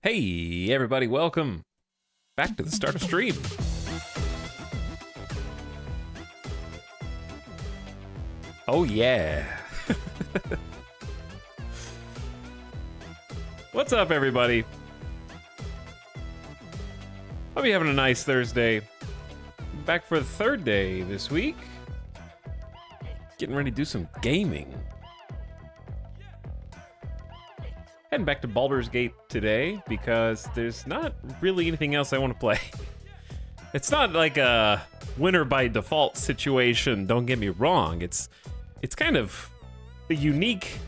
Hey, everybody, welcome back to the start of stream. Oh, yeah. What's up, everybody? Hope you're having a nice Thursday. Back for the third day this week. Getting ready to do some gaming. Heading back to Baldur's Gate today because there's not really anything else I want to play. It's not like a winner by default situation, don't get me wrong. It's kind of unique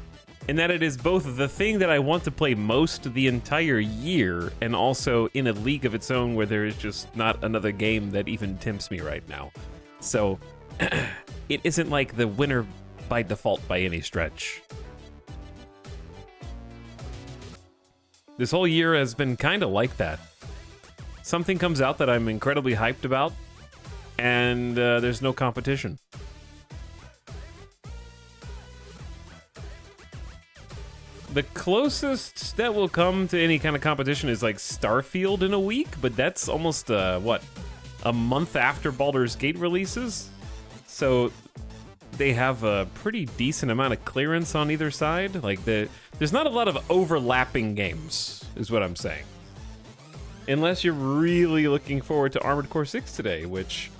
in that it is both the thing that I want to play most the entire year and also in a league of its own where there is just not another game that even tempts me right now. So it isn't like the winner by default by any stretch. This whole year has been kind of like that. Something comes out that I'm incredibly hyped about, and there's no competition. The closest that will come to any kind of competition is like Starfield in a week, but that's almost, a month after Baldur's Gate releases? So they have a pretty decent amount of clearance on either side. Like, there's not a lot of overlapping games, is what I'm saying. Unless you're really looking forward to Armored Core 6 today, which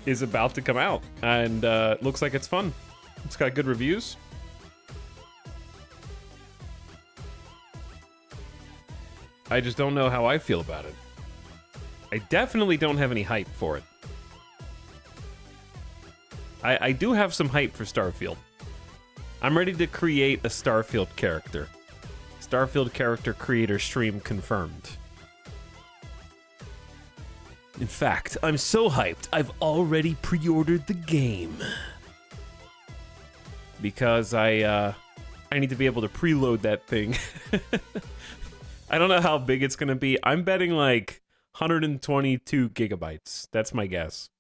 is about to come out, and looks like it's fun. It's got good reviews. I just don't know how I feel about it. I definitely don't have any hype for it. I do have some hype for Starfield. I'm ready to create a Starfield character. Starfield character creator stream confirmed. In fact, I'm so hyped, I've already pre-ordered the game. Because I need to be able to preload that thing. I don't know how big it's gonna be. I'm betting like 122 gigabytes. That's my guess.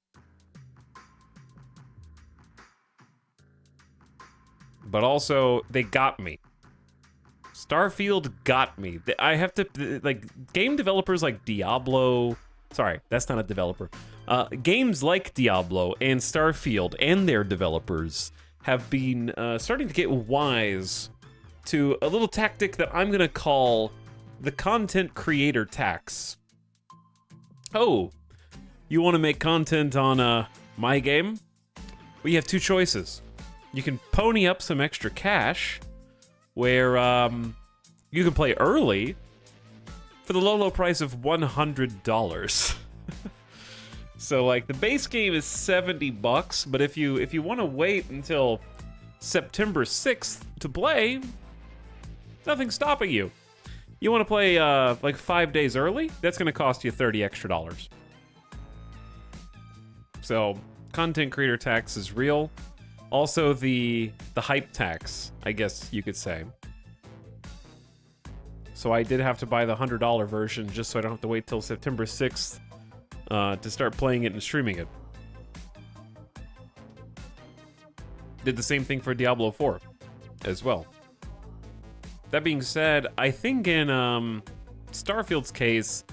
But also, they got me. Starfield got me. I have to, like, game developers like Diablo... Sorry, that's not a developer. Games like Diablo and Starfield and their developers have been starting to get wise to a little tactic that I'm gonna call the content creator tax. Oh, you want to make content on my game? Well, you have two choices. You can pony up some extra cash, where you can play early for the low price of $100. So like the base game is $70, but if you want to wait until September 6th to play, nothing's stopping you. You want to play like 5 days early? That's going to cost you $30 extra. So content creator tax is real. Also, the hype tax, I guess you could say. So I did have to buy the $100 version just so I don't have to wait till September 6th to start playing it and streaming it. Did the same thing for Diablo 4 as well. That being said, I think in Starfield's case,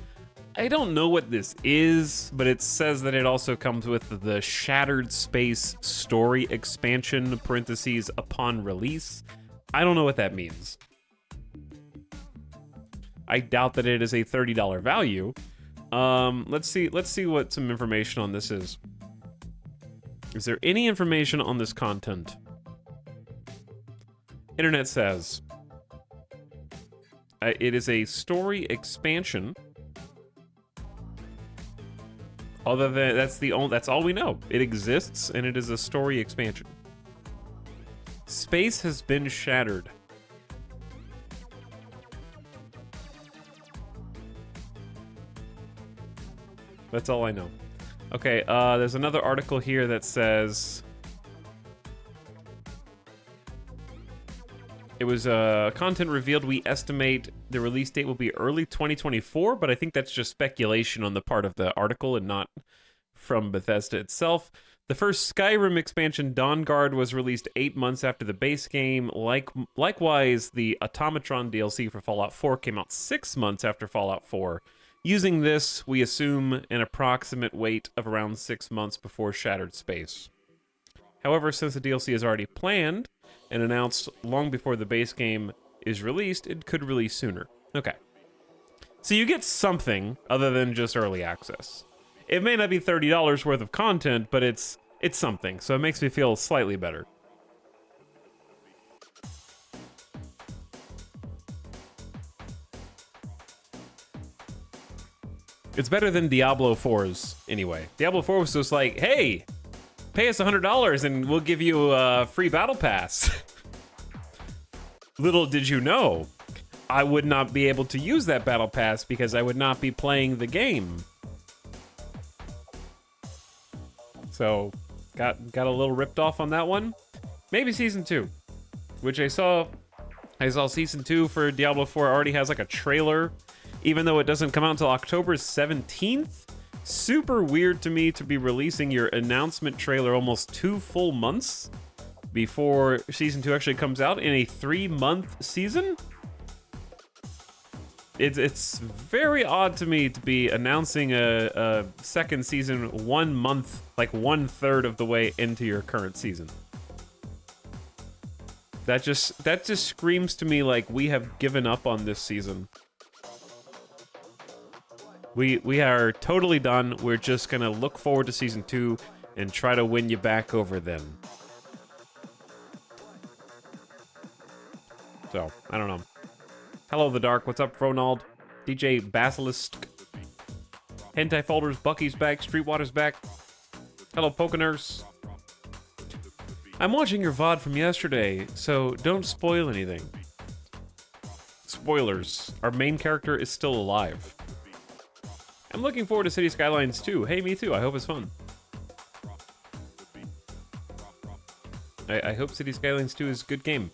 I don't know what this is, but it says that it also comes with the Shattered Space story expansion, parentheses, upon release. I don't know what that means. I doubt that it is a $30 value. Let's see what some information on this is. Is there any information on this content? Internet says it is a story expansion. Other than that's all we know. It exists and it is a story expansion. Space has been shattered. That's all I know. Okay, there's another article here that says it was content revealed. We estimate the release date will be early 2024, but I think that's just speculation on the part of the article and not from Bethesda itself. The first Skyrim expansion, Dawnguard, was released 8 months after the base game. Likewise, the Automatron DLC for Fallout 4 came out 6 months after Fallout 4. Using this, we assume an approximate wait of around 6 months before Shattered Space. However, since the DLC is already planned and announced long before the base game is released, it could release sooner. Okay. So you get something other than just early access. It may not be $30 worth of content, but it's something, so it makes me feel slightly better. It's better than Diablo 4's, anyway. Diablo 4 was just like, hey, pay us $100 and we'll give you a free battle pass. Little did you know, I would not be able to use that battle pass because I would not be playing the game. So, got a little ripped off on that one. Maybe Season 2, which I saw Season 2 for Diablo 4 already has like a trailer, even though it doesn't come out until October 17th. Super weird to me to be releasing your announcement trailer almost 2 full months before Season 2 actually comes out in a 3-month season. It's very odd to me to be announcing a second season 1 month, like 1/3 of the way into your current season. That just screams to me like we have given up on this season. We are totally done. We're just gonna look forward to Season 2 and try to win you back over then. So, I don't know. Hello, The Dark. What's up, Ronald? DJ Basilisk. Hentai Folders. Bucky's back. Streetwater's back. Hello, Pokenurse. I'm watching your VOD from yesterday, so don't spoil anything. Spoilers. Our main character is still alive. I'm looking forward to City Skylines 2. Hey, me too. I hope it's fun. I hope City Skylines 2 is a good game.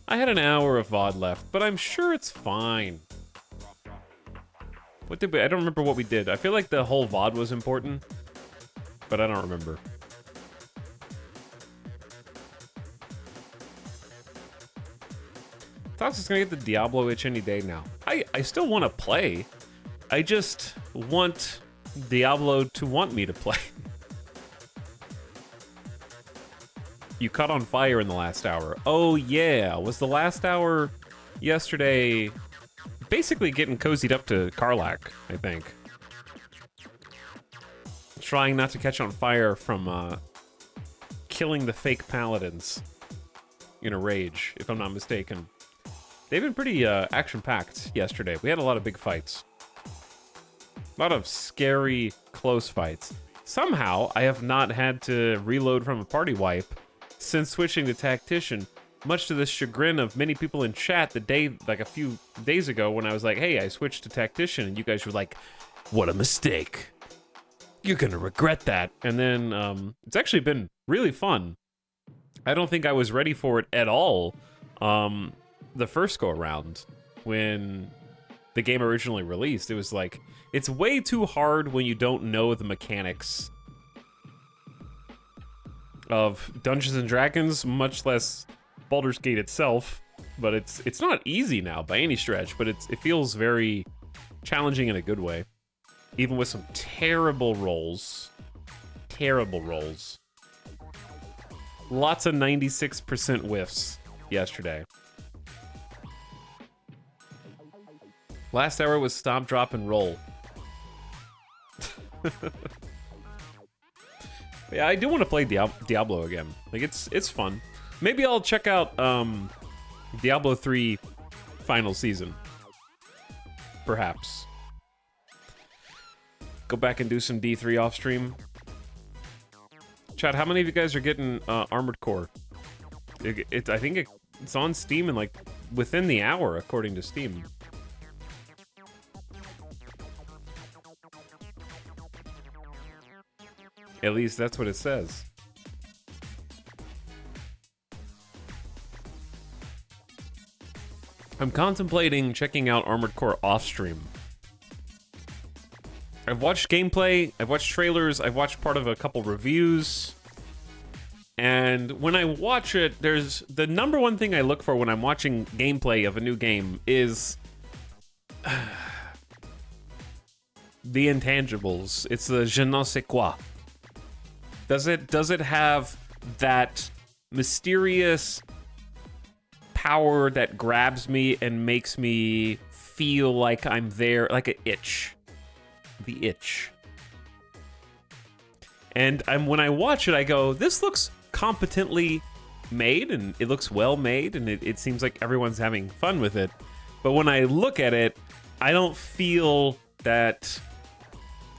I had an hour of VOD left, but I'm sure it's fine. What did we... I don't remember what we did. I feel like the whole VOD was important, but I don't remember. Toxic's gonna get the Diablo itch any day now. I still want to play. I just want Diablo to want me to play. You caught on fire in the last hour. Oh yeah, was the last hour yesterday basically getting cozied up to Karlach, I think. Trying not to catch on fire from killing the fake paladins in a rage, if I'm not mistaken. They've been pretty action-packed yesterday. We had a lot of big fights. A lot of scary, close fights. Somehow, I have not had to reload from a party wipe since switching to Tactician, much to the chagrin of many people in chat like a few days ago when I was like, hey, I switched to Tactician, and you guys were like, what a mistake. You're gonna regret that. And then, it's actually been really fun. I don't think I was ready for it at all, the first go-around, when the game originally released. It was like, it's way too hard when you don't know the mechanics of Dungeons and Dragons, much less Baldur's Gate itself. But it's not easy now by any stretch, but it feels very challenging in a good way. Even with some terrible rolls. Terrible rolls. Lots of 96% whiffs yesterday. Last hour was stop, drop, and roll. Yeah, I do want to play Diablo again. Like, it's fun. Maybe I'll check out Diablo 3 final season. Perhaps. Go back and do some D3 off stream. Chat, how many of you guys are getting Armored Core? I think it's on Steam in like within the hour, according to Steam. At least that's what it says. I'm contemplating checking out Armored Core off stream. I I've watched gameplay, I've watched trailers, I've watched part of a couple reviews. And when I watch it, there's the number one thing I look for when I'm watching gameplay of a new game is the intangibles. It's the je ne sais quoi. Does it have that mysterious power that grabs me and makes me feel like I'm there, like an itch. The itch. And when I watch it, I go, this looks competently made, and it looks well made, and it seems like everyone's having fun with it. But when I look at it, I don't feel that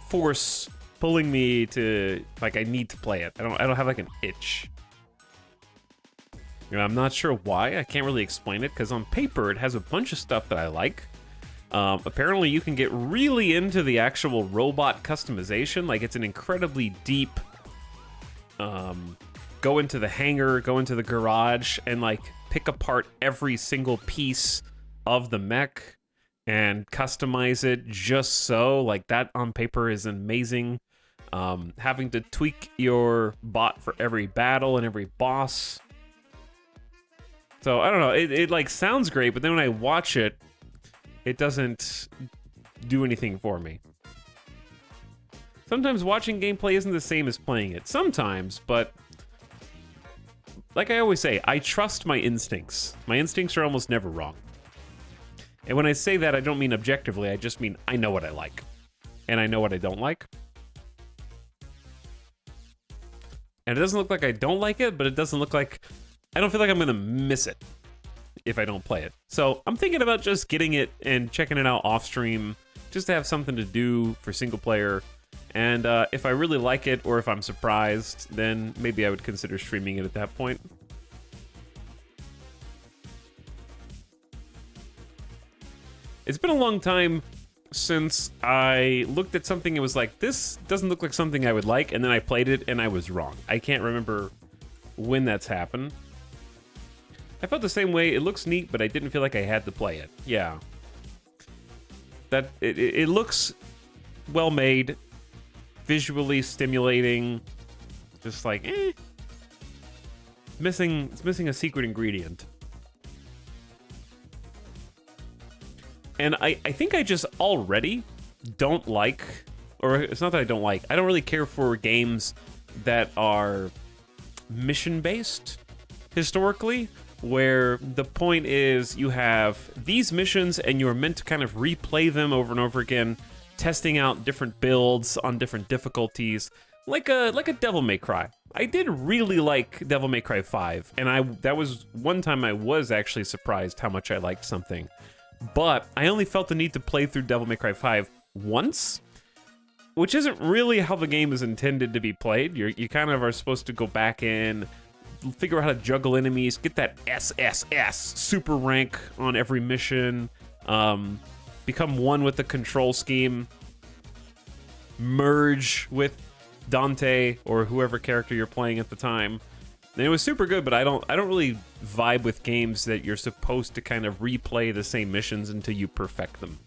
force pulling me to, like, I need to play it. I don't have like an itch. You know, I'm not sure why. I can't really explain it, because on paper it has a bunch of stuff that I like. Apparently you can get really into the actual robot customization. Like, it's an incredibly deep, go into the hangar, go into the garage, and like pick apart every single piece of the mech and customize it just so. Like, that on paper is amazing. Having to tweak your bot for every battle and every boss. So, I don't know, it like sounds great, but then when I watch it, it doesn't do anything for me. Sometimes watching gameplay isn't the same as playing it. Sometimes, but like I always say, I trust my instincts. My instincts are almost never wrong. And when I say that, I don't mean objectively, I just mean I know what I like. And I know what I don't like. And it doesn't look like I don't like it, but it doesn't look like... I don't feel like I'm gonna miss it if I don't play it. So I'm thinking about just getting it and checking it out off stream, just to have something to do for single player. And if I really like it, or if I'm surprised, then maybe I would consider streaming it at that point. It's been a long time since I looked at something and was like, this doesn't look like something I would like, and then I played it and I was wrong. I can't remember when that's happened. I felt the same way. It looks neat, but I didn't feel like I had to play it. Yeah. That it looks well made, visually stimulating, just like, It's missing a secret ingredient. And I think I just already don't like, or it's not that I don't like, I don't really care for games that are mission-based, historically, where the point is you have these missions and you're meant to kind of replay them over and over again, testing out different builds on different difficulties, like a Devil May Cry. I did really like Devil May Cry 5, and that was one time I was actually surprised how much I liked something. But I only felt the need to play through Devil May Cry 5 once, which isn't really how the game is intended to be played. You kind of are supposed to go back in, figure out how to juggle enemies, get that SSS super rank on every mission, become one with the control scheme, merge with Dante or whoever character you're playing at the time. And it was super good, but I don't really vibe with games that you're supposed to kind of replay the same missions until you perfect them.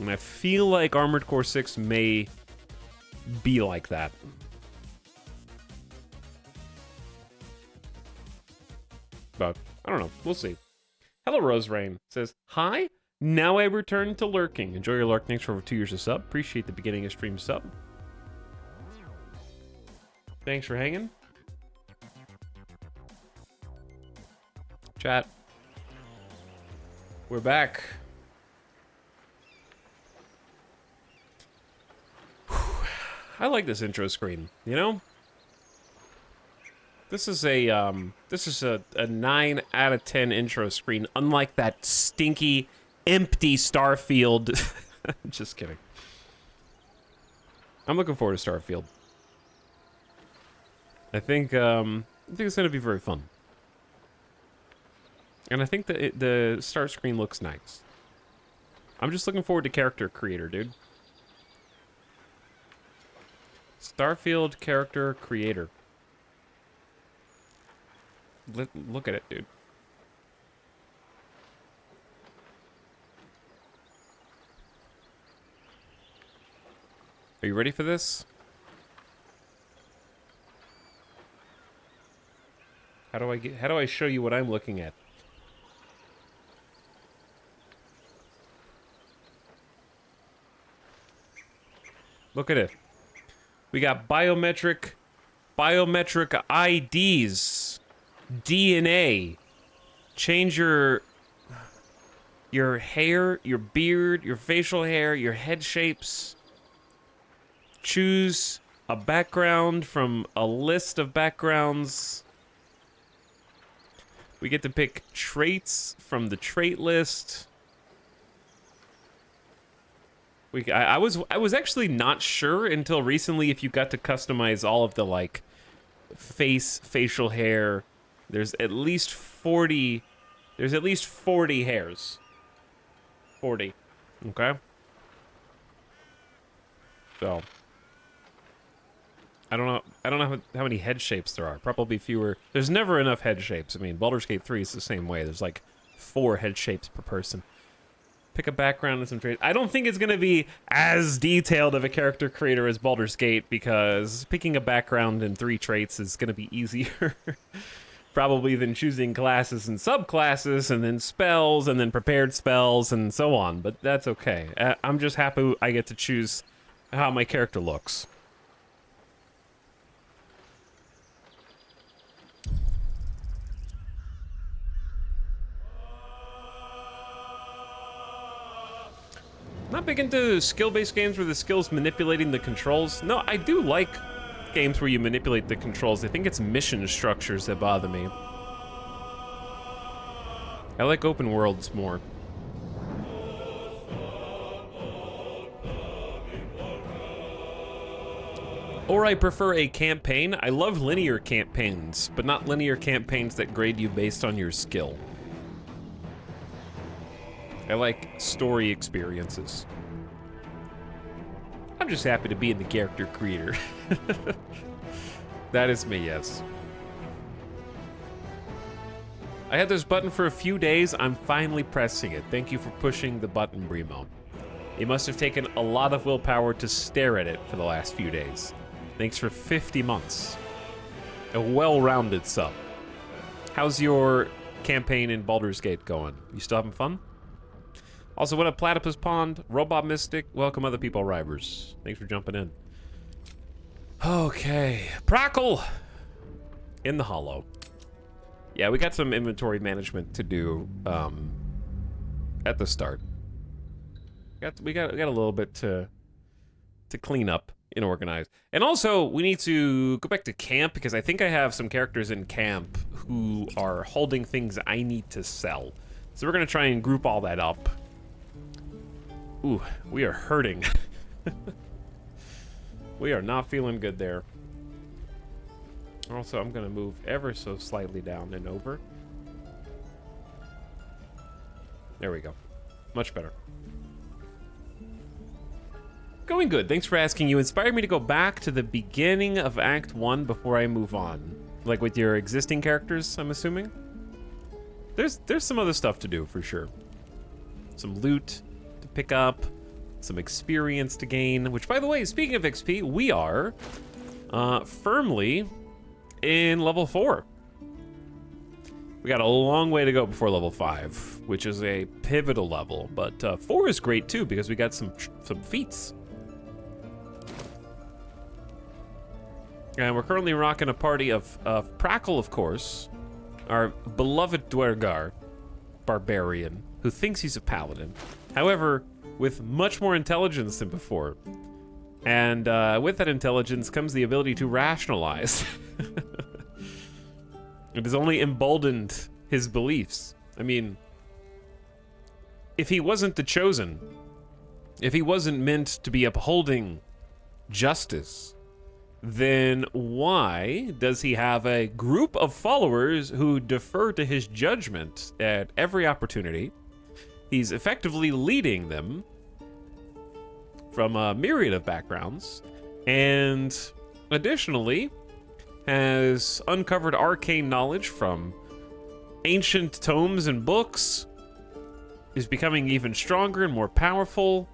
And I feel like Armored Core 6 may be like that. But I don't know. We'll see. Hello, Rose Rain says, hi. Now I return to lurking. Enjoy your lurk. Thanks for over 2 years of sub. Appreciate the beginning of stream sub. Thanks for hanging. Chat. We're back. Whew. I like this intro screen, you know? This is a 9 out of 10 intro screen, unlike that stinky, empty Starfield. Just kidding. I'm looking forward to Starfield. I think it's gonna be very fun. And I think that the start screen looks nice. I'm just looking forward to character creator, dude. Starfield character creator. Look at it, dude. Are you ready for this? How do I show you what I'm looking at? Look at it. We got biometric IDs, DNA. Change your hair, your beard, your facial hair, your head shapes. Choose a background from a list of backgrounds. We get to pick traits from the trait list. I was actually not sure until recently if you got to customize all of the like facial hair. There's at least 40 hairs. 40. Okay? So I don't know how many head shapes there are. Probably fewer. There's never enough head shapes. I mean, Baldur's Gate 3 is the same way. There's like 4 head shapes per person. Pick a background and some traits. I don't think it's going to be as detailed of a character creator as Baldur's Gate, because picking a background and 3 traits is going to be easier probably than choosing classes and subclasses and then spells and then prepared spells and so on, but that's okay. I'm just happy I get to choose how my character looks. Not big into skill-based games where the skill's manipulating the controls. No, I do like games where you manipulate the controls. I think it's mission structures that bother me. I like open worlds more. Or I prefer a campaign. I love linear campaigns, but not linear campaigns that grade you based on your skill. I like story experiences. I'm just happy to be in the character creator. That is me, yes. I had this button for a few days. I'm finally pressing it. Thank you for pushing the button, Brimo. It must have taken a lot of willpower to stare at it for the last few days. Thanks for 50 months. A well-rounded sub. How's your campaign in Baldur's Gate going? You still having fun? Also, what up, Platypus Pond, Robot Mystic, welcome other people, Rivers. Thanks for jumping in. Okay, Prackle! In the hollow. Yeah, we got some inventory management to do at the start. We got a little bit to clean up and organize. And also, we need to go back to camp, because I think I have some characters in camp who are holding things I need to sell. So we're gonna try and group all that up. Ooh, we are hurting. We are not feeling good there. Also, I'm gonna move ever so slightly down and over. There we go. Much better. Going good. Thanks for asking. You inspired me to go back to the beginning of Act 1 before I move on. Like with your existing characters, I'm assuming? There's some other stuff to do, for sure. Some loot to pick up, some experience to gain, which, by the way, speaking of XP, we are firmly in level 4. We got a long way to go before level 5, which is a pivotal level, but 4 is great too, because we got some feats. And we're currently rocking a party of Prackle, of course, our beloved Dwergar, Barbarian, who thinks he's a Paladin. However, with much more intelligence than before. And with that intelligence comes the ability to rationalize. It has only emboldened his beliefs. I mean, if he wasn't the chosen, if he wasn't meant to be upholding justice, then why does he have a group of followers who defer to his judgment at every opportunity? He's effectively leading them from a myriad of backgrounds, and additionally has uncovered arcane knowledge from ancient tomes and books, is becoming even stronger and more powerful.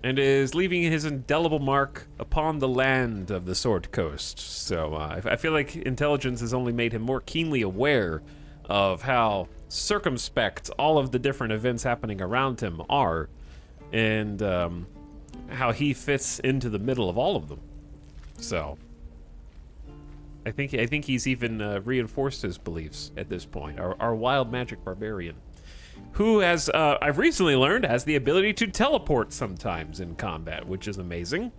and is leaving his indelible mark upon the land of the Sword Coast. So I feel like intelligence has only made him more keenly aware of how circumspect all of the different events happening around him are, and how he fits into the middle of all of them. So I think he's even reinforced his beliefs at this point. Our wild magic barbarian, who has I've recently learned has the ability to teleport sometimes in combat, which is amazing.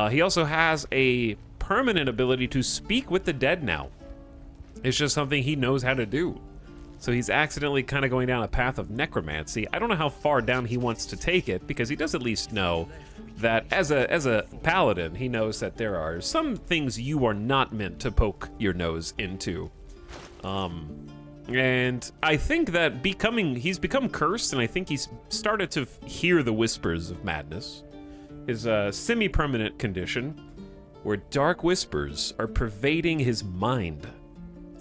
He also has a permanent ability to speak with the dead now. It's just something he knows how to do. So he's accidentally kind of going down a path of necromancy. I don't know how far down he wants to take it, because he does at least know that as a paladin, he knows that there are some things you are not meant to poke your nose into. And I think that he's become cursed, and I think he's started to hear the whispers of madness. His semi-permanent condition, where dark whispers are pervading his mind.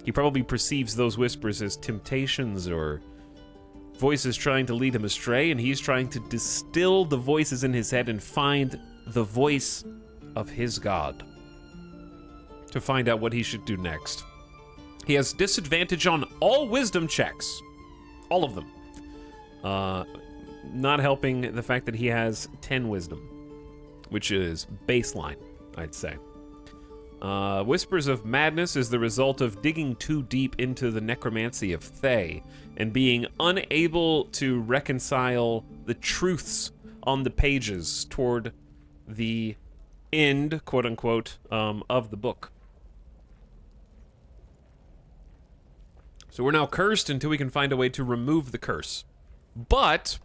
He probably perceives those whispers as temptations or voices trying to lead him astray, and he's trying to distill the voices in his head and find the voice of his god to find out what he should do next. He has disadvantage on all wisdom checks. All of them. Not helping the fact that he has 10 wisdom, which is baseline, I'd say. Whispers of Madness is the result of digging too deep into the necromancy of Thay and being unable to reconcile the truths on the pages toward the end, quote unquote, of the book. So we're now cursed until we can find a way to remove the curse. But,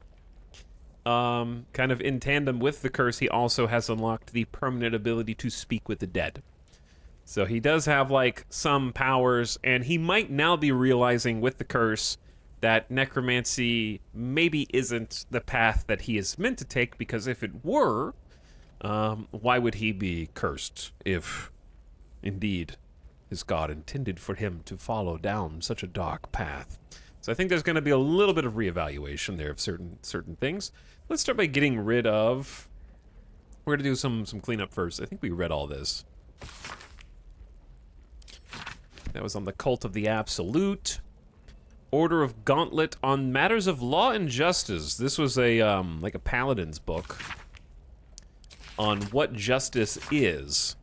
kind of in tandem with the curse, he also has unlocked the permanent ability to speak with the dead. So he does have, like, some powers, and he might now be realizing with the curse that necromancy maybe isn't the path that he is meant to take, because if it were, why would he be cursed if, indeed, his god intended for him to follow down such a dark path? So I think there's going to be a little bit of reevaluation there of certain things. Let's start by getting rid of... We're going to do some cleanup first. I think we read all this. That was on the Cult of the Absolute. Order of Gauntlet on Matters of Law and Justice. This was a like a Paladin's book on what justice is.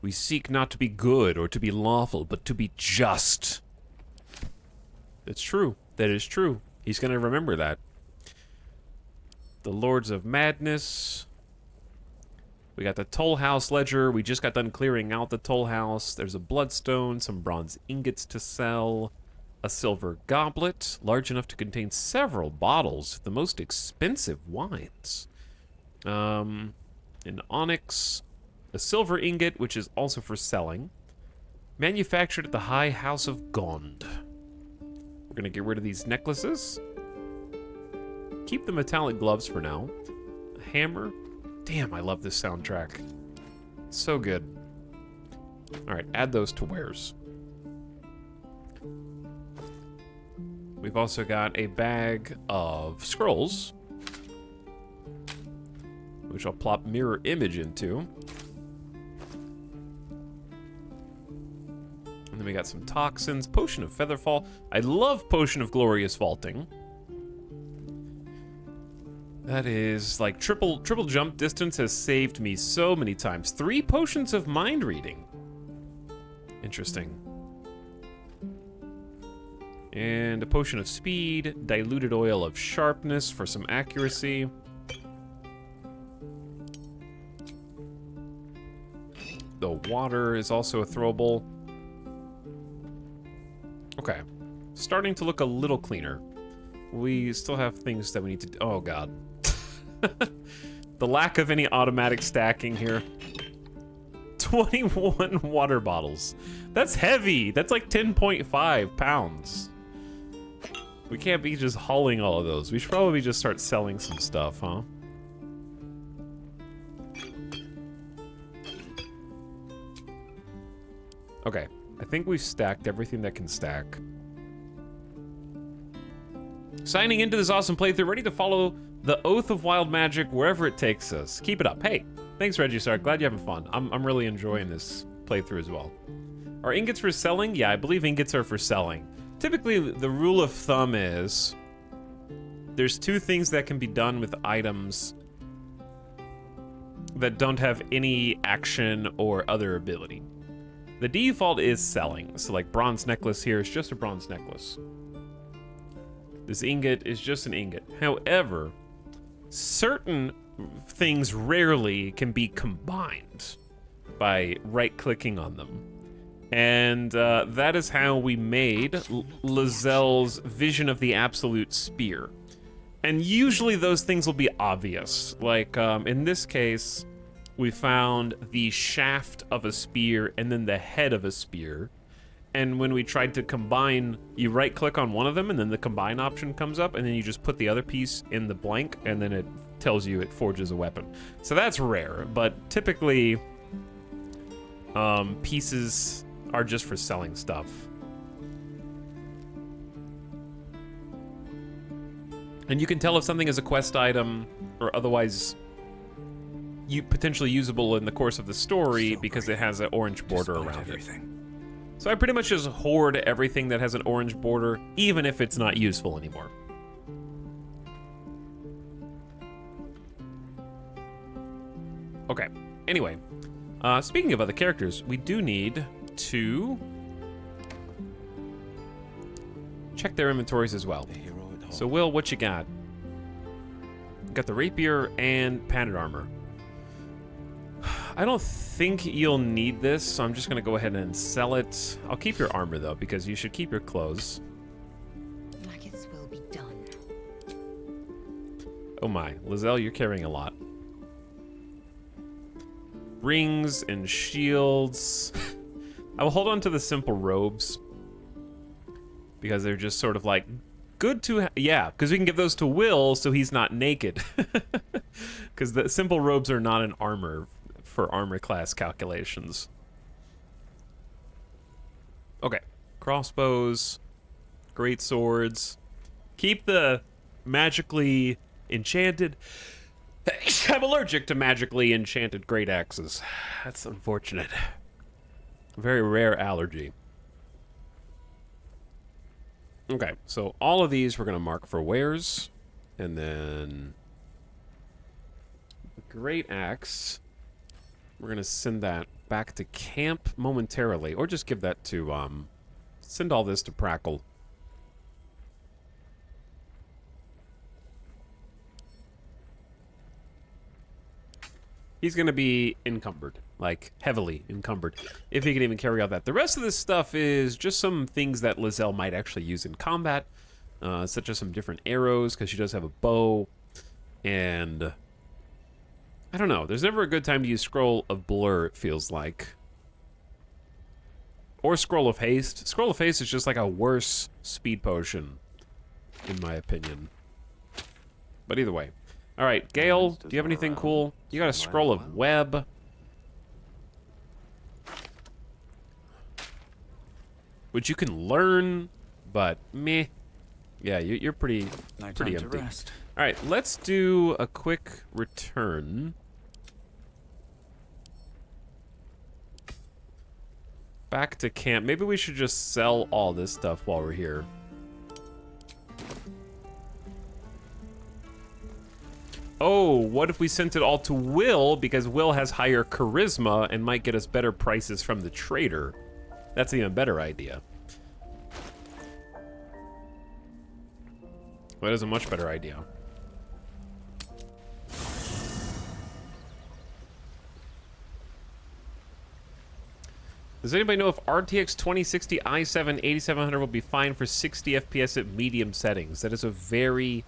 We seek not to be good or to be lawful, but to be just. It's true. That is true. He's going to remember that. The Lords of Madness. We got the Toll House Ledger. We just got done clearing out the Toll House. There's a Bloodstone, some bronze ingots to sell, a silver goblet, large enough to contain several bottles of the most expensive wines. An onyx, a silver ingot, which is also for selling, manufactured at the High House of Gond. We're going to get rid of these necklaces. Keep the metallic gloves for now. A hammer. Damn, I love this soundtrack. It's so good. Alright, add those to wares. We've also got a bag of scrolls, which I'll plop mirror image into. And then we got some toxins, Potion of Featherfall. I love Potion of Glorious Vaulting. That is, like, triple jump distance has saved me so many times. 3 potions of mind reading. Interesting. And a potion of speed, diluted oil of sharpness for some accuracy. The water is also a throwable. Okay. Starting to look a little cleaner. We still have things that we need to do. Oh, God. The lack of any automatic stacking here. 21 water bottles. That's heavy. That's like 10.5 pounds. We can't be just hauling all of those. We should probably just start selling some stuff, huh? Okay. I think we've stacked everything that can stack. Signing into this awesome playthrough, ready to follow the Oath of Wild Magic wherever it takes us. Keep it up. Hey, thanks, Reggie. Glad you're having fun. I'm really enjoying this playthrough as well. Are ingots for selling? Yeah, I believe ingots are for selling. Typically, the rule of thumb is there's two things that can be done with items that don't have any action or other ability. The default is selling. So like bronze necklace here is just a bronze necklace. This ingot is just an ingot. However, certain things rarely can be combined by right-clicking on them. And that is how we made Lazelle's Vision of the Absolute Spear. And usually those things will be obvious. Like, in this case, we found the shaft of a spear and then the head of a spear. And when we tried to combine, you right-click on one of them, and then the combine option comes up, and then you just put the other piece in the blank, and then it tells you it forges a weapon. So that's rare, but typically, pieces are just for selling stuff. And you can tell if something is a quest item or otherwise potentially usable in the course of the story because it has an orange border around it. So I pretty much just hoard everything that has an orange border, even if it's not useful anymore. Okay, anyway. Speaking of other characters, we do need to check their inventories as well. So Will, what you got? Got the rapier and padded armor. I don't think you'll need this, so I'm just gonna go ahead and sell it. I'll keep your armor though, because you should keep your clothes. Maggots will be done. Oh my, Lazelle, you're carrying a lot. Rings and shields. I will hold on to the simple robes because they're just sort of like good to yeah, because we can give those to Will so he's not naked. Because the simple robes are not an armor for armor class calculations. Okay, crossbows, great swords. Keep the magically enchanted. I'm allergic to magically enchanted great axes. That's unfortunate. Very rare allergy. Okay, so all of these we're gonna mark for wares, and then great axe. We're gonna send that back to camp momentarily, or just give that to send all this to Prackle. He's gonna be encumbered, like heavily encumbered, if he can even carry out that. The rest of this stuff is just some things that Lizelle might actually use in combat, such as some different arrows, because she does have a bow, and I don't know. There's never a good time to use Scroll of Blur, it feels like. Or Scroll of Haste. Scroll of Haste is just like a worse speed potion, in my opinion. But either way. Alright, Gale, do you have anything cool? You got a Scroll of Web. Which you can learn, but meh. Yeah, you're pretty empty. Alright, let's do a quick return. Back to camp. Maybe we should just sell all this stuff while we're here. Oh, what if we sent it all to Will, because Will has higher charisma and might get us better prices from the trader? That's an even better idea. That is a much better idea. Does anybody know if RTX 2060 i7 8700 will be fine for 60 FPS at medium settings? That is a very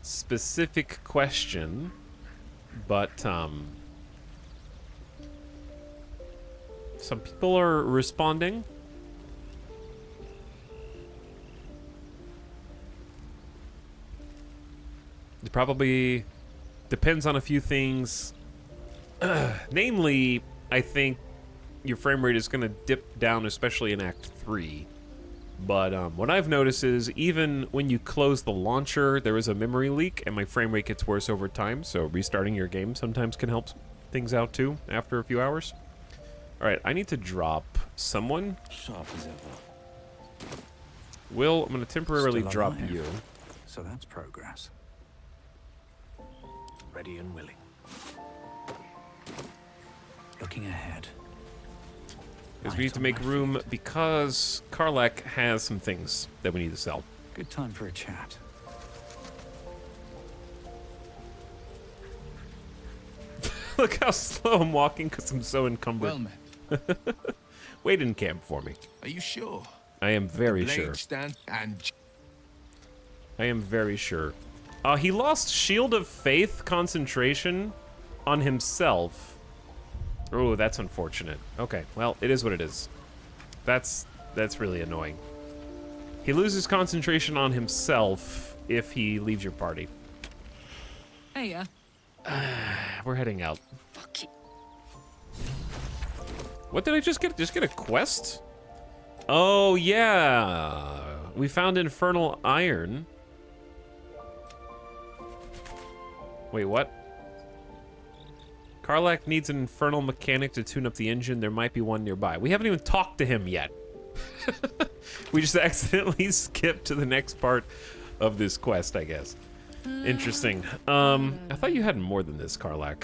specific question, but some people are responding. It probably depends on a few things. Namely, I think your frame rate is going to dip down, especially in Act 3. But what I've noticed is even when you close the launcher, there is a memory leak, and my frame rate gets worse over time, so restarting your game sometimes can help things out too after a few hours. Alright, I need to drop someone. Sharp as ever. Will, I'm going to temporarily Still drop alive. you. So that's progress. Ready and willing. Looking ahead. Because we need to make room because Karlak has some things that we need to sell. Good time for a chat. Look how slow I'm walking because I'm so encumbered. Well met. Wait in camp for me. Are you sure? I am very Blade sure. stand and I am very sure. He lost Shield of Faith concentration on himself. Oh, that's unfortunate. Okay, well, it is what it is. That's really annoying. He loses concentration on himself if he leaves your party. Hey, We're heading out. fuck it. What did I just get? Just get a quest? Oh, yeah. We found Infernal Iron. Wait, what? Karlak needs an infernal mechanic to tune up the engine. There might be one nearby. We haven't even talked to him yet. We just accidentally skipped to the next part of this quest, I guess. Interesting. I thought you had more than this, Karlak.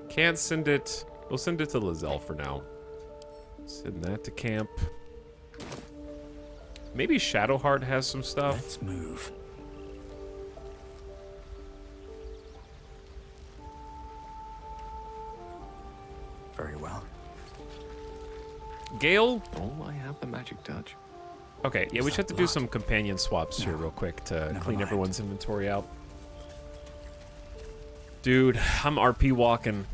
Can't send it. We'll send it to Lizelle for now. Send that to camp. Maybe Shadowheart has some stuff. Let's move. Very well. Gale? oh, I have the magic touch. Okay, yeah, we just have to do some companion swaps here real quick to Never clean mind. everyone's inventory out. Dude, I'm RP walking.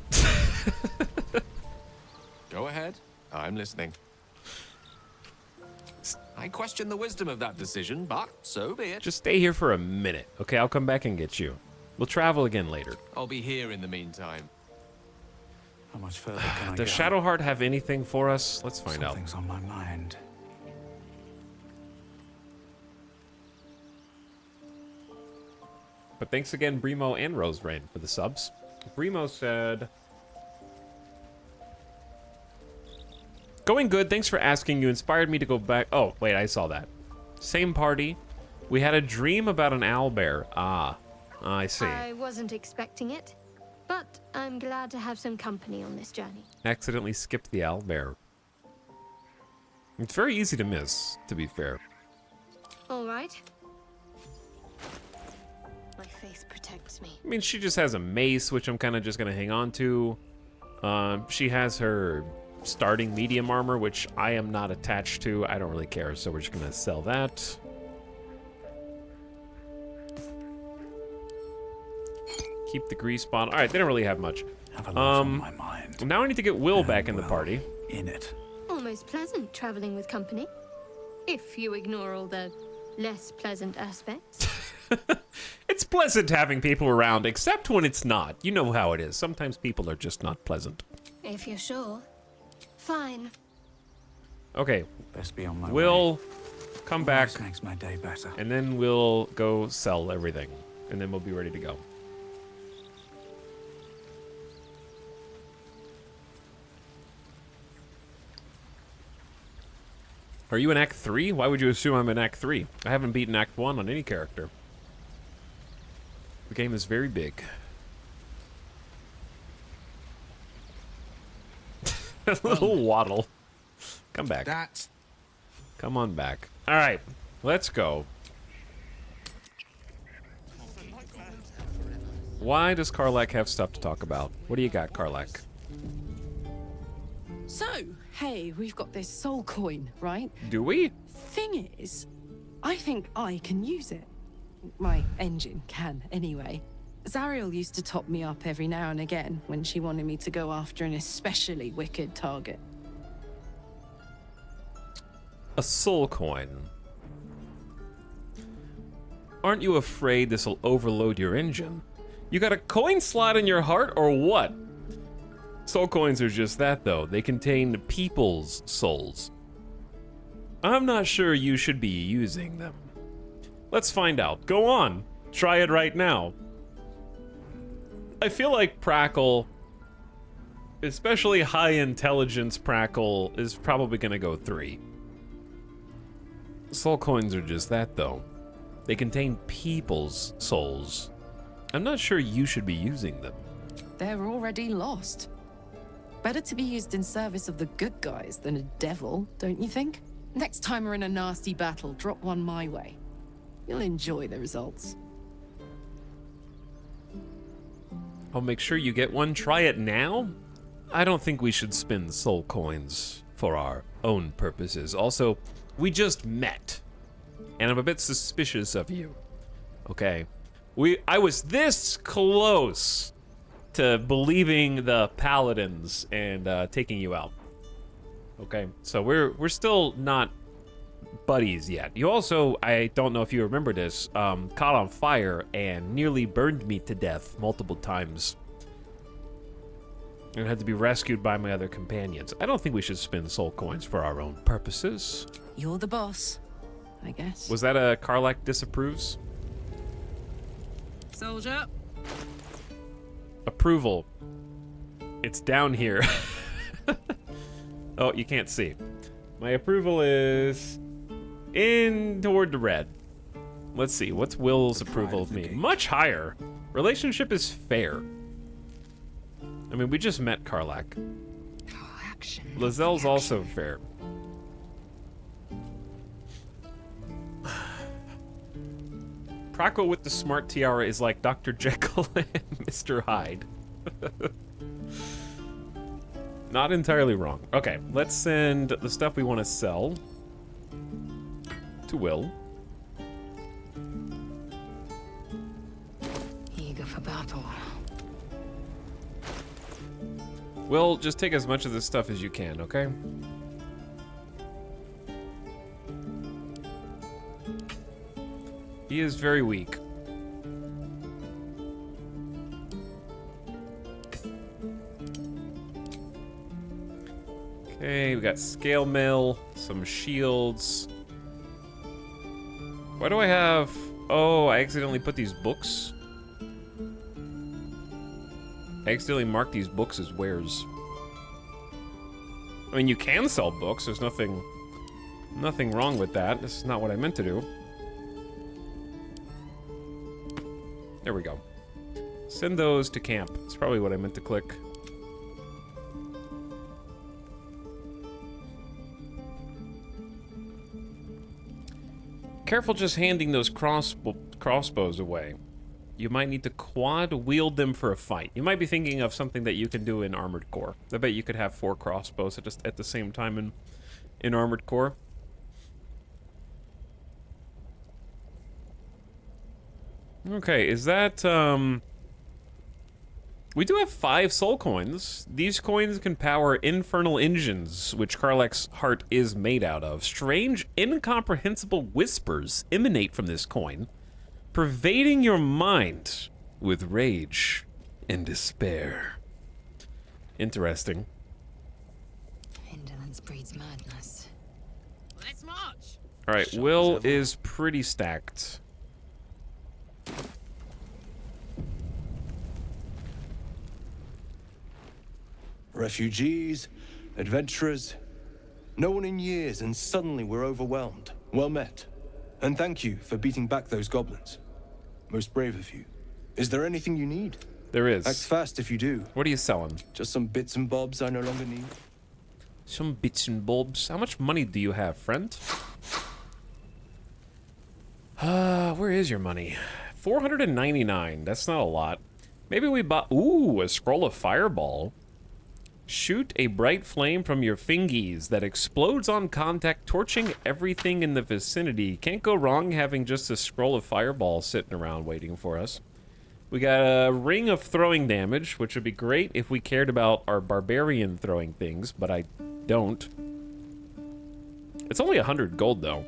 Go ahead. I'm listening. I question the wisdom of that decision, but so be it. Just stay here for a minute, okay? I'll come back and get you. We'll travel again later. I'll be here in the meantime. How much further can I Does go? Shadowheart have anything for us? Let's find out. Something's on my mind. But thanks again, Brimo and Rose Rain, for the subs. Brimo said... Going good, thanks for asking. You inspired me to go back... Oh, wait, I saw that. Same party. We had a dream about an owlbear. Ah, I see. I wasn't expecting it, but I'm glad to have some company on this journey. Accidentally skipped the owlbear. It's very easy to miss, to be fair. All right. My faith protects me. I mean, she just has a mace, which I'm kind of just going to hang on to. She has her starting medium armor, which I am not attached to. I don't really care, so we're just going to sell that. Keep the grease bottle. All right, they don't really have much. Have a lot on my mind. Now I need to get Will And back in the Will party. In it. Almost pleasant traveling with company, if you ignore all the less pleasant aspects. It's pleasant having people around, except when it's not. You know how it is. Sometimes people are just not pleasant. If you're sure. Fine. Okay, Best be on my way. Will come back, Always makes my day better. and then we'll go sell everything, and then we'll be ready to go. Are you in Act 3? Why would you assume I'm in Act 3? I haven't beaten Act 1 on any character. The game is very big. A little waddle. Come back. That's Come on back. All right, let's go. Why does Karlak have stuff to talk about? What do you got, Karlak? So, hey, we've got this soul coin, right? Do we? Thing is, I think I can use it. My engine can, anyway. Zariel used to top me up every now and again when she wanted me to go after an especially wicked target. A soul coin. Aren't you afraid this'll overload your engine? You got a coin slot in your heart or what? Soul coins are just that, though. They contain people's souls. I'm not sure you should be using them. Let's find out. Go on. Try it right now. I feel like Prackle, especially high intelligence Prackle, is probably gonna go 3. Soul coins are just that, though. They contain people's souls. I'm not sure you should be using them. They're already lost. Better to be used in service of the good guys than a devil, don't you think? Next time we're in a nasty battle, drop one my way. You'll enjoy the results. I'll make sure you get one. Try it now? I don't think we should spend soul coins for our own purposes. Also, we just met, and I'm a bit suspicious of you. Okay. I was this close to believing the Paladins and taking you out. Okay, so we're still not buddies yet. You also, I don't know if you remember this, caught on fire and nearly burned me to death multiple times. And had to be rescued by my other companions. I don't think we should spend soul coins for our own purposes. You're the boss, I guess. Was that a Karlach disapproves? Soldier. Approval. It's down here. Oh, you can't see. My approval is in toward the red. Let's see, what's Will's approval of me? Much higher. Relationship is fair. I mean, we just met Karlach. Oh, action. Lazelle's also fair. Praco with the smart tiara is like Dr. Jekyll and Mr. Hyde. Not entirely wrong. Okay, let's send the stuff we want to sell to Will. Eager for battle. Will, just take as much of this stuff as you can, okay? He is very weak. Okay, we got scale mail, some shields. Why do I have... Oh, I accidentally put these books. I accidentally marked these books as wares. I mean, you can sell books. There's nothing wrong with that. This is not what I meant to do. There we go. Send those to camp. That's probably what I meant to click. Careful just handing those crossbows away. You might need to quad wield them for a fight. You might be thinking of something that you can do in Armored Core. I bet you could have 4 crossbows at the same time in Armored Core. Okay, is that, we do have 5 soul coins. These coins can power infernal engines, which Karlach's heart is made out of. Strange, incomprehensible whispers emanate from this coin, pervading your mind with rage and despair. Interesting. Indolence breeds madness. Let's march. All right, Will is pretty stacked. Refugees, adventurers, no one in years, and suddenly we're overwhelmed. Well met. And thank you for beating back those goblins. Most brave of you. Is there anything you need? There is. Act fast if you do. What are you selling? Just some bits and bobs I no longer need. Some bits and bobs. How much money do you have, friend? Where is your money? 499. That's not a lot. Maybe we bought... Ooh, a scroll of fireball. Shoot a bright flame from your fingies that explodes on contact, torching everything in the vicinity. Can't go wrong having just a scroll of fireball sitting around waiting for us. We got a ring of throwing damage, which would be great if we cared about our barbarian throwing things, but I don't. It's only 100 gold, though.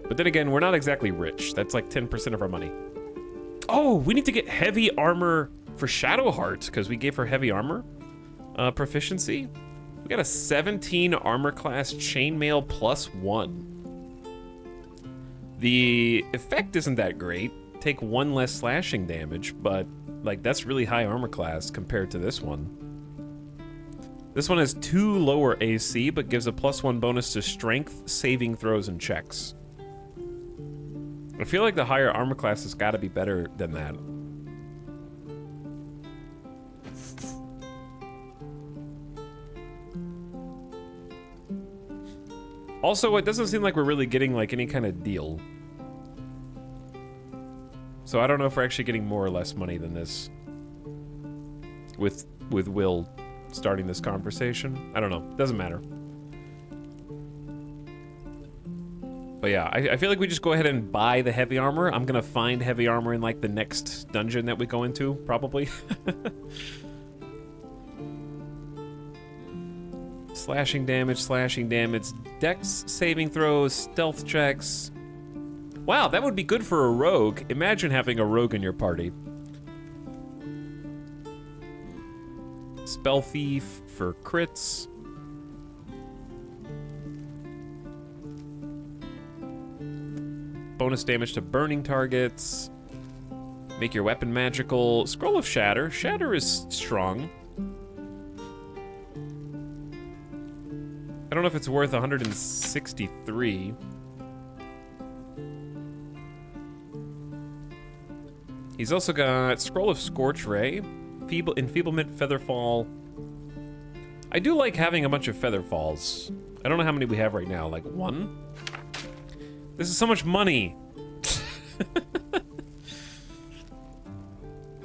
But then again, we're not exactly rich. That's like 10% of our money. Oh, we need to get heavy armor for Shadowheart, because we gave her heavy armor. Proficiency. We got a 17 armor class chainmail +1. The effect isn't that great. Take 1 less slashing damage, but like that's really high armor class compared to this one. This one has 2 lower AC, but gives a +1 bonus to strength, saving throws, and checks. I feel like the higher armor class has got to be better than that. Also, it doesn't seem like we're really getting like any kind of deal. So I don't know if we're actually getting more or less money than this. With Will starting this conversation. I don't know. Doesn't matter. But yeah, I feel like we just go ahead and buy the heavy armor. I'm gonna find heavy armor in like the next dungeon that we go into, probably. Slashing damage, dex saving throws, stealth checks. Wow, that would be good for a rogue. Imagine having a rogue in your party. Spell thief for crits. Bonus damage to burning targets. Make your weapon magical. Scroll of Shatter. Shatter is strong. I don't know if it's worth 163. He's also got Scroll of Scorch Ray, Enfeeblement, Featherfall. I do like having a bunch of Featherfalls. I don't know how many we have right now, like 1? This is so much money.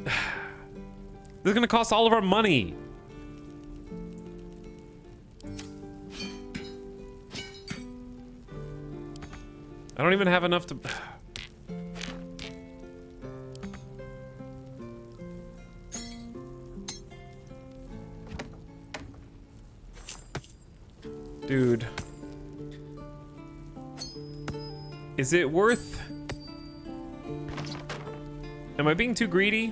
This is gonna cost all of our money. I don't even have enough to... Dude. Is it worth... Am I being too greedy?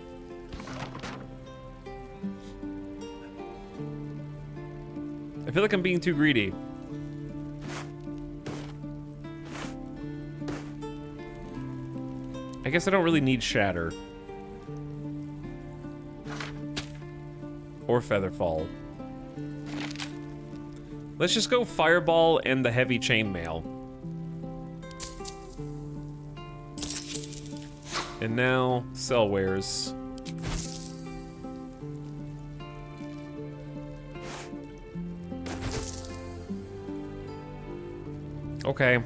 I feel like I'm being too greedy. I guess I don't really need Shatter. Or Featherfall. Let's just go Fireball and the heavy chainmail. And now, sell wares. Okay.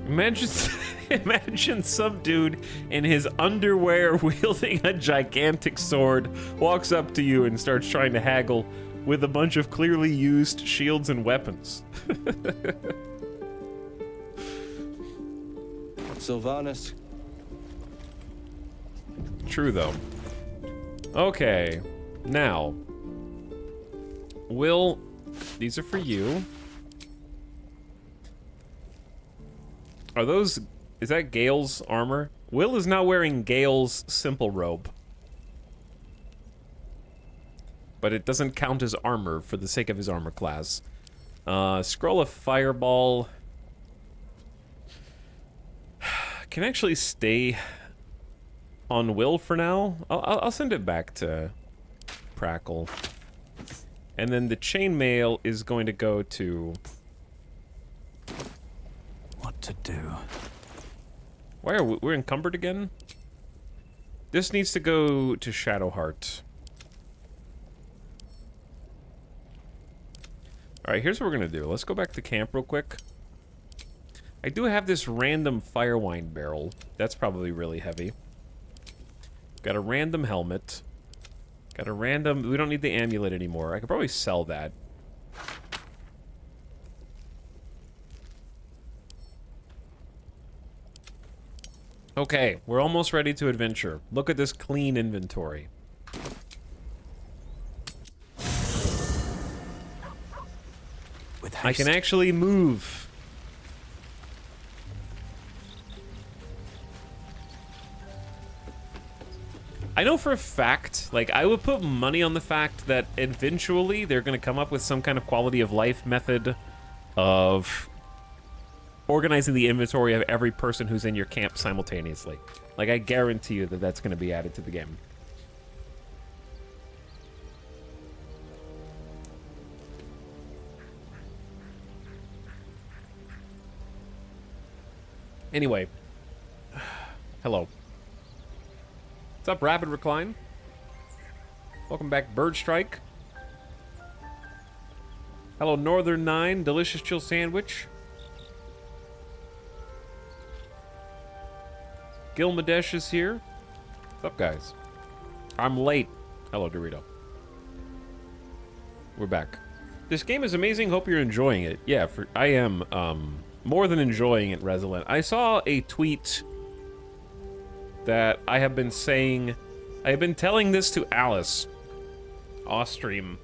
Imagine some dude in his underwear wielding a gigantic sword walks up to you and starts trying to haggle with a bunch of clearly used shields and weapons. Sylvanus. True, though. Okay. Now. Will, these are for you. Are those... Is that Gale's armor? Will is now wearing Gale's simple robe. But it doesn't count as armor for the sake of his armor class. Scroll of Fireball... Can actually stay on Will for now. I'll send it back to Prackle. And then the chainmail is going to go to... What to do? Why are we're encumbered again? This needs to go to Shadowheart. Alright, here's what we're gonna do. Let's go back to camp real quick. I do have this random Firewine barrel. That's probably really heavy. Got a random helmet. Got a random... We don't need the amulet anymore. I could probably sell that. Okay, we're almost ready to adventure. Look at this clean inventory. With haste. I can actually move. I know for a fact, like, I would put money on the fact that eventually they're going to come up with some kind of quality of life method of organizing the inventory of every person who's in your camp simultaneously. Like, I guarantee you that that's going to be added to the game. Anyway. Hello. What's up, Rapid Recline? Welcome back, Bird Strike. Hello, Northern 9, Delicious Chill Sandwich. Gilmadesh is here. What's up, guys? I'm late. Hello, Dorito. We're back. This game is amazing. Hope you're enjoying it. Yeah, I am more than enjoying it, Resilient. I saw a tweet that I have been saying. I have been telling this to Alice off stream,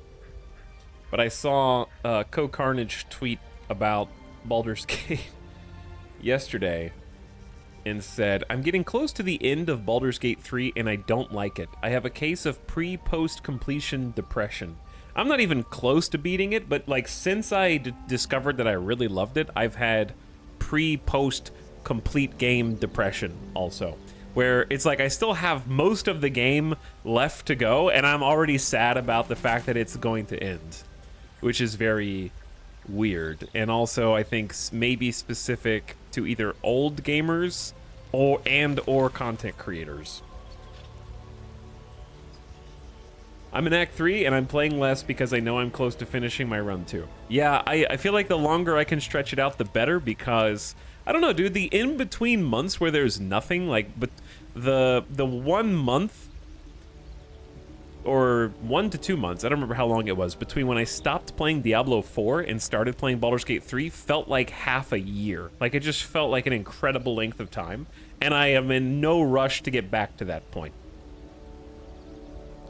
but I saw Co-Carnage tweet about Baldur's Gate yesterday and said, I'm getting close to the end of Baldur's Gate 3 and I don't like it. I have a case of pre-post completion depression. I'm not even close to beating it, but like since I discovered that I really loved it, I've had pre-post complete game depression also, where it's like I still have most of the game left to go and I'm already sad about the fact that it's going to end, which is very weird. And also I think maybe specific to either old gamers or content creators. I'm in Act 3, and I'm playing less because I know I'm close to finishing my run 2. Yeah, I feel like the longer I can stretch it out, the better, because, I don't know, dude, the in-between months where there's nothing, like, but the 1 month, or 1 to 2 months, I don't remember how long it was, between when I stopped playing Diablo 4 and started playing Baldur's Gate 3 felt like half a year. Like, it just felt like an incredible length of time, and I am in no rush to get back to that point.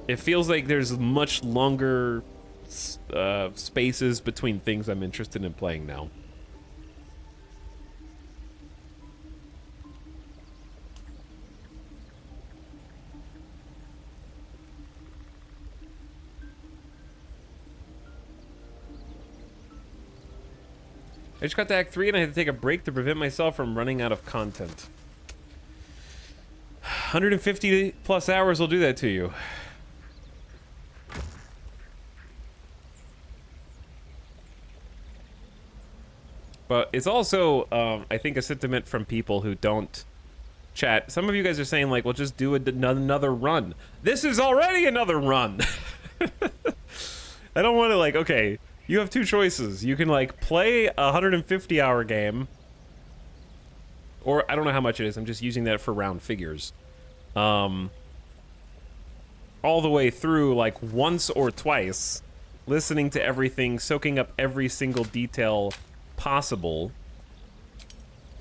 It feels like there's much longer spaces between things I'm interested in playing now. I just got to Act 3 and I had to take a break to prevent myself from running out of content. 150 plus hours will do that to you. But it's also, I think, a sentiment from people who don't chat. Some of you guys are saying, like, well, just do another run. This is already another run. I don't want to, like, okay, you have two choices. You can, like, play a 150-hour game. Or, I don't know how much it is. I'm just using that for round figures. All the way through, like, once or twice. Listening to everything, soaking up every single detail possible,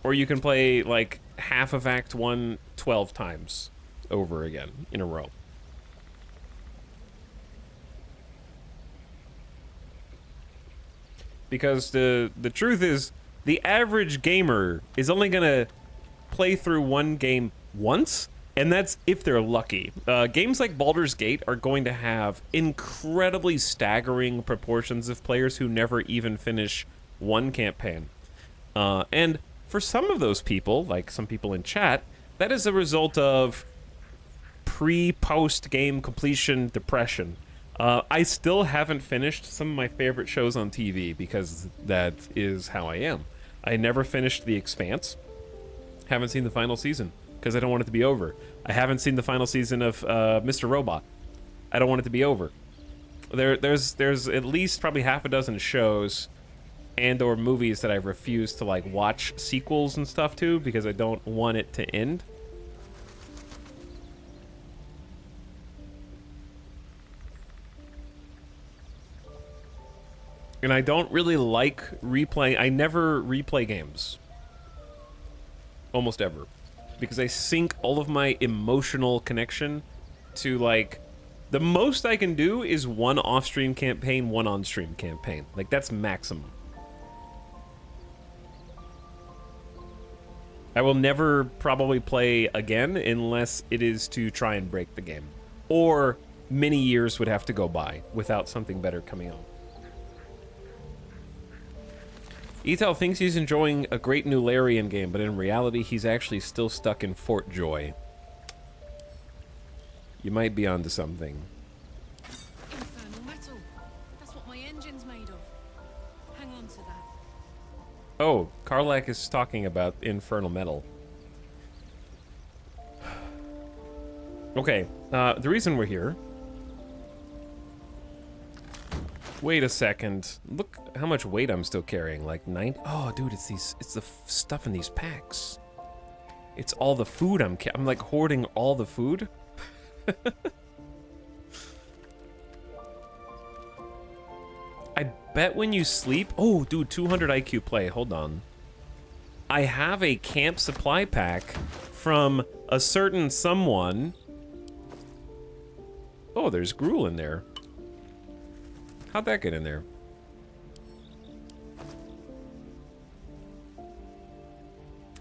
or you can play like half of Act 1 12 times over again in a row. Because the truth is, the average gamer is only gonna play through one game once, and that's if they're lucky. Games like Baldur's Gate are going to have incredibly staggering proportions of players who never even finish one campaign. And for some of those people, like some people in chat, that is a result of pre-post game completion depression. I still haven't finished some of my favorite shows on TV because that is how I am. I never finished The Expanse. Haven't seen the final season because I don't want it to be over. I haven't seen the final season of Mr. Robot. I don't want it to be over. There's at least probably half a dozen shows and or movies that I refuse to like watch sequels and stuff to because I don't want it to end. And I don't really like replaying. I never replay games. Almost ever. Because I sink all of my emotional connection to like, the most I can do is one off-stream campaign, one on-stream campaign. Like that's maximum. I will never probably play again unless it is to try and break the game. Or many years would have to go by without something better coming out. Etal thinks he's enjoying a great new Larian game, but in reality, he's actually still stuck in Fort Joy. You might be onto something. Infernal metal. That's what my engine's made of. Hang on to that. Oh, Karlak is talking about infernal metal. Okay, the reason we're here... Wait a second. Look how much weight I'm still carrying. Like 9... Oh, dude, it's the stuff in these packs. It's all the food I'm like hoarding all the food. I bet when you sleep... Oh, dude, 200 IQ play. Hold on. I have a camp supply pack from a certain someone. Oh, there's gruel in there. How'd that get in there?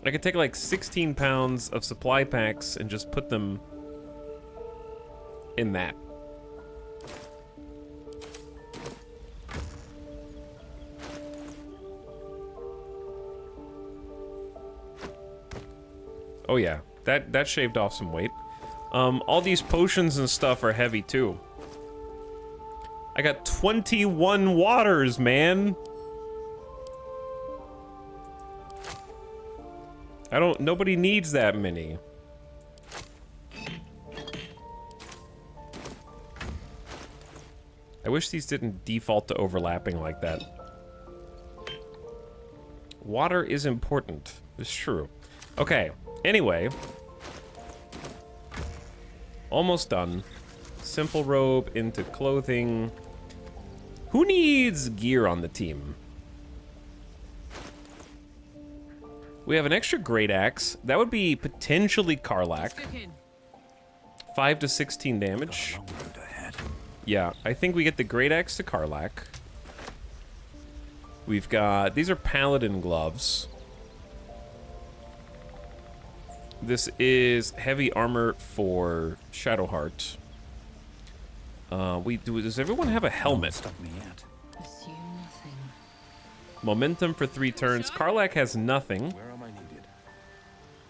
I could take like 16 pounds of supply packs and just put them in that. Oh yeah, that shaved off some weight. All these potions and stuff are heavy too. I got 21 waters, man. Nobody needs that many. I wish these didn't default to overlapping like that. Water is important. It's true. Okay, anyway. Almost done. Simple robe into clothing. Who needs gear on the team? We have an extra great axe. That would be potentially Karlak. 5 to 16 damage. Yeah, I think we get the great axe to Karlak. We've got... These are Paladin gloves. This is heavy armor for Shadowheart. Does everyone have a helmet? Assume nothing. Momentum for 3 turns. Karlak has nothing, Where am I needed?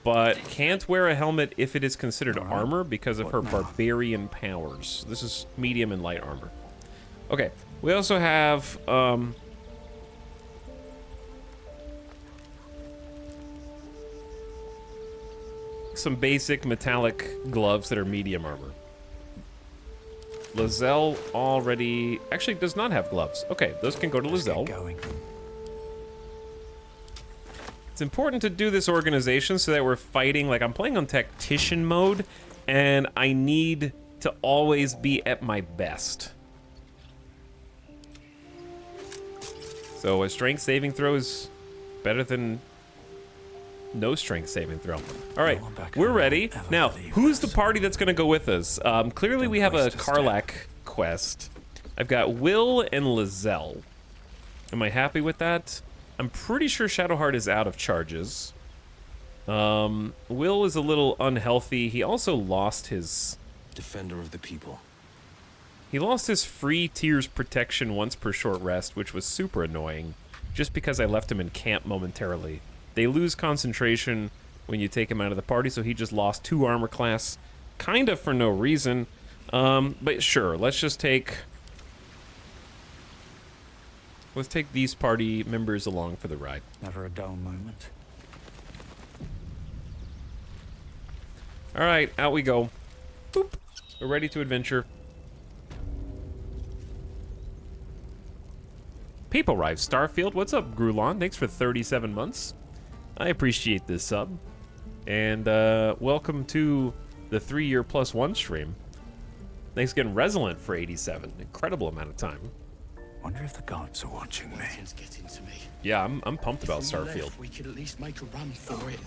but can't wear a helmet if it is considered armor because of her barbarian powers. This is medium and light armor. Okay, we also have some basic metallic gloves that are medium armor. Lizelle already actually does not have gloves. Okay, those can go to Lizelle. It's important to do this organization so that we're fighting. Like, I'm playing on tactician mode, and I need to always be at my best. So a strength saving throw is better than no strength saving throw. All right, we're ready. Now, who's the party that's going to go with us? Clearly, we have a Karlak quest. I've got Will and Lizelle. Am I happy with that? I'm pretty sure Shadowheart is out of charges. Will is a little unhealthy. He also lost his... Defender of the people. He lost his free Tears protection once per short rest, which was super annoying, just because I left him in camp momentarily. They lose concentration when you take him out of the party, so he just lost 2 armor class, kind of for no reason. But sure, let's just take... Let's take these party members along for the ride. Never a dull moment. All right, out we go. Boop. We're ready to adventure. People arrive. Starfield, what's up, Grulon? Thanks for 37 months. I appreciate this sub. And welcome to the 3-year plus 1 stream. Thanks again, Resilient, for 87. Incredible amount of time. Wonder if the gods are watching me. Nothing's getting to me. Yeah, I'm pumped about If we Starfield. left, we could at least make a run for it.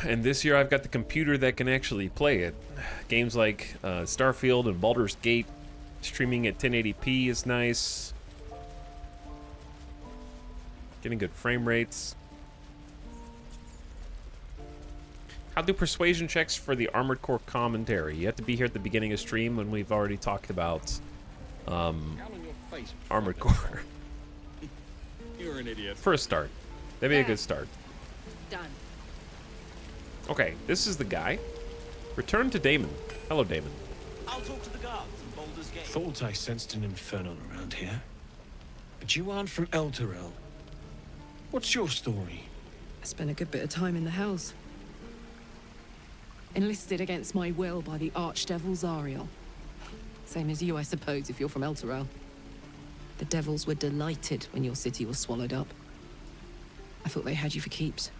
And this year I've got the computer that can actually play it. Games like Starfield and Baldur's Gate, streaming at 1080p is nice. Getting good frame rates. How do persuasion checks for the Armored Core commentary? You have to be here at the beginning of stream when we've already talked about Armored Core. You're an idiot. For a start. That'd be a good start. Done. Okay, this is the guy. Return to Damon. Hello, Damon. I'll talk to the guards in Baldur's Gate. Thought I sensed an infernal around here. But you aren't from Elturel. What's your story? I spent a good bit of time in the Hells. Enlisted against my will by the Archdevil Zariel. Same as you, I suppose, if you're from Elturel. The devils were delighted when your city was swallowed up. I thought they had you for keeps.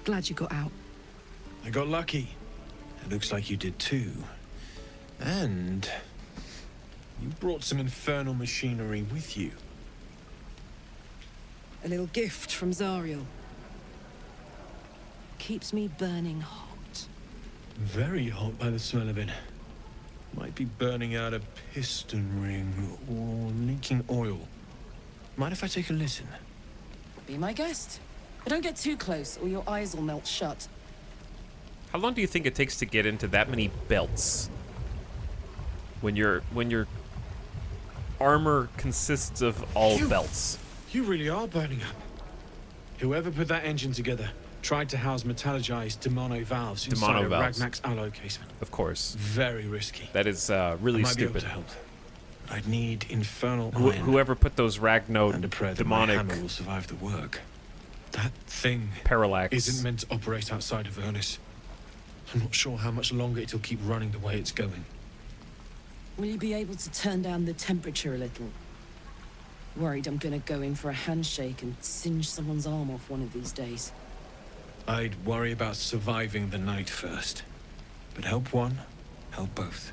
Glad you got out. I got lucky. It looks like you did too. And you brought some infernal machinery with you. A little gift from Zariel. Keeps me burning hot. Very hot by the smell of it. Might be burning out a piston ring or leaking oil. Mind if I take a listen? Be my guest. But don't get too close or your eyes will melt shut. How long do you think it takes to get into that many belts? When your armor consists of all belts. You really are burning up. Whoever put that engine together tried to house metallogized Demono valves inside a Ragnak's alloy casement. Of course. Very risky. That is really I might stupid. Be able to help. I'd need infernal iron. Whoever put those Ragno and a prayer that my demonic hammer will survive the work. That thing parallax isn't meant to operate outside of Ernest. I'm not sure how much longer it'll keep running the way it's going. Will you be able to turn down the temperature a little? Worried I'm gonna go in for a handshake and singe someone's arm off one of these days. I'd worry about surviving the night first. But help one, help both.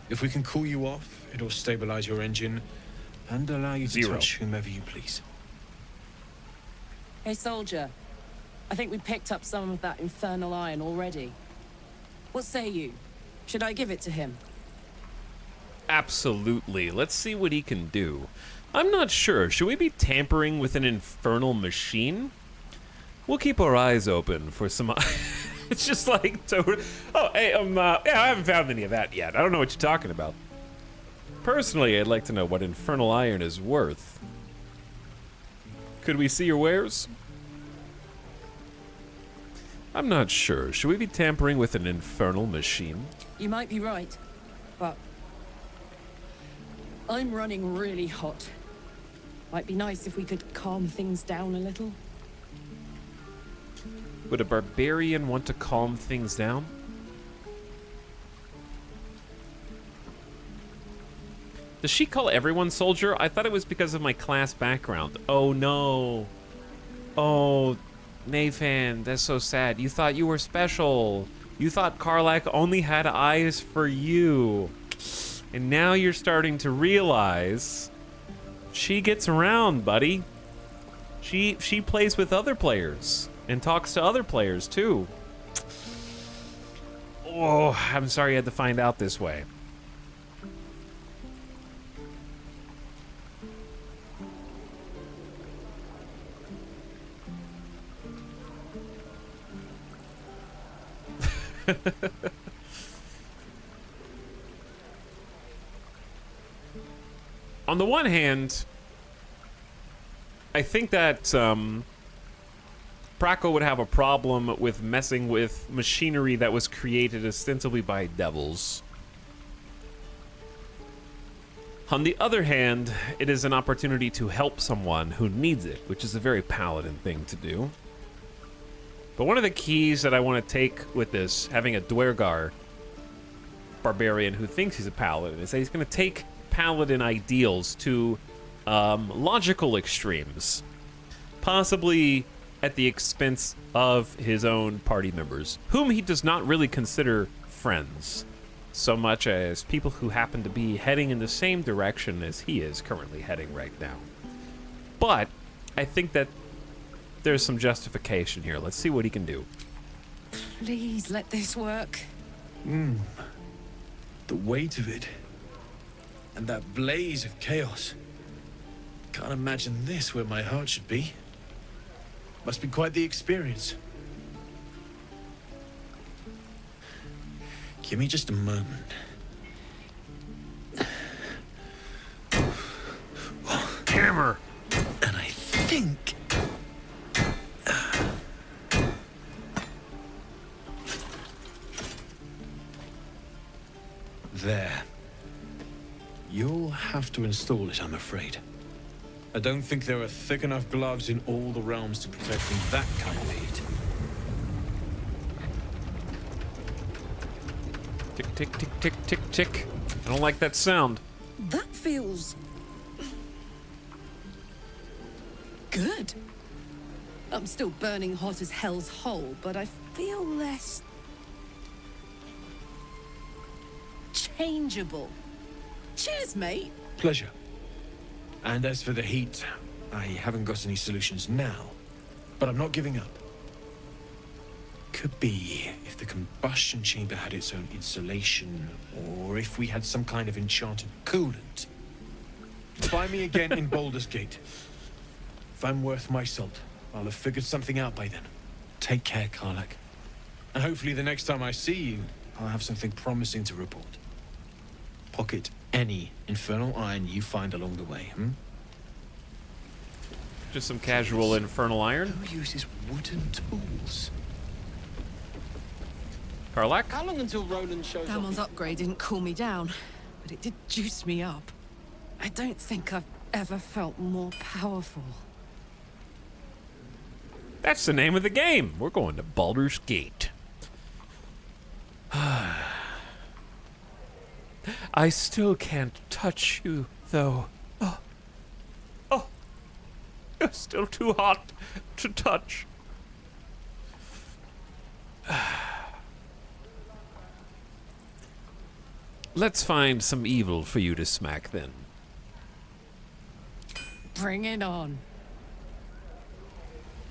If we can cool you off, it'll stabilize your engine and allow you to touch whomever you please. Hey, soldier. I think we picked up some of that infernal iron already. What say you? Should I give it to him? Absolutely. Let's see what he can do. I'm not sure. Should we be tampering with an infernal machine? We'll keep our eyes open for some... It's just like... Oh, hey, yeah, I haven't found any of that yet. I don't know what you're talking about. Personally, I'd like to know what infernal iron is worth. Could we see your wares? I'm not sure. Should we be tampering with an infernal machine? You might be right, but... I'm running really hot. Might be nice if we could calm things down a little. Would a barbarian want to calm things down? Does she call everyone soldier? I thought it was because of my class background. Oh no. Oh, Nathan, that's so sad. You thought you were special. You thought Karlach only had eyes for you. And now you're starting to realize she gets around, buddy. She plays with other players and talks to other players too. Oh, I'm sorry you had to find out this way. On the one hand, I think that Praco would have a problem with messing with machinery that was created ostensibly by devils. On the other hand, it is an opportunity to help someone who needs it, which is a very Paladin thing to do. But one of the keys that I want to take with this, having a Dwergar barbarian who thinks he's a Paladin, is that he's going to take Paladin ideals to logical extremes, possibly at the expense of his own party members, whom he does not really consider friends, so much as people who happen to be heading in the same direction as he is currently heading right now. But I think that there's some justification here. Let's see what he can do. Please let this work. The weight of it. And that blaze of chaos. Can't imagine this where my heart should be. Must be quite the experience. Give me just a moment. Hammer. And I think... There. You'll have to install it, I'm afraid. I don't think there are thick enough gloves in all the realms to protect from that kind of heat. Tick, tick, tick, tick, tick, tick. I don't like that sound. That feels... good. I'm still burning hot as hell's hole, but I feel less... changeable. Cheers, mate. Pleasure. And as for the heat, I haven't got any solutions now, but I'm not giving up. Could be if the combustion chamber had its own insulation, or if we had some kind of enchanted coolant. Find me again in Baldur's Gate. If I'm worth my salt, I'll have figured something out by then. Take care, Karlak. And hopefully the next time I see you, I'll have something promising to report. Pocket any infernal iron you find along the way, Just some casual infernal iron. Who uses wooden tools? Karlak? How long until Roland shows Damon's up? upgrade didn't cool me down, but it did juice me up. I don't think I've ever felt more powerful. That's the name of the game. We're going to Baldur's Gate. I still can't touch you, though. Oh, you're still too hot to touch. Let's find some evil for you to smack, then. Bring it on.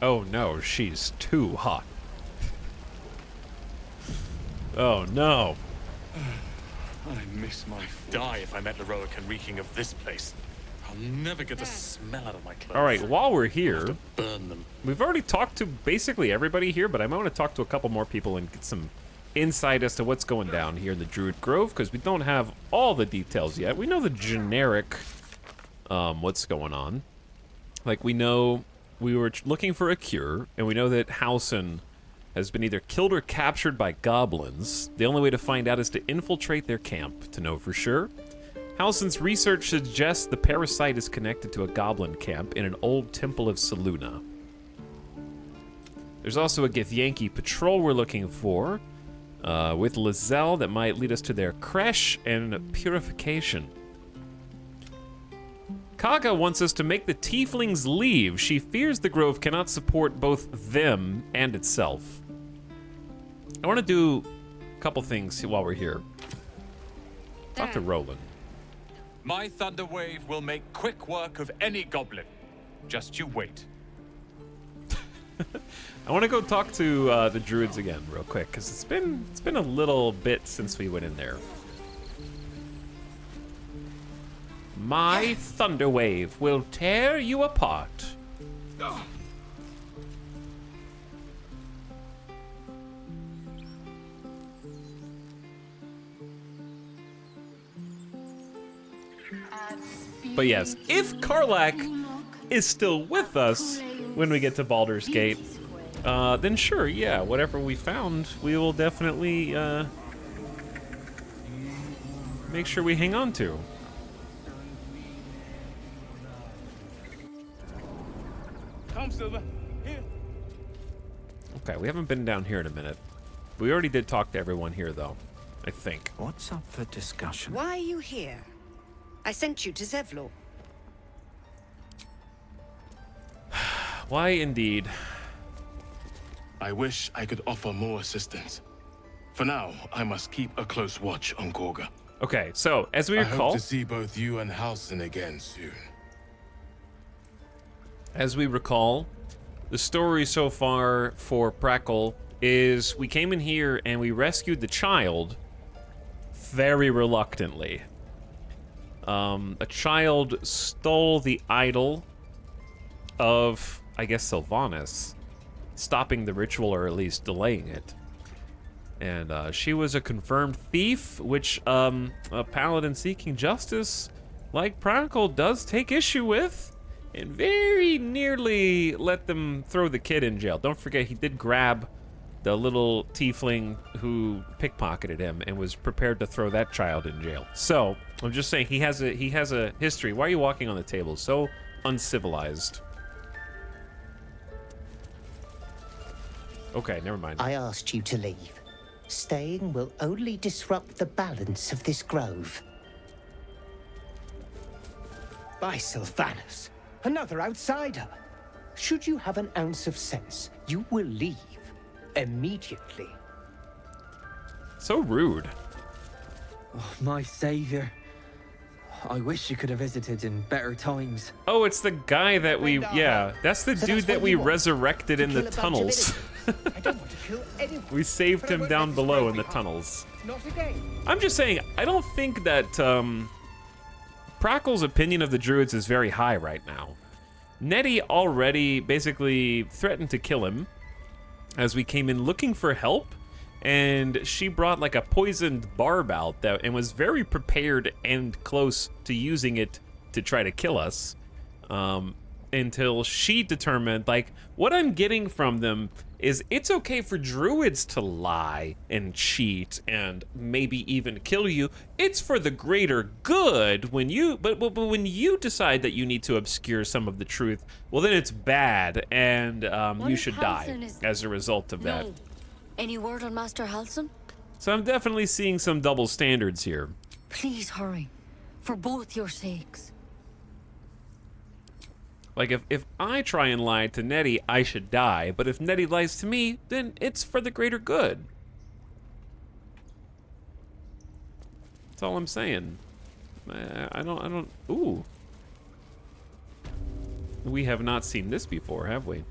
Oh no, she's too hot. Oh no. I miss my die if I met Leroican reeking of this place. I'll never get the smell out of my clothes. All right, while we're I'll have here, to burn them. we've already talked to basically everybody here, but I might want to talk to a couple more people and get some insight as to what's going down here in the Druid Grove, because we don't have all the details yet. We know the generic, what's going on. Like, we know we were looking for a cure, and we know that Hausen has been either killed or captured by goblins. The only way to find out is to infiltrate their camp to know for sure. Hausen's research suggests the parasite is connected to a goblin camp in an old temple of Saluna. There's also a Githyanki patrol we're looking for, with Lizelle that might lead us to their creche and purification. Kaga wants us to make the tieflings leave. She fears the grove cannot support both them and itself. I want to do a couple things while we're here. Talk to Roland. My thunder wave will make quick work of any goblin. Just you wait. I want to go talk to the druids again real quick, because it's been a little bit since we went in there. My thunder wave will tear you apart. But yes, if Karlak is still with us when we get to Baldur's Gate, then sure, yeah, whatever we found, we will definitely make sure we hang on to. Come, Silver. Here. Okay, we haven't been down here in a minute. We already did talk to everyone here, though, I think. What's up for discussion? Why are you here? I sent you to Zevlor. Why indeed? I wish I could offer more assistance. For now, I must keep a close watch on Gorga. Okay, so as we I recall, hope to see both you and Hausen again soon. as we recall, the story so far for Prackle is we came in here and we rescued the child very reluctantly. A child stole the idol of, I guess, Sylvanas, stopping the ritual or at least delaying it. And she was a confirmed thief, which a paladin seeking justice like Chronicle does take issue with, and very nearly let them throw the kid in jail. Don't forget, he did grab the little tiefling who pickpocketed him and was prepared to throw that child in jail. So I'm just saying, he has a history. Why are you walking on the table? So uncivilized. Okay, never mind. I asked you to leave. Staying will only disrupt the balance of this grove. By Sylvanus, another outsider. Should you have an ounce of sense, you will leave immediately. So rude. Oh, my savior. I wish you could have visited in better times. Oh, it's the guy that we, yeah, that's the dude that we resurrected in the tunnels. I don't want to kill anyone. We saved him down below in the tunnels. Not again. I'm just saying, I don't think that Prackle's opinion of the druids is very high right now. Nettie already basically threatened to kill him as we came in looking for help, and she brought like a poisoned barb out that and was very prepared and close to using it to try to kill us, until she determined, like, what I'm getting from them is it's okay for druids to lie and cheat and maybe even kill you. It's for the greater good when you, but when you decide that you need to obscure some of the truth, well then it's bad, and you should die as a result of that. Any word on Master Halson? So I'm definitely seeing some double standards here. Please hurry, for both your sakes. Like, if I try and lie to Nettie, I should die. But if Nettie lies to me, then it's for the greater good. That's all I'm saying. I don't, ooh. We have not seen this before, have we?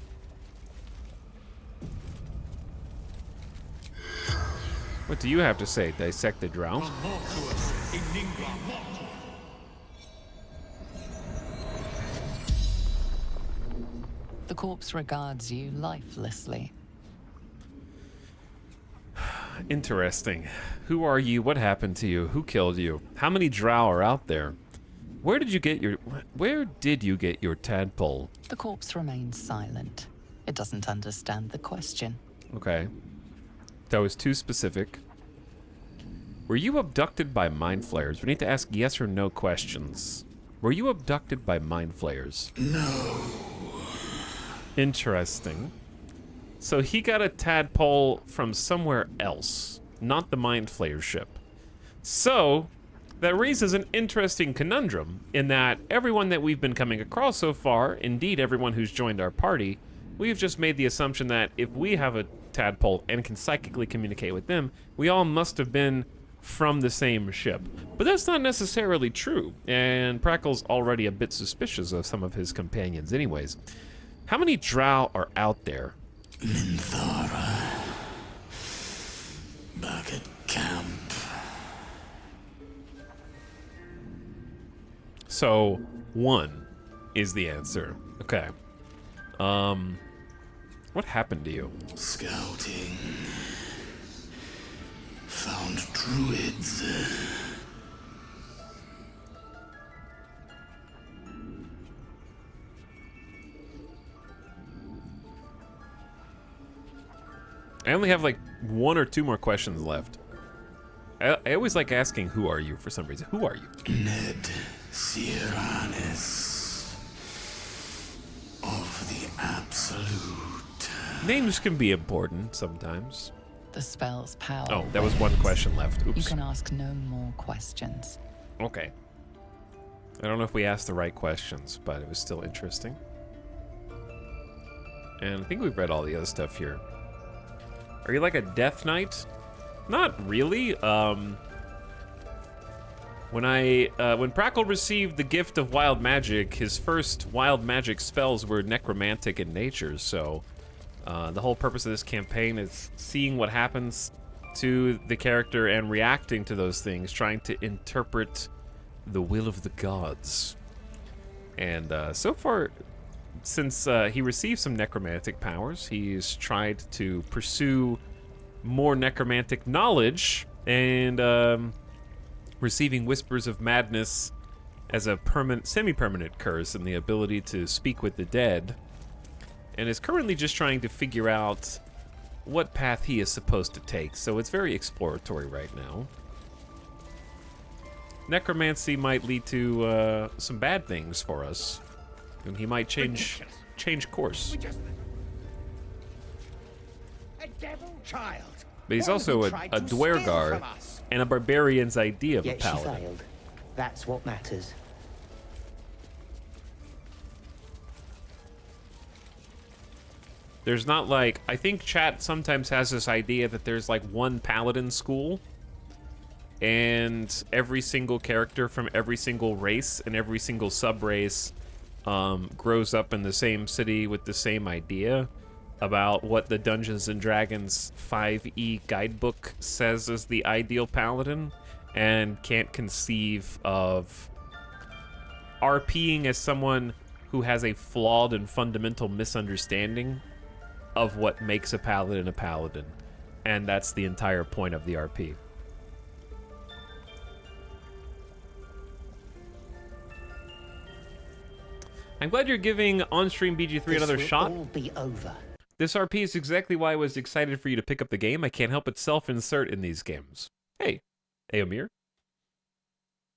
What do you have to say? Dissect the drow? The corpse regards you lifelessly. Interesting. Who are you? What happened to you? Who killed you? How many drow are out there? Where did you get your tadpole? The corpse remains silent. It doesn't understand the question. Okay. That was too specific. Were you abducted by mind flayers? We need to ask yes or no questions. Were you abducted by mind flayers? No. Interesting. So he got a tadpole from somewhere else, not the mind flayer ship. So that raises an interesting conundrum in that everyone that we've been coming across so far, indeed everyone who's joined our party, we've just made the assumption that if we have a tadpole and can psychically communicate with them, we all must have been from the same ship. But that's not necessarily true, and Prackle's already a bit suspicious of some of his companions anyways. How many drow are out there? Minthara. Back at camp. So, 1 is the answer. Okay. What happened to you? Scouting. Found druids. I only have like 1 or 2 more questions left. I always like asking, who are you, for some reason. Who are you? Ned Siranis of the Absolute. Names can be important sometimes. The spell's power. Oh, that was 1 question left. Oops. You can ask no more questions. Okay. I don't know if we asked the right questions, but it was still interesting. And I think we've read all the other stuff here. Are you like a Death Knight? Not really. When Prackle received the gift of wild magic, his first wild magic spells were necromantic in nature, so the whole purpose of this campaign is seeing what happens to the character and reacting to those things, trying to interpret the will of the gods. And so far, since he received some necromantic powers, he's tried to pursue more necromantic knowledge and receiving whispers of madness as a semi-permanent curse and the ability to speak with the dead, and is currently just trying to figure out what path he is supposed to take. So it's very exploratory right now. Necromancy might lead to some bad things for us, and he might change course. A devil child. But he's also a Dwergar and a barbarian's idea of a Yet she paladin. failed. That's what matters. There's not like, I think chat sometimes has this idea that there's like one paladin school, and every single character from every single race and every single sub-race grows up in the same city with the same idea about what the Dungeons & Dragons 5e guidebook says is the ideal paladin, and can't conceive of RPing as someone who has a flawed and fundamental misunderstanding of what makes a paladin, and that's the entire point of the RP. I'm glad you're giving on-stream BG3 another shot. All be over. This RP is exactly why I was excited for you to pick up the game. I can't help but self-insert in these games. Hey, Eomir.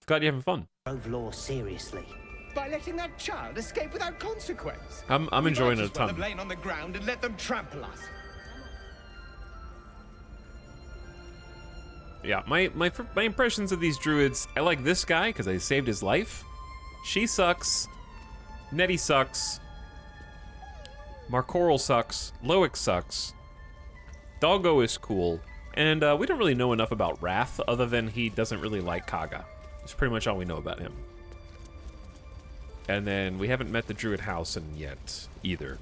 Glad you're having fun. Law seriously. By letting that child escape without consequence. I'm enjoying it a ton. Have lain on the ground and let them trample us. Yeah, my impressions of these druids, I like this guy because I saved his life. She sucks. Nettie sucks. Marcoral sucks. Loic sucks. Doggo is cool. And we don't really know enough about Wrath other than he doesn't really like Kaga. That's pretty much all we know about him. And then we haven't met the Druid Housen yet either.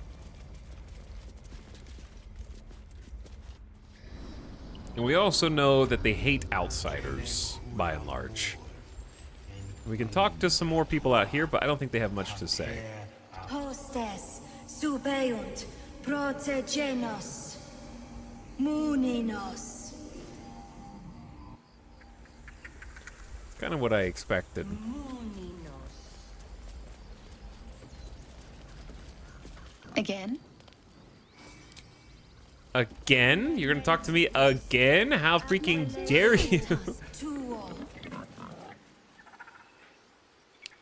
And we also know that they hate outsiders, by and large. We can talk to some more people out here, but I don't think they have much to say. Hostes, subeunt, protegenos, muninos. Kind of what I expected. Again? Again? You're gonna talk to me again? How freaking dare you?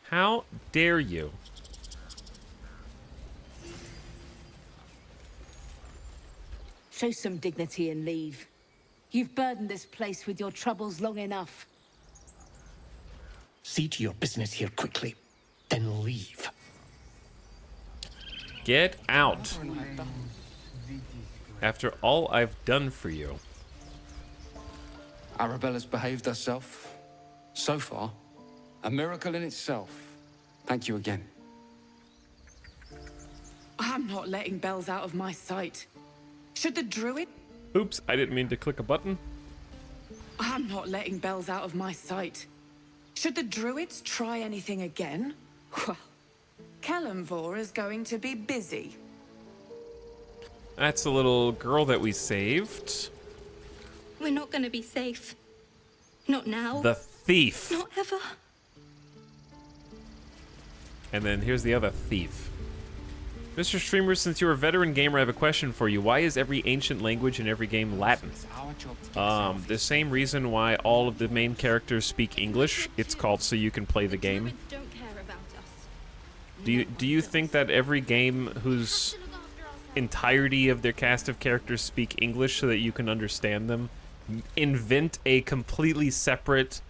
How dare you? Show some dignity and leave. You've burdened this place with your troubles long enough. See to your business here quickly, then leave. Get out. After all I've done for you. Arabella's behaved herself. So far, a miracle in itself. Thank you again. I'm not letting Bells out of my sight. Should the druid... Oops, I didn't mean to click a button. I'm not letting Bells out of my sight. Should the druids try anything again? Well, Kellamvor is going to be busy. That's the little girl that we saved. We're not going to be safe. Not now. The thief. Not ever. And then here's the other thief. Mr. Streamer, since you're a veteran gamer, I have a question for you. Why is every ancient language in every game Latin? The same reason why all of the main characters speak English. It's called so you can play the game. Don't care about us. Do you think that every game whose entirety of their cast of characters speak English so that you can understand them invent a completely separate,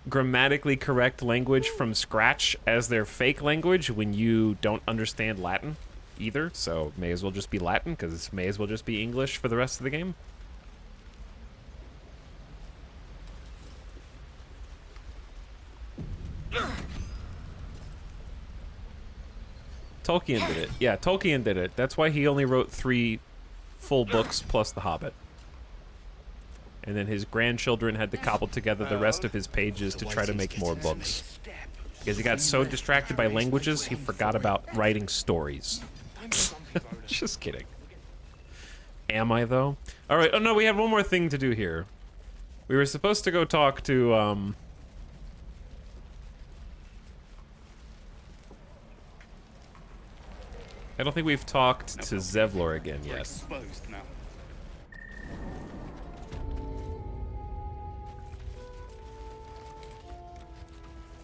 grammatically correct language from scratch as their fake language when you don't understand Latin either? So may as well just be Latin, because may as well just be English for the rest of the game. Tolkien did it. Yeah, Tolkien did it. That's why he only wrote 3 full books plus The Hobbit. And then his grandchildren had to cobble together the rest of his pages to try to make more books. Because he got so distracted by languages, he forgot about writing stories. Just kidding. Am I, though? All right. Oh no, we have one more thing to do here. We were supposed to go talk to I don't think we've talked to Zevlor again yet. Exposed now.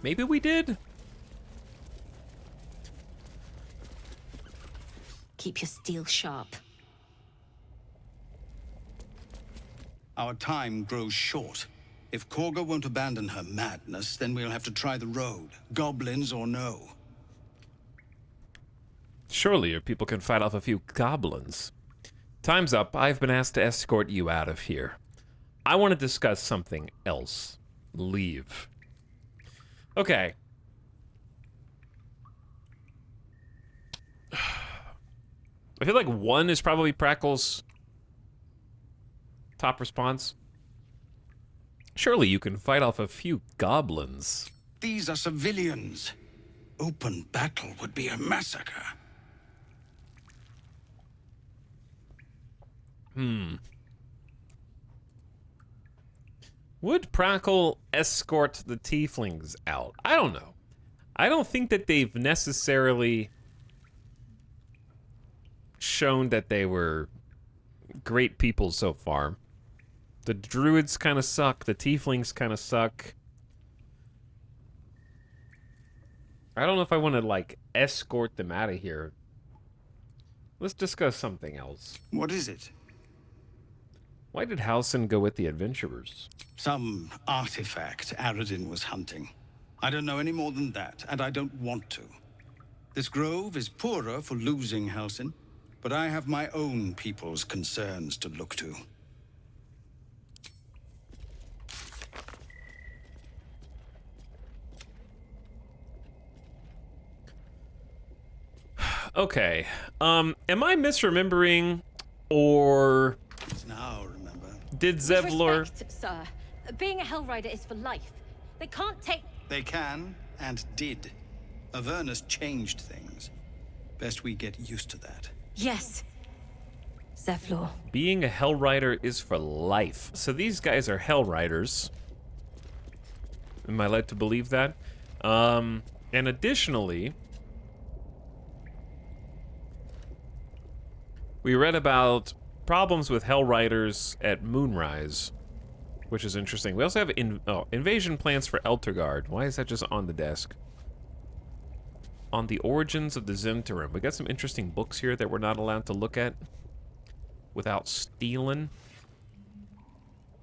Maybe we did? Keep your steel sharp. Our time grows short. If Korga won't abandon her madness, then we'll have to try the road. Goblins or no. Surely your people can fight off a few goblins. Time's up. I've been asked to escort you out of here. I want to discuss something else. Leave. Okay. I feel like 1 is probably Prackle's top response. Surely you can fight off a few goblins. These are civilians. Open battle would be a massacre. Would Prackle escort the tieflings out? I don't know. I don't think that they've necessarily shown that they were great people so far. The druids kind of suck. The tieflings kind of suck. I don't know if I want to, like, escort them out of here. Let's discuss something else. What is it? Why did Halsin go with the adventurers? Some artifact Aradin was hunting. I don't know any more than that, and I don't want to. This grove is poorer for losing Halsin, but I have my own people's concerns to look to. Okay. Am I misremembering, or now remember? Did Zevlor? With respect, sir, being a Hellrider is for life. They can't take. They can and did. Avernus changed things. Best we get used to that. Yes. Zevlor. Being a Hellrider is for life. So these guys are Hellriders. Am I led to believe that? And additionally, we read about problems with Hellriders at Moonrise, which is interesting. We also have invasion plans for Eltergard. Why is that just on the desk? On the origins of the Zhentarim. We got some interesting books here that we're not allowed to look at without stealing.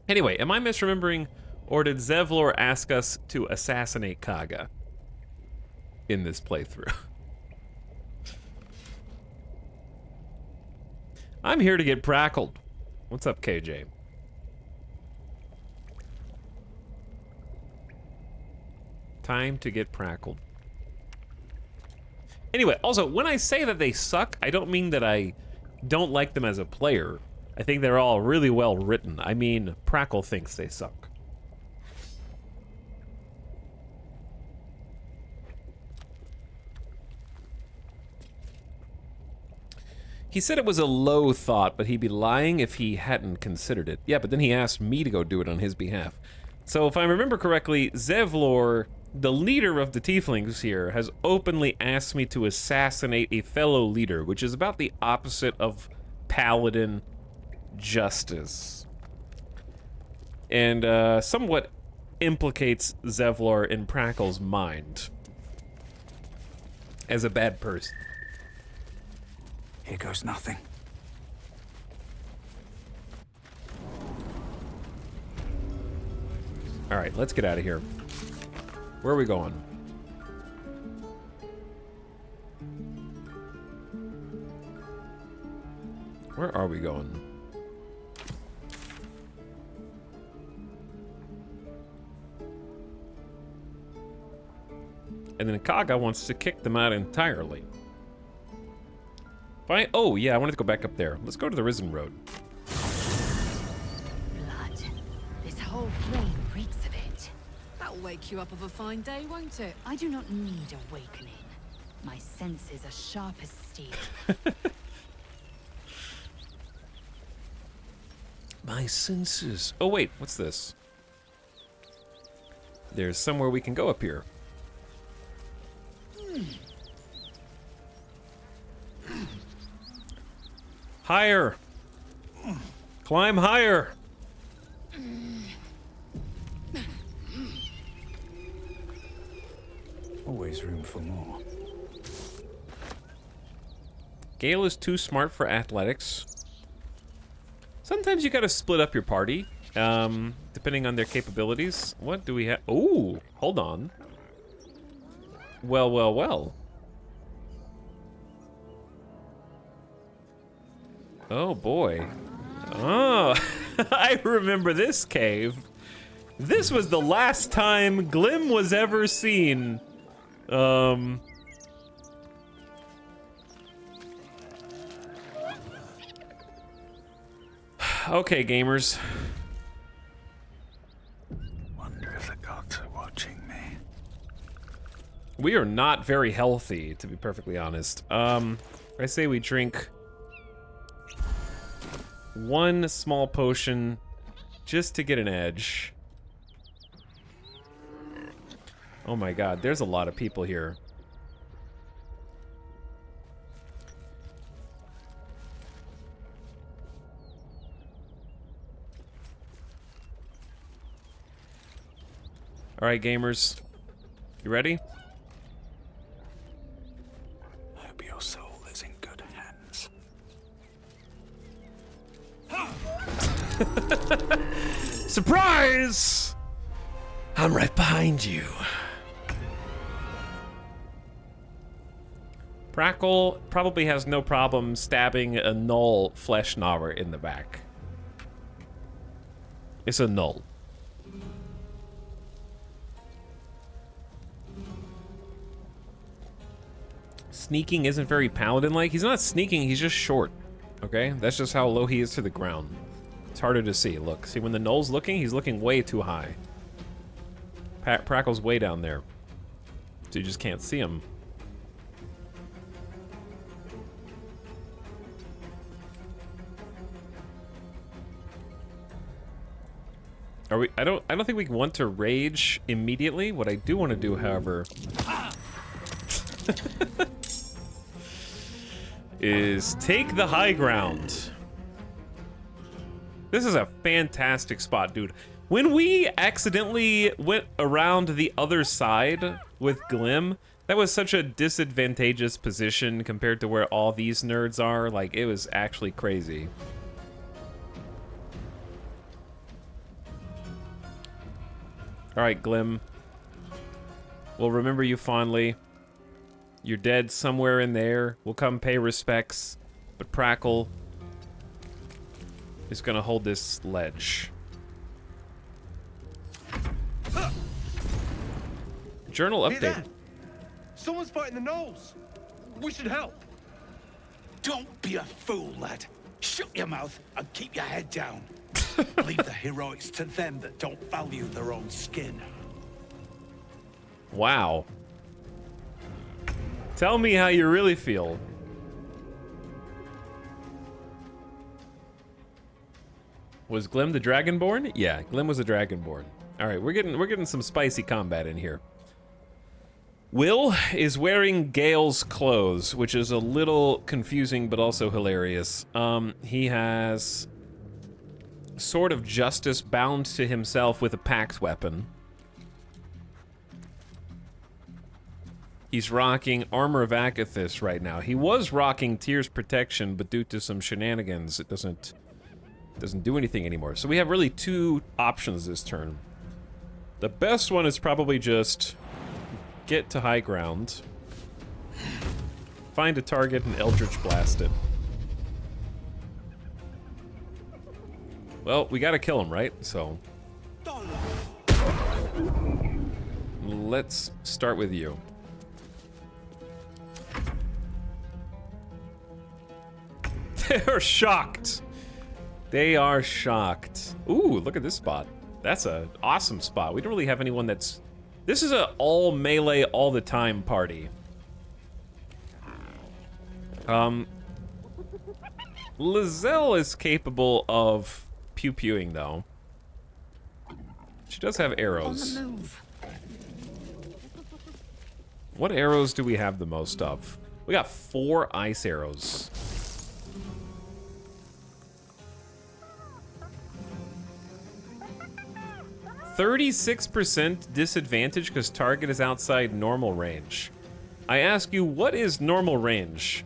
Anyway, am I misremembering, or did Zevlor ask us to assassinate Kaga in this playthrough? I'm here to get prackled. What's up, KJ? Time to get prackled. Anyway, also, when I say that they suck, I don't mean that I don't like them as a player. I think they're all really well written. I mean, Prackle thinks they suck. He said it was a low thought, but he'd be lying if he hadn't considered it. Yeah, but then he asked me to go do it on his behalf. So if I remember correctly, Zevlor, the leader of the Tieflings here, has openly asked me to assassinate a fellow leader, which is about the opposite of Paladin justice. And somewhat implicates Zevlor in Prackle's mind as a bad person. Here goes nothing. All right, let's get out of here. Where are we going? Where are we going? And then Kaga wants to kick them out entirely. Fine. Oh, yeah, I wanted to go back up there. Let's go to the Risen Road. Blood. This whole plain reeks of it. That'll wake you up of a fine day, won't it? I do not need awakening. My senses are sharp as steel. my senses. Oh wait, what's this? There's somewhere we can go up here. Higher. Climb higher. Always room for more. Gale is too smart for athletics. Sometimes you gotta split up your party, depending on their capabilities. What do we have? Ooh, hold on. Well, well, well. Oh boy. Oh, I remember this cave. This was the last time Glim was ever seen. Okay, gamers. Wonder if the gods are watching me. We are not very healthy, to be perfectly honest. I say we drink one small potion just to get an edge. Oh my god, there's a lot of people here. All right, gamers, you ready? I hope your soul is in good hands. Surprise! I'm right behind you. Prackle probably has no problem stabbing a null flesh gnawer in the back. It's a null. Sneaking isn't very Paladin-like. He's not sneaking, he's just short. Okay? That's just how low he is to the ground. It's harder to see. Look, see when the null's looking, he's looking way too high. Prackle's way down there. So you just can't see him. Are we? I don't think we want to rage immediately. What I do want to do, however, is take the high ground. This is a fantastic spot, dude. When we accidentally went around the other side with Glim, that was such a disadvantageous position compared to where all these nerds are. Like, it was actually crazy. All right, Glim. We'll remember you fondly. You're dead somewhere in there. We'll come pay respects. But Prackle is gonna hold this ledge. Journal update. Someone's fighting the gnolls. We should help. Don't be a fool, lad. Shut your mouth and keep your head down. Leave the heroics to them that don't value their own skin. Wow. Tell me how you really feel. Was Glim the Dragonborn? Yeah, Glim was a Dragonborn. All right, we're getting some spicy combat in here. Will is wearing Gale's clothes, which is a little confusing but also hilarious. He has Sword of Justice bound to himself with a pact weapon. He's rocking Armor of Akathis right now. He was rocking Tyr's Protection, but due to some shenanigans, it doesn't do anything anymore. So we have really two options this turn. The best one is probably just get to high ground, find a target, and Eldritch Blast it. Well, we gotta kill him, right? So let's start with you. They're shocked. They are shocked. Ooh, look at this spot. That's an awesome spot. We don't really have anyone that's... This is a all melee all the time party. Lizelle is capable of pew-pewing, though. She does have arrows. On the move. What arrows do we have the most of? We got 4 ice arrows. %36% disadvantage because target is outside normal range. I ask you, what is normal range?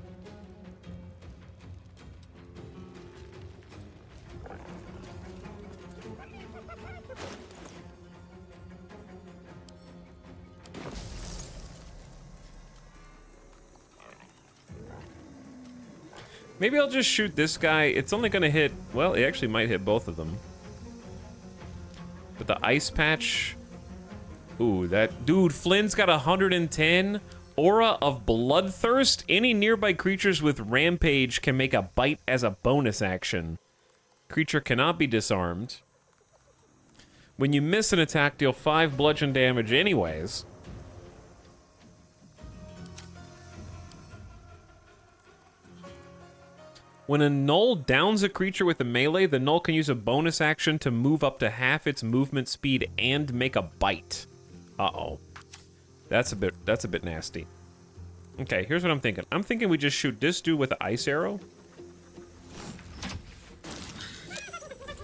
Maybe I'll just shoot this guy. It's only gonna hit, well, it actually might hit both of them. But the ice patch, ooh, that, dude, Flynn's got 110. Aura of Bloodthirst. Any nearby creatures with Rampage can make a bite as a bonus action. Creature cannot be disarmed. When you miss an attack, deal 5 bludgeon damage anyways. When a Gnoll downs a creature with a melee, the Gnoll can use a bonus action to move up to half its movement speed and make a bite. Uh-oh. That's a bit nasty. Okay, here's what I'm thinking. I'm thinking we just shoot this dude with an ice arrow.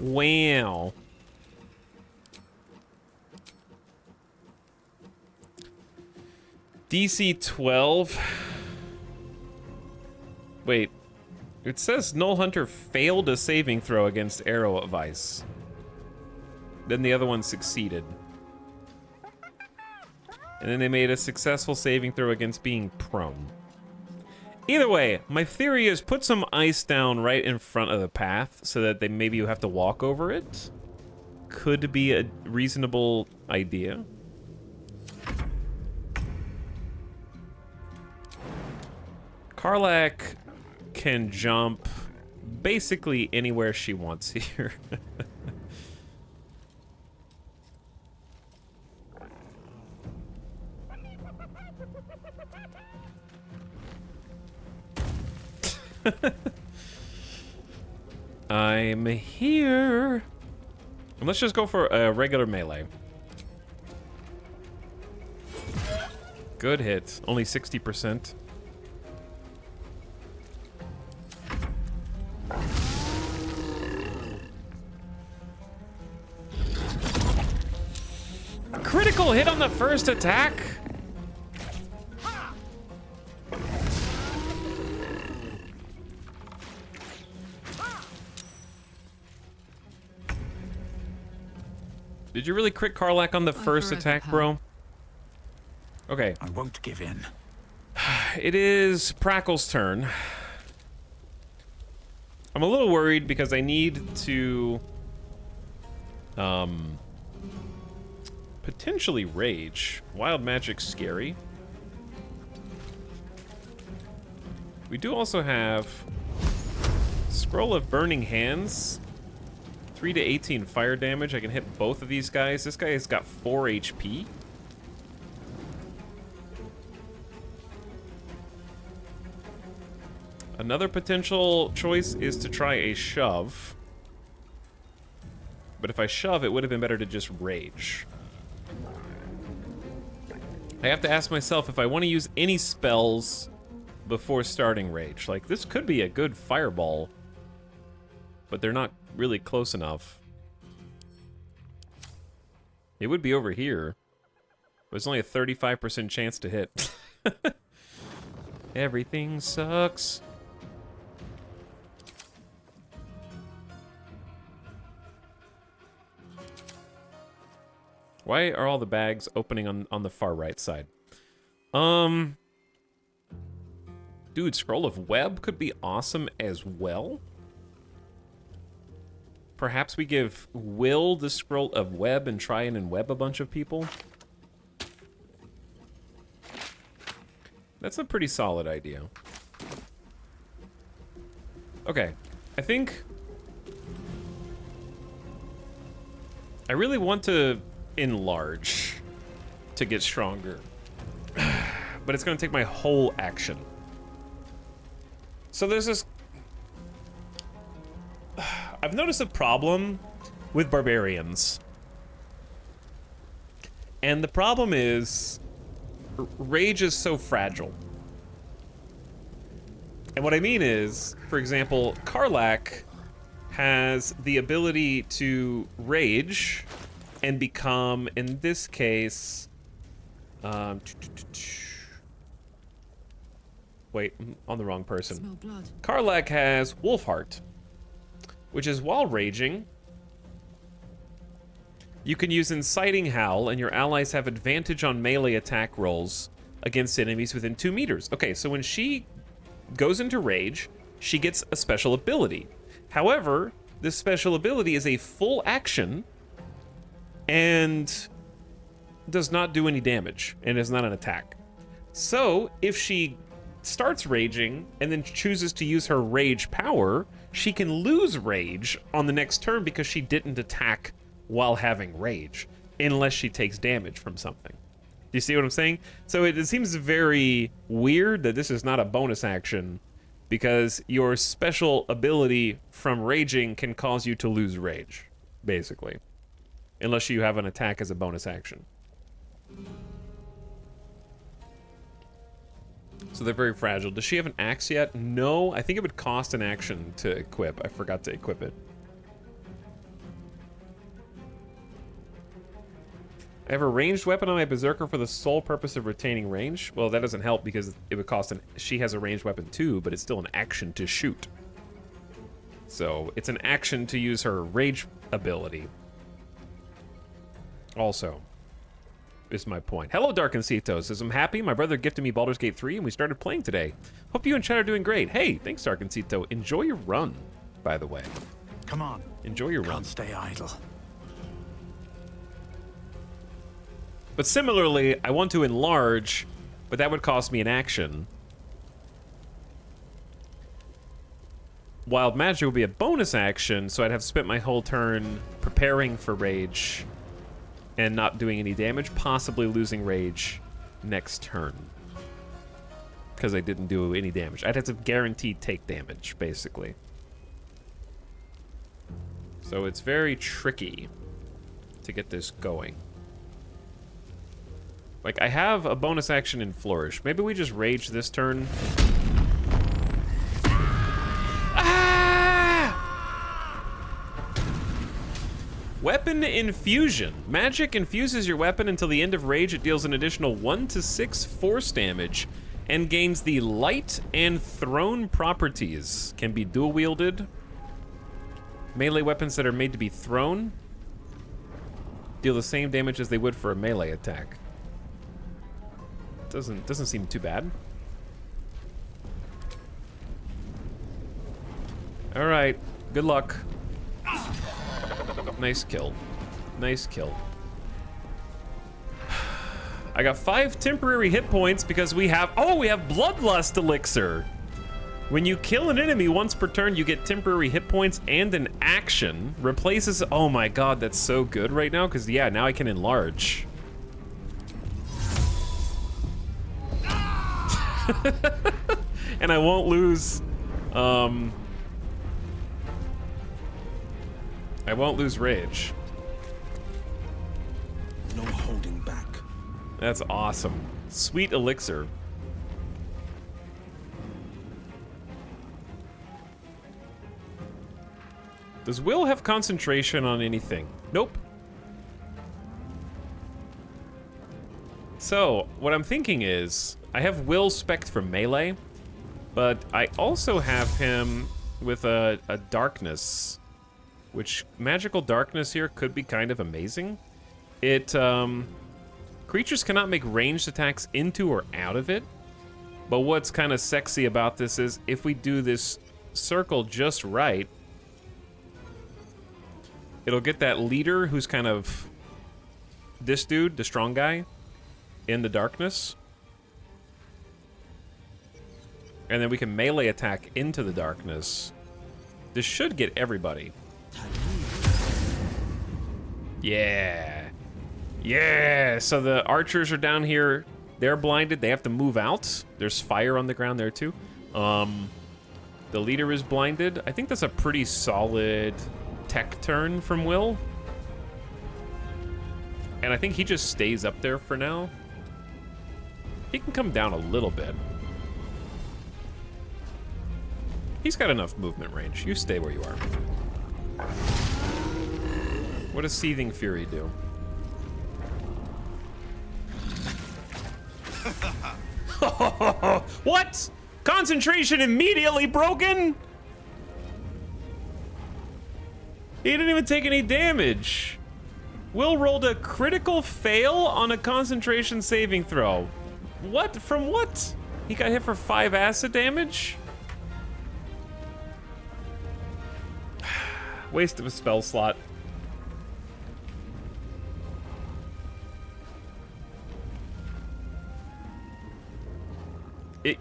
Wow. DC 12. Wait. It says Gnoll Hunter failed a saving throw against Arrow of Ice. Then the other one succeeded. And then they made a successful saving throw against being prone. Either way, my theory is put some ice down right in front of the path so that maybe you have to walk over it. Could be a reasonable idea. Karlach can jump basically anywhere she wants here. I'm here. And let's just go for a regular melee. Good hit. Only 60%. Critical hit on the first attack. Did you really crit Karlach on the first attack, bro? Okay. I won't give in. It is Prackle's turn. I'm a little worried because I need to potentially rage. Wild magic's scary. We do also have Scroll of Burning Hands. 3 to 18 fire damage. I can hit both of these guys. This guy has got 4 HP. Another potential choice is to try a shove. But if I shove, it would have been better to just rage. I have to ask myself if I want to use any spells before starting rage. Like, this could be a good fireball, but they're not really close enough. It would be over here, but it's only a 35% chance to hit. Everything sucks. Why are all the bags opening on the far right side? Dude, Scroll of Web could be awesome as well. Perhaps we give Will the Scroll of Web and try and web a bunch of people. That's a pretty solid idea. Okay, I think I really want to enlarge to get stronger, but it's going to take my whole action. So there's this. I've noticed a problem with barbarians. And the problem is, rage is so fragile. And what I mean is, for example, Karlach has the ability to rage and become, in this case, wait, I'm on the wrong person. Smell blood. Karlach has Wolfheart, which is while raging, you can use Inciting Howl, and your allies have advantage on melee attack rolls against enemies within 2 meters. Okay, so when she goes into rage, she gets a special ability. However, this special ability is a full action and does not do any damage, and is not an attack. So, if she starts raging and then chooses to use her rage power, she can lose rage on the next turn because she didn't attack while having rage, unless she takes damage from something. Do you see what I'm saying? So it seems very weird that this is not a bonus action, because your special ability from raging can cause you to lose rage, basically. Unless you have an attack as a bonus action. So they're very fragile. Does she have an axe yet? No, I think it would cost an action to equip. I forgot to equip it. I have a ranged weapon on my berserker for the sole purpose of retaining range. Well, that doesn't help because it would cost an... She has a ranged weapon too, but it's still an action to shoot. So it's an action to use her rage ability. Also, is my point. Hello, Darkencito. Says, I'm happy. My brother gifted me Baldur's Gate 3 and we started playing today. Hope you and chat are doing great. Hey, thanks, Darkencito. Enjoy your run, by the way. Come on. Enjoy your run. Can't stay idle. But similarly, I want to enlarge, but that would cost me an action. Wild Magic would be a bonus action, so I'd have spent my whole turn preparing for rage and not doing any damage, possibly losing rage next turn. Because I didn't do any damage. I'd have to guaranteed take damage, basically. So it's very tricky to get this going. Like, I have a bonus action in Flourish. Maybe we just rage this turn. Ah! Weapon Infusion. Magic infuses your weapon until the end of rage. It deals an additional 1 to 6 force damage and gains the light and thrown properties. Can be dual wielded. Melee weapons that are made to be thrown deal the same damage as they would for a melee attack. Doesn't seem too bad. All right, good luck. Nice kill. Nice kill. I got 5 temporary hit points because we have Bloodlust Elixir. When you kill an enemy once per turn, you get temporary hit points and an action. Replaces, oh my god, that's so good right now, because yeah, now I can enlarge. And I won't lose, I won't lose rage. No holding back. That's awesome. Sweet elixir. Does Will have concentration on anything? Nope. So, what I'm thinking is, I have Will spec'd for melee, but I also have him with a darkness, which magical darkness here could be kind of amazing. It, creatures cannot make ranged attacks into or out of it, but what's kind of sexy about this is if we do this circle just right, it'll get that leader who's kind of this dude, the strong guy, in the darkness. And then we can melee attack into the darkness. This should get everybody. Yeah. Yeah, so the archers are down here. They're blinded. They have to move out. There's fire on the ground there too. The leader is blinded. I think that's a pretty solid tech turn from Will. And I think he just stays up there for now. He can come down a little bit. He's got enough movement range. You stay where you are. What does Seething Fury do? What? Concentration immediately broken? He didn't even take any damage. Will rolled a critical fail on a concentration saving throw. What? From what? He got hit for 5 acid damage? Waste of a spell slot.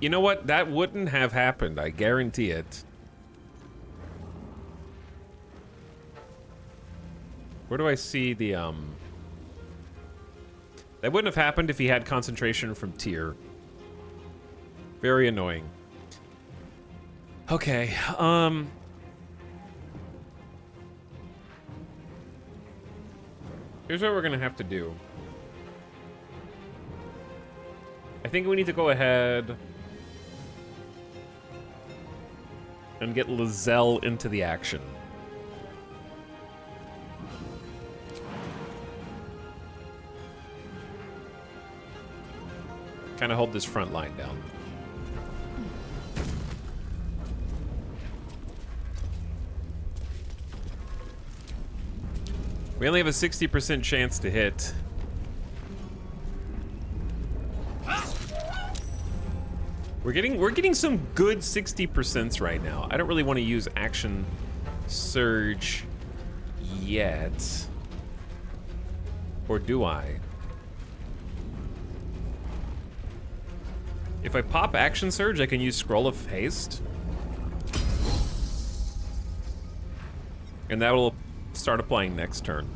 You know what? That wouldn't have happened. I guarantee it. Where do I see the, That wouldn't have happened if he had concentration from Tyr. Very annoying. Okay, here's what we're gonna have to do. I think we need to go ahead and get Lizelle into the action. Kind of hold this front line down. We only have a 60% chance to hit. We're getting some good 60% right now. I don't really want to use Action Surge yet. Or do I? If I pop Action Surge, I can use Scroll of Haste. And that will start applying next turn.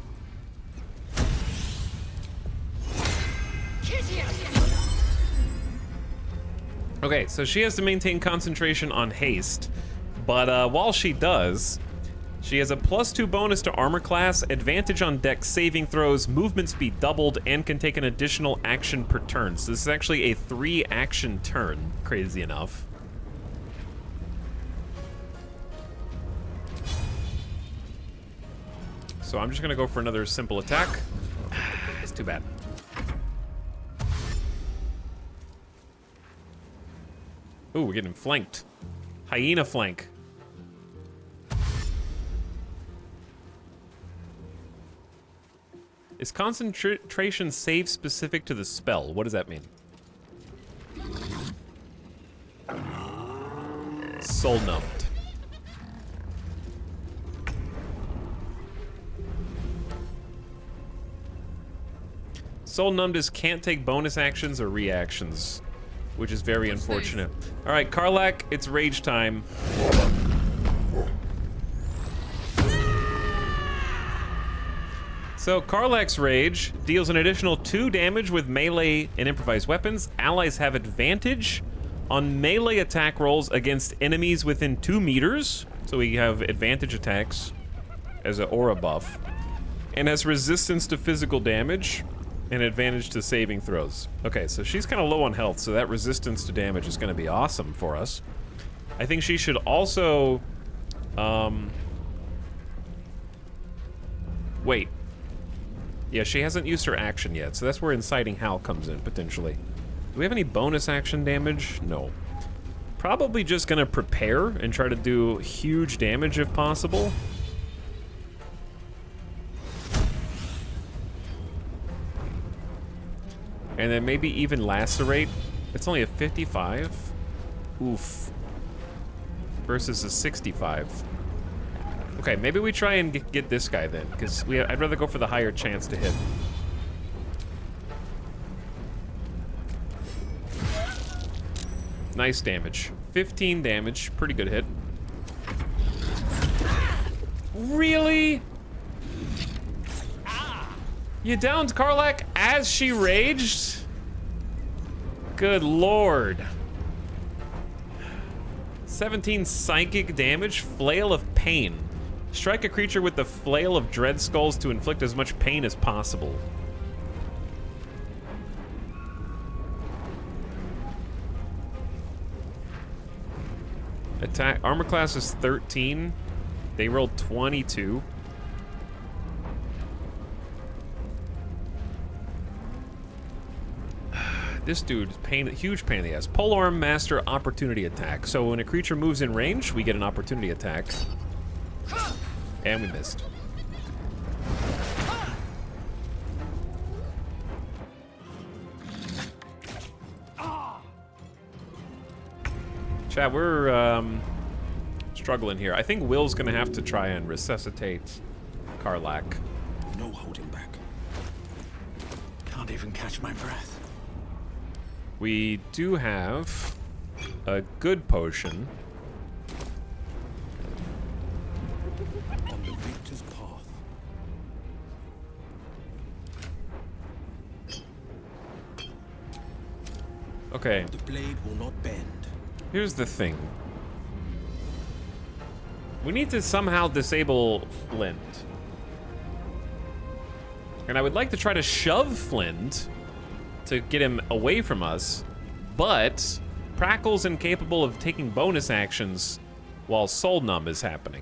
Okay, so she has to maintain concentration on haste, but while she does, she has a +2 bonus to armor class, advantage on dex saving throws, movement speed doubled, and can take an additional action per turn. So this is actually a 3-action turn, crazy enough. So I'm just gonna go for another simple attack. It's too bad. Ooh, we're getting flanked. Hyena flank. Is concentration save specific to the spell? What does that mean? Soul numbed. Soul numbed is can't take bonus actions or reactions, which is very unfortunate. All right, Karlach, it's rage time. So Karlach's rage deals an additional 2 damage with melee and improvised weapons. Allies have advantage on melee attack rolls against enemies within 2 meters. So we have advantage attacks as an aura buff. And has resistance to physical damage and advantage to saving throws. Okay, so she's kind of low on health, so that resistance to damage is going to be awesome for us. I think she should also... Wait. Yeah, she hasn't used her action yet, so that's where Inciting Howl comes in, potentially. Do we have any bonus action damage? No. Probably just gonna prepare and try to do huge damage if possible. And then maybe even Lacerate. It's only a 55. Oof. Versus a 65. Okay, maybe we try and get this guy then, because I'd rather go for the higher chance to hit. Nice damage. 15 damage. Pretty good hit. Really? You downed Karlach as she raged? Good lord. 17 psychic damage, Flail of Pain. Strike a creature with the Flail of Dread Skulls to inflict as much pain as possible. Attack armor class is 13. They rolled 22. This dude is huge pain in the ass. Polearm Master opportunity attack. So when a creature moves in range, we get an opportunity attack. And we missed. Chat, we're struggling here. I think Will's gonna have to try and resuscitate Karlach. No holding back. Can't even catch my breath. We do have a good potion. On the victor's path. Okay. The blade will not bend. Here's the thing. We need to somehow disable Flint. And I would like to try to shove Flint to get him away from us, but Prackle's incapable of taking bonus actions while Soul Numb is happening.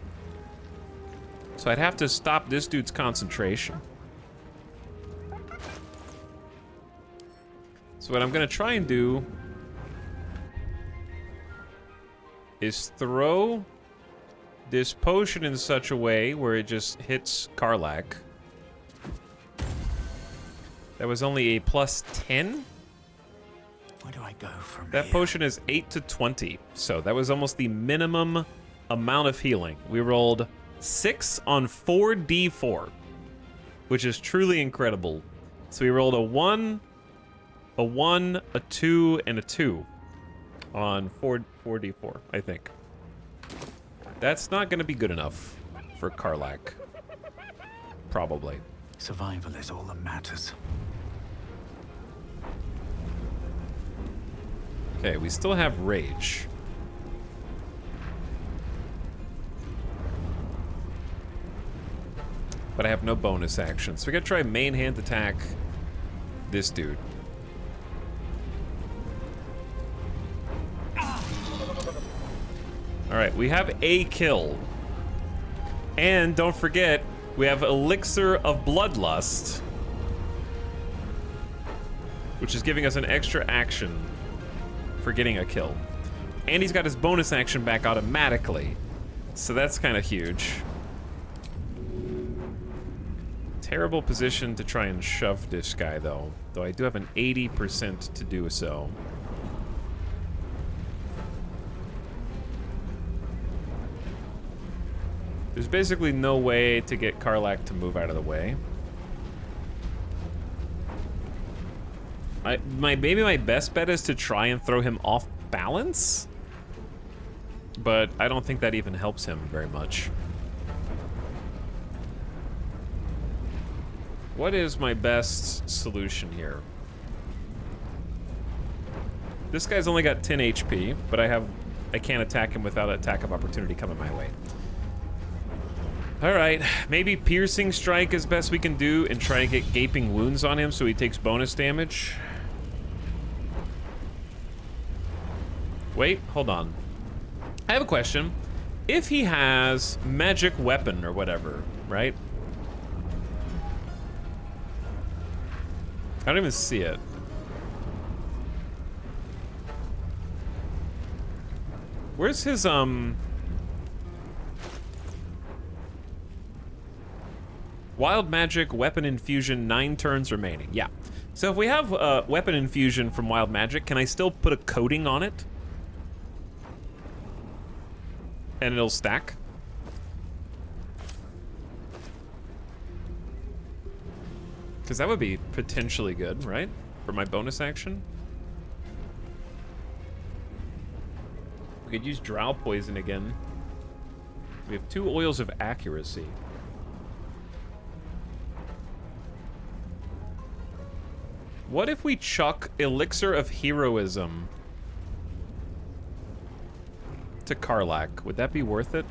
So I'd have to stop this dude's concentration. So what I'm gonna try and do is throw this potion in such a way where it just hits Karlach. That was only a plus 10. Where do I go from That here? potion is 8 to 20, so that was almost the minimum amount of healing. We rolled 6 on 4d4, which is truly incredible. So we rolled a 1, a 2, and a 2 on 4d4, I think. That's not going to be good enough for Karlach. Probably. Survival is all that matters. Okay, we still have Rage. But I have no bonus action. So we gotta try main hand attack this dude. Alright, we have a kill. And don't forget, we have Elixir of Bloodlust, which is giving us an extra action for getting a kill. And he's got his bonus action back automatically. So that's kind of huge. Terrible position to try and shove this guy, though. Though I do have an 80% to do so. There's basically no way to get Karlach to move out of the way. Maybe my best bet is to try and throw him off balance, but I don't think that even helps him very much. What is my best solution here? This guy's only got 10 HP, but I can't attack him without an attack of opportunity coming my way. All right, maybe Piercing Strike is best we can do and try and get Gaping Wounds on him so he takes bonus damage. Wait, hold on. I have a question. If he has Magic Weapon or whatever, right? I don't even see it. Where's his, Wild Magic, Weapon Infusion, 9 turns remaining. Yeah. So if we have Weapon Infusion from Wild Magic, can I still put a coating on it? And it'll stack? Because that would be potentially good, right? For my bonus action? We could use Drow Poison again. We have 2 Oils of Accuracy. What if we chuck Elixir of Heroism to Karlak. Would that be worth it?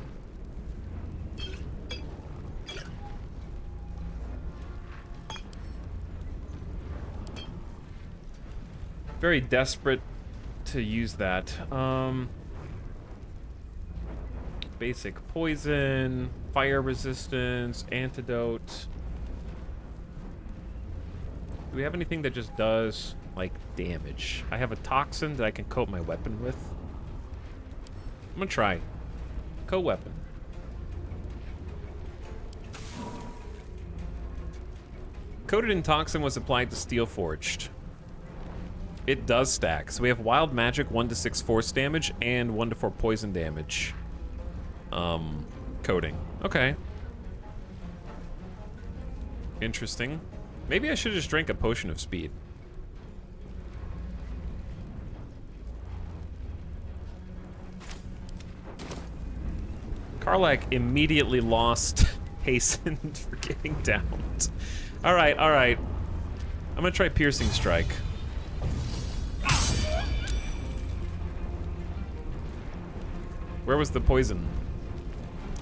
Very desperate to use that. Basic poison, fire resistance, antidote. Do we have anything that just does, like, damage? I have a toxin that I can coat my weapon with. I'm gonna try. Coat weapon. Coated in toxin was applied to steel forged. It does stack. So we have wild magic 1 to 6 force damage and 1 to 4 poison damage. Coating. Okay. Interesting. Maybe I should just drink a potion of speed. Karlak immediately lost hastened for getting downed. Alright, alright. I'm gonna try Piercing Strike. Where was the poison?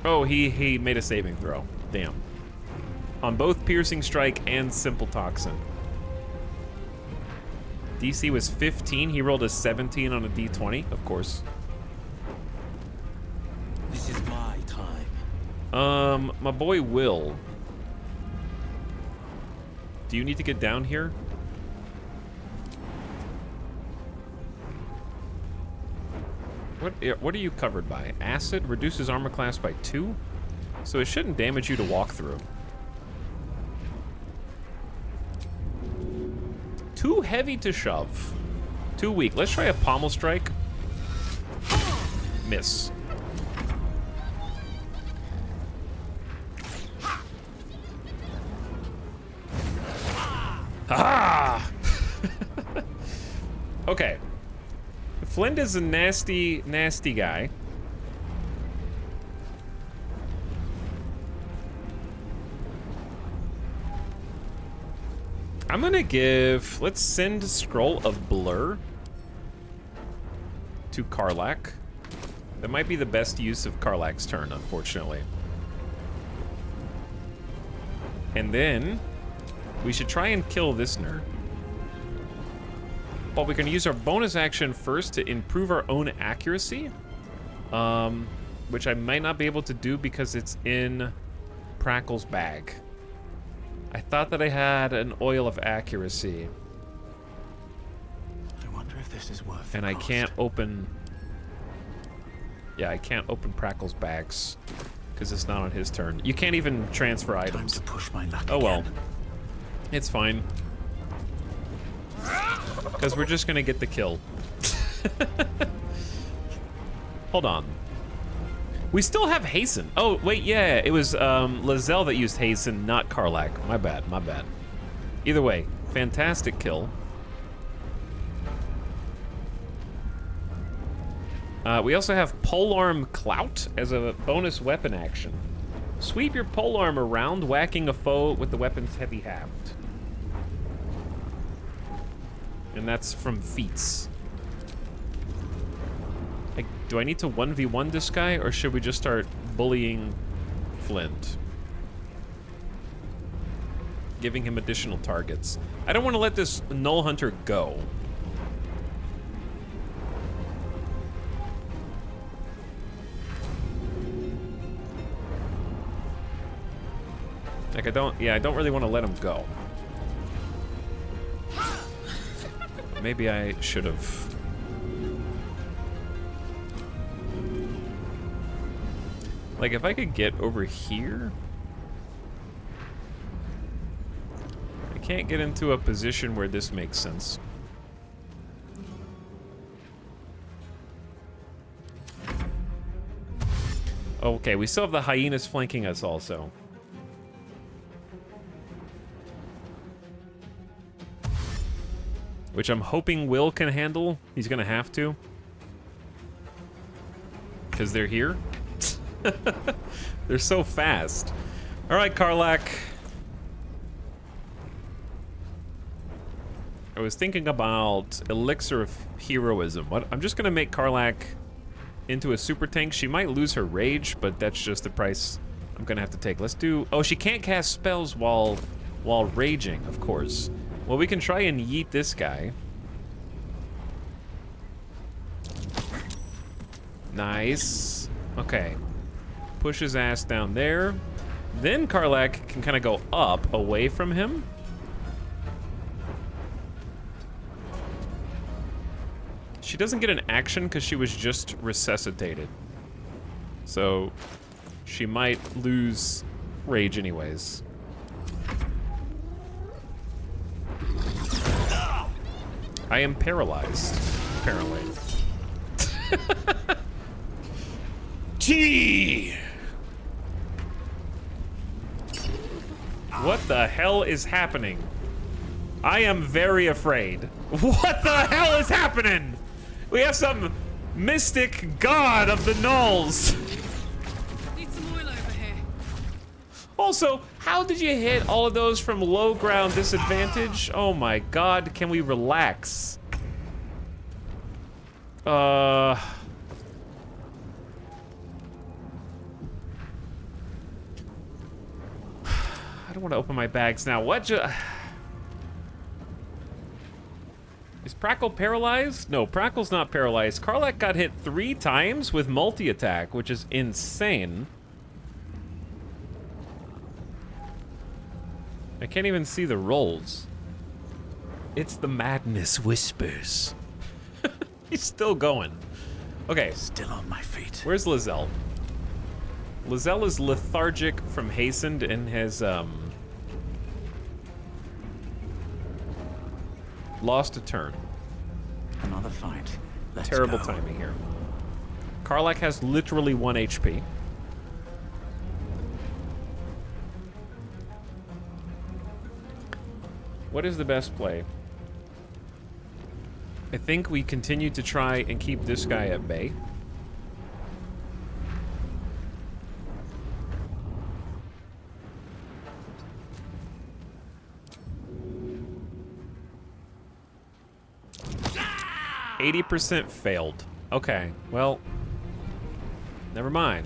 Oh, he made a saving throw. Damn. On both Piercing Strike and Simple Toxin. DC was 15. He rolled a 17 on a D20, of course. This is my time. My boy Will. Do you need to get down here? What are you covered by? Acid reduces armor class by 2? So it shouldn't damage you to walk through. Too heavy to shove. Too weak. Let's try a pommel strike. Miss. Ah! Okay. Flint is a nasty, nasty guy. I'm gonna give... Let's send Scroll of Blur to Karlak. That might be the best use of Karlak's turn, unfortunately. And then we should try and kill this nerd. But we can use our bonus action first to improve our own accuracy, which I might not be able to do because it's in Prackle's bag. I thought that I had an oil of accuracy. I wonder if this is worth it. And I can't open... Yeah, I can't open Prackle's bags because it's not on his turn. You can't even transfer items. Time to push my luck Oh well. again. It's fine. Because we're just gonna get the kill. Hold on. We still have Hasten. Oh, wait, yeah. It was Lizelle that used Hasten, not Karlak. My bad, my bad. Either way, fantastic kill. We also have Polearm Clout as a bonus weapon action. Sweep your polearm around, whacking a foe with the weapon's heavy haft. And that's from feats. Like, do I need to 1v1 this guy, or should we just start bullying Flint? Giving him additional targets. I don't want to let this Null Hunter go. Like, I don't really want to let him go. Maybe I should have. Like, if I could get over here. I can't get into a position where this makes sense. Okay, we still have the hyenas flanking us also. Which I'm hoping Will can handle. He's gonna have to. Because they're here. They're so fast. Alright, Karlak. I was thinking about Elixir of Heroism. I'm just gonna make Karlak into a super tank. She might lose her rage, but that's just the price I'm gonna have to take. Let's do... Oh, she can't cast spells while raging, of course. Well, we can try and yeet this guy. Nice. Okay. Push his ass down there. Then Karlach can kind of go up, away from him. She doesn't get an action because she was just resuscitated. So she might lose rage anyways. I am paralyzed, apparently. Gee! What the hell is happening? I am very afraid. What the hell is happening? We have some mystic god of the gnolls. Need some oil over here. Also, how did you hit all of those from low ground disadvantage? Oh my god, can we relax? I don't want to open my bags now. What Is Prackle paralyzed? No, Prackle's not paralyzed. Karlach got hit 3 times with multi-attack, which is insane. I can't even see the rolls. It's the madness whispers. He's still going. Okay. Still on my feet. Where's Lizelle? Lizelle is lethargic from hastened and has lost a turn. Another fight. Let's Terrible go. timing here. Karlach has literally 1 HP. What is the best play? I think we continue to try and keep this guy at bay. %80 failed. Okay, well, never mind.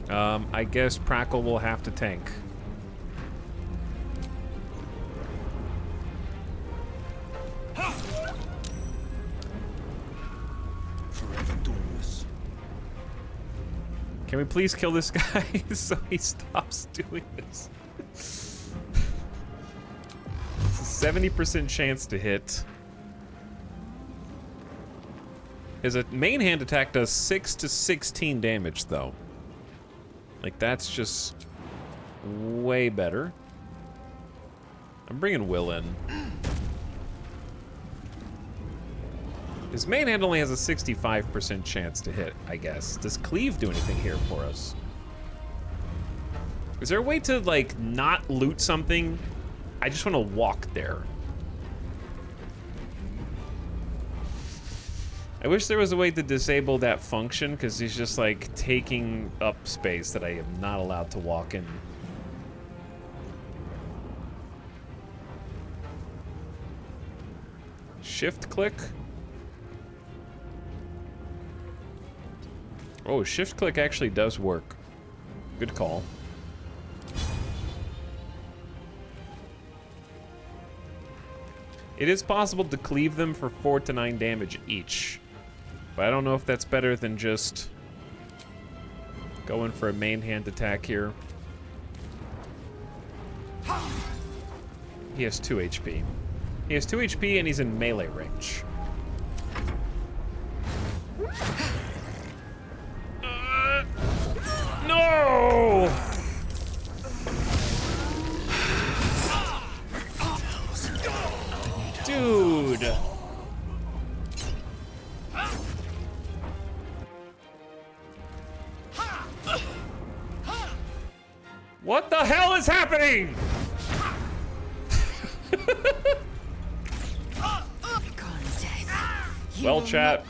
I guess Prackle will have to tank. Forever doorless. Can we please kill this guy so he stops doing this? It's a 70% chance to hit. His main hand attack does 6 to 16 damage, though. Like, that's just way better. I'm bringing Will in. His main hand only has a 65% chance to hit, I guess. Does Cleave do anything here for us? Is there a way to, like, not loot something? I just want to walk there. I wish there was a way to disable that function, because he's just, like, taking up space that I am not allowed to walk in. Shift click? Oh, shift click actually does work. Good call. It is possible to cleave them for 4 to 9 damage each. But I don't know if that's better than just going for a main hand attack here. He has 2 HP. He has 2 HP and he's in melee range. No! Dude! What the hell is happening? Well, chat.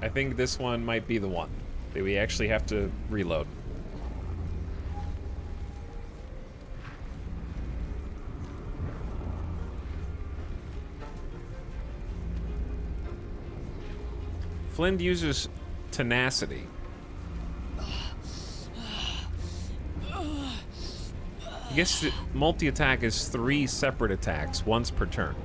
I think this one might be the one that we actually have to reload. Flynn uses tenacity. I guess multi-attack is 3 separate attacks, once per turn.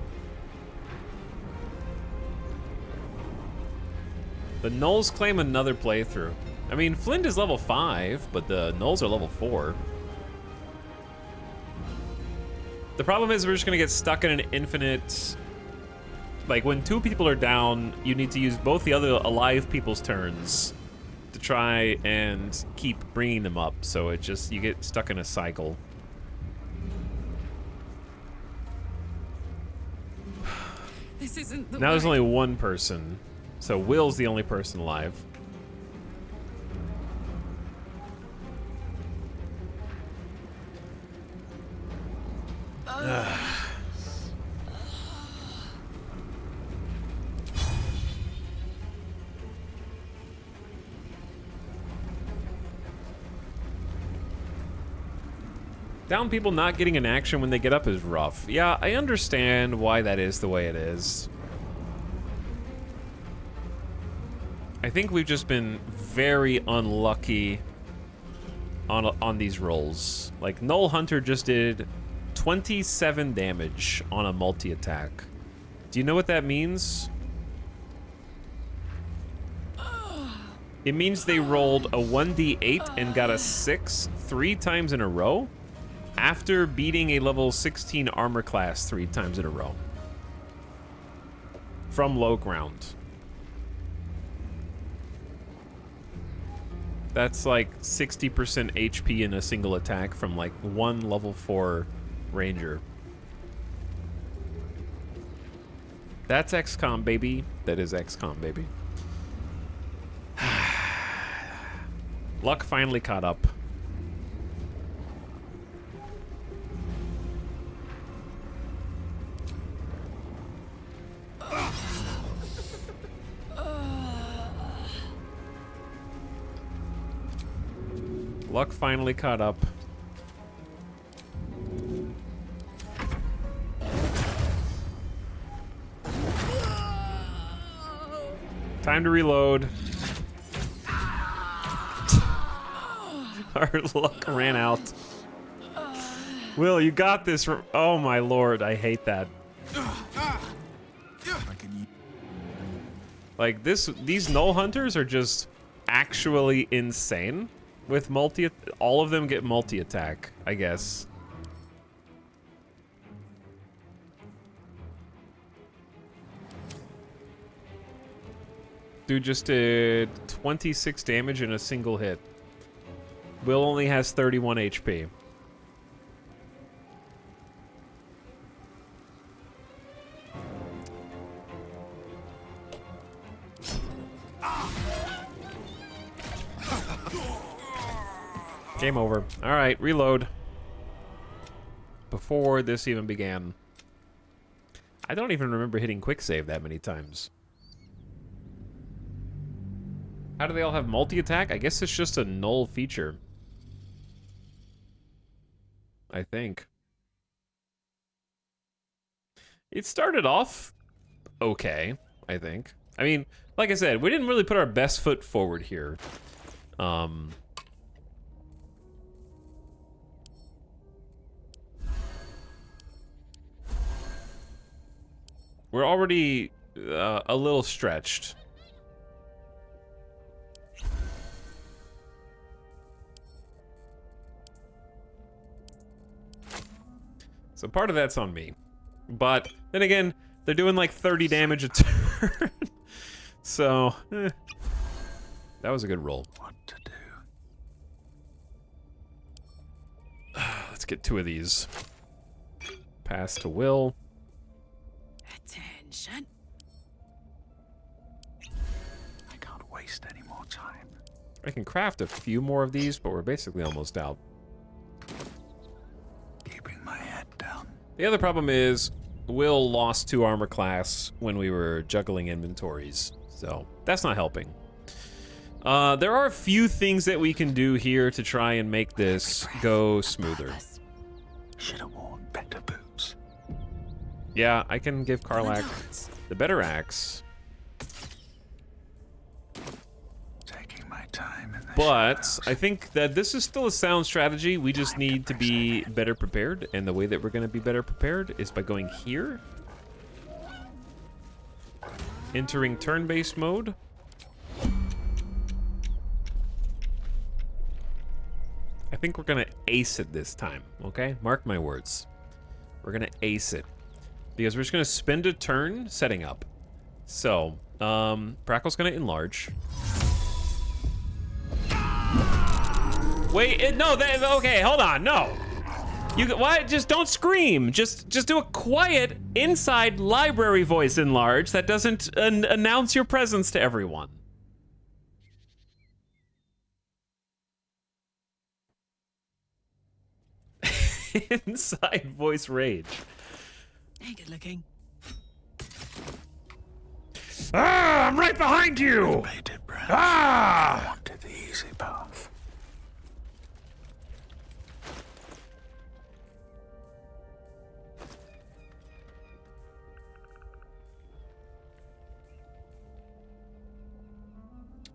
The Gnolls claim another playthrough. I mean, Flint is level 5, but the Gnolls are level 4. The problem is we're just gonna get stuck in an infinite... Like, when 2 people are down, you need to use both the other alive people's turns to try and keep bringing them up. So it just, you get stuck in a cycle. This isn't the Now there's way. only 1 person. So Will's the only person alive. Down people not getting an action when they get up is rough. Yeah, I understand why that is the way it is. I think we've just been very unlucky on these rolls. Like, Null Hunter just did 27 damage on a multi-attack. Do you know what that means? It means they rolled a 1d8 and got a 6 3 times in a row after beating a level 16 armor class 3 times in a row. From low ground. That's like 60% HP in a single attack from like 1 level 4 ranger. That's XCOM, baby. That is XCOM, baby. Luck finally caught up. Luck finally caught up. Time to reload. Our luck ran out. Will, you got this. Oh my lord, I hate that. Like these Null Hunters are just actually insane. With all of them get multi-attack, I guess. Dude just did 26 damage in a single hit. Will only has 31 HP. Game over. All right, reload. Before this even began. I don't even remember hitting quick save that many times. How do they all have multi-attack? I guess it's just a null feature. I think. It started off okay, I think. I mean, like I said, we didn't really put our best foot forward here. We're already a little stretched. So part of that's on me. But then again, they're doing like 30 damage a turn. So, that was a good roll. What to do? Let's get 2 of these. Pass to Will. Attention. I can't waste any more time. I can craft a few more of these, but we're basically almost out. Keeping my head down. The other problem is Will lost 2 armor class when we were juggling inventories, so that's not helping. There are a few things that we can do here to try and make this go smoother. Should have worn better boots. Yeah, I can give Karlak the better axe. But I think that this is still a sound strategy. We just need to be better prepared. And the way that we're going to be better prepared is by going here. Entering turn-based mode. I think we're going to ace it this time, okay? Mark my words. We're going to ace it. Because we're just going to spend a turn setting up. So, Prackle's going to enlarge. Wait, no, okay, hold on, no. Why? Just don't scream. Just do a quiet inside library voice enlarge that doesn't announce your presence to everyone. Inside voice rage. Hey, good looking. Ah, I'm right behind you. Ah! Wanted the easy path.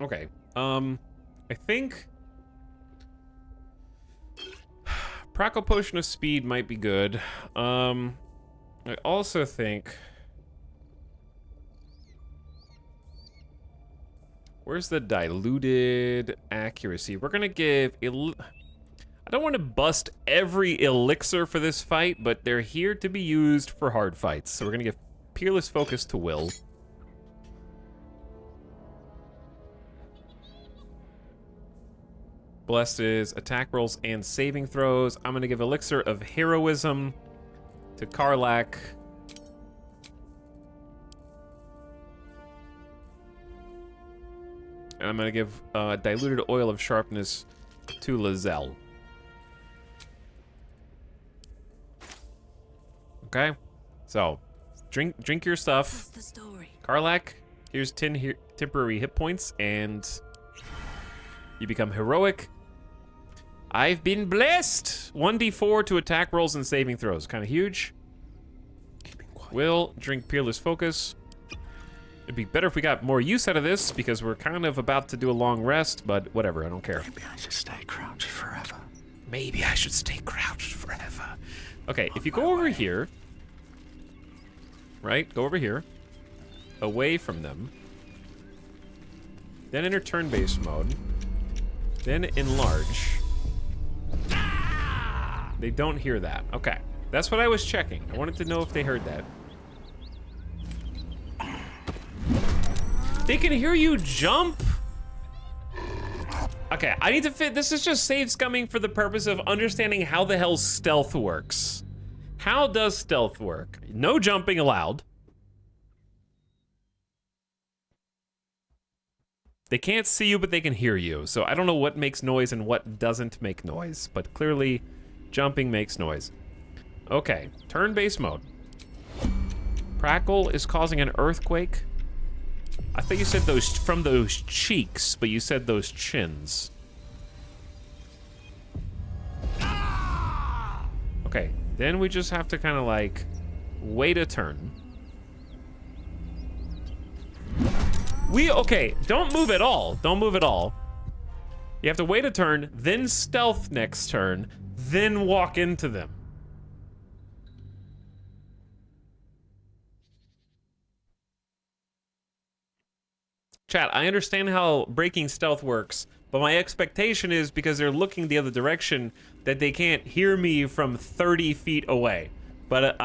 Okay. I think Prackle Potion of Speed might be good. I also think... Where's the diluted accuracy? We're gonna give... I don't want to bust every elixir for this fight, but they're here to be used for hard fights. So we're gonna give Peerless Focus to Will. Blessed is attack rolls and saving throws. I'm gonna give Elixir of Heroism to Karlach. And I'm gonna give Diluted Oil of Sharpness to Lizelle. Okay, so drink your stuff. What's the story? Karlach, here's 10 temporary hit points, and you become heroic. I've been blessed. 1d4 to attack rolls and saving throws. Kind of huge. Will drink Peerless Focus. It'd be better if we got more use out of this because we're kind of about to do a long rest, but whatever, I don't care. Maybe I should stay crouched forever. Maybe I should stay crouched forever. Okay, if you go over here, right? Go over here, away from them, then enter turn-based mode, then enlarge. They don't hear that. Okay, that's what I was checking. I wanted to know if they heard that. They can hear you jump? Okay, I need to fit. This is just save scumming for the purpose of understanding how the hell stealth works. How does stealth work? No jumping allowed. They can't see you, but they can hear you. So I don't know what makes noise and what doesn't make noise, but clearly jumping makes noise. Okay, turn-based mode. Prackle is causing an earthquake. I thought you said those from those cheeks, but you said those chins. Okay, then we just have to kind of like wait a turn. Okay, don't move at all. Don't move at all. You have to wait a turn, then stealth next turn, then walk into them. Chat, I understand how breaking stealth works, but my expectation is because they're looking the other direction that they can't hear me from 30 feet away. But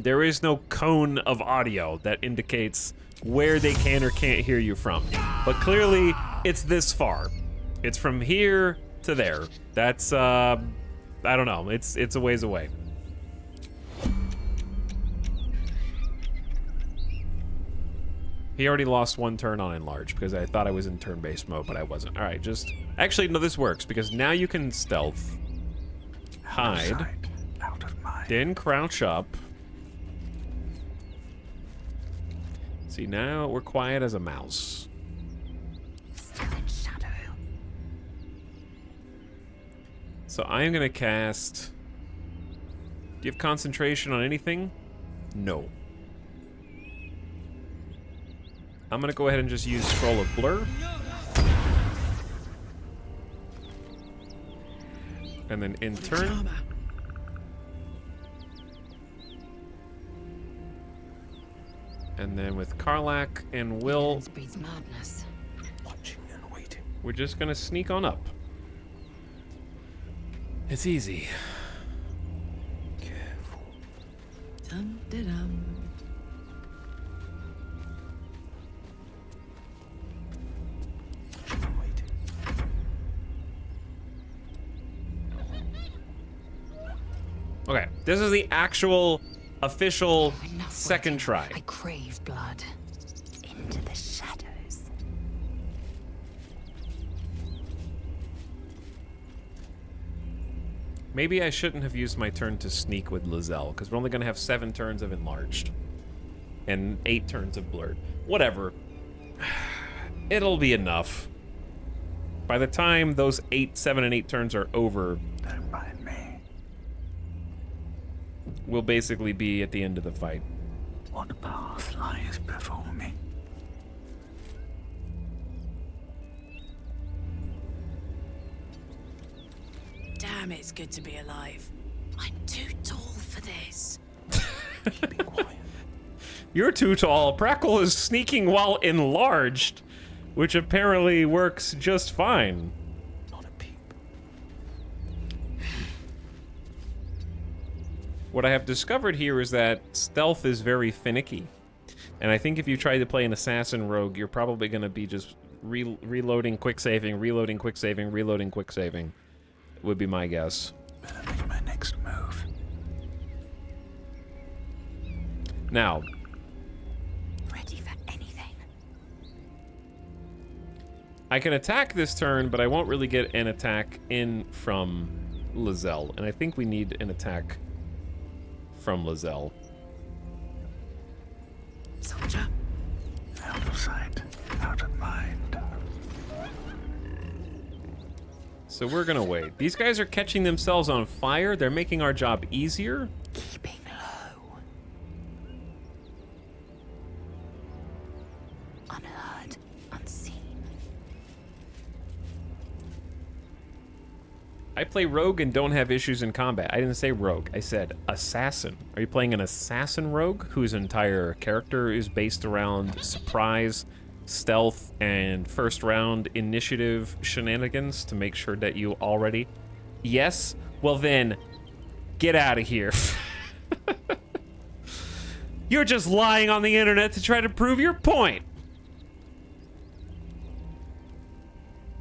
there is no cone of audio that indicates where they can or can't hear you from. But clearly, it's this far. It's from here to there. That's, I don't know, it's a ways away. He already lost one turn on enlarge because I thought I was in turn-based mode, but I wasn't. All right, just... Actually, no, this works because now you can stealth, hide, out of mind. Then crouch up. See, now we're quiet as a mouse. So I'm gonna cast... Do you have concentration on anything? No. I'm gonna go ahead and just use Scroll of Blur. And then in turn. And then with Karlach and Will, breeds madness. Watching and waiting. we're just gonna sneak on up. It's easy. Careful. Dum-de-dum. Okay, this is the actual official second try. I crave blood. Into the shadows. Maybe I shouldn't have used my turn to sneak with Lizelle, because we're only going to have 7 turns of enlarged. And 8 turns of blurred. Whatever. It'll be enough. By the time those 7 and 8 turns are over, Don't mind me. we'll basically be at the end of the fight. What path lies before me? Damn, it's good to be alive. I'm too tall for this. You're too tall. Prackle is sneaking while enlarged, which apparently works just fine. Not a peep. What I have discovered here is that stealth is very finicky. And I think if you try to play an assassin rogue, you're probably going to be just reloading, quick saving, reloading, quick saving, reloading, quick saving. Would be my guess. Better make my next move. Now, Ready for anything. I can attack this turn, but I won't really get an attack in from Lizelle. And I think we need an attack from Lizelle. Soldier. Out of sight, out of mind. So we're gonna wait. These guys are catching themselves on fire. They're making our job easier. Keeping low. Unheard, unseen. I play rogue and don't have issues in combat. I didn't say rogue. I said assassin. Are you playing an assassin rogue whose entire character is based around surprise, stealth, and first round initiative shenanigans to make sure that you already... Yes? Well then, get out of here. You're just lying on the internet to try to prove your point.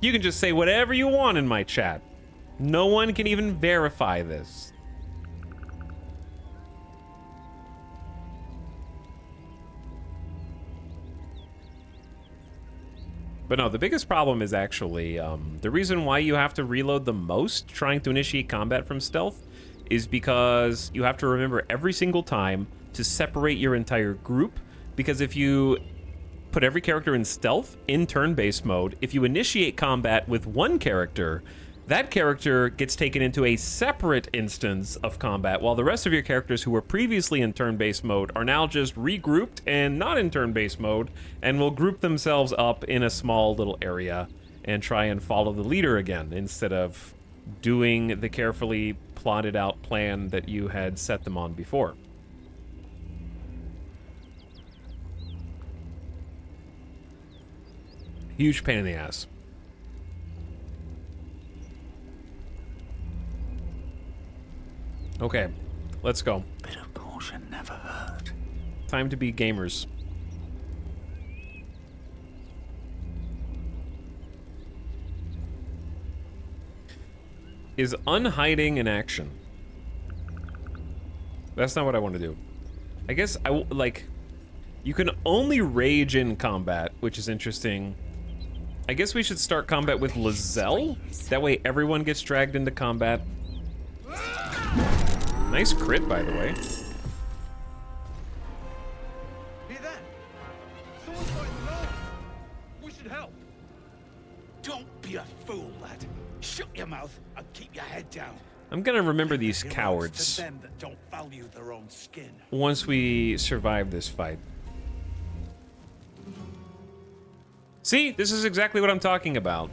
You can just say whatever you want in my chat. No one can even verify this. But no, the biggest problem is actually, the reason why you have to reload the most trying to initiate combat from stealth is because you have to remember every single time to separate your entire group, because if you put every character in stealth in turn-based mode, if you initiate combat with one character, that character gets taken into a separate instance of combat, while the rest of your characters who were previously in turn-based mode are now just regrouped and not in turn-based mode, and will group themselves up in a small little area and try and follow the leader again, instead of doing the carefully plotted out plan that you had set them on before. Huge pain in the ass. Okay, let's go. Bit of caution never hurt. Time to be gamers. Is unhiding an action? That's not what I want to do. I guess you can only rage in combat, which is interesting. I guess we should start combat with Lizelle. That way everyone gets dragged into combat. Nice crit, by the way. Hear that? Someone's fighting the Lord. We should help. Don't be a fool, lad. Shut your mouth and keep your head down. I'm gonna remember these Heroes cowards to them that don't value their own skin. once we survive this fight. See, this is exactly what I'm talking about.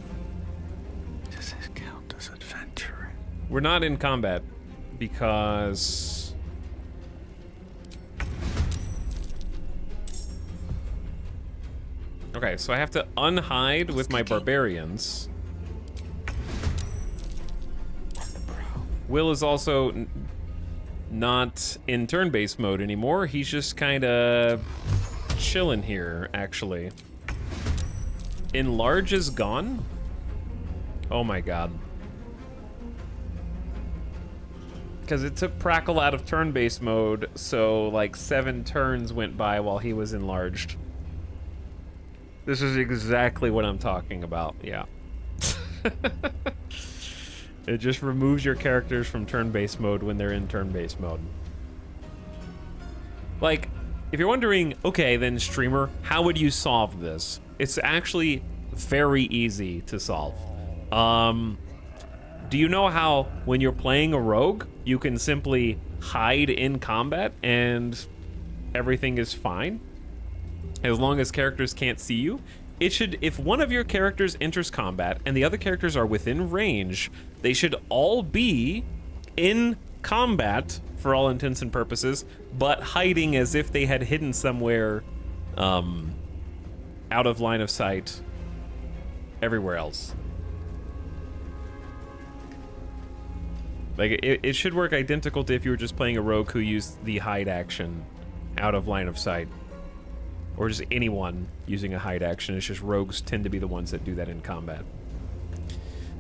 Does this count as adventuring? We're not in combat because... Okay, so I have to unhide with my barbarians. Will is also not in turn-based mode anymore. He's just kind of chilling here, actually. Enlarge is gone? Oh my god. Because it took Prackle out of turn-based mode, so like 7 turns went by while he was enlarged. This is exactly what I'm talking about, yeah. It just removes your characters from turn-based mode when they're in turn-based mode. Like, if you're wondering, okay, then streamer, how would you solve this? It's actually very easy to solve. Do you know how when you're playing a rogue, you can simply hide in combat and everything is fine? As long as characters can't see you? It should, if one of your characters enters combat and the other characters are within range, they should all be in combat for all intents and purposes, but hiding as if they had hidden somewhere out of line of sight everywhere else. Like, it should work identical to if you were just playing a rogue who used the hide action out of line of sight. Or just anyone using a hide action. It's just rogues tend to be the ones that do that in combat.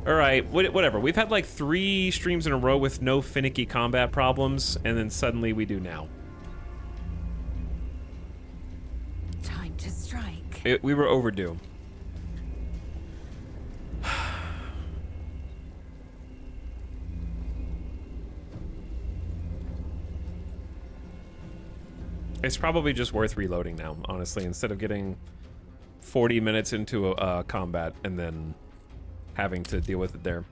Alright, whatever. We've had like 3 streams in a row with no finicky combat problems, and then suddenly we do now. Time to strike. We were overdue. It's probably just worth reloading now, honestly, instead of getting 40 minutes into a combat and then having to deal with it there.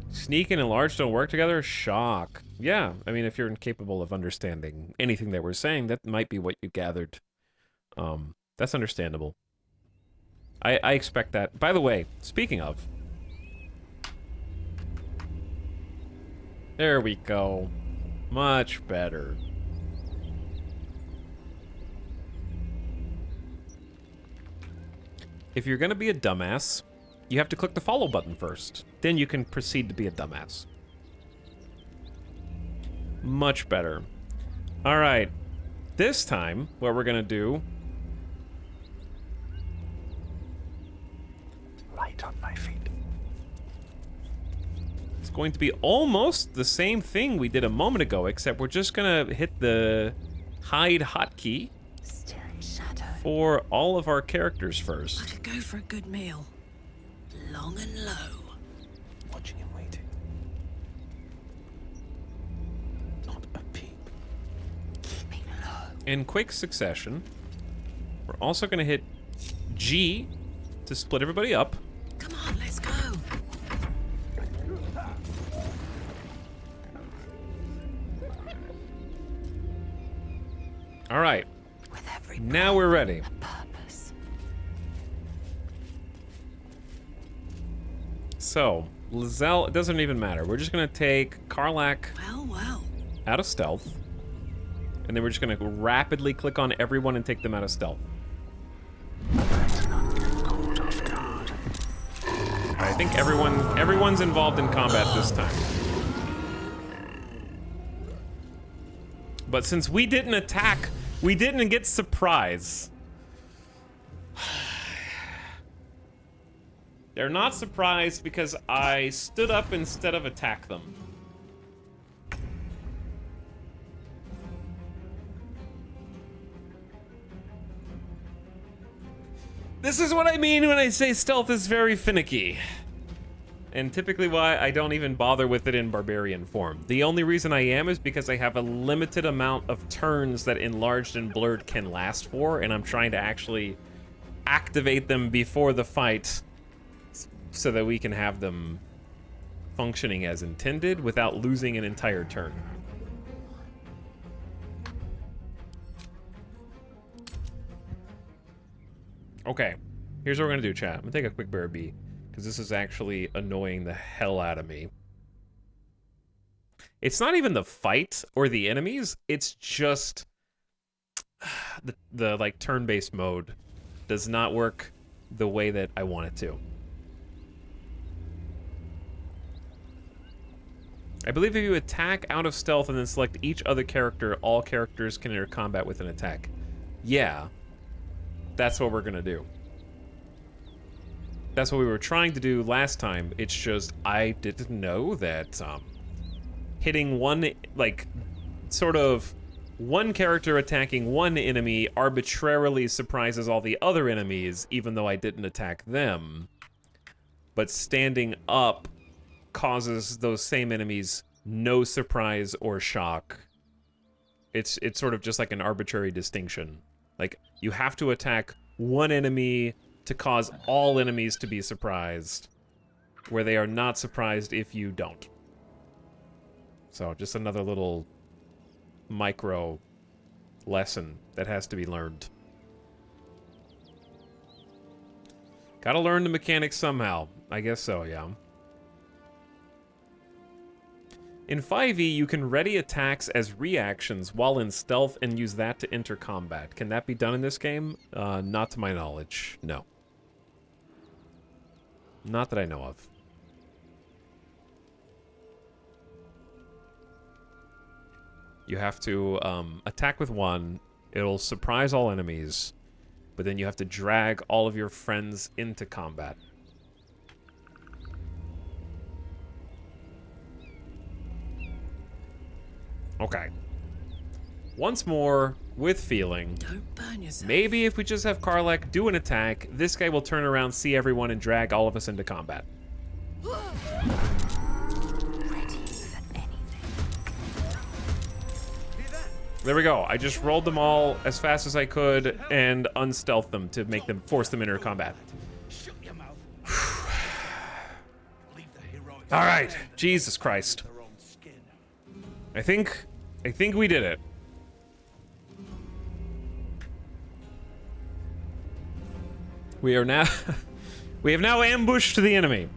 Sneak and enlarge don't work together? Shock. Yeah, I mean, if you're incapable of understanding anything that we're saying, that might be what you gathered. That's understandable. I expect that. By the way, speaking of... There we go. Much better. If you're gonna be a dumbass, you have to click the follow button first. Then you can proceed to be a dumbass. Much better. Alright. This time, what we're gonna do... Right on my feet. It's going to be almost the same thing we did a moment ago, except we're just gonna hit the hide hotkey for all of our characters first. I could go for a good meal. Long and low. Watching and waiting. Not a peep. Keeping low. In quick succession, we're also gonna hit G to split everybody up. Come on, let's go. All right. Now we're ready. So, Lizelle, it doesn't even matter. We're just gonna take Karlach out of stealth. And then we're just gonna rapidly click on everyone and take them out of stealth. I think everyone's involved in combat this time. But since we didn't attack, we didn't get surprise. They're not surprised because I stood up instead of attack them. This is what I mean when I say stealth is very finicky. And typically why I don't even bother with it in Barbarian form. The only reason I am is because I have a limited amount of turns that Enlarged and Blurred can last for, and I'm trying to actually activate them before the fight so that we can have them functioning as intended without losing an entire turn. Okay, here's what we're gonna do, chat. I'm gonna take a quick BRB. because this is actually annoying the hell out of me. It's not even the fight or the enemies, it's just the like turn-based mode does not work the way that I want it to. I believe if you attack out of stealth and then select each other character, all characters can enter combat with an attack. Yeah, that's what we're gonna do. That's what we were trying to do last time. It's just I didn't know that hitting one, like, sort of one character attacking one enemy arbitrarily surprises all the other enemies, even though I didn't attack them. But standing up causes those same enemies no surprise or shock. It's sort of just like an arbitrary distinction. Like, you have to attack one enemy to cause all enemies to be surprised, where they are not surprised if you don't. So, just another little micro lesson that has to be learned. Gotta learn the mechanics somehow. I guess so, yeah. In 5e, you can ready attacks as reactions while in stealth and use that to enter combat. Can that be done in this game? Not to my knowledge, no. Not that I know of. You have to attack with one, it'll surprise all enemies, but then you have to drag all of your friends into combat. Okay. Once more, with feeling. Don't burn yourself. Maybe if we just have Karlach do an attack, this guy will turn around, see everyone, and drag all of us into combat. There we go. I just rolled them all as fast as I could and unstealthed them to make them, force them into combat. All right, Jesus Christ. I think we did it. We are now, we have now ambushed the enemy.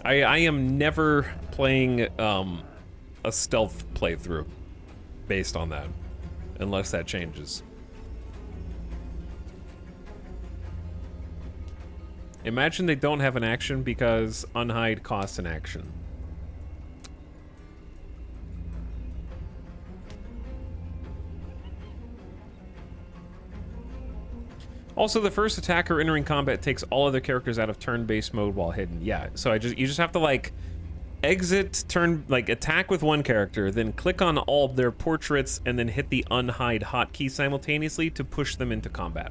I am never playing a stealth playthrough based on that, unless that changes. Imagine they don't have an action because unhide costs an action. Also, the first attacker entering combat takes all other characters out of turn-based mode while hidden. Yeah, so you just have to like exit turn, like attack with one character, then click on all of their portraits and then hit the unhide hotkey simultaneously to push them into combat.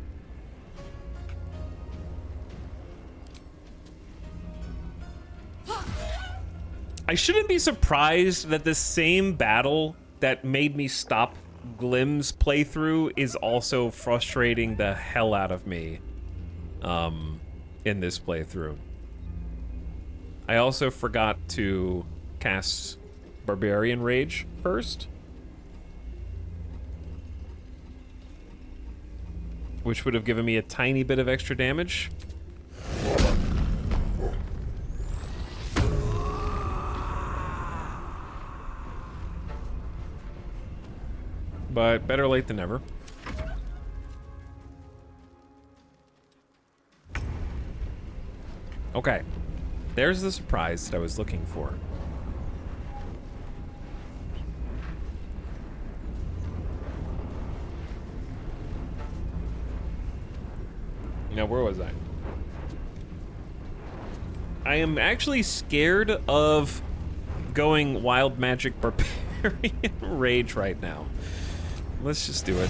I shouldn't be surprised that the same battle that made me stop Glim's playthrough is also frustrating the hell out of me in this playthrough. I also forgot to cast Barbarian Rage first, which would have given me a tiny bit of extra damage. But better late than never. Okay. There's the surprise that I was looking for. Now, where was I? I am actually scared of going Wild Magic Barbarian Rage right now. Let's just do it.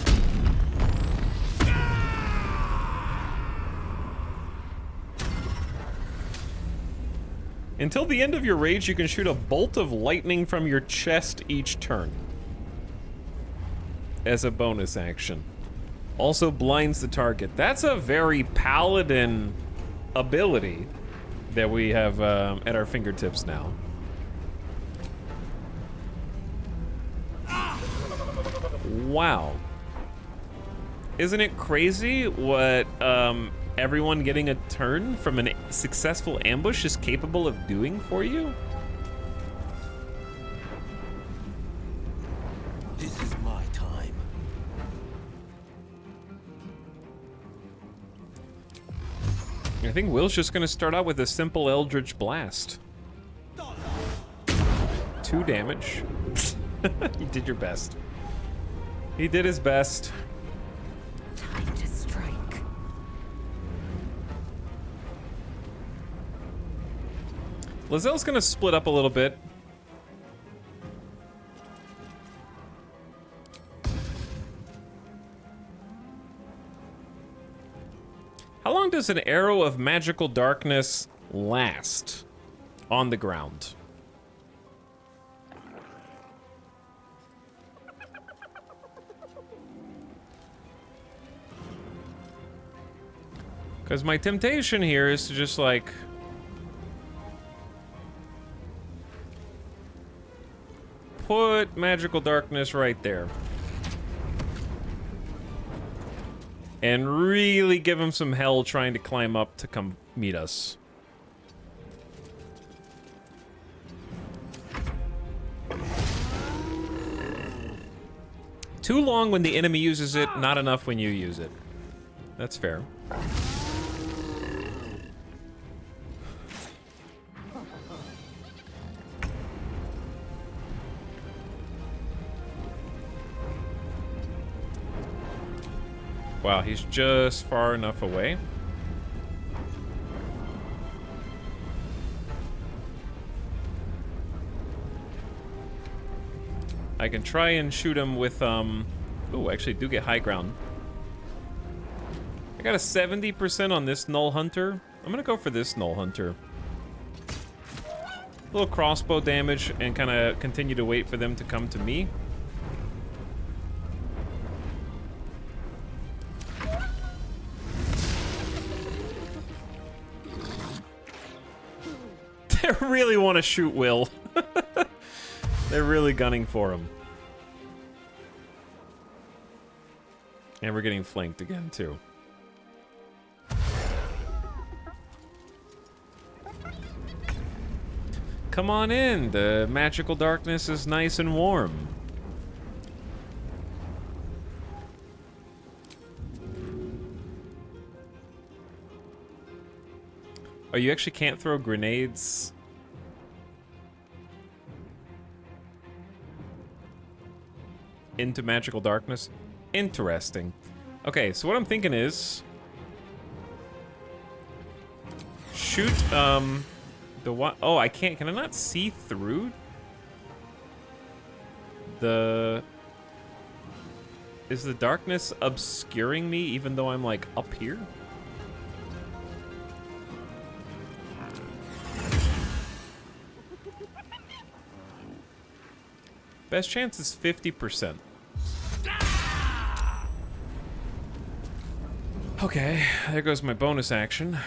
Until the end of your rage, you can shoot a bolt of lightning from your chest each turn as a bonus action. Also blinds the target. That's a very Paladin ability that we have at our fingertips now. Wow. Isn't it crazy what everyone getting a turn from a successful ambush is capable of doing for you? This is my time. I think Will's just gonna start out with a simple Eldritch Blast. 2 damage. You did your best. He did his best. Time to strike. Lazelle's gonna split up a little bit. How long does an arrow of magical darkness last on the ground? Because my temptation here is to just like... put magical darkness right there. And really give him some hell trying to climb up to come meet us. Too long when the enemy uses it, not enough when you use it. That's fair. Wow, he's just far enough away. I can try and shoot him with, ooh, actually do get high ground. I got a 70% on this Null Hunter. I'm gonna go for this Null Hunter. A little crossbow damage and kind of continue to wait for them to come to me. They really want to shoot Will. They're really gunning for him. And we're getting flanked again, too. Come on in. The magical darkness is nice and warm. Oh, you actually can't throw grenades? Into magical darkness? Interesting. Okay, so what I'm thinking is... shoot, the what? Oh, I can't. Can I not see through? Is the darkness obscuring me even though I'm, like, up here? Best chance is 50%. Okay, there goes my bonus action.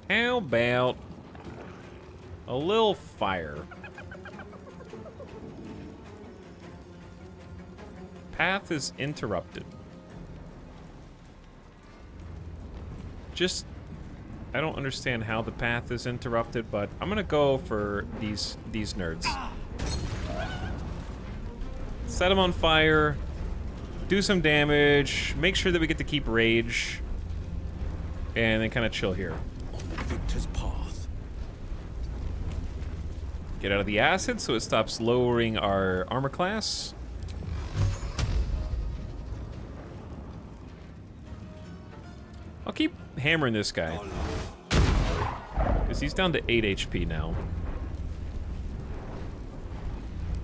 How about a little fire? Path is interrupted. Just, I don't understand how the path is interrupted, but I'm gonna go for these nerds. Set them on fire, do some damage, make sure that we get to keep rage, and then kind of chill here. Victor's path. Get out of the acid so it stops lowering our armor class. I'll keep hammering this guy. Because he's down to 8 HP now.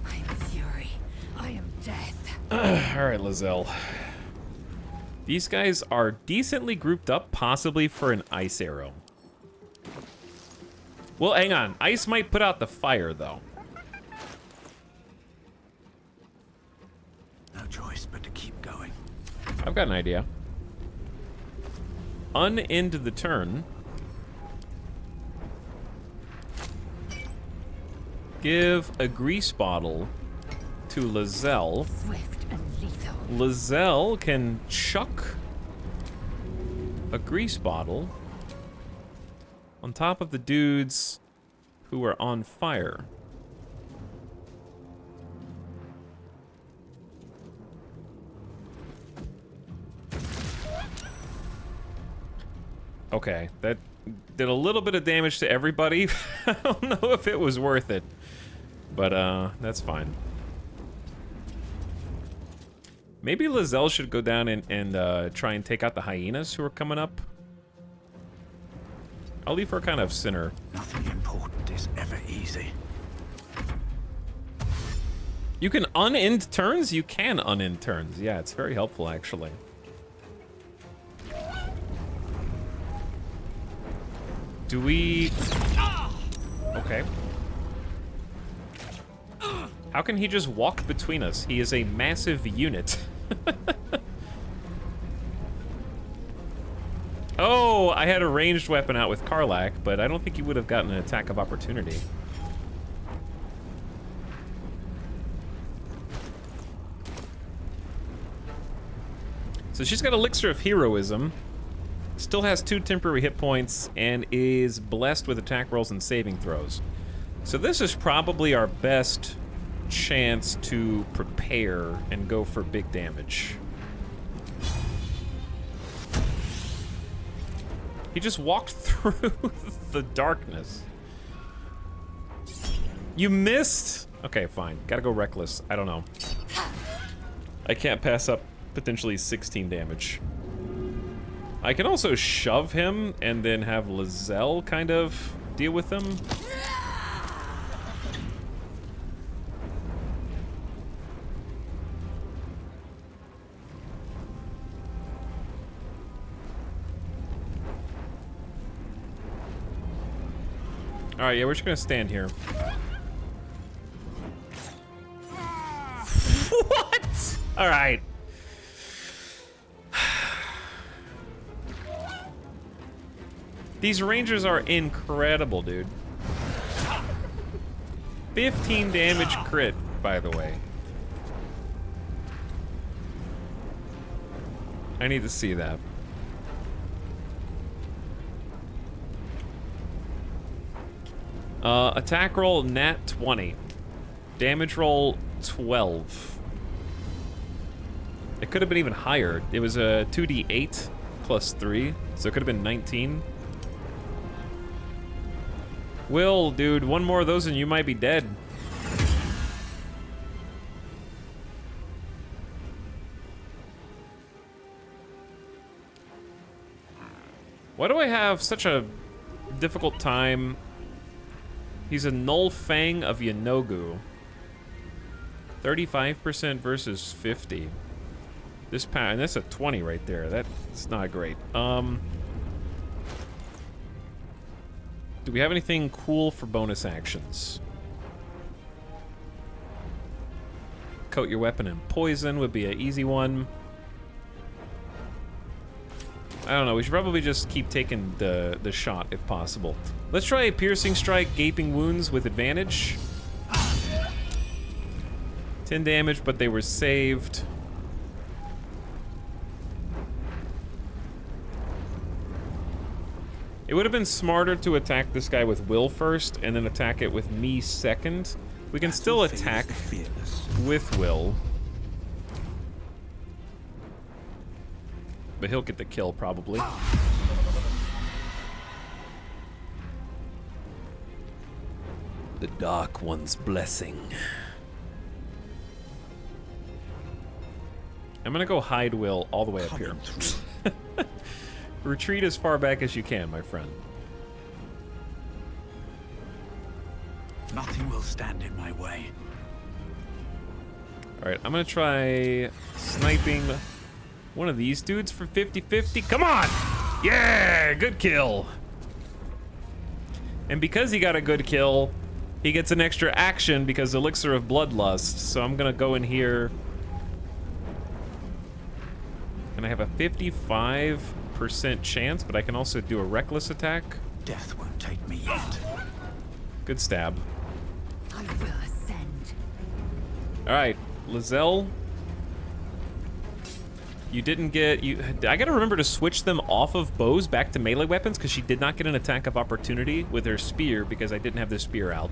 I'm fury. I am death. Alright, Lazelle. These guys are decently grouped up, possibly for an ice arrow. Well, hang on. Ice might put out the fire, though. No choice but to keep going. I've got an idea. Unend the turn. Give a grease bottle to Lizelle. Swift and lethal. Lizelle can chuck a grease bottle on top of the dudes who are on fire. Okay, that did a little bit of damage to everybody. I don't know if it was worth it, but that's fine. Maybe Lizelle should go down and try and take out the hyenas who are coming up. I'll leave her kind of center. Nothing important is ever easy. You can unend turns? You can unend turns. Yeah, it's very helpful, actually. Do we... Okay. How can he just walk between us? He is a massive unit. Oh, I had a ranged weapon out with Karlach, but I don't think he would have gotten an attack of opportunity. So she's got Elixir of Heroism, still has 2 temporary hit points, and is blessed with attack rolls and saving throws. So this is probably our best chance to prepare and go for big damage. He just walked through the darkness. You missed? Okay, fine. Gotta go reckless. I don't know. I can't pass up potentially 16 damage. I can also shove him and then have Lizelle kind of deal with him. Alright, yeah, we're just gonna stand here. What? Alright. These rangers are incredible, dude. 15 damage crit, by the way. I need to see that. Attack roll nat 20. Damage roll 12. It could have been even higher. It was a 2d8 plus 3, so it could have been 19. Will, dude, one more of those and you might be dead. Why do I have such a difficult time? He's a Null Fang of Yanogu. 35% versus 50. This and that's a 20 right there. That's not great. Do we have anything cool for bonus actions? Coat your weapon in poison would be an easy one. I don't know, we should probably just keep taking the shot if possible. Let's try a piercing strike, gaping wounds with advantage. 10 damage, but they were saved. It would have been smarter to attack this guy with Will first and then attack it with me second. We can still attack with Will. But he'll get the kill, probably. The Dark One's blessing. I'm gonna go hide Will all the way up here. Retreat as far back as you can, my friend. Nothing will stand in my way. Alright, I'm gonna try sniping one of these dudes for 50-50. Come on! Yeah! Good kill! And because he got a good kill, he gets an extra action because Elixir of Bloodlust. So I'm gonna go in here. And I have a 55% chance, but I can also do a reckless attack. Death won't take me yet. Good stab. I will ascend. All right, Lizelle. You didn't get I gotta remember to switch them off of bows back to melee weapons because she did not get an attack of opportunity with her spear because I didn't have the spear out.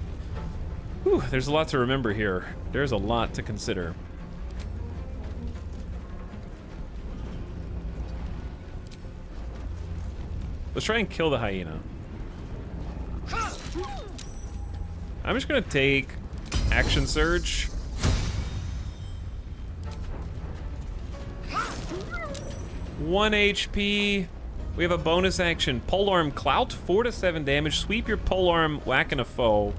Whew, there's a lot to remember here. There's a lot to consider. Let's try and kill the hyena. I'm just gonna take action surge. One HP. We have a bonus action. Polearm clout, 4 to 7 damage. Sweep your polearm, whacking a foe.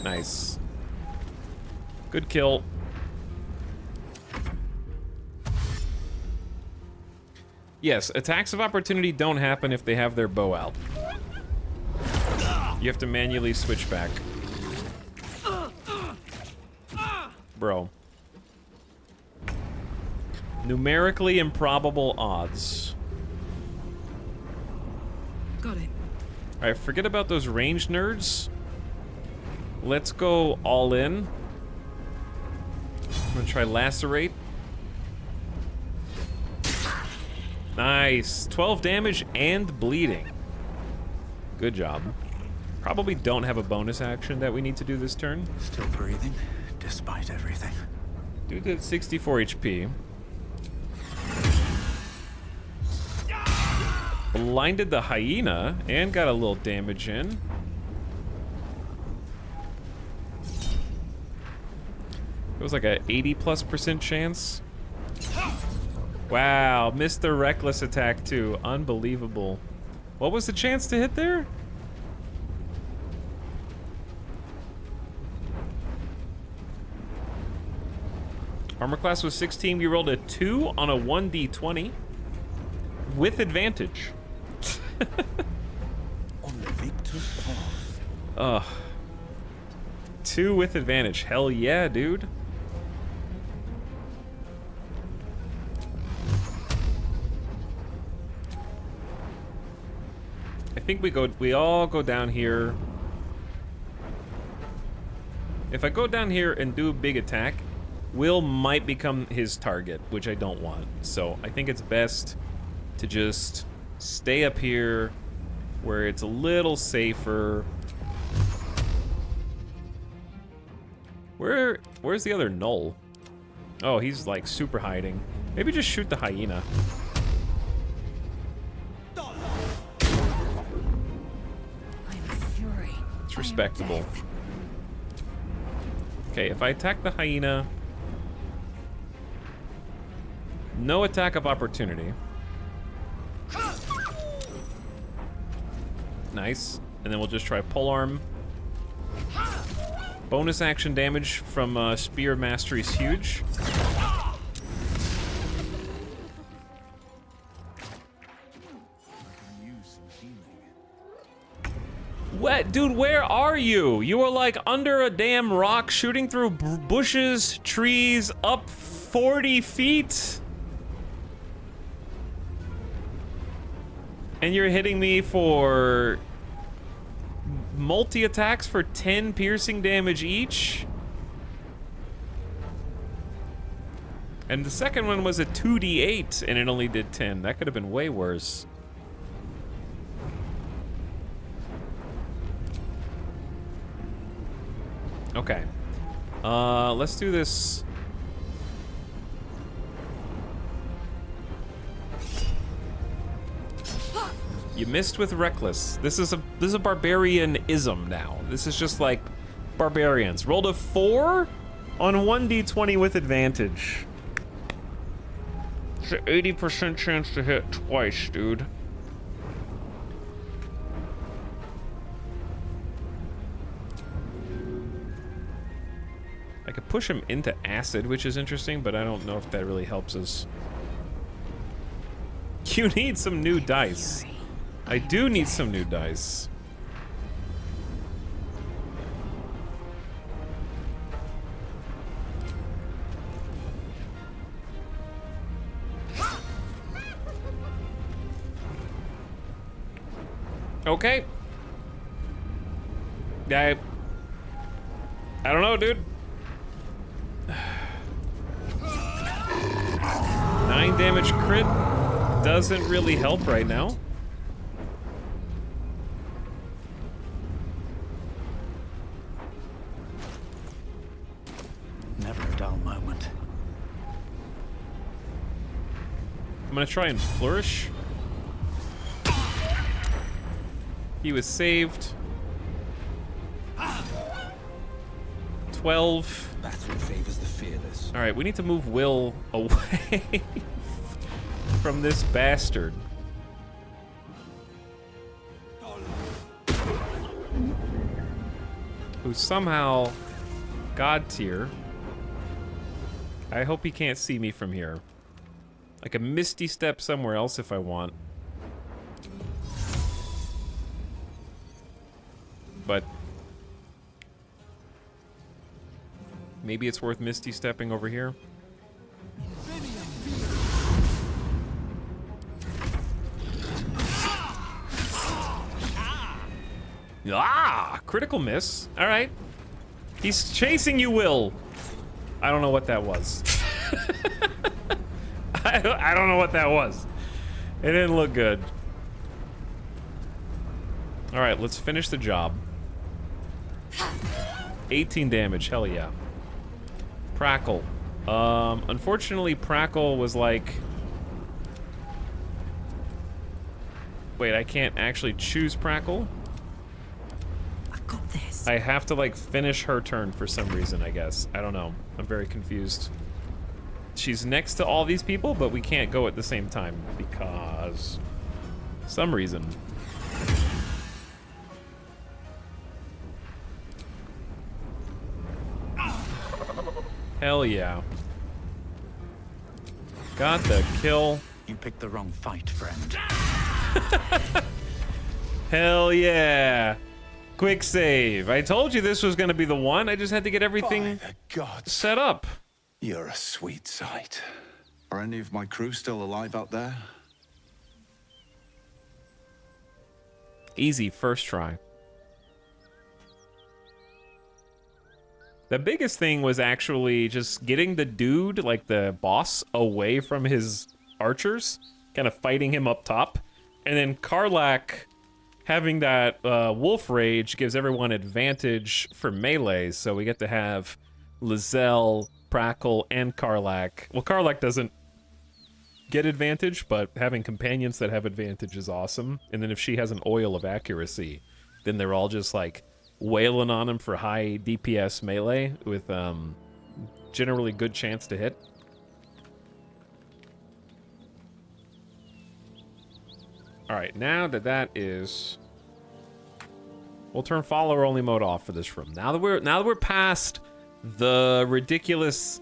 Nice. Good kill. Yes, attacks of opportunity don't happen if they have their bow out. You have to manually switch back. Bro. Numerically improbable odds. Got it. Alright, forget about those ranged nerds. Let's go all in. I'm gonna try lacerate. Nice. 12 damage and bleeding. Good job. Probably don't have a bonus action that we need to do this turn. Still breathing, despite everything. Dude did 64 HP. Blinded the hyena and got a little damage in. It was like a 80+% chance. Wow, missed the reckless attack too. Unbelievable. What was the chance to hit there? Armor class was 16. We rolled a 2 on a 1d20 with advantage. On the victor's path. Ugh. 2 with advantage. Hell yeah, dude. I think we all go down here. If I go down here and do a big attack, Will might become his target, which I don't want. So I think it's best to just stay up here where it's a little safer. Where's the other Null? Oh, he's like super hiding. Maybe just shoot the hyena. It's respectable. Okay, if I attack the hyena, no attack of opportunity. Nice. And then we'll just try polearm. Bonus action damage from Spear Mastery is huge. What? Dude, where are you? You are like under a damn rock shooting through bushes, trees, up 40 feet. And you're hitting me for multi-attacks for 10 piercing damage each? And the second one was a 2d8 and it only did 10. That could have been way worse. Okay. Let's do this. You missed with reckless. This is a barbarian-ism now. This is just like barbarians. Rolled a 4 on 1d20 with advantage. It's an 80% chance to hit twice, dude. I could push him into acid, which is interesting, but I don't know if that really helps us. You need some new dice. I do need some new dice. Okay. I don't know, dude. 9 damage crit doesn't really help right now. Never a dull moment. I'm gonna try and flourish. He was saved. 12. That's what favors the fearless. All right, we need to move Will away from this bastard. Who's somehow God tier. I hope he can't see me from here. I can misty step somewhere else if I want. But maybe it's worth misty stepping over here. Ah! Critical miss. All right. He's chasing you, Will. I don't know what that was. I don't know what that was. It didn't look good. All right, let's finish the job. 18 damage, hell yeah. Prackle. Unfortunately, Prackle was like... Wait, I can't actually choose Prackle? I got this. I have to, like, finish her turn for some reason, I guess. I don't know. I'm very confused. She's next to all these people, but we can't go at the same time because... some reason. Hell yeah. Got the kill. You picked the wrong fight, friend. Hell yeah. Quick save. I told you this was going to be the one. I just had to get everything set up. You're a sweet sight. Are any of my crew still alive out there? Easy, first try. The biggest thing was actually just getting the dude, like the boss, away from his archers, kind of fighting him up top. And then Karlach having that wolf rage gives everyone advantage for melee, so we get to have Lizelle, Prackle, and Karlach. Well, Karlach doesn't get advantage, but having companions that have advantage is awesome. And then if she has an oil of accuracy, then they're all just like wailing on him for high DPS melee with generally good chance to hit. All right, now that is, we'll turn follower only mode off for this room. Now that we're past the ridiculous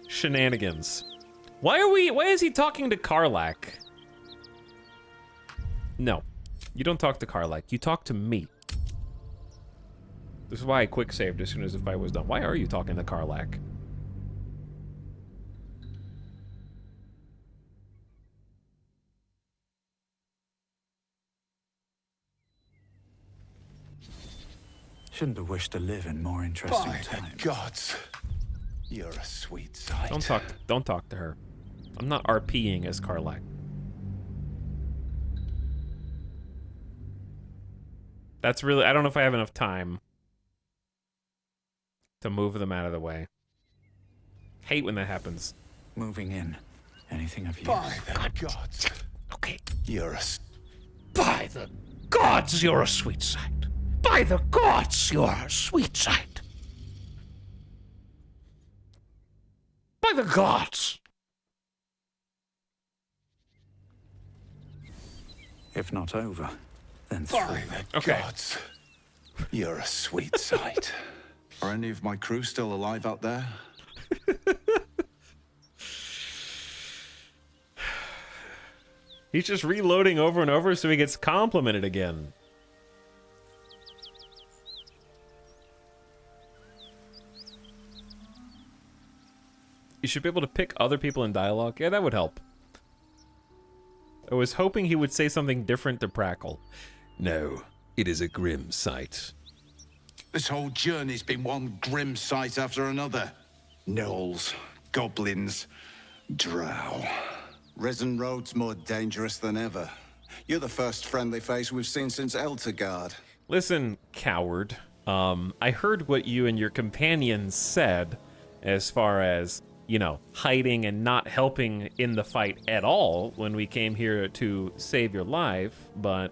shenanigans. Why is he talking to Karlach? No, you don't talk to Karlach. You talk to me. This is why I quick saved as soon as the fight was done. Why are you talking to Karlach? Shouldn't have wished to live in more interesting By times. the gods, you're a sweet sight. Don't talk to her. I'm not RPing as Karlach. That's really, I don't know if I have enough time to move them out of the way. Hate when that happens. Moving in. Anything of use? By the gods. Okay. You're a... By the gods, you're a sweet sight. By the gods, you're a sweet sight. By the gods. If not over, then through. By the gods. You're a sweet sight. Are any of my crew still alive out there? He's just reloading over and over so he gets complimented again. You should be able to pick other people in dialogue. Yeah, that would help. I was hoping he would say something different to Prackle. No, it is a grim sight. This whole journey's been one grim sight after another. Gnolls, goblins, drow. Risen Road's more dangerous than ever. You're the first friendly face we've seen since Eltergard. Listen, coward. I heard what you and your companions said as far as, you know, hiding and not helping in the fight at all when we came here to save your life, but...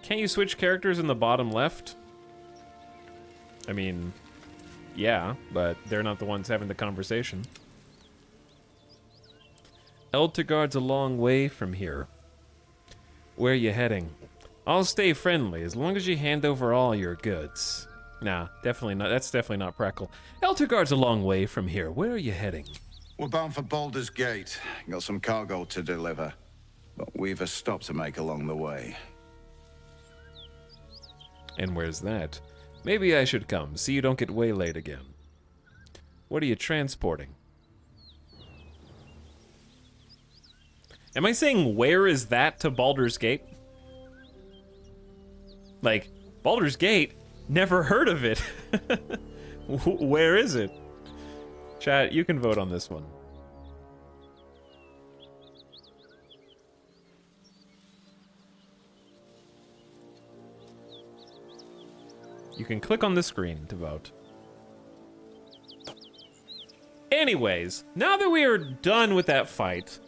Can't you switch characters in the bottom left? I mean, yeah, but they're not the ones having the conversation. Eltergard's a long way from here. Where are you heading? I'll stay friendly as long as you hand over all your goods. Nah, definitely not. That's definitely not practical. Eltergard's a long way from here. Where are you heading? We're bound for Baldur's Gate. Got some cargo to deliver. But we've a stop to make along the way. And where's that? Maybe I should come, so you don't get waylaid again. What are you transporting? Am I saying where is that to Baldur's Gate? Like, Baldur's Gate? Never heard of it. Where is it? Chat, you can vote on this one. You can click on the screen to vote. Anyways, now that we are done with that fight,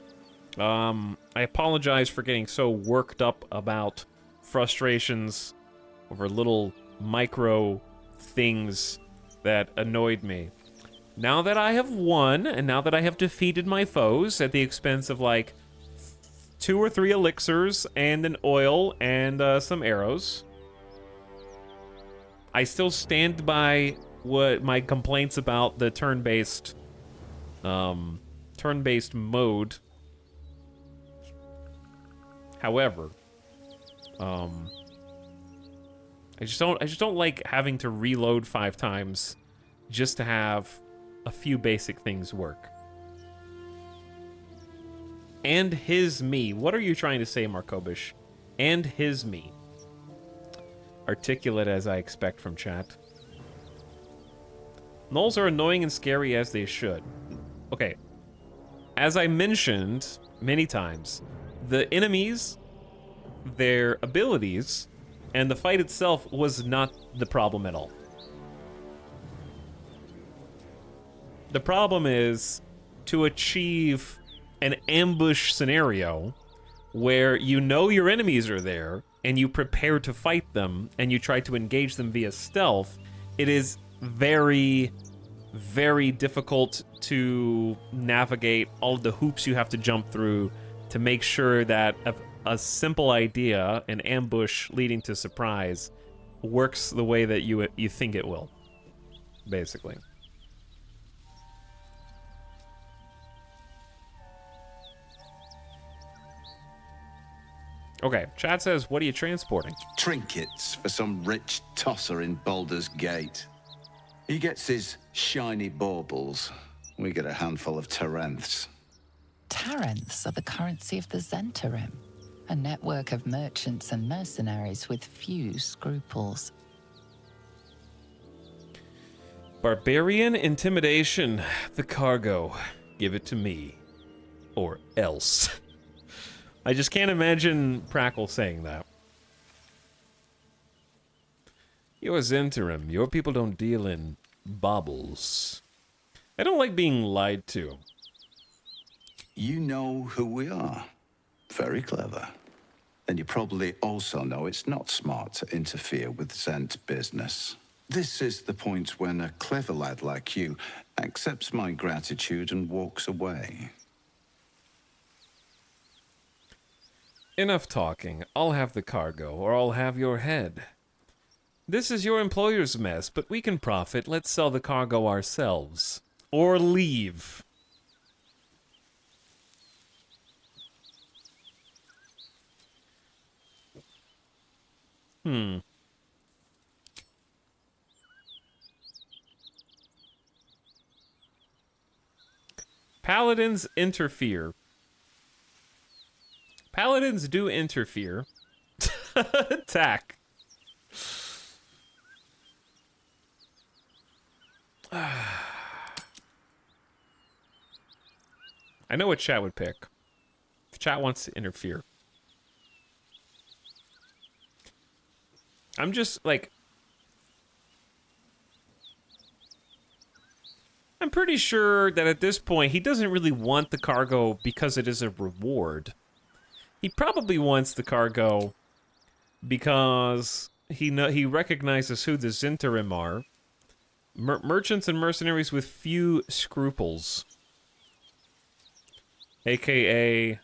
I apologize for getting so worked up about frustrations over little micro things that annoyed me. Now that I have won, and now that I have defeated my foes at the expense of like 2 or 3 elixirs and an oil and some arrows, I still stand by what my complaints about the turn-based mode. However, I just don't like having to reload 5 times just to have a few basic things work. And his me. What are you trying to say, Markobish? And his me. Articulate as I expect from chat. Gnolls are annoying and scary as they should. Okay. As I mentioned many times, the enemies, their abilities, and the fight itself was not the problem at all. The problem is to achieve an ambush scenario where you know your enemies are there and you prepare to fight them and you try to engage them via stealth. It is very, very difficult to navigate all of the hoops you have to jump through to make sure that a simple idea, an ambush leading to surprise, works the way that you think it will, basically. Okay, chat says, what are you transporting? Trinkets for some rich tosser in Baldur's Gate. He gets his shiny baubles. We get a handful of Tarenths. Tarenths are the currency of the Zentarim, a network of merchants and mercenaries with few scruples. Barbarian intimidation, the cargo. Give it to me. Or else. I just can't imagine Prackle saying that. You're Zentarim. Your people don't deal in baubles. I don't like being lied to. You know who we are. Very clever. And you probably also know it's not smart to interfere with Zent business. This is the point when a clever lad like you accepts my gratitude and walks away. Enough talking. I'll have the cargo, or I'll have your head. This is your employer's mess, but we can profit. Let's sell the cargo ourselves. Or leave. Paladins interfere. Paladins do interfere. Attack. I know what chat would pick. If chat wants to interfere. I'm just, like... I'm pretty sure that at this point, he doesn't really want the cargo because it is a reward. He probably wants the cargo because he recognizes who the Zhentarim are. Merchants and mercenaries with few scruples. AKA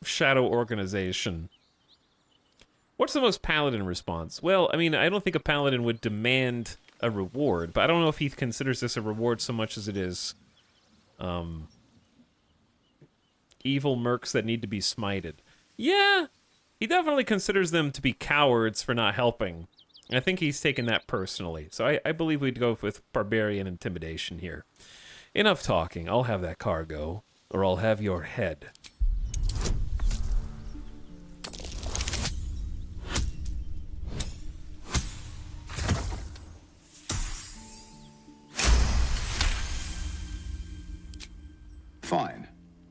Shadow Organization. What's the most Paladin response? Well, I mean, I don't think a Paladin would demand a reward, but I don't know if he considers this a reward so much as it is evil mercs that need to be smited. Yeah, he definitely considers them to be cowards for not helping. I think he's taken that personally, so I believe we'd go with Barbarian Intimidation here. Enough talking, I'll have that cargo, or I'll have your head. Fine.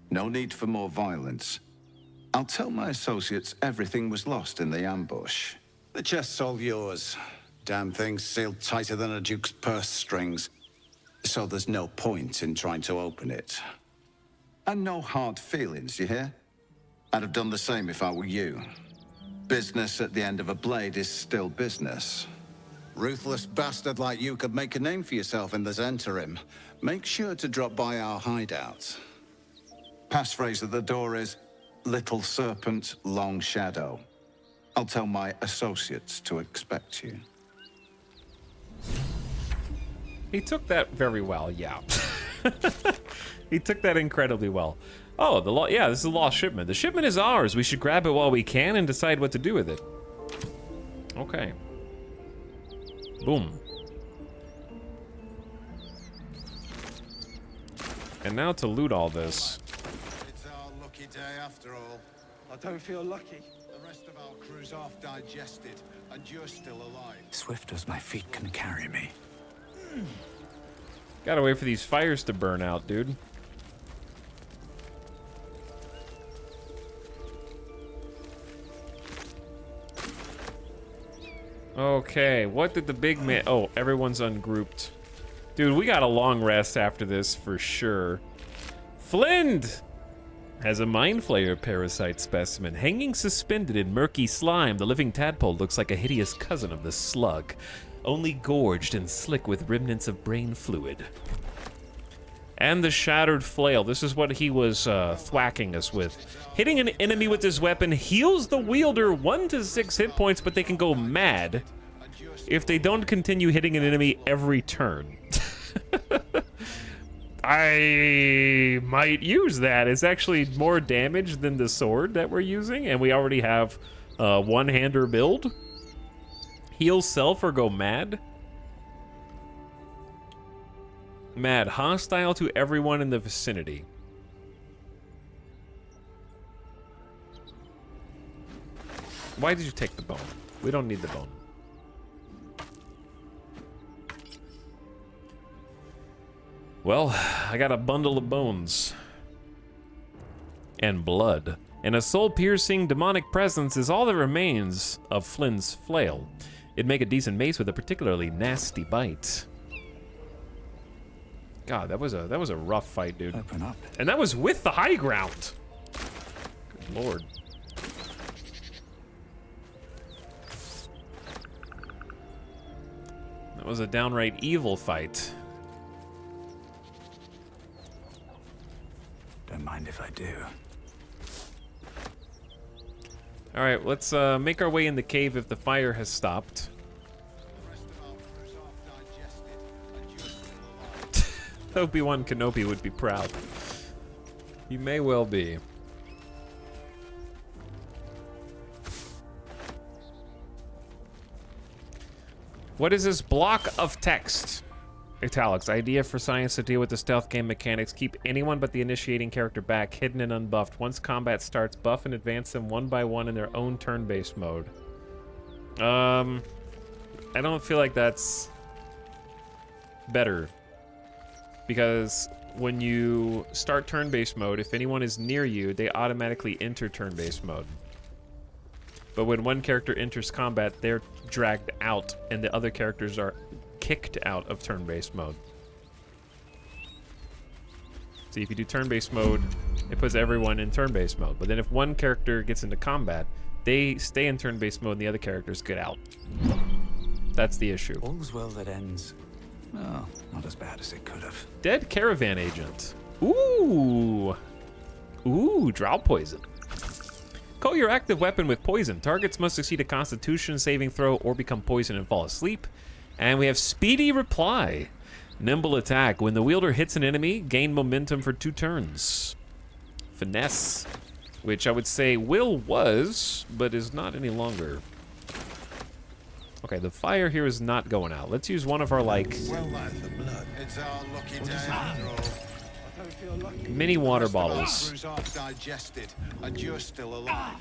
No need for more violence. I'll tell my associates everything was lost in the ambush. The chest's all yours. Damn thing's sealed tighter than a duke's purse strings. So there's no point in trying to open it. And no hard feelings, you hear? I'd have done the same if I were you. Business at the end of a blade is still business. Ruthless bastard like you could make a name for yourself in the Zhentarim. Make sure to drop by our hideout. Passphrase at the door is, Little Serpent, Long Shadow. I'll tell my associates to expect you. He took that very well, yeah. He took that incredibly well. Oh, yeah, this is a lost shipment. The shipment is ours. We should grab it while we can and decide what to do with it. Okay. Boom. And now to loot all this. It's our lucky day after all. I don't feel lucky. The rest of our crew's half digested, and you're still alive. Swift as my feet can carry me. Gotta wait for these fires to burn out, dude. Okay, what did the big man... Oh, everyone's ungrouped. Dude, we got a long rest after this for sure. Flind has a Mind Flayer parasite specimen. Hanging suspended in murky slime, the living tadpole looks like a hideous cousin of the slug, only gorged and slick with remnants of brain fluid. And the Shattered Flail. This is what he was thwacking us with. Hitting an enemy with this weapon heals the wielder 1 to 6 hit points, but they can go mad if they don't continue hitting an enemy every turn. I might use that. It's actually more damage than the sword that we're using, and we already have one-hander build. Heal self or go mad. Mad, hostile to everyone in the vicinity. Why did you take the bone? We don't need the bone. Well, I got a bundle of bones. And blood. And a soul-piercing demonic presence is all that remains of Flynn's flail. It'd make a decent mace with a particularly nasty bite. God, that was a rough fight, dude. Open up. And that was with the high ground. Good lord. That was a downright evil fight. Don't mind if I do. All right, let's make our way in the cave if the fire has stopped. Obi-Wan Kenobi would be proud. He may well be. What is this block of text? Italics. Idea for science to deal with the stealth game mechanics. Keep anyone but the initiating character back, hidden and unbuffed. Once combat starts, buff and advance them one by one in their own turn-based mode. I don't feel like that's better. Because when you start turn-based mode, if anyone is near you, they automatically enter turn-based mode. But when one character enters combat, they're dragged out, and the other characters are kicked out of turn-based mode. So if you do turn-based mode, it puts everyone in turn-based mode. But then if one character gets into combat, they stay in turn-based mode and the other characters get out. That's the issue. All's well that ends. Oh, not as bad as it could have. Dead caravan agent. Ooh. Ooh, drought poison. Coat your active weapon with poison. Targets must succeed a constitution saving throw or become poisoned and fall asleep. And we have speedy reply. Nimble attack. When the wielder hits an enemy, gain momentum for 2 turns. Finesse, which I would say Will was, but is not any longer. Okay, the fire here is not going out. Let's use one of our, like, mini water bottles. Digested, and you're still alive.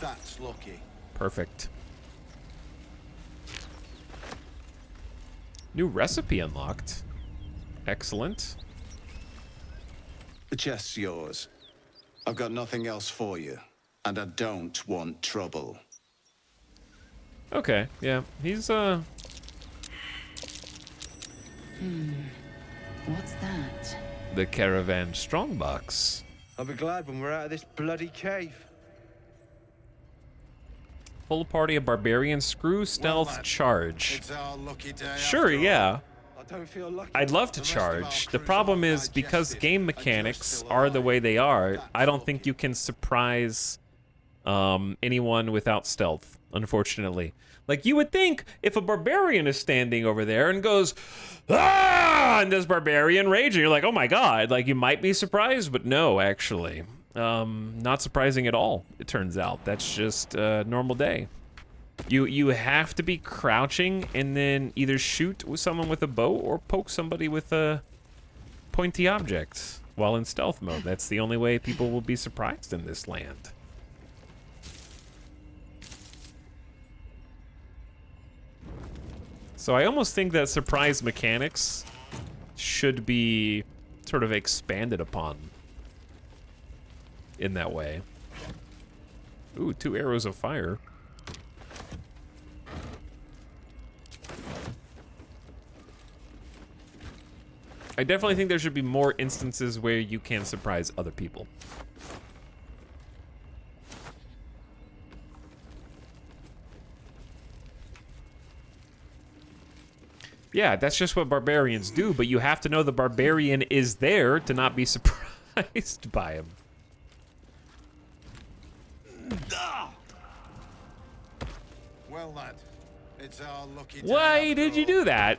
That's lucky. Perfect. New recipe unlocked. Excellent. The chest's yours. I've got nothing else for you, and I don't want trouble. Okay, yeah, he's What's that? the caravan strongbox. I'll be glad when we're out of this bloody cave. Full party of barbarian screw stealth charge. Sure, yeah. I'd love to charge. The problem is because game mechanics are the way they are, I don't think you can surprise anyone without stealth, unfortunately. Like, you would think if a barbarian is standing over there and goes, ah, and does barbarian rage, and you're like, oh my god, like, you might be surprised, but no, actually. Not surprising at all, it turns out. That's just a normal day. You have to be crouching and then either shoot with someone with a bow or poke somebody with a pointy object while in stealth mode. That's the only way people will be surprised in this land. So I almost think that surprise mechanics should be sort of expanded upon in that way. Ooh, 2 arrows of fire. I definitely think there should be more instances where you can surprise other people. Yeah, that's just what barbarians do, but you have to know the barbarian is there to not be surprised by him. Well, lad, it's our lucky day. Why did you do that?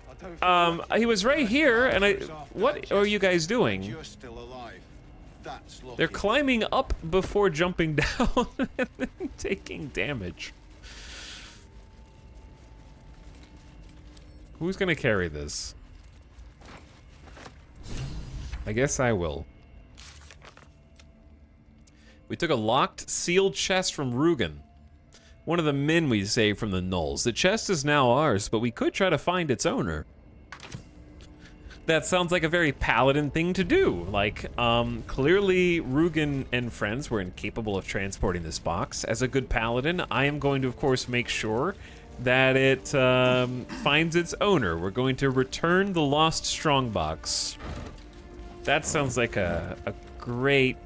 He was right here, and what are you guys doing? You're still alive. That's lucky. They're climbing up before jumping down and then taking damage. Who's gonna carry this? I guess I will. We took a locked, sealed chest from Rugen, one of the men we saved from the Gnolls. The chest is now ours, but we could try to find its owner. That sounds like a very Paladin thing to do. Like, clearly Rugen and friends were incapable of transporting this box. As a good Paladin, I am going to, of course, make sure that it finds its owner. We're going to return the lost strongbox. That sounds like a great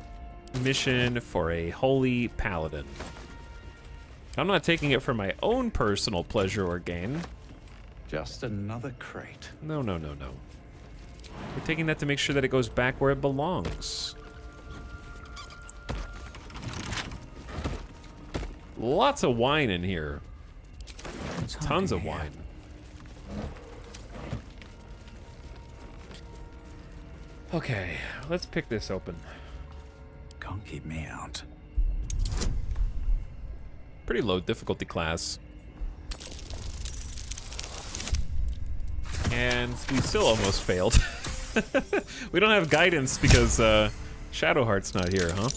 mission for a holy paladin. I'm not taking it for my own personal pleasure or gain. Just another crate. No, no, no, no. We're taking that to make sure that it goes back where it belongs. Lots of wine in here. Tons of wine. Okay, let's pick this open. Can't keep me out. Pretty low difficulty class. And we still almost failed. We don't have guidance because Shadowheart's not here, huh?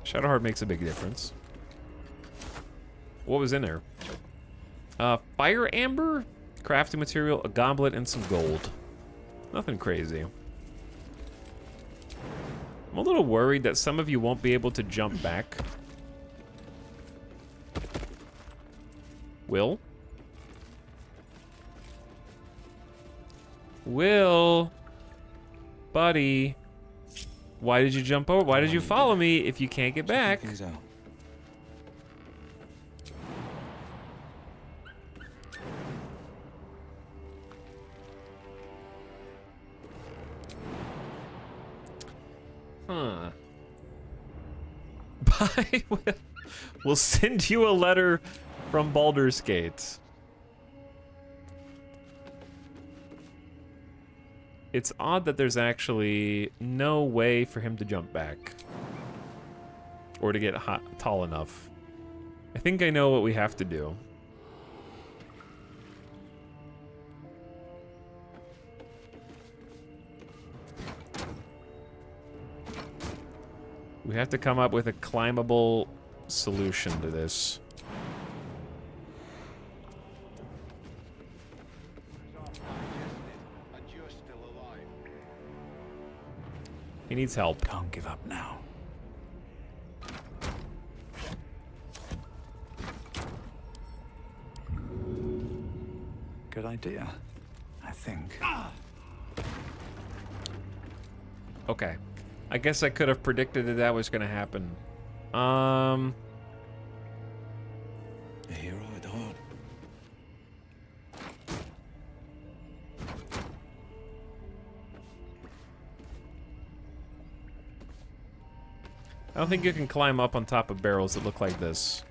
Shadowheart makes a big difference. What was in there? Fire amber, crafting material, a goblet, and some gold. Nothing crazy. I'm a little worried that some of you won't be able to jump back. Will? Will? Buddy? Why did you jump over? Why did you follow me if you can't get back? Huh. Bye. We'll send you a letter from Baldur's Gate. It's odd that there's actually no way for him to jump back. Or to get tall enough. I think I know what we have to do. We have to come up with a climbable solution to this. He needs help. Can't give up now. Good idea, I think. Okay. I guess I could have predicted that that was going to happen. A hero at heart. I don't think you can climb up on top of barrels that look like this.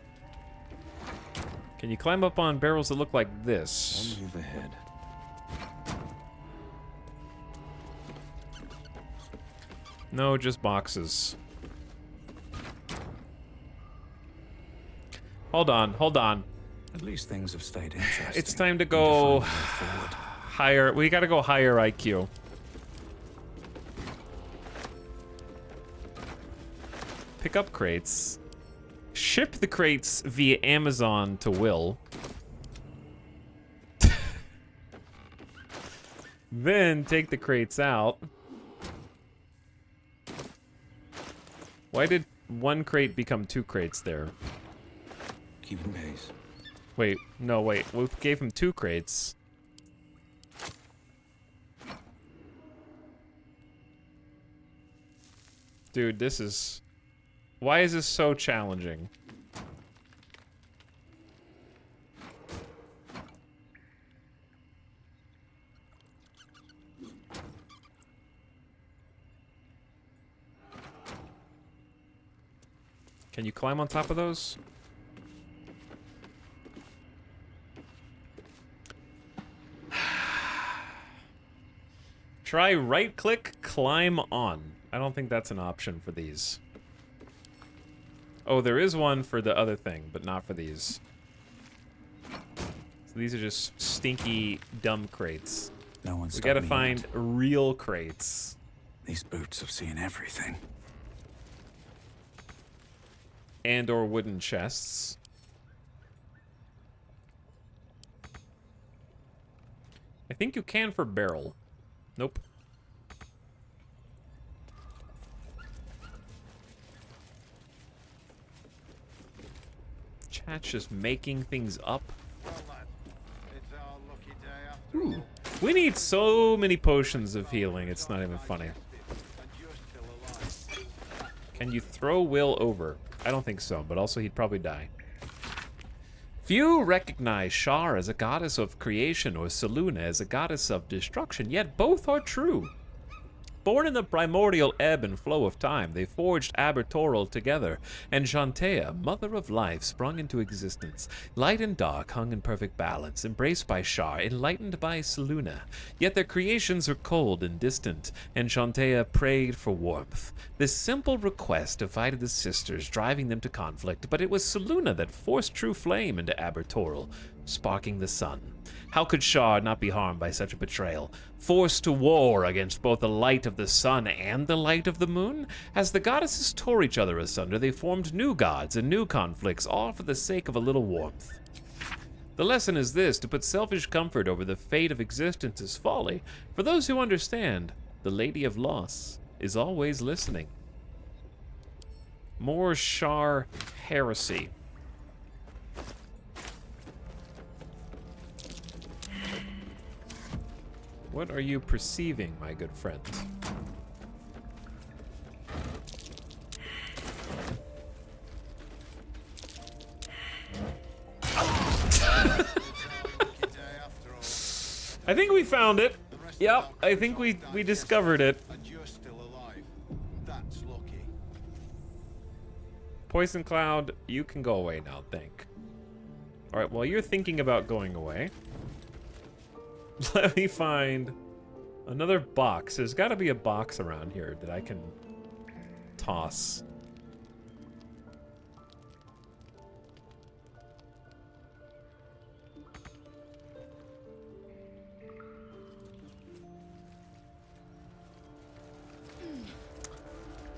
Can you climb up on barrels that look like this? One move ahead. No, just boxes. Hold on, hold on. At least things have stayed interesting. It's time to go higher. We gotta go higher IQ. Pick up crates. Ship the crates via Amazon to Will. Then take the crates out. Why did one crate become 2 crates there? Keeping pace. Wait, no, wait. We gave him 2 crates. Dude, this is... Why is this so challenging? Can you climb on top of those? Try right-click, climb on. I don't think that's an option for these. Oh, there is one for the other thing, but not for these. So these are just stinky, dumb crates. No one's We gotta find real crates. These boots have seen everything. And or wooden chests. I think you can for barrel. Nope. Chat's just making things up. Ooh. We need so many potions of healing, it's not even funny. Can you throw Will over? I don't think so, but also he'd probably die. Few recognize Shar as a goddess of creation or Selûne as a goddess of destruction, yet both are true. Born in the primordial ebb and flow of time, they forged Abertoril together, and Shantea, mother of life, sprung into existence. Light and dark hung in perfect balance, embraced by Shar, enlightened by Selûne. Yet their creations were cold and distant, and Shantea prayed for warmth. This simple request divided the sisters, driving them to conflict, but it was Selûne that forced true flame into Abertoril, sparking the sun. How could Shar not be harmed by such a betrayal? Forced to war against both the light of the sun and the light of the moon? As the goddesses tore each other asunder, they formed new gods and new conflicts, all for the sake of a little warmth. The lesson is this: to put selfish comfort over the fate of existence is folly. For those who understand, the Lady of Loss is always listening. More Shar heresy. What are you perceiving, my good friend? I think we found it. Yep, I think we discovered it. Poison Cloud, you can go away now, think. Alright, while you're thinking about going away, let me find another box. There's got to be a box around here that I can toss.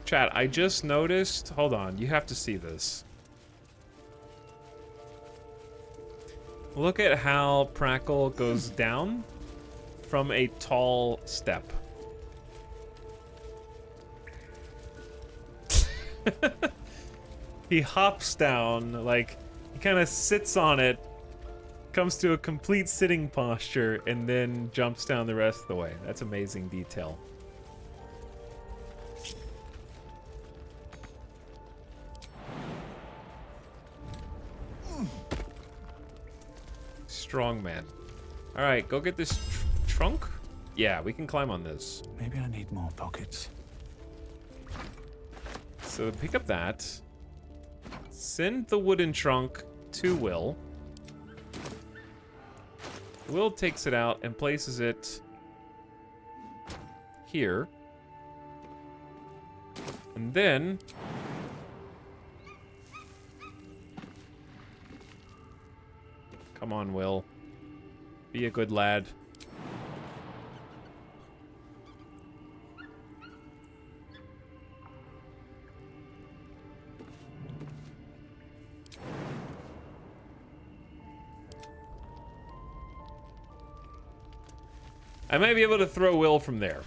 Chat, I just noticed, hold on, you have to see this. Look at how Prackle goes down from a tall step. He hops down, like, he kind of sits on it, comes to a complete sitting posture, and then jumps down the rest of the way. That's amazing detail. Strong man. All right, go get this trunk. Yeah, we can climb on this. Maybe I need more pockets. So pick up that. Send the wooden trunk to Will. Will takes it out and places it here. And then come on, Will. Be a good lad. I might be able to throw Will from there.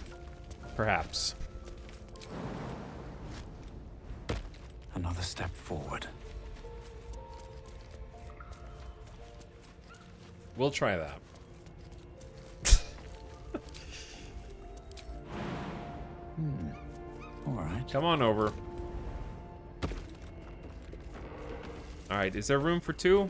Perhaps. Another step forward. We'll try that. All right. Come on over. All right, is there room for two?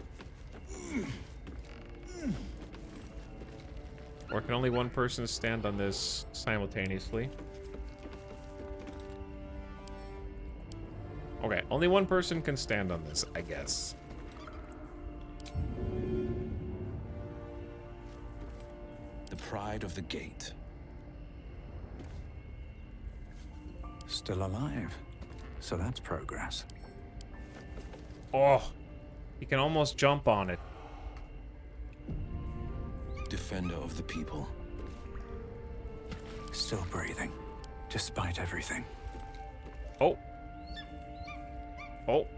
Or can only one person stand on this simultaneously? Okay, only one person can stand on this, I guess. The pride of the gate. Still alive. So that's progress. Oh, he can almost jump on it. Defender of the people. Still breathing, despite everything. Oh. Oh.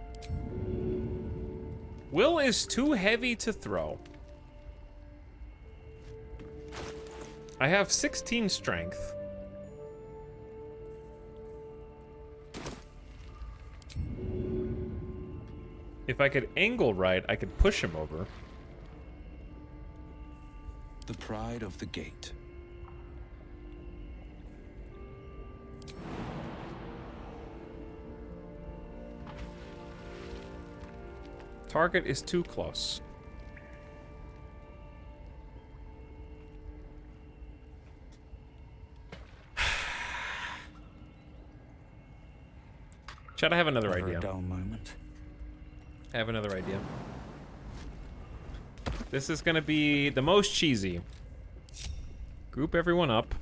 Will is too heavy to throw. I have 16 strength. If I could angle right, I could push him over. The pride of the gate. Target is too close. Chad, I have another Never idea. a dull moment. I have another idea. This is gonna be the most cheesy. Group everyone up.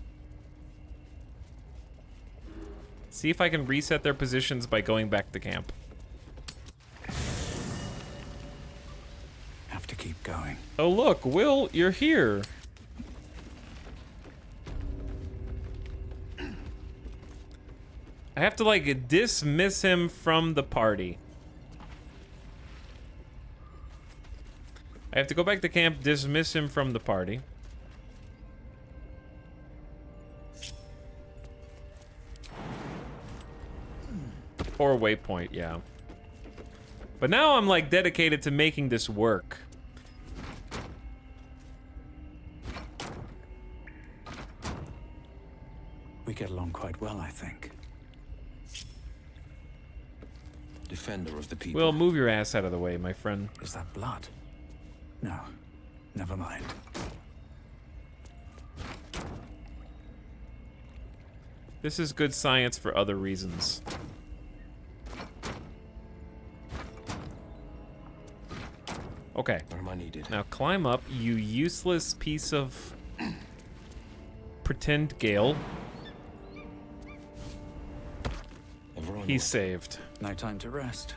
See if I can reset their positions by going back to camp. Have to keep going. Oh look, Will, you're here. I have to like dismiss him from the party. I have to go back to camp, dismiss him from the party. Or waypoint, yeah. But now I'm like dedicated to making this work. We get along quite well, I think. Defender of the people. Will, move your ass out of the way, my friend. Is that blood? No. Never mind. This is good science for other reasons. Okay. Where am I needed? Now climb up, you useless piece of pretend Gale. He's saved. No time to rest.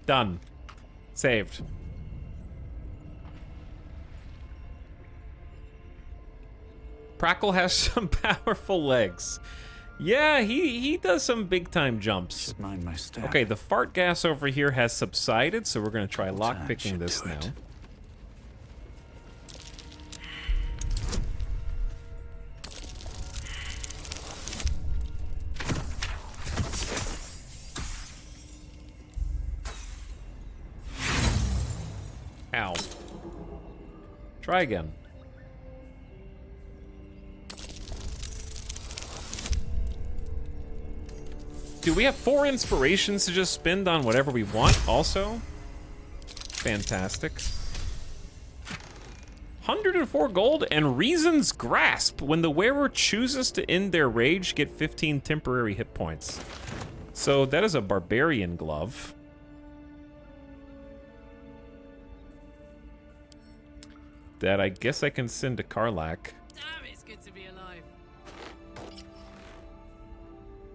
Done. Saved. Prackle has some powerful legs. Yeah, he does some big time jumps. Should mind my step. Okay, the fart gas over here has subsided, so we're gonna try lockpicking this now. Ow. Try again. Do we have 4 inspirations to just spend on whatever we want also? Fantastic. 104 gold and Reason's Grasp. When the wearer chooses to end their rage, get 15 temporary hit points. So that is a Barbarian glove. That I guess I can send to Karlach. Damn, it's good to be alive.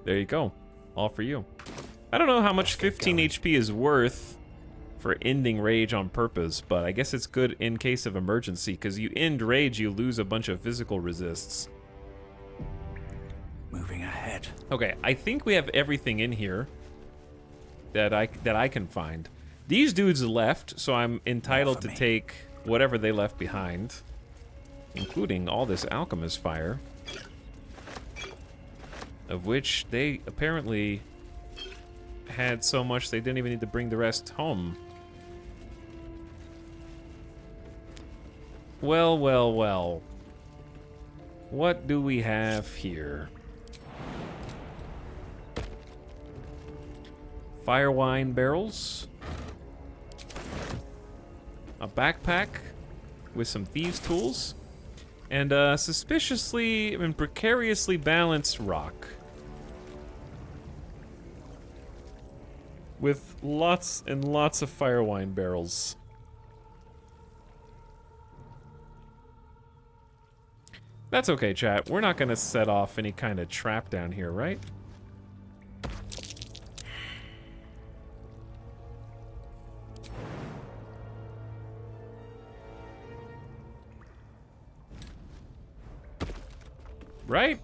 There you go. All for you. I don't know how much 15 HP is worth for ending rage on purpose, but I guess it's good in case of emergency, because you end rage, you lose a bunch of physical resists. Moving ahead. Okay, I think we have everything in here that I can find. These dudes left, so I'm entitled to take whatever they left behind, including all this alchemist fire, of which they apparently had so much they didn't even need to bring the rest home. Well, well, well. What do we have here? Fire wine barrels. A backpack with some thieves' tools. And a suspiciously and precariously balanced rock. With lots and lots of fire wine barrels. That's okay, chat. We're not gonna set off any kind of trap down here, right? Right?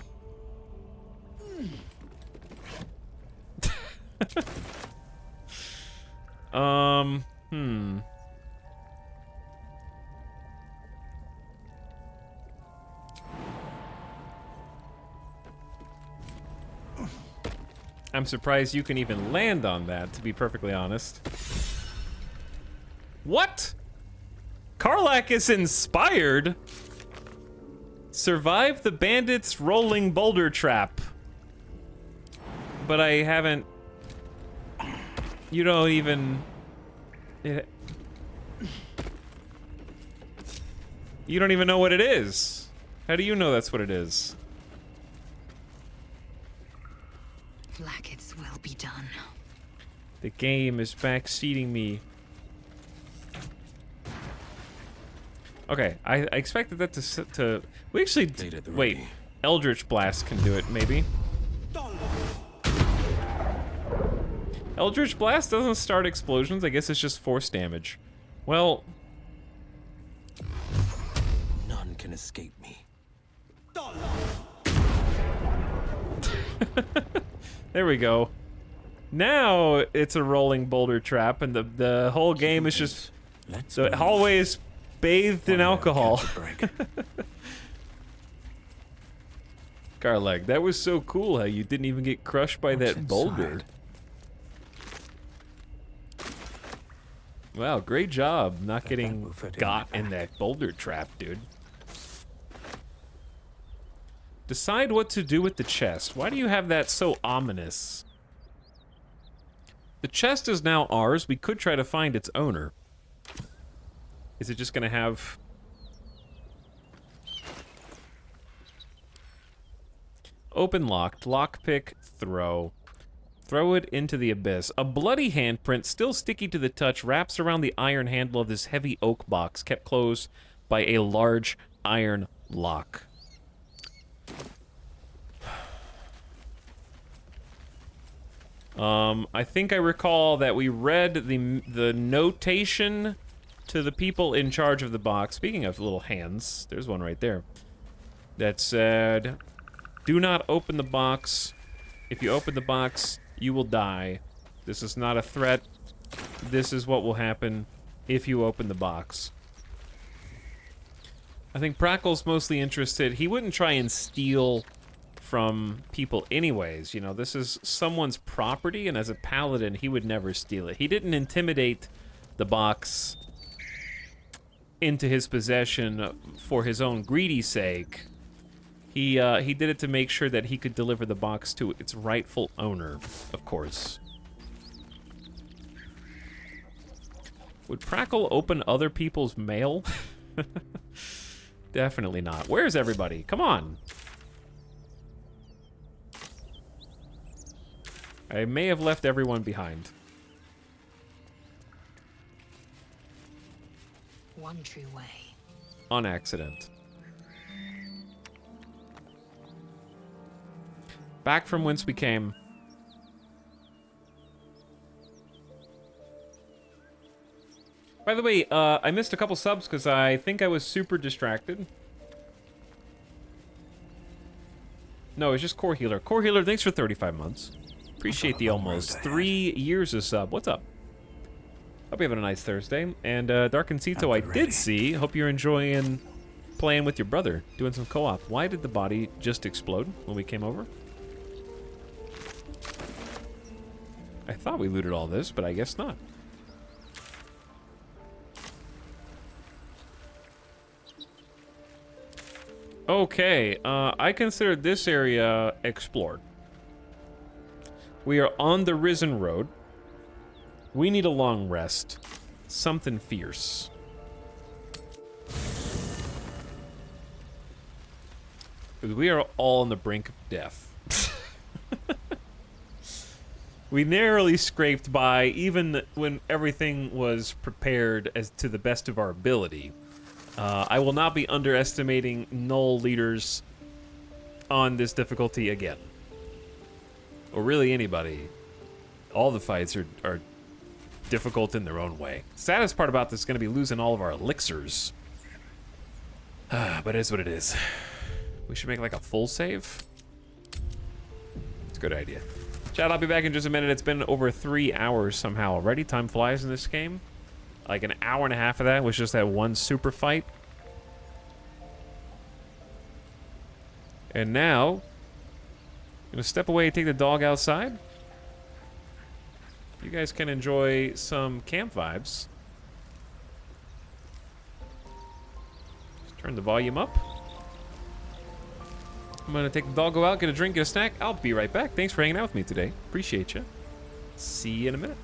I'm surprised you can even land on that, to be perfectly honest. What? Karlach is inspired? Survive the bandits' rolling boulder trap. But I haven't... You don't even... You don't even know what it is. How do you know that's what it is? Blackets will be done. The game is backseating me. Okay, I expected that to we actually wait. Eldritch Blast can do it, maybe. Eldritch Blast doesn't start explosions. I guess it's just force damage. Well, none can escape me. There we go. Now it's a rolling boulder trap, and the whole game is just the hallway is bathed in alcohol. Garleg, that was so cool how you didn't even get crushed by that boulder. Wow, great job not getting got in that boulder trap, dude. Decide what to do with the chest. Why do you have that so ominous? The chest is now ours. We could try to find its owner. Is it just gonna have... Open locked, lockpick, throw. Throw it into the abyss. A bloody handprint, still sticky to the touch, wraps around the iron handle of this heavy oak box, kept closed by a large iron lock. I think I recall that we read the notation to the people in charge of the box. Speaking of little hands, there's one right there. That said, do not open the box. If you open the box, you will die. This is not a threat. This is what will happen if you open the box. I think Prackle's mostly interested. He wouldn't try and steal from people anyways. You know, this is someone's property, and as a paladin, he would never steal it. He didn't intimidate the box into his possession for his own greedy sake. He did it to make sure that he could deliver the box to its rightful owner, of course. Would Prackle open other people's mail? Definitely not. Where's everybody? Come on. I may have left everyone behind. One true way. On accident. Back from whence we came. By the way, I missed a couple subs because I think I was super distracted. No, it's just Core Healer. Core Healer, thanks for 35 months. Appreciate the almost 3 years of sub. What's up? Hope you're having a nice Thursday. And Dark and Cito, I did see. Hope you're enjoying playing with your brother, doing some co-op. Why did the body just explode when we came over? I thought we looted all this, but I guess not. Okay, I consider this area explored. We are on the Risen Road. We need a long rest. Something fierce. Because we are all on the brink of death. We narrowly scraped by, even when everything was prepared as to the best of our ability. I will not be underestimating null leaders on this difficulty again. Or really anybody. All the fights are difficult in their own way. Saddest part about this is going to be losing all of our elixirs. But it is what it is. We should make like a full save. It's a good idea. Chat, I'll be back in just a minute. It's been over 3 hours somehow already. Time flies in this game. Like an hour and a half of that was just that one super fight. And now, I'm gonna step away and take the dog outside. You guys can enjoy some camp vibes. Just turn the volume up. I'm gonna take the dog, go out, get a drink, get a snack. I'll be right back. Thanks for hanging out with me today. Appreciate you. See you in a minute.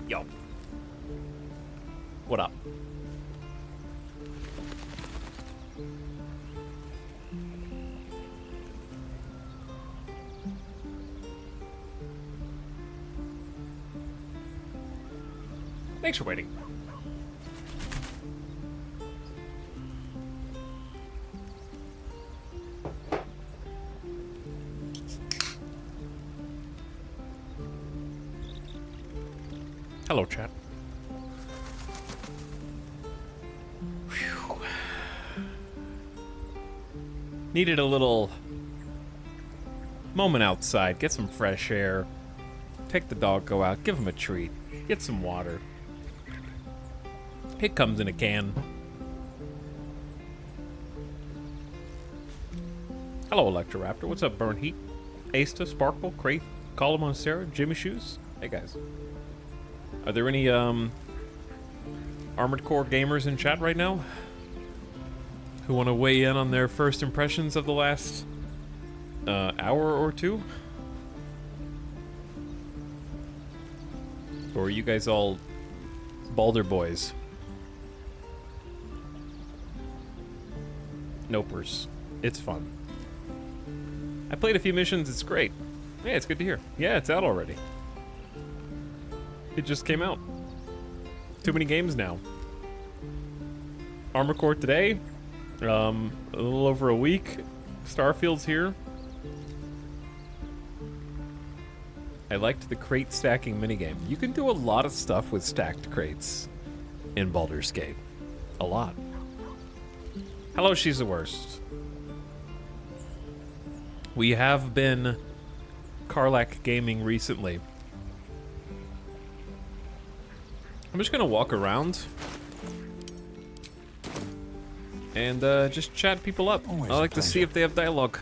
Yo. What up? Thanks for waiting. Hello, chat. Whew. Needed a little moment outside, get some fresh air, take the dog, go out, give him a treat, get some water. It comes in a can. Hello, Electroraptor. What's up, Burn Heat? Asta, Sparkle, Kraith, Column Sarah, Jimmy Shoes. Hey, guys. Are there any Armored Core gamers in chat right now who want to weigh in on their first impressions of the last hour or two? Or are you guys all Baldur boys? Nopers. It's fun. I played a few missions, it's great. Yeah, it's good to hear. Yeah, it's out already. It just came out. Too many games now. Armored Core today. A little over a week. Starfield's here. I liked the crate stacking minigame. You can do a lot of stuff with stacked crates in Baldur's Gate. A lot. Hello, she's the worst. We have been Karlak gaming recently. I'm just gonna walk around and just chat people up. I like to see if they have dialogue.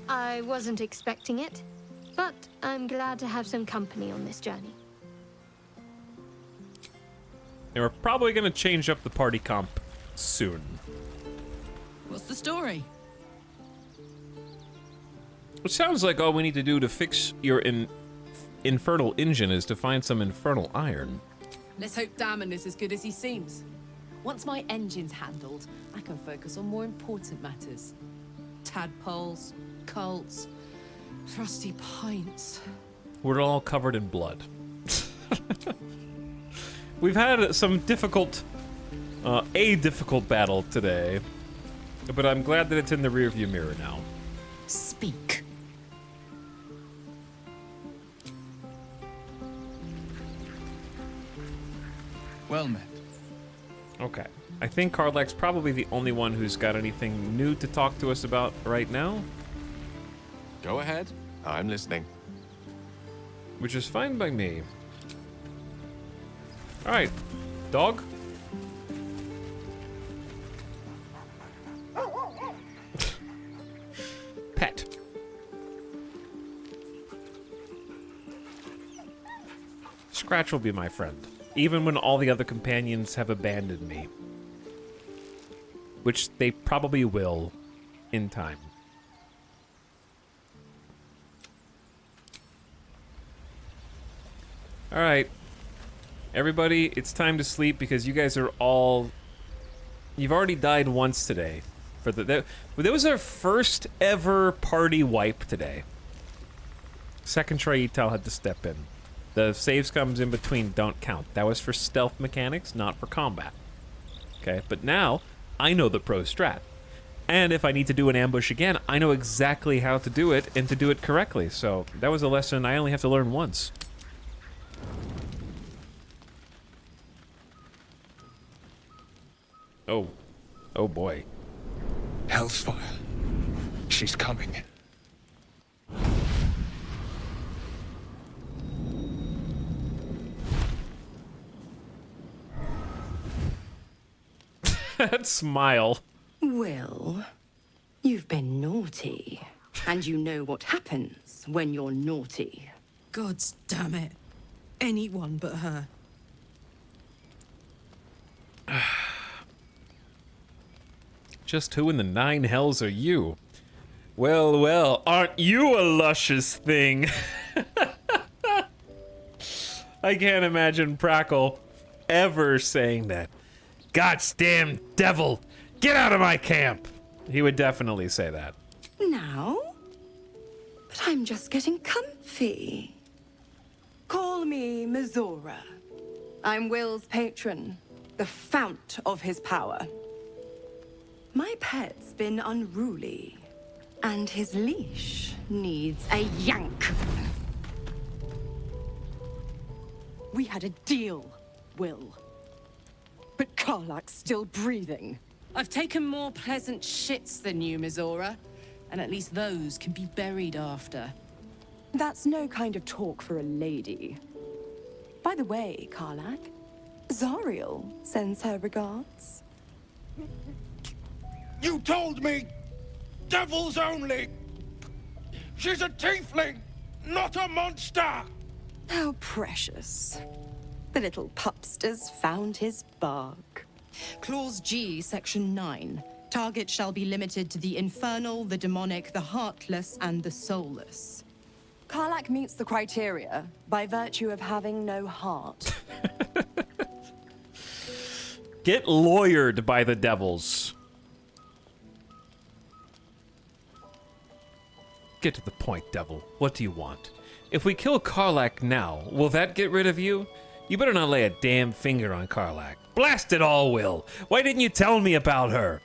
I wasn't expecting it, but I'm glad to have some company on this journey. And we're probably gonna change up the party comp soon. What's the story? It sounds like all we need to do to fix your infernal engine is to find some infernal iron. Let's hope Damon is as good as he seems. Once my engine's handled, I can focus on more important matters. Tadpoles, cults, frosty pints. We're all covered in blood. We've had some difficult battle today, but I'm glad that it's in the rearview mirror now. Speak. Well met. Okay. I think Karlak's probably the only one who's got anything new to talk to us about right now. Go ahead. I'm listening. Which is fine by me. Alright. Dog? Pet. Scratch will be my friend, even when all the other companions have abandoned me. Which they probably will in time. Alright. Everybody, it's time to sleep because you guys are all... You've already died once today. That was our first ever party wipe today. Second try Ital had to step in. The saves comes in between don't count. That was for stealth mechanics, not for combat. Okay, but now I know the pro strat. And if I need to do an ambush again, I know exactly how to do it and to do it correctly. So that was a lesson I only have to learn once. Oh. Oh boy. Hellfire. She's coming. That smile. Well, you've been naughty. And you know what happens when you're naughty. Gods damn it. Anyone but her. Just who in the 9 hells are you? Well, well, aren't you a luscious thing? I can't imagine Prackle ever saying that. Goddamn devil, get out of my camp! He would definitely say that. Now? But I'm just getting comfy. Call me Mizora. I'm Will's patron, the fount of his power. My pet's been unruly, and his leash needs a yank. We had a deal, Will. But Karlak's still breathing. I've taken more pleasant shits than you, Mizora. And at least those can be buried after. That's no kind of talk for a lady. By the way, Karlak, Zariel sends her regards. You told me! Devils only! She's a tiefling, not a monster! How precious. The little pupster's found his bark. Clause G, Section 9. Target shall be limited to the infernal, the demonic, the heartless, and the soulless. Karlak meets the criteria by virtue of having no heart. Get lawyered by the devils. Get to the point, devil. What do you want? If we kill Karlak now, will that get rid of you? You better not lay a damn finger on Karlak. Blast it all, Will. Why didn't you tell me about her?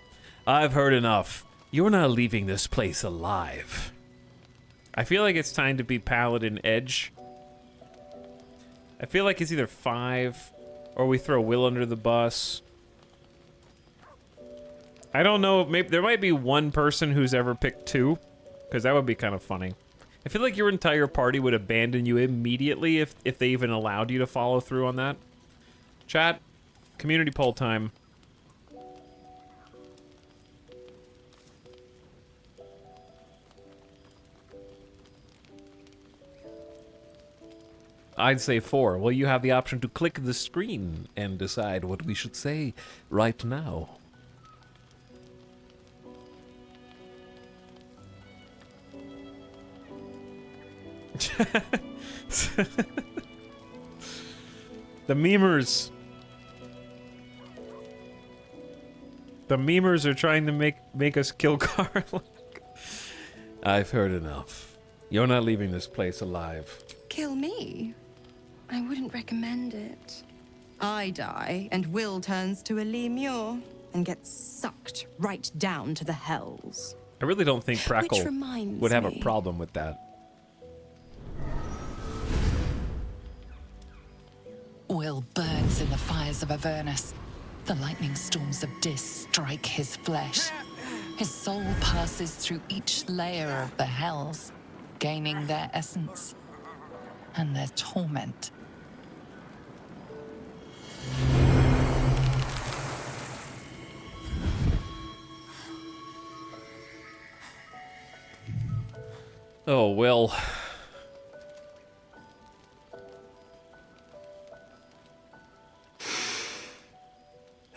I've heard enough. You're not leaving this place alive. I feel like it's time to be Paladin Edge. I feel like it's either 5 or we throw Will under the bus. I don't know. Maybe there might be one person who's ever picked 2, because that would be kind of funny. I feel like your entire party would abandon you immediately if they even allowed you to follow through on that. Chat, community poll time. I'd say 4. Well, you have the option to click the screen and decide what we should say right now. The memers. The memers are trying to make us kill Karlak. I've heard enough. You're not leaving this place alive. Kill me? I wouldn't recommend it. I die, and Will turns to a lemure and gets sucked right down to the hells. I really don't think Which Prackle reminds would have a me. problem with that. Will burns in the fires of Avernus. The lightning storms of Dis strike his flesh. His soul passes through each layer of the hells, gaining their essence and their torment. Oh, well.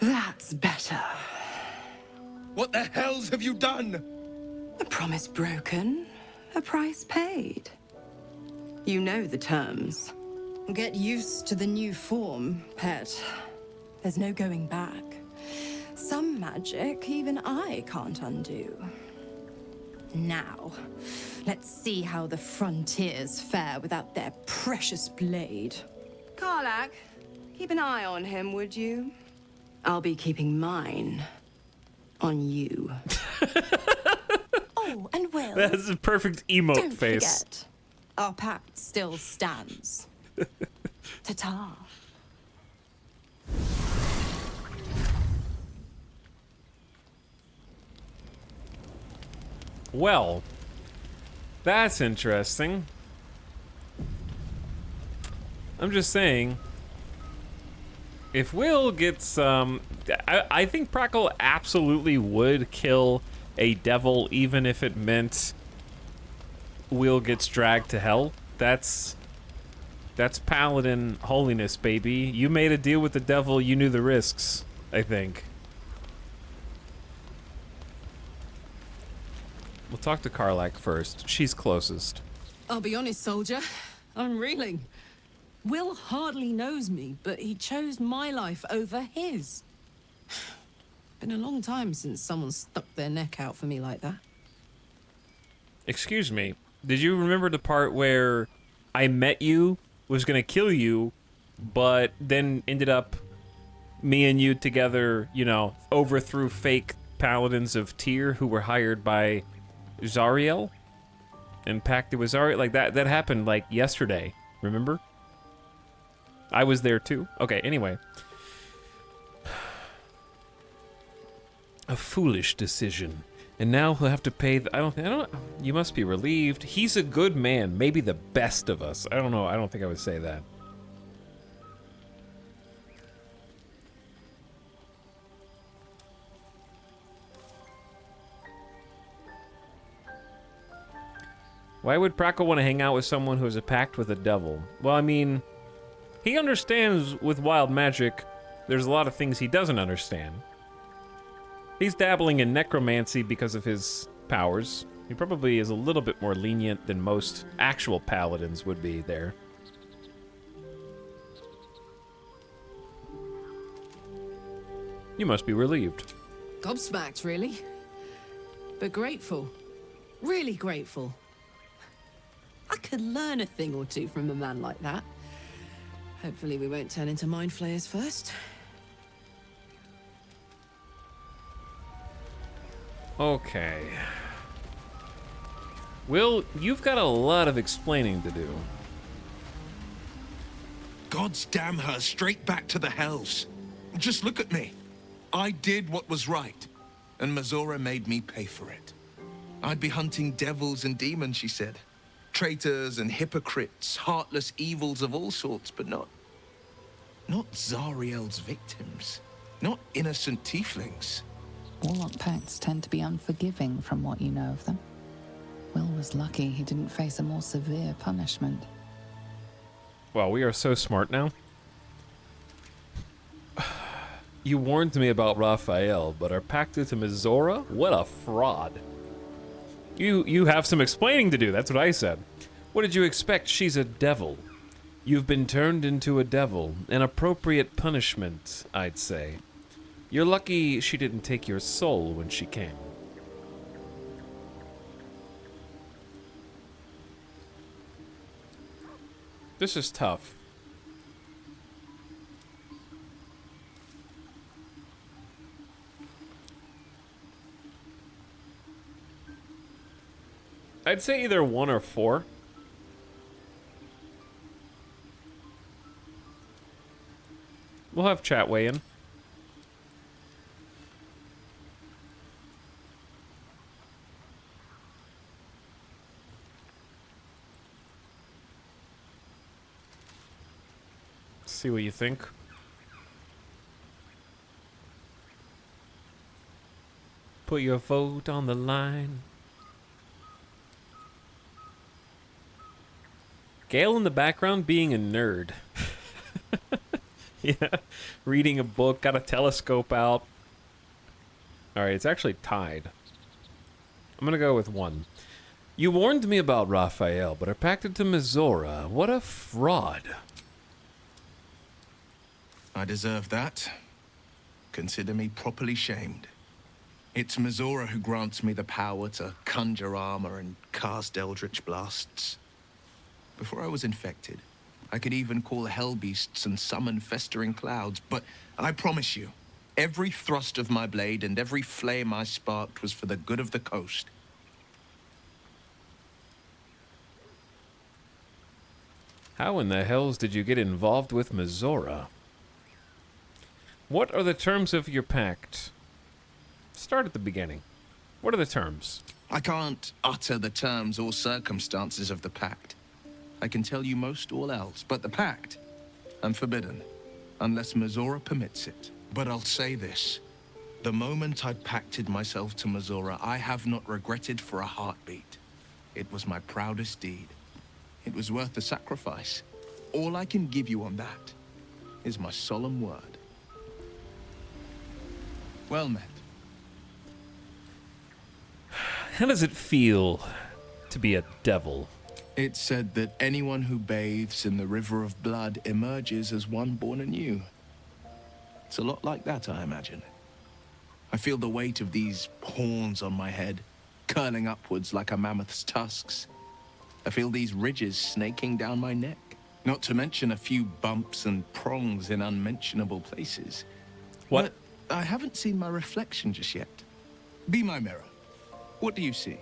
That's better. What the hells have you done? A promise broken, a price paid. You know the terms. Get used to the new form, pet. There's no going back. Some magic even I can't undo. Now, let's see how the frontiers fare without their precious blade. Karlak, keep an eye on him, would you? I'll be keeping mine on you. Oh, and Will. That's a perfect emote Don't face. forget, our pact still stands. Ta-ta. Well, that's interesting. I'm just saying, if Will gets, I think Prackle absolutely would kill a devil, even if it meant Will gets dragged to hell. That's Paladin holiness, baby. You made a deal with the devil, you knew the risks, I think. We'll talk to Karlach first. She's closest. I'll be honest, soldier. I'm reeling. Will hardly knows me, but he chose my life over his. Been a long time since someone stuck their neck out for me like that. Excuse me. Did you remember the part where I met you, was gonna kill you, but then ended up me and you together, you know, overthrew fake paladins of Tyr who were hired by Zariel? And pacted with Zariel? Like, that happened, like, yesterday. Remember? I was there, too. Okay, anyway. A foolish decision. And now he'll have to pay the... I don't... You must be relieved. He's a good man. Maybe the best of us. I don't know. I don't think I would say that. Why would Praco want to hang out with someone who has a pact with a devil? Well, I mean, he understands with wild magic. There's a lot of things he doesn't understand. He's dabbling in necromancy because of his powers. He probably is a little bit more lenient than most actual paladins would be there. You must be relieved. Gobsmacked, really. But grateful. Really grateful. I could learn a thing or two from a man like that. Hopefully we won't turn into mind flayers first. Okay. Will, you've got a lot of explaining to do. Gods damn her, straight back to the hells. Just look at me. I did what was right, and Mazora made me pay for it. I'd be hunting devils and demons, she said. Traitors and hypocrites, heartless evils of all sorts, but not Zariel's victims. Not innocent tieflings. Warlock pacts tend to be unforgiving from what you know of them. Will was lucky he didn't face a more severe punishment. Well, we are so smart now. You warned me about Raphael, but are pacted to Mazora? What a fraud. You have some explaining to do, that's what I said. What did you expect? She's a devil. You've been turned into a devil. An appropriate punishment, I'd say. You're lucky she didn't take your soul when she came. This is tough. I'd say either 1 or 4. We'll have chat weigh in. See what you think. Put your vote on the line. Gale in the background being a nerd. Yeah, reading a book, got a telescope out. Alright, it's actually tied. I'm gonna go with 1. You warned me about Raphael, but are pacted to Mazora. What a fraud. I deserve that. Consider me properly shamed. It's Mazora who grants me the power to conjure armor and cast eldritch blasts. Before I was infected, I could even call hell beasts and summon festering clouds, but I promise you, every thrust of my blade and every flame I sparked was for the good of the coast. How in the hells did you get involved with Mazora? What are the terms of your pact? Start at the beginning. What are the terms? I can't utter the terms or circumstances of the pact. I can tell you most all else, but the pact, I'm forbidden, unless Mazora permits it. But I'll say this. The moment I pacted myself to Mazora, I have not regretted for a heartbeat. It was my proudest deed. It was worth the sacrifice. All I can give you on that is my solemn word. Well met. How does it feel to be a devil? It's said that anyone who bathes in the river of blood emerges as one born anew. It's a lot like that, I imagine. I feel the weight of these horns on my head, curling upwards like a mammoth's tusks. I feel these ridges snaking down my neck, not to mention a few bumps and prongs in unmentionable places. What? But I haven't seen my reflection just yet. Be my mirror. What do you see?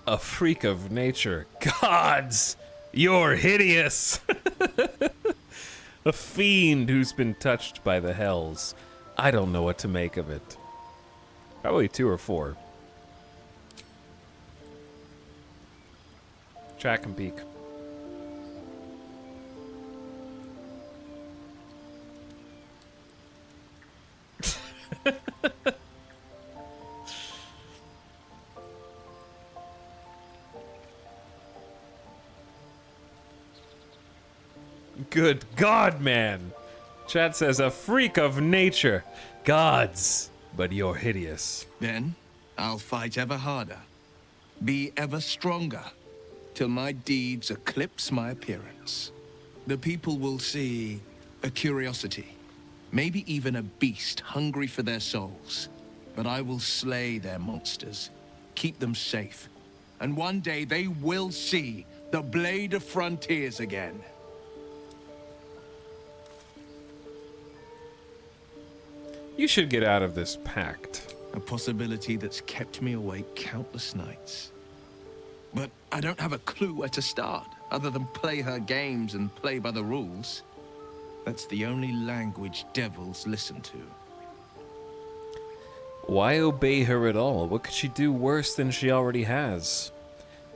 A freak of nature. Gods, you're hideous. A fiend who's been touched by the hells. I don't know what to make of it. Probably 2 or 4. Chat and peek. Good God, man. Chat says a freak of nature. Gods, but you're hideous. Then I'll fight ever harder, be ever stronger, till my deeds eclipse my appearance. The people will see a curiosity, maybe even a beast hungry for their souls. But I will slay their monsters, keep them safe, and one day they will see the Blade of Frontiers again. You should get out of this pact. A possibility that's kept me awake countless nights. But I don't have a clue where to start, other than play her games and play by the rules. That's the only language devils listen to. Why obey her at all? What could she do worse than she already has?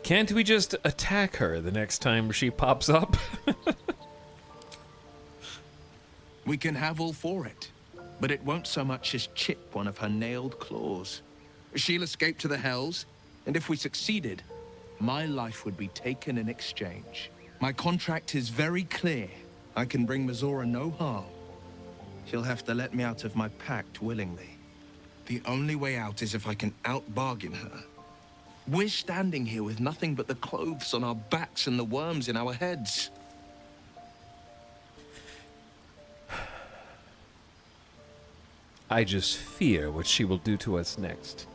Can't we just attack her the next time she pops up? We can have all for it, but it won't so much as chip one of her nailed claws. She'll escape to the hells, and if we succeeded, my life would be taken in exchange. My contract is very clear. I can bring Mizora no harm. She'll have to let me out of my pact willingly. The only way out is if I can out-bargain her. We're standing here with nothing but the clothes on our backs and the worms in our heads. I just fear what she will do to us next.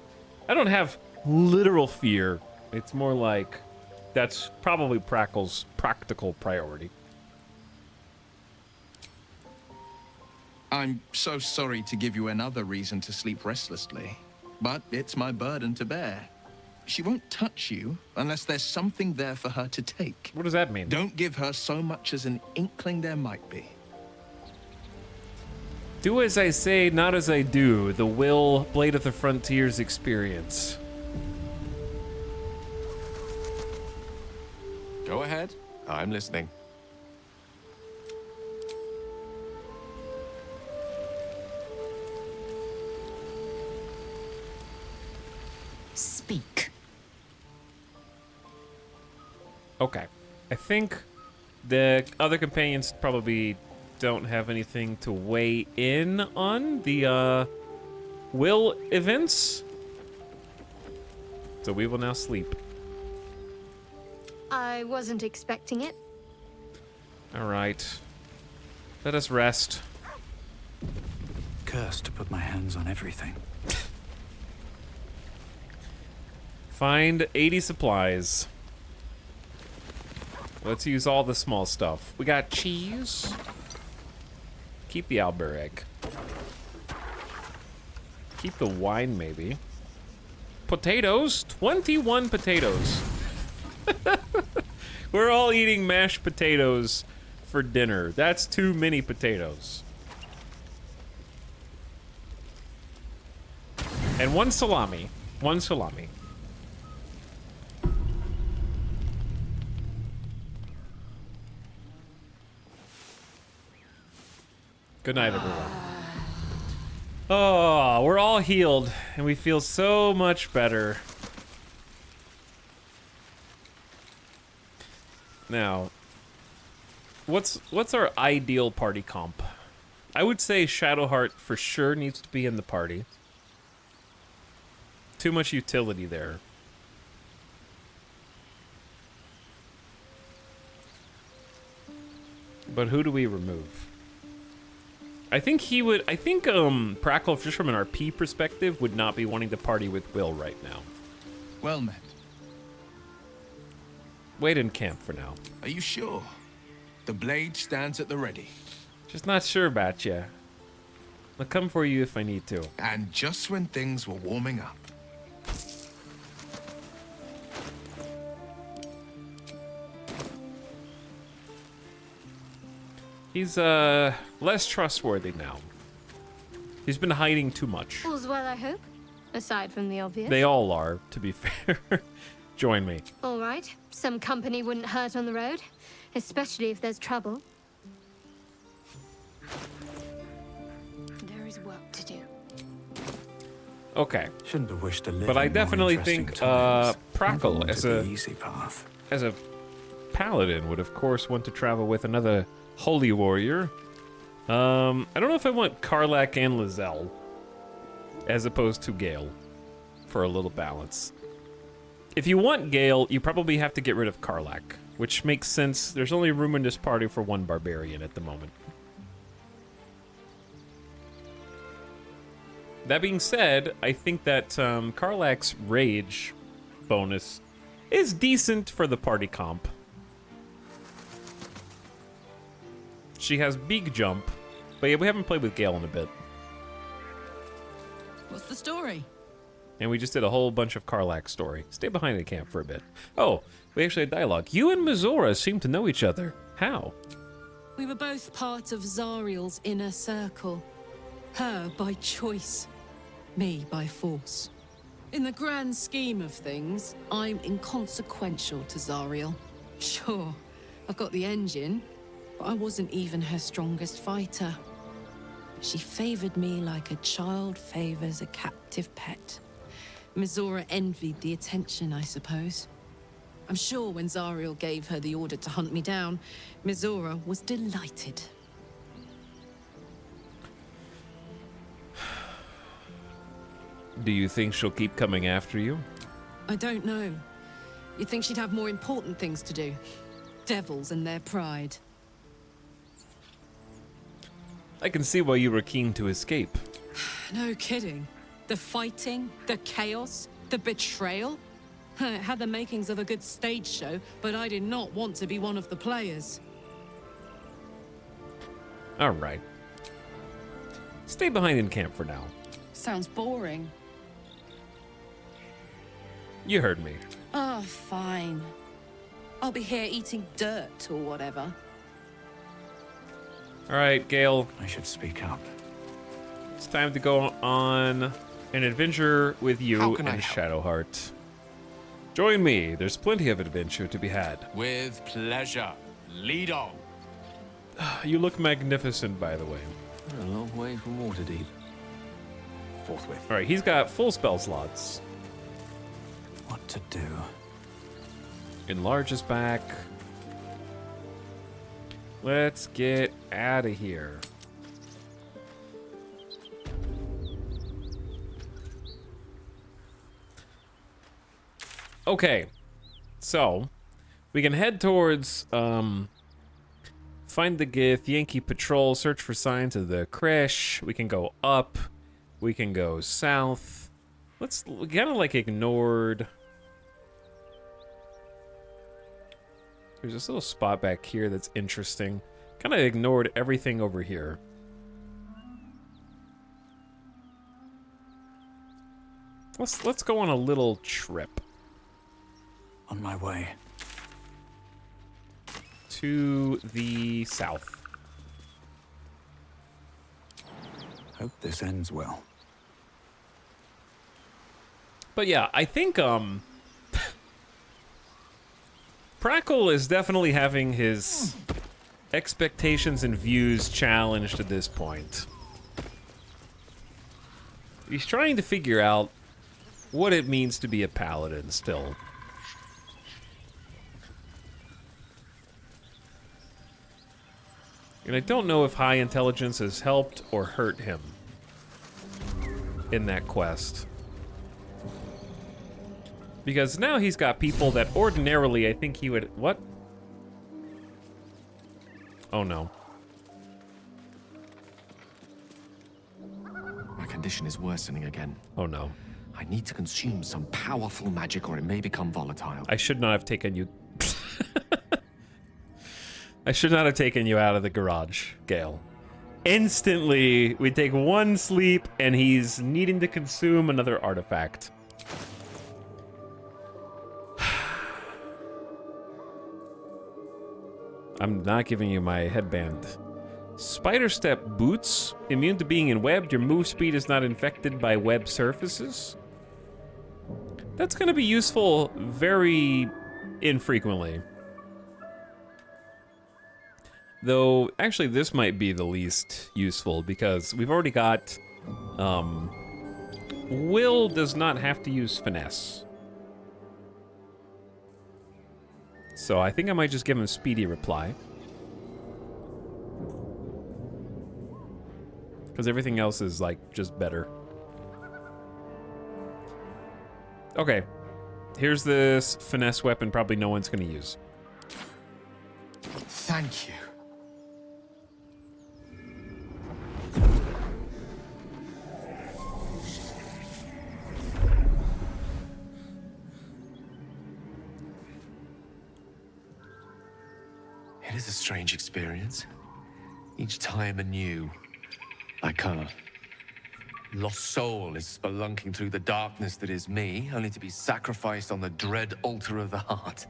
I don't have literal fear. It's more like that's probably Prackle's practical priority. I'm so sorry to give you another reason to sleep restlessly, but it's my burden to bear. She won't touch you unless there's something there for her to take. What does that mean? Don't give her so much as an inkling there might be. Do as I say, not as I do. The Will Blade of the Frontiers experience. Go ahead. I'm listening. Speak. Okay. I think the other companions probably don't have anything to weigh in on the Will events. So we will now sleep. I wasn't expecting it. All right. Let us rest. Cursed to put my hands on everything. Find 80 supplies. Let's use all the small stuff. We got cheese. Keep the owlbear egg. Keep the wine, maybe. Potatoes? 21 potatoes. We're all eating mashed potatoes for dinner. That's too many potatoes. And one salami. One salami. Good night, everyone. Oh, we're all healed, and we feel so much better. Now, what's our ideal party comp? I would say Shadowheart for sure needs to be in the party. Too much utility there. But who do we remove? I think Prackle, just from an RP perspective, would not be wanting to party with Will right now. Well met. Wait in camp for now. Are you sure? The blade stands at the ready. Just not sure about you. I'll come for you if I need to. And just when things were warming up. He's less trustworthy now. He's been hiding too much. All's well, I hope. Aside from the obvious. They all are, to be fair. Join me. All right. Some company wouldn't hurt on the road, especially if there's trouble. There is work to do. Okay. Shouldn't have wished to live. But I in more definitely interesting think times. Prackle Never as wanted a the easy path. as a paladin would of course want to travel with another holy warrior. I don't know if I want Karlach and Lizelle as opposed to Gale for a little balance. If you want Gale, you probably have to get rid of Karlach, which makes sense. There's only room in this party for one barbarian at the moment. That being said, I think that Karlach's rage bonus is decent for the party comp. She has big jump, but yeah, we haven't played with Gale in a bit. What's the story? And we just did a whole bunch of Karlach's story. Stay behind the camp for a bit. Oh, we actually had dialogue. You and Mizora seem to know each other. How? We were both part of Zariel's inner circle. Her by choice, me by force. In the grand scheme of things, I'm inconsequential to Zariel. Sure, I've got the engine, but I wasn't even her strongest fighter. She favored me like a child favors a captive pet. Mizora envied the attention, I suppose. I'm sure when Zariel gave her the order to hunt me down, Mizora was delighted. Do you think she'll keep coming after you? I don't know. You'd think she'd have more important things to do. Devils and their pride. I can see why you were keen to escape. No kidding. The fighting, the chaos, the betrayal. It had the makings of a good stage show, but I did not want to be one of the players. All right. Stay behind in camp for now. Sounds boring. You heard me. Oh, fine. I'll be here eating dirt or whatever. All right, Gale. I should speak up. It's time to go on an adventure with you How can I and help? Shadowheart. Join me. There's plenty of adventure to be had. With pleasure. Lead on. You look magnificent, by the way. A long way from Waterdeep. Forthwith. All right, he's got full spell slots. What to do? Enlarge his back. Let's get out of here. Okay, so we can head towards find the Gith, Yankee Patrol, search for signs of the crash. We can go up. We can go south. Let's kind of like ignored. There's this little spot back here that's interesting. Kind of ignored everything over here. Let's go on a little trip. On my way. To the south. Hope this ends well. But yeah, I think Prackle is definitely having his expectations and views challenged at this point. He's trying to figure out what it means to be a paladin still. And I don't know if high intelligence has helped or hurt him in that quest. Because now he's got people that ordinarily I think he would... What? Oh no. My condition is worsening again. Oh no. I need to consume some powerful magic or it may become volatile. I should not have taken you... I should not have taken you out of the garage, Gale. Instantly, we take one sleep and he's needing to consume another artifact. I'm not giving you my headband. Spider step boots. Immune to being enwebbed. Your move speed is not infected by web surfaces. That's going to be useful very infrequently. Though, actually, this might be the least useful because we've already got... Will does not have to use finesse. So I think I might just give him speedy reply. Because everything else is, like, just better. Okay. Here's this finesse weapon probably no one's going to use. Thank you. It is a strange experience. Each time anew. Like a lost soul is spelunking through the darkness that is me, only to be sacrificed on the dread altar of the heart.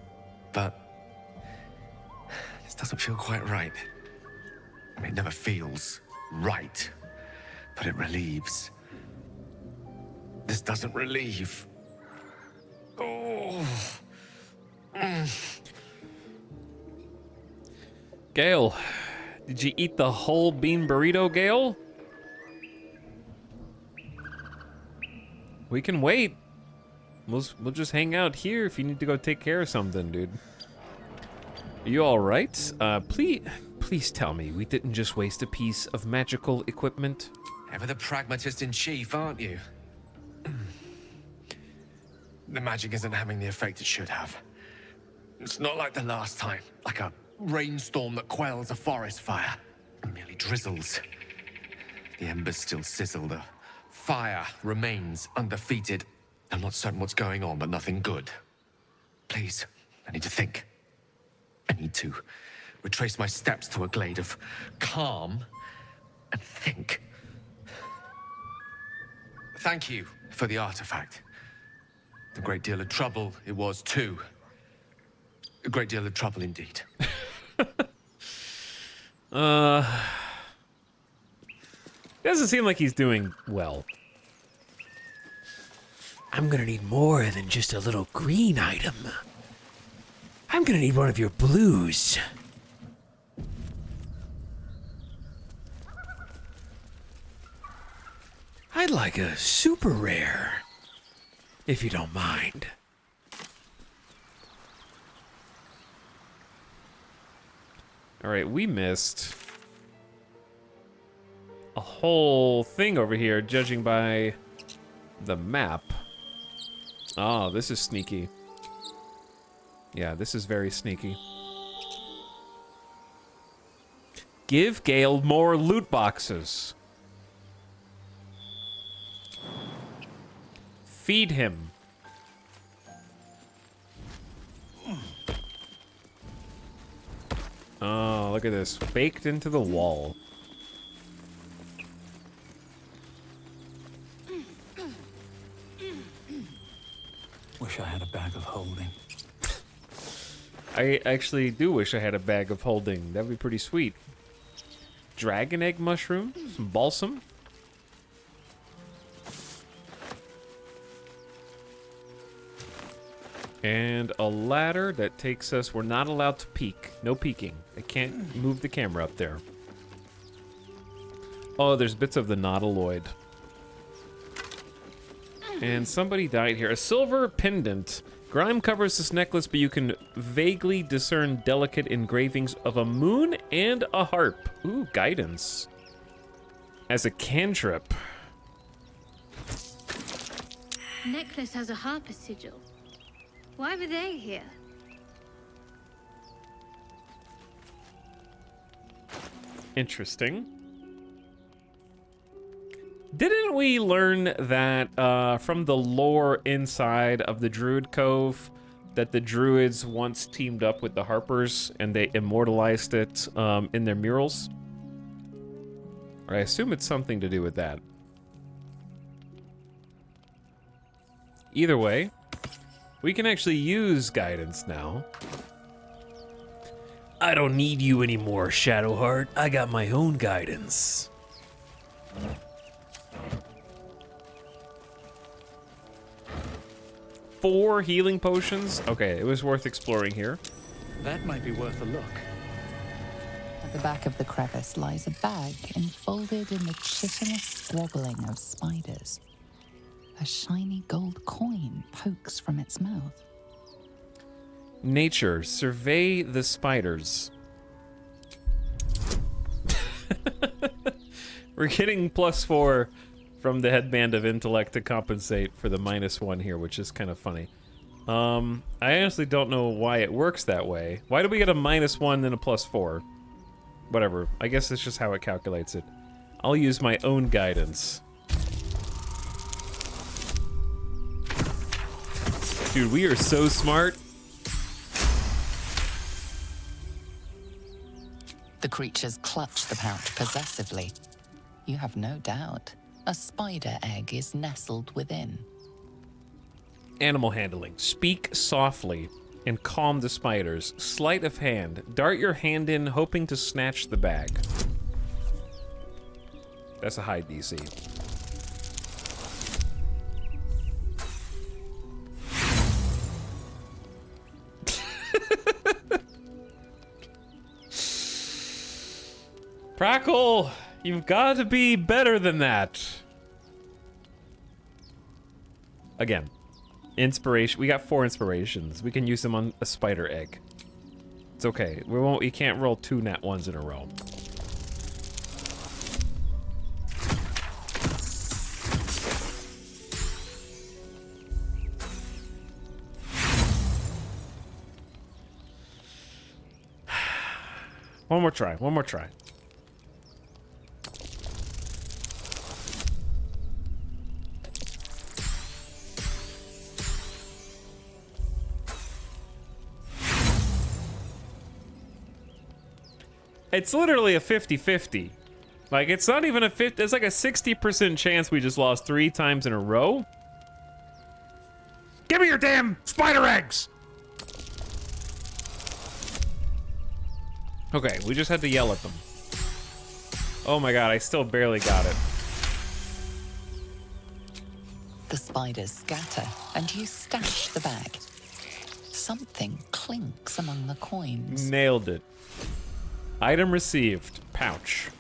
But this doesn't feel quite right. I mean, it never feels right, but it relieves. This doesn't relieve. Oh. Gale, did you eat the whole bean burrito, Gale? We can wait. We'll just hang out here if you need to go take care of something, dude. Are you all right? Please tell me we didn't just waste a piece of magical equipment. Ever the pragmatist in chief, aren't you? The magic isn't having the effect it should have. It's not like the last time, like a rainstorm that quells a forest fire. It merely drizzles. The embers still sizzle, the fire remains undefeated. I'm not certain what's going on, but nothing good. Please, I need to think. I need to retrace my steps to a glade of calm and think. Thank you for the artifact. A great deal of trouble it was too. A great deal of trouble indeed. Doesn't seem like he's doing well. I'm gonna need more than just a little green item. I'm gonna need one of your blues. I'd like a super rare, if you don't mind. All right, we missed a whole thing over here, judging by the map. Oh, this is sneaky. Yeah, this is very sneaky. Give Gale more loot boxes. Feed him. Oh, look at this. Baked into the wall. Wish I had a bag of holding. I actually do wish I had a bag of holding. That'd be pretty sweet. Dragon egg mushroom, some balsam. And a ladder that takes us... We're not allowed to peek. No peeking. I can't move the camera up there. Oh, there's bits of the nautiloid. And somebody died here. A silver pendant. Grime covers this necklace, but you can vaguely discern delicate engravings of a moon and a harp. Ooh, guidance. As a cantrip. Necklace has a harper sigil. Why were they here? Interesting. Didn't we learn that from the lore inside of the Druid Cove that the Druids once teamed up with the Harpers and they immortalized it in their murals? I assume it's something to do with that. Either way, we can actually use guidance now. I don't need you anymore, Shadowheart. I got my own guidance. 4 healing potions. Okay, it was worth exploring here. That might be worth a look. At the back of the crevice lies a bag enfolded in the chitinous squabbling of spiders. A shiny gold coin pokes from its mouth. Nature, survey the spiders. We're getting +4 from the headband of intellect to compensate for the -1 here, which is kind of funny. I honestly don't know why it works that way. Why do we get a -1 and a +4? Whatever. I guess it's just how it calculates it. I'll use my own guidance. Dude, we are so smart. The creatures clutch the pouch possessively. You have no doubt. A spider egg is nestled within. Animal handling. Speak softly and calm the spiders. Sleight of hand. Dart your hand in, hoping to snatch the bag. That's a high DC. Prackle, you've got to be better than that. Again, inspiration. We got 4 inspirations. We can use them on a spider egg. It's okay. We won't. You can't roll 2 nat 1s in a row. One more try. One more try. It's literally a 50-50. Like, it's not even a 50, it's like a 60% chance we just lost 3 times in a row. Give me your damn spider eggs! Okay, we just had to yell at them. Oh my god, I still barely got it. The spiders scatter, and you stash the bag. Something clinks among the coins. Nailed it. Item received. Pouch.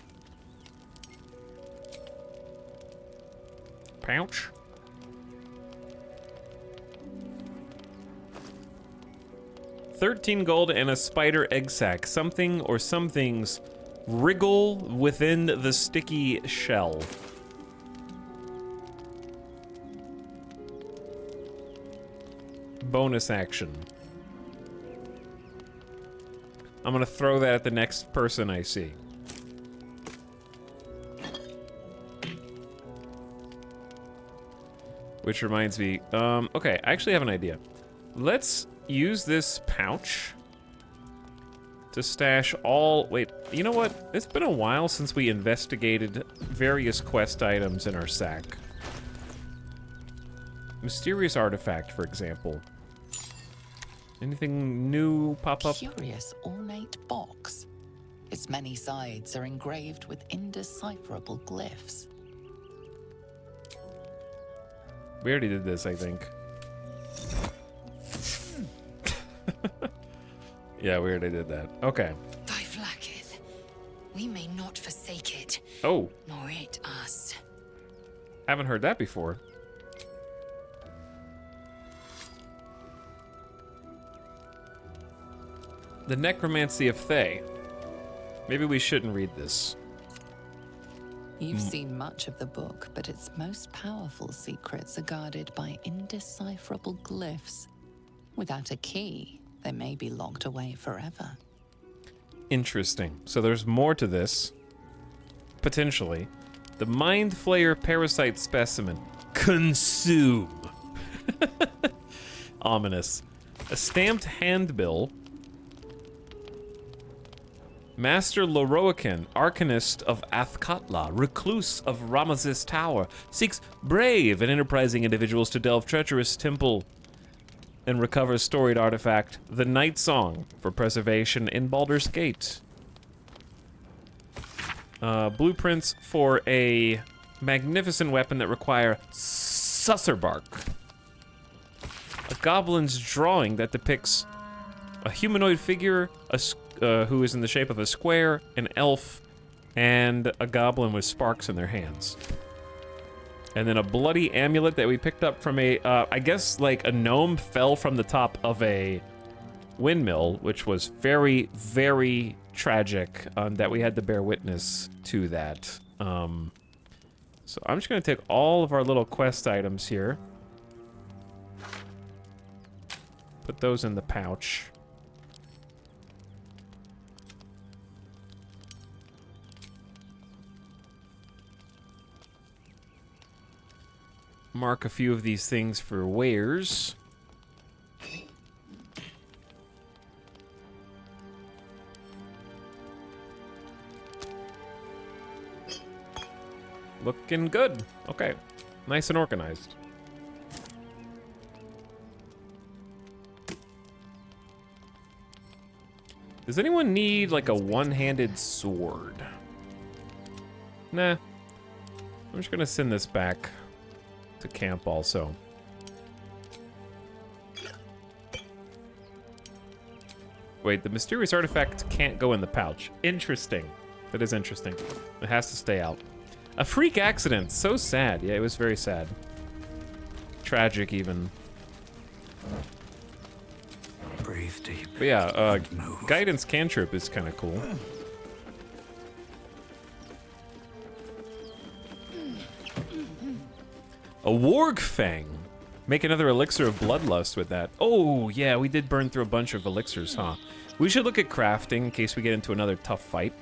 Pouch? $13 gold and a spider egg sac. Something or some things wriggle within the sticky shell. Bonus action. I'm gonna throw that at the next person I see. Which reminds me, okay, I actually have an idea. Let's use this pouch to stash all, wait, you know what? It's been a while since we investigated various quest items in our sack. Mysterious artifact, for example. Anything new pop up? Curious ornate box. Its many sides are engraved with indecipherable glyphs. We already did this, I think. Yeah, we already did that. Okay. Thy flacketh. We may not forsake it. Oh. Nor it us. Haven't heard that before. The Necromancy of Thay. Maybe we shouldn't read this. You've seen much of the book, but its most powerful secrets are guarded by indecipherable glyphs. Without a key, they may be locked away forever. Interesting. So there's more to this. Potentially. The Mind Flayer Parasite Specimen. Consume. Ominous. A stamped handbill. Master Loroakan, Arcanist of Athkatla, Recluse of Ramazis Tower, seeks brave and enterprising individuals to delve treacherous temple and recover storied artifact, the Night Song, for preservation in Baldur's Gate. Blueprints for a magnificent weapon that require Susserbark. A goblin's drawing that depicts a humanoid figure, who is in the shape of a square, an elf, and a goblin with sparks in their hands. And then a bloody amulet that we picked up from a, I guess like a gnome fell from the top of a windmill, which was very, very tragic, that we had to bear witness to that. So I'm just gonna take all of our little quest items here. Put those in the pouch. Mark a few of these things for wares. Looking good. Okay. Nice and organized. Does anyone need like a one-handed sword? Nah. I'm just gonna send this back to camp also. Wait, the mysterious artifact can't go in the pouch. Interesting. That is interesting. It has to stay out. A freak accident. So sad. Yeah, it was very sad. Tragic even. Breathe deep. But yeah, guidance cantrip is kind of cool. A warg fang. Make another elixir of bloodlust with that. Oh, yeah, we did burn through a bunch of elixirs, huh? We should look at crafting in case we get into another tough fight.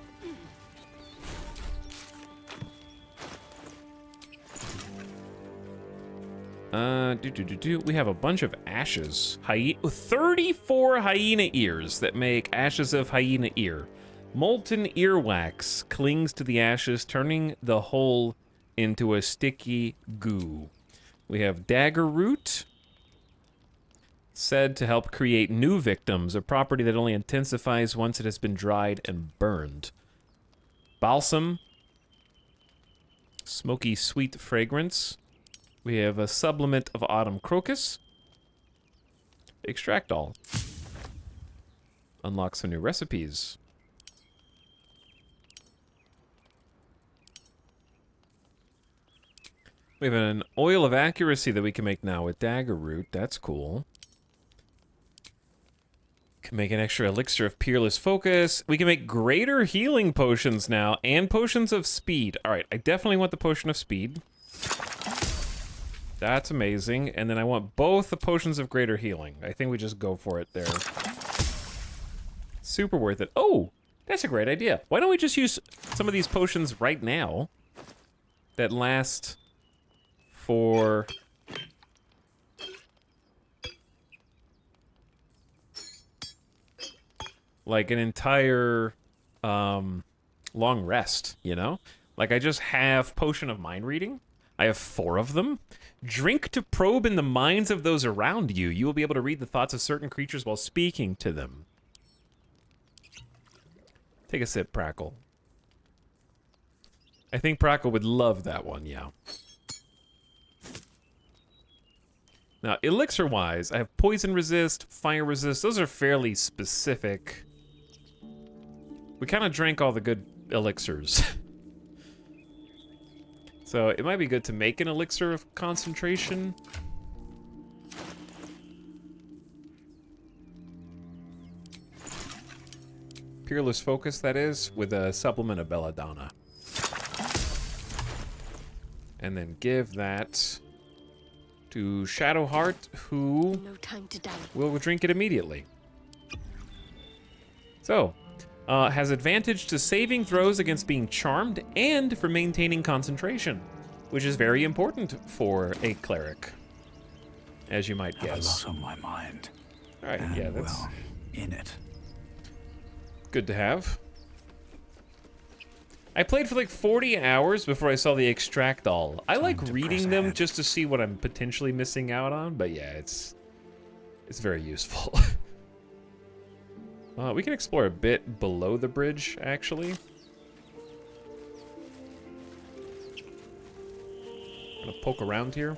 We have a bunch of ashes. 34 hyena ears that make ashes of hyena ear. Molten earwax clings to the ashes, turning the whole into a sticky goo. We have dagger root, said to help create new victims, a property that only intensifies once it has been dried and burned. Balsam, smoky sweet fragrance. We have a supplement of autumn crocus. Extract all. Unlock some new recipes. We have an oil of accuracy that we can make now with dagger root. That's cool. Can make an extra elixir of peerless focus. We can make greater healing potions now and potions of speed. All right, I definitely want the potion of speed. That's amazing. And then I want both the potions of greater healing. I think we just go for it there. Super worth it. Oh, that's a great idea. Why don't we just use some of these potions right now that last for like an entire long rest, you know? Like I just have Potion of Mind Reading. I have 4 of them. Drink to probe in the minds of those around you. You will be able to read the thoughts of certain creatures while speaking to them. Take a sip, Prackle. I think Prackle would love that one, yeah. Now, elixir-wise, I have poison resist, fire resist. Those are fairly specific. We kind of drank all the good elixirs. So it might be good to make an elixir of concentration. Peerless Focus, that is, with a supplement of Belladonna. And then give that to Shadowheart, who No time to die. will drink it immediately. So, has advantage to saving throws against being charmed and for maintaining concentration, which is very important for a cleric, as you might I have guess. a lot on my mind. All right, And, yeah, that's well, in it. good to have. I played for like 40 hours before I saw the extract all. I like reading them just to see what I'm potentially missing out on, but yeah, it's very useful. We can explore a bit below the bridge, actually. Gonna poke around here.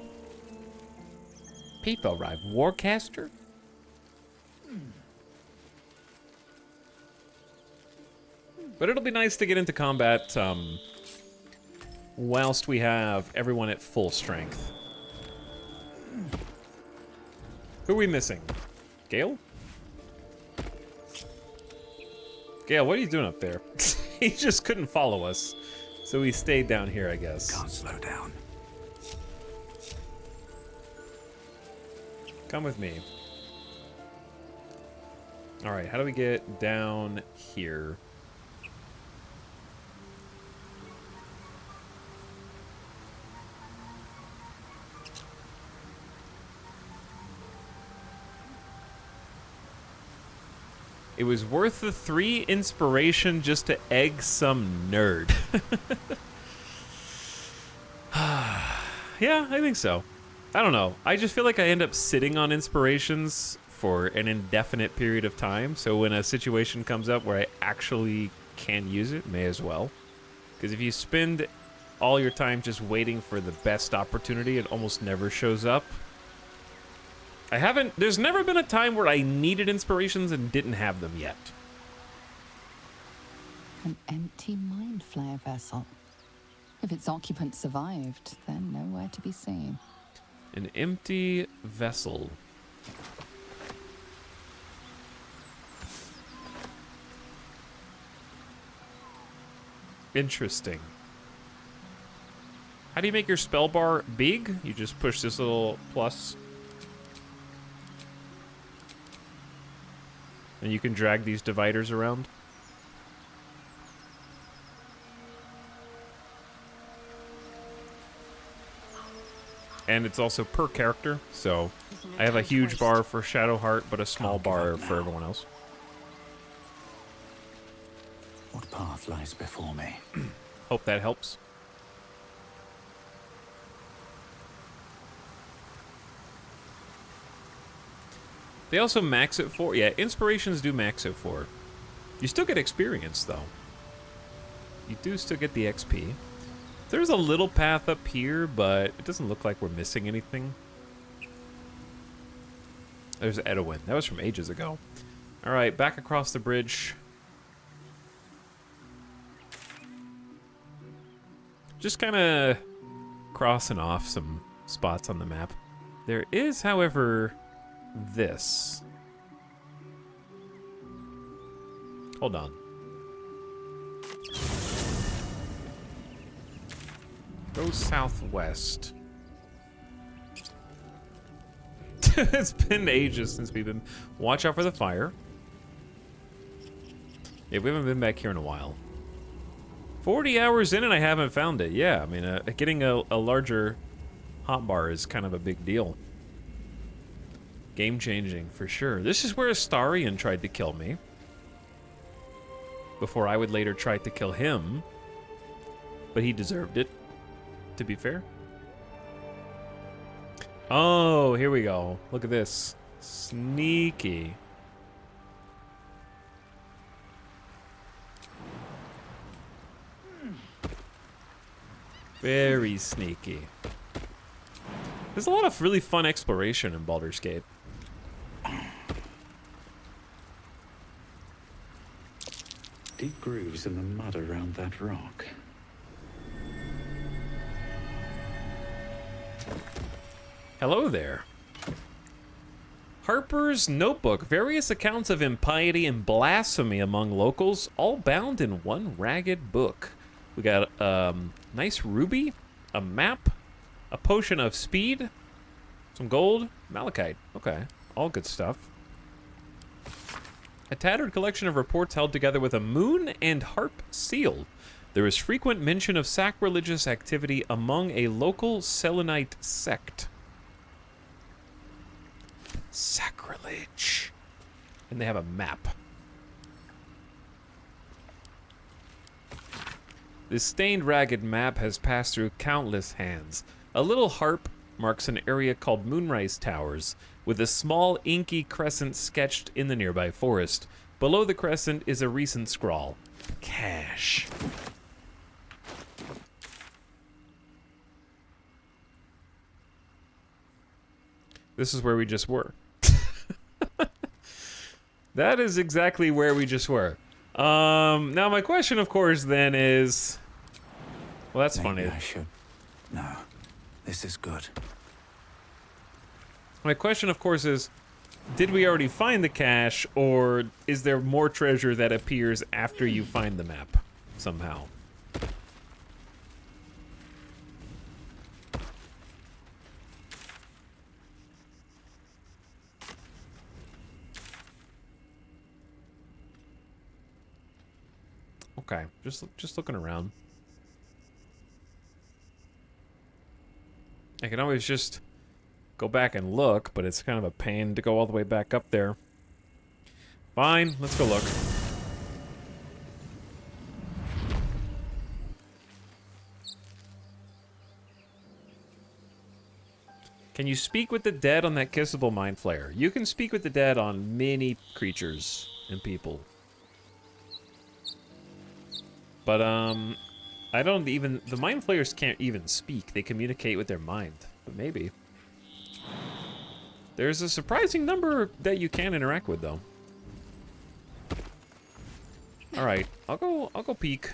People arrive. Warcaster? But it'll be nice to get into combat whilst we have everyone at full strength. Who are we missing? Gale? Gale, what are you doing up there? He just couldn't follow us, so he stayed down here, I guess. Can't slow down. Come with me. All right, how do we get down here? It was worth the 3 inspiration just to egg some nerd. Yeah, I think so. I don't know. I just feel like I end up sitting on inspirations for an indefinite period of time. So when a situation comes up where I actually can use it, may as well. Because if you spend all your time just waiting for the best opportunity, it almost never shows up. There's never been a time where I needed inspirations and didn't have them yet. An empty mind flayer vessel. If its occupant survived, then nowhere to be seen. An empty vessel. Interesting. How do you make your spell bar big? You just push this little plus. And you can drag these dividers around. And it's also per character, so I have a huge bar for Shadowheart, but a small bar for everyone else. What path lies before me? Hope that helps. They also max it for, yeah, inspirations do max it for. You still get experience, though. You do still get the XP. There's a little path up here, but it doesn't look like we're missing anything. There's Edwin. That was from ages ago. All right, back across the bridge. Just kind of crossing off some spots on the map. There is, however, this. Hold on. Go southwest. It's been ages since we've been... Watch out for the fire. Yeah, we haven't been back here in a while. 40 hours in and I haven't found it. Yeah, I mean, getting a larger hotbar is kind of a big deal. Game-changing, for sure. This is where Astarion tried to kill me. Before I would later try to kill him. But he deserved it, to be fair. Oh, here we go. Look at this. Sneaky. Very sneaky. There's a lot of really fun exploration in Baldur's Gate. Deep grooves in the mud around that rock. Hello there. Harper's Notebook. Various accounts of impiety and blasphemy among locals, all bound in one ragged book. We got nice ruby, a map, a potion of speed, some gold, malachite. Okay, all good stuff. A tattered collection of reports held together with a moon and harp seal. There is frequent mention of sacrilegious activity among a local Selenite sect. Sacrilege. And they have a map. This stained, ragged map has passed through countless hands. A little harp marks an area called Moonrise Towers, with a small, inky crescent sketched in the nearby forest. Below the crescent is a recent scrawl. Cash. This is where we just were. That is exactly where we just were. Now my question, of course, then is... Well, that's Maybe funny. I should. No, this is good. My question, of course, is... Did we already find the cache, or is there more treasure that appears after you find the map, somehow? Okay, just looking around. I can always just go back and look, but it's kind of a pain to go all the way back up there. Fine, let's go look. Can you speak with the dead on that kissable mind flayer? You can speak with the dead on many creatures and people. But, I don't even... The mind flayers can't even speak. They communicate with their mind. But maybe. There's a surprising number that you can interact with, though. Alright, I'll go peek.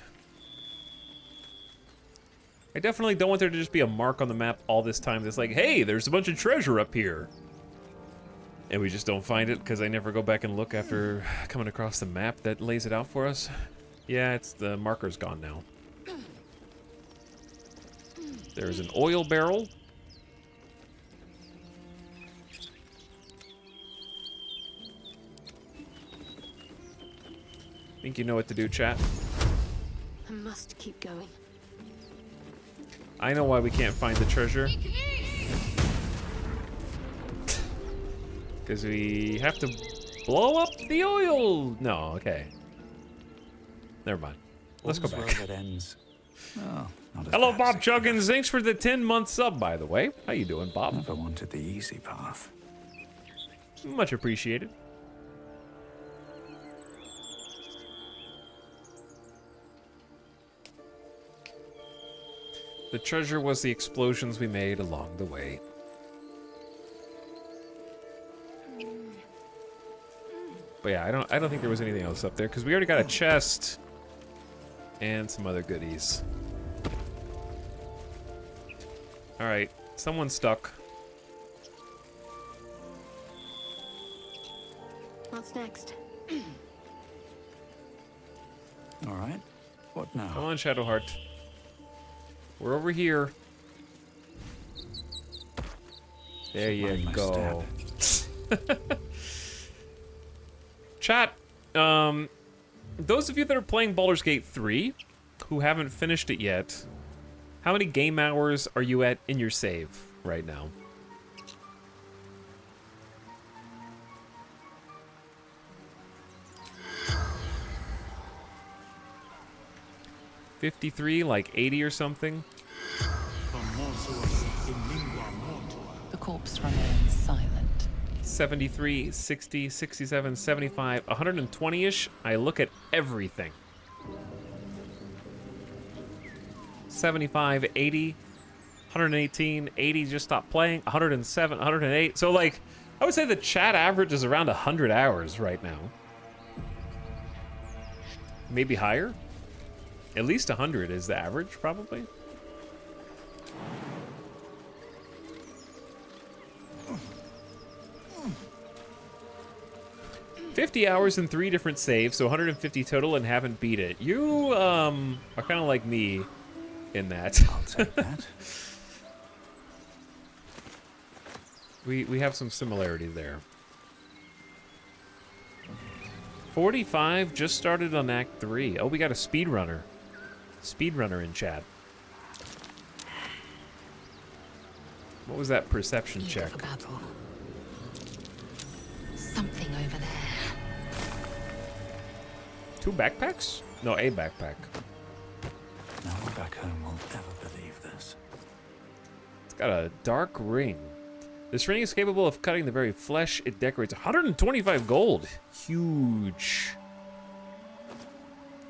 I definitely don't want there to just be a mark on the map all this time that's like, hey, there's a bunch of treasure up here. And we just don't find it because I never go back and look after coming across the map that lays it out for us. Yeah, it's the marker's gone now. There's an oil barrel. Think you know what to do, chat? I must keep going. I know why we can't find the treasure. Because we have to blow up the oil. No, okay. Never mind. Let's go back. That ends. Oh, not as Hello, bad Bob as it Chuggins. Thanks for the 10-month sub, by the way. How you doing, Bob? Never wanted the easy path. Much appreciated. The treasure was the explosions we made along the way. But yeah, I don't think there was anything else up there because we already got a chest and some other goodies. All right, someone's stuck. What's next? All right. What now? Come on, Shadowheart. We're over here. There you go. Chat, those of you that are playing Baldur's Gate 3, who haven't finished it yet, how many game hours are you at in your save right now? $53, like 80 or something? The corpse remains silent. 73, 60, 67, 75, 120-ish. I look at everything. 75, 80, 118, 80 just stopped playing, 107, 108. So like, I would say the chat average is around 100 hours right now. Maybe higher? At least 100 is the average, probably. 50 hours in 3 different saves, so 150 total, and haven't beat it. You are kind of like me in that. I'll take that. We have some similarity there. 45 just started on Act 3. Oh, we got a speedrunner. Speedrunner in chat. What was that perception check? Something over there. 2 backpacks? No, a backpack. No one back home will ever believe this. It's got a dark ring. This ring is capable of cutting the very flesh it decorates. 125 gold. Huge.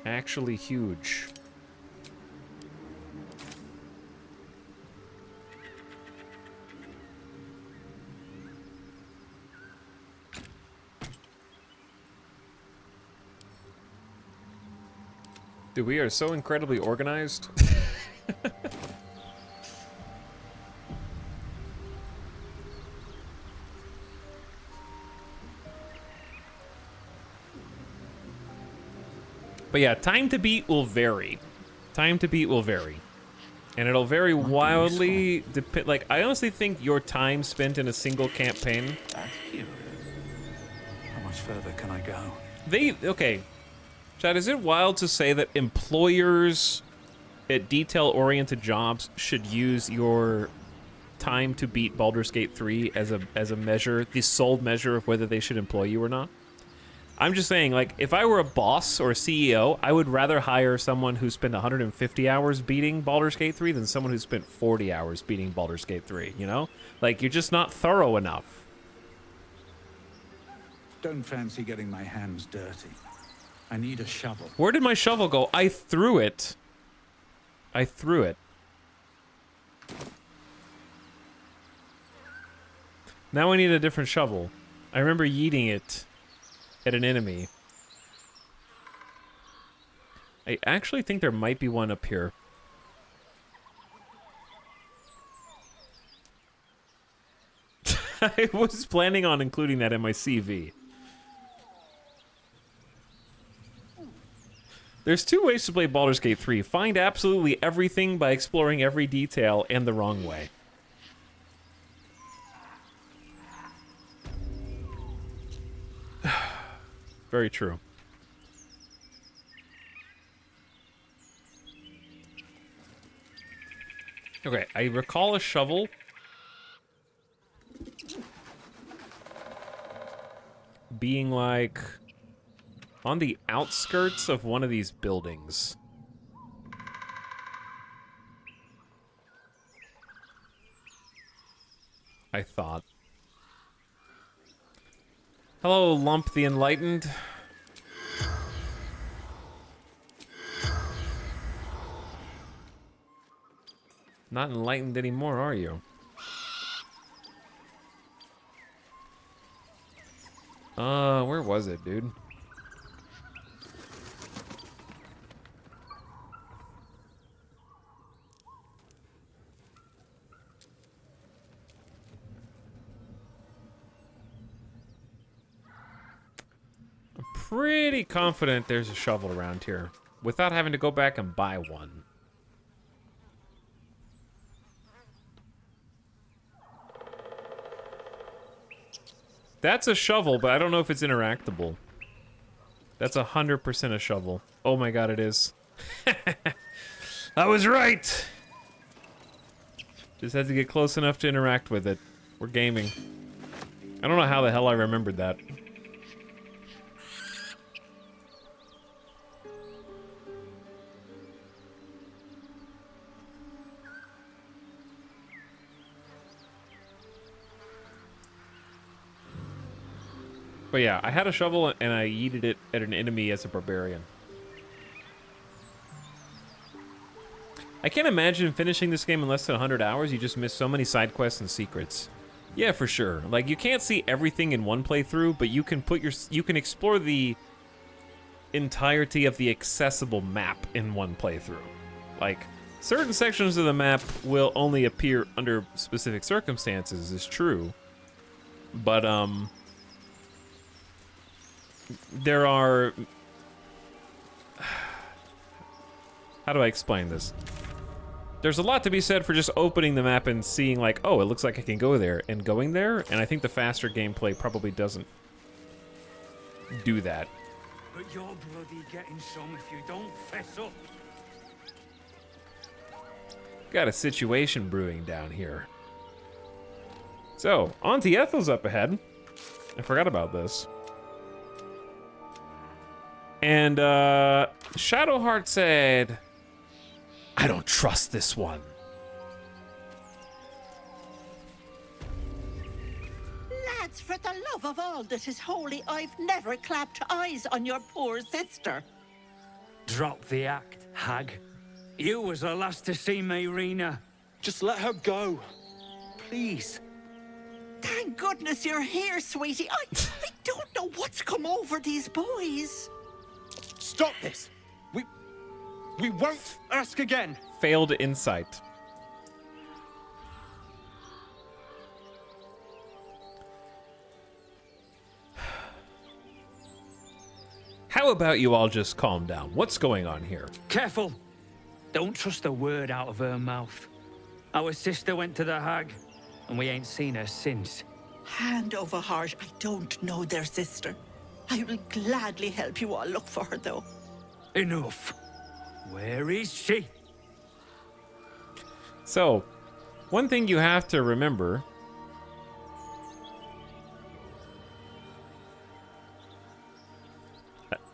Actually huge. Dude, we are so incredibly organized. But yeah, time to beat will vary. Time to beat will vary. And it'll vary wildly. Like, I honestly think your time spent in a single campaign. That's curious. How much further can I go? Okay. Chad, is it wild to say that employers at detail-oriented jobs should use your time to beat Baldur's Gate 3 as a measure, the sole measure of whether they should employ you or not? I'm just saying, like, if I were a boss or a CEO, I would rather hire someone who spent 150 hours beating Baldur's Gate 3 than someone who spent 40 hours beating Baldur's Gate 3, you know? Like, you're just not thorough enough. Don't fancy getting my hands dirty. I need a shovel. Where did my shovel go? I threw it. I threw it. Now I need a different shovel. I remember yeeting it at an enemy. I actually think there might be one up here. I was planning on including that in my CV. There's 2 ways to play Baldur's Gate 3. Find absolutely everything by exploring every detail, and the wrong way. Very true. Okay, I recall a shovel being like on the outskirts of one of these buildings. I thought. Hello, Lump the Enlightened. Not enlightened anymore, are you? Where was it, dude? Pretty confident there's a shovel around here without having to go back and buy one. That's a shovel, but I don't know if it's interactable. That's 100% a shovel. Oh my god, it is. I was right! Just had to get close enough to interact with it. We're gaming. I don't know how the hell I remembered that. But yeah, I had a shovel and I yeeted it at an enemy as a barbarian. I can't imagine finishing this game in less than 100 hours. You just miss so many side quests and secrets. Yeah, for sure. Like, you can't see everything in one playthrough, but you can explore the entirety of the accessible map in one playthrough. Like, certain sections of the map will only appear under specific circumstances, is true. But, there are... How do I explain this? There's a lot to be said for just opening the map and seeing like, oh, it looks like I can go there, and going there, and I think the faster gameplay probably doesn't do that. But you're bloody getting some if you don't fess up. Got a situation brewing down here. So, Auntie Ethel's up ahead. I forgot about this. And, Shadowheart said, I don't trust this one. Lads, for the love of all that is holy, I've never clapped eyes on your poor sister. Drop the act, hag. You was the last to see me, Rena. Just let her go. Please. Thank goodness you're here, sweetie. I don't know what's come over these boys. Stop this. We won't ask again. Failed insight. How about you all just calm down? What's going on here? Careful. Don't trust a word out of her mouth. Our sister went to the hag, and we ain't seen her since. Hand over heart, I don't know their sister. I will gladly help you all look for her, though. Enough. Where is she? So, one thing you have to remember...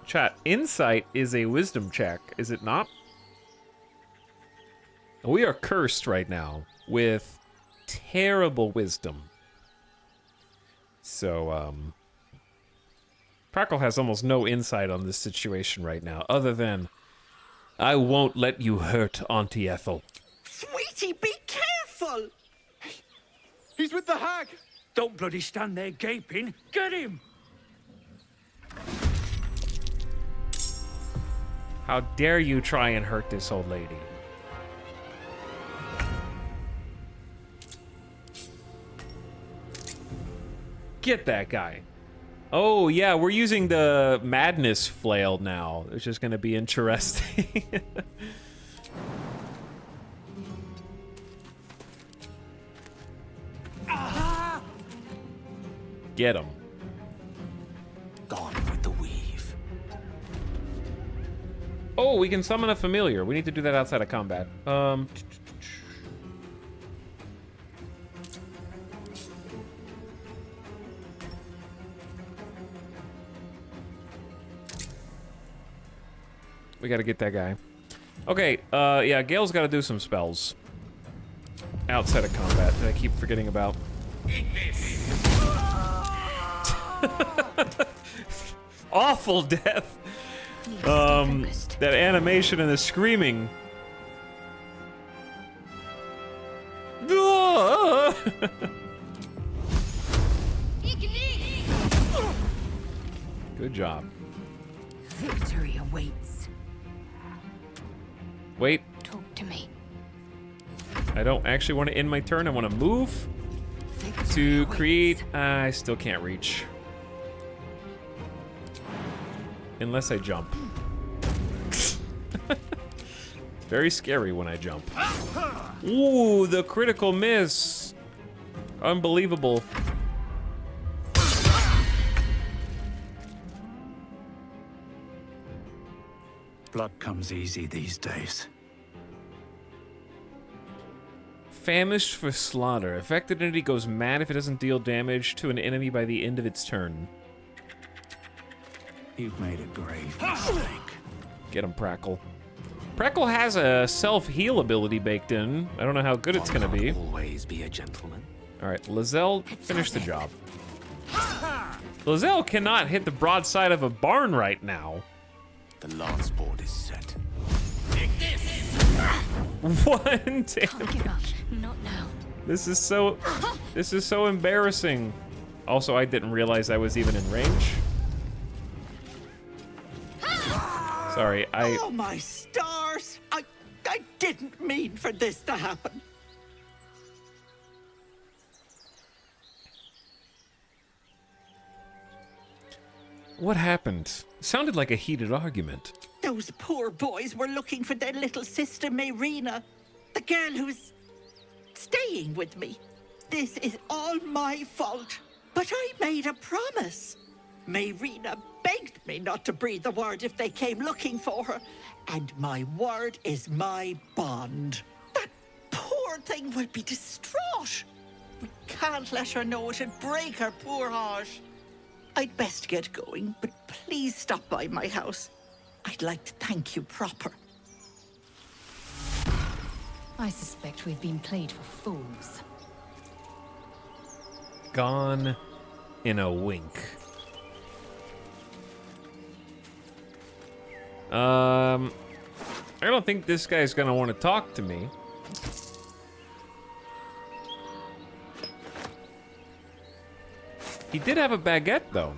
Chat, insight is a wisdom check, is it not? We are cursed right now with terrible wisdom. So, Prackle has almost no insight on this situation right now, other than, I won't let you hurt Auntie Ethel. Sweetie, be careful! He's with the hag! Don't bloody stand there gaping. Get him! How dare you try and hurt this old lady? Get that guy. Oh, yeah, we're using the madness flail now, which is going to be interesting. Get him. Gone with the weave. Oh, we can summon a familiar. We need to do that outside of combat. We gotta get that guy. Okay, yeah, Gale's gotta do some spells. Outside of combat that I keep forgetting about. Awful death. That animation and the screaming. Good job. Victory awaits. Wait. Talk to me. I don't actually want to end my turn. I want to move to create. I still can't reach. Unless I jump. Very scary when I jump. Ooh, the critical miss. Unbelievable. Blood comes easy these days. Famished for slaughter. Affected entity goes mad if it doesn't deal damage to an enemy by the end of its turn. You've made a grave mistake. Get him, Prackle. Prackle has a self-heal ability baked in. I don't know how good it's gonna be. Always be a gentleman. All right, Lizelle, finish the job. Lizelle cannot hit the broadside of a barn right now. The lance board is set. One damage. Can't give up. Not now. This is so embarrassing. Also, I didn't realize I was even in range. Sorry, Oh, my stars! I didn't mean for this to happen. What happened? Sounded like a heated argument. Those poor boys were looking for their little sister, Mayrina, the girl who's staying with me. This is all my fault. But I made a promise. Mayrina begged me not to breathe a word if they came looking for her. And my word is my bond. That poor thing will be distraught. We can't let her know. It'd break her poor heart. I'd best get going, but please stop by my house. I'd like to thank you proper. I suspect we've been played for fools. Gone in a wink. I don't think this guy's gonna want to talk to me. He did have a baguette, though.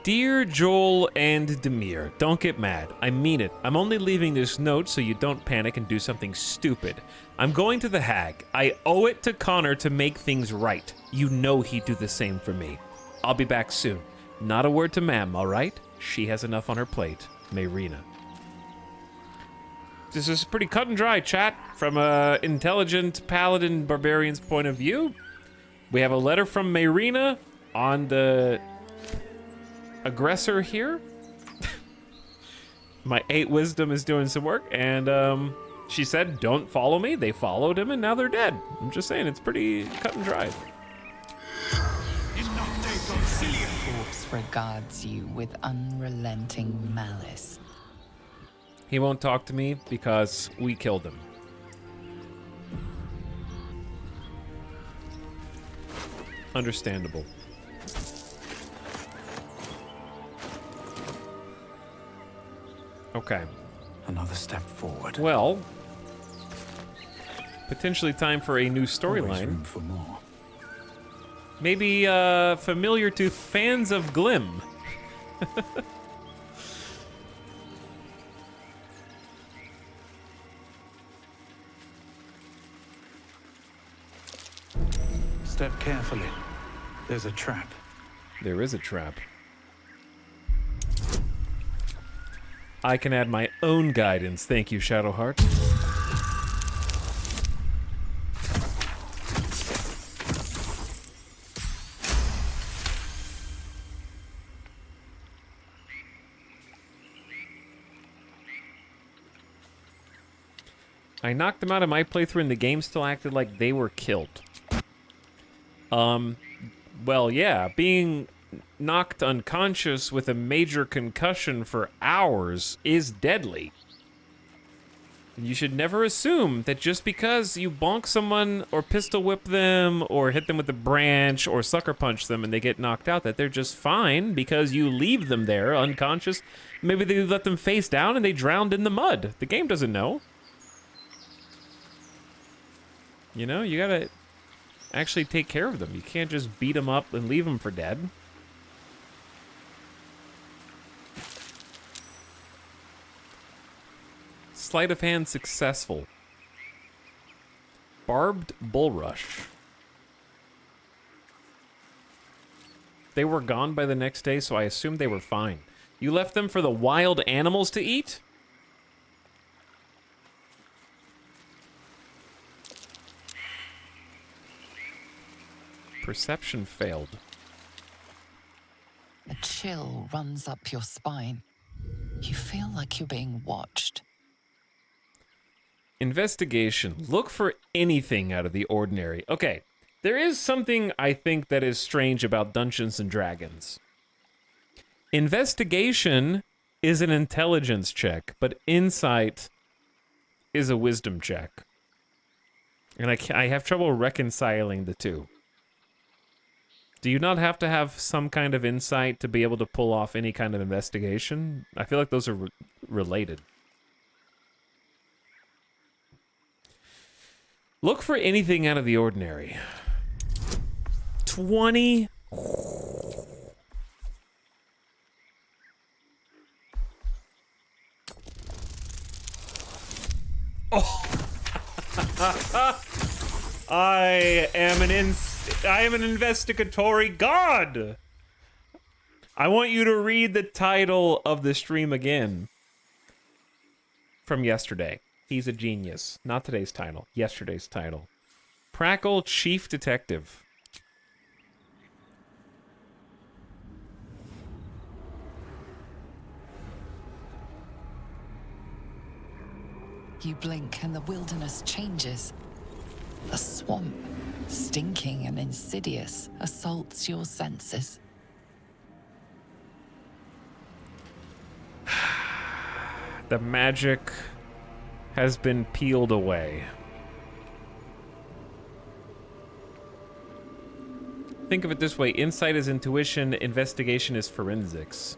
Dear Joel and Demir, don't get mad. I mean it. I'm only leaving this note so you don't panic and do something stupid. I'm going to the Hag. I owe it to Connor to make things right. You know he'd do the same for me. I'll be back soon. Not a word to Ma'am, all right? She has enough on her plate. Mayrina. This is pretty cut and dry, chat. From a intelligent Paladin Barbarian's point of view, we have a letter from Mayrina on the aggressor here. My 8 wisdom is doing some work, and she said, don't follow me. They followed him, and now they're dead. I'm just saying, it's pretty cut and dry. Corpse regards you with unrelenting malice. He won't talk to me because we killed him. Understandable. Okay. Another step forward. Well, potentially time for a new Always storyline. room for more. Maybe familiar to fans of Glim. Step carefully. There's a trap. There is a trap. I can add my own guidance. Thank you, Shadowheart. I knocked them out of my playthrough and the game still acted like they were killed. Well, yeah, being knocked unconscious with a major concussion for hours is deadly. You should never assume that just because you bonk someone or pistol whip them or hit them with a branch or sucker punch them and they get knocked out, that they're just fine because you leave them there unconscious. Maybe they let them face down and they drowned in the mud. The game doesn't know. You know, you gotta actually take care of them. You can't just beat them up and leave them for dead. Sleight of hand successful. Barbed bulrush. They were gone by the next day, so I assumed they were fine. You left them for the wild animals to eat? Perception failed. A chill runs up your spine. You feel like you're being watched. Investigation. Look for anything out of the ordinary. Okay, there is something I think that is strange about Dungeons and Dragons. Investigation is an intelligence check, but insight is a wisdom check. And I have trouble reconciling the two. Do you not have to have some kind of insight to be able to pull off any kind of investigation? I feel like those are related. Look for anything out of the ordinary. 20. Oh. I am an investigatory god. I want you to read the title of the stream again. From yesterday. He's a genius. Not today's title. Yesterday's title. Prackle Chief Detective. You blink and the wilderness changes. A swamp, stinking and insidious, assaults your senses. The magic has been peeled away. Think of it this way. Insight is intuition, investigation is forensics.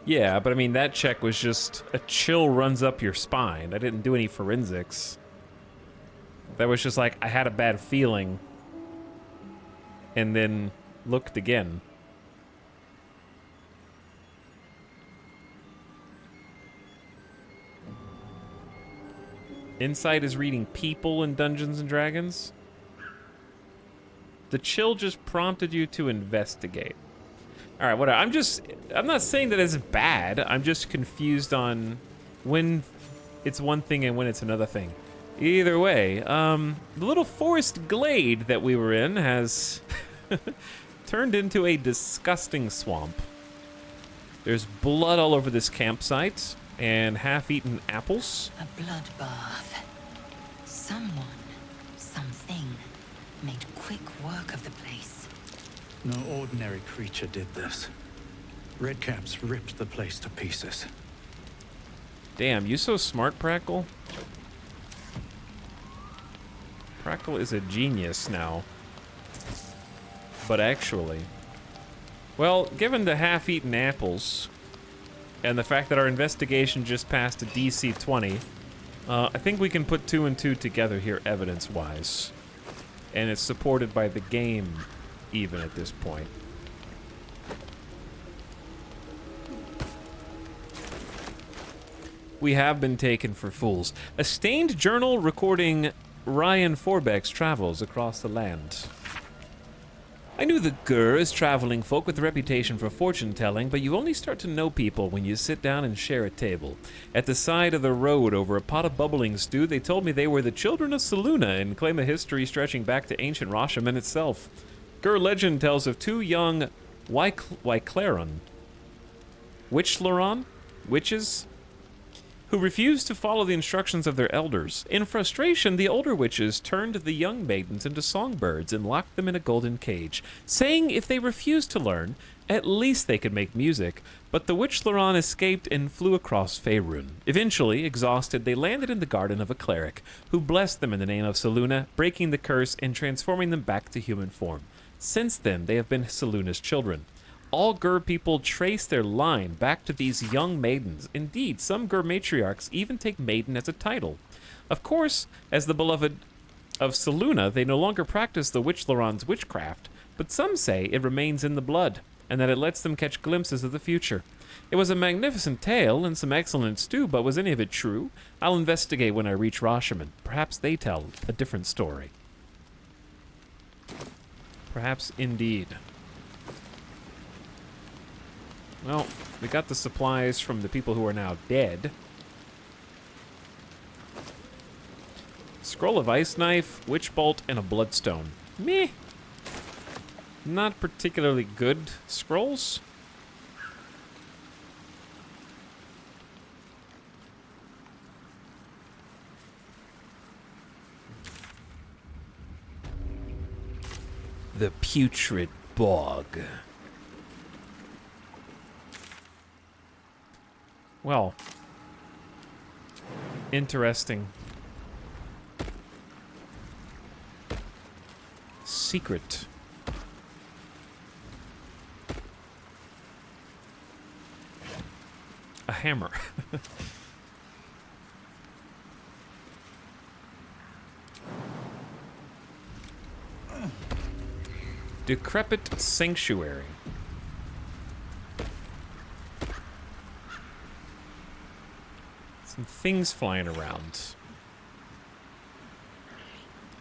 Yeah, but I mean, that check was just a chill runs up your spine. I didn't do any forensics. That was just like, I had a bad feeling. And then looked again. Insight is reading people in Dungeons and Dragons. The chill just prompted you to investigate. All right, whatever. I'm not saying that it's bad. I'm just confused on when it's one thing and when it's another thing. Either way, the little forest glade that we were in has turned into a disgusting swamp. There's blood all over this campsite and half-eaten apples. A bloodbath. Someone, something, made quick work of the place. No ordinary creature did this. Redcaps ripped the place to pieces. Damn, you so smart, Prackle. Prackle is a genius now. But actually... Well, given the half-eaten apples, and the fact that our investigation just passed a DC 20, I think we can put 2 and 2 together here evidence-wise. And it's supported by the game, even at this point. We have been taken for fools. A stained journal recording Ryan Forbeck's travels across the land. I knew the Gur as traveling folk with a reputation for fortune-telling, but you only start to know people when you sit down and share a table. At the side of the road over a pot of bubbling stew, they told me they were the children of Selûne and claim a history stretching back to ancient Rashomon itself. Gur legend tells of 2 young Wiclaron, witches, who refused to follow the instructions of their elders. In frustration, the older witches turned the young maidens into songbirds and locked them in a golden cage, saying if they refused to learn, at least they could make music. But the Wichlaron escaped and flew across Faerun. Eventually, exhausted, they landed in the garden of a cleric, who blessed them in the name of Selûne, breaking the curse and transforming them back to human form. Since then, they have been Selûne's children. All Gur people trace their line back to these young maidens. Indeed, some Gur matriarchs even take maiden as a title. Of course, as the beloved of Selûne, they no longer practice the Wichlaron's witchcraft, but some say it remains in the blood, and that it lets them catch glimpses of the future. It was a magnificent tale and some excellent stew, but was any of it true? I'll investigate when I reach Rashomon. Perhaps they tell a different story. Perhaps indeed. Well, we got the supplies from the people who are now dead. Scroll of Ice Knife, Witch Bolt, and a Bloodstone. Meh. Not particularly good scrolls. The Putrid Bog. Well, interesting. Secret. A hammer. Decrepit Sanctuary. Some things flying around.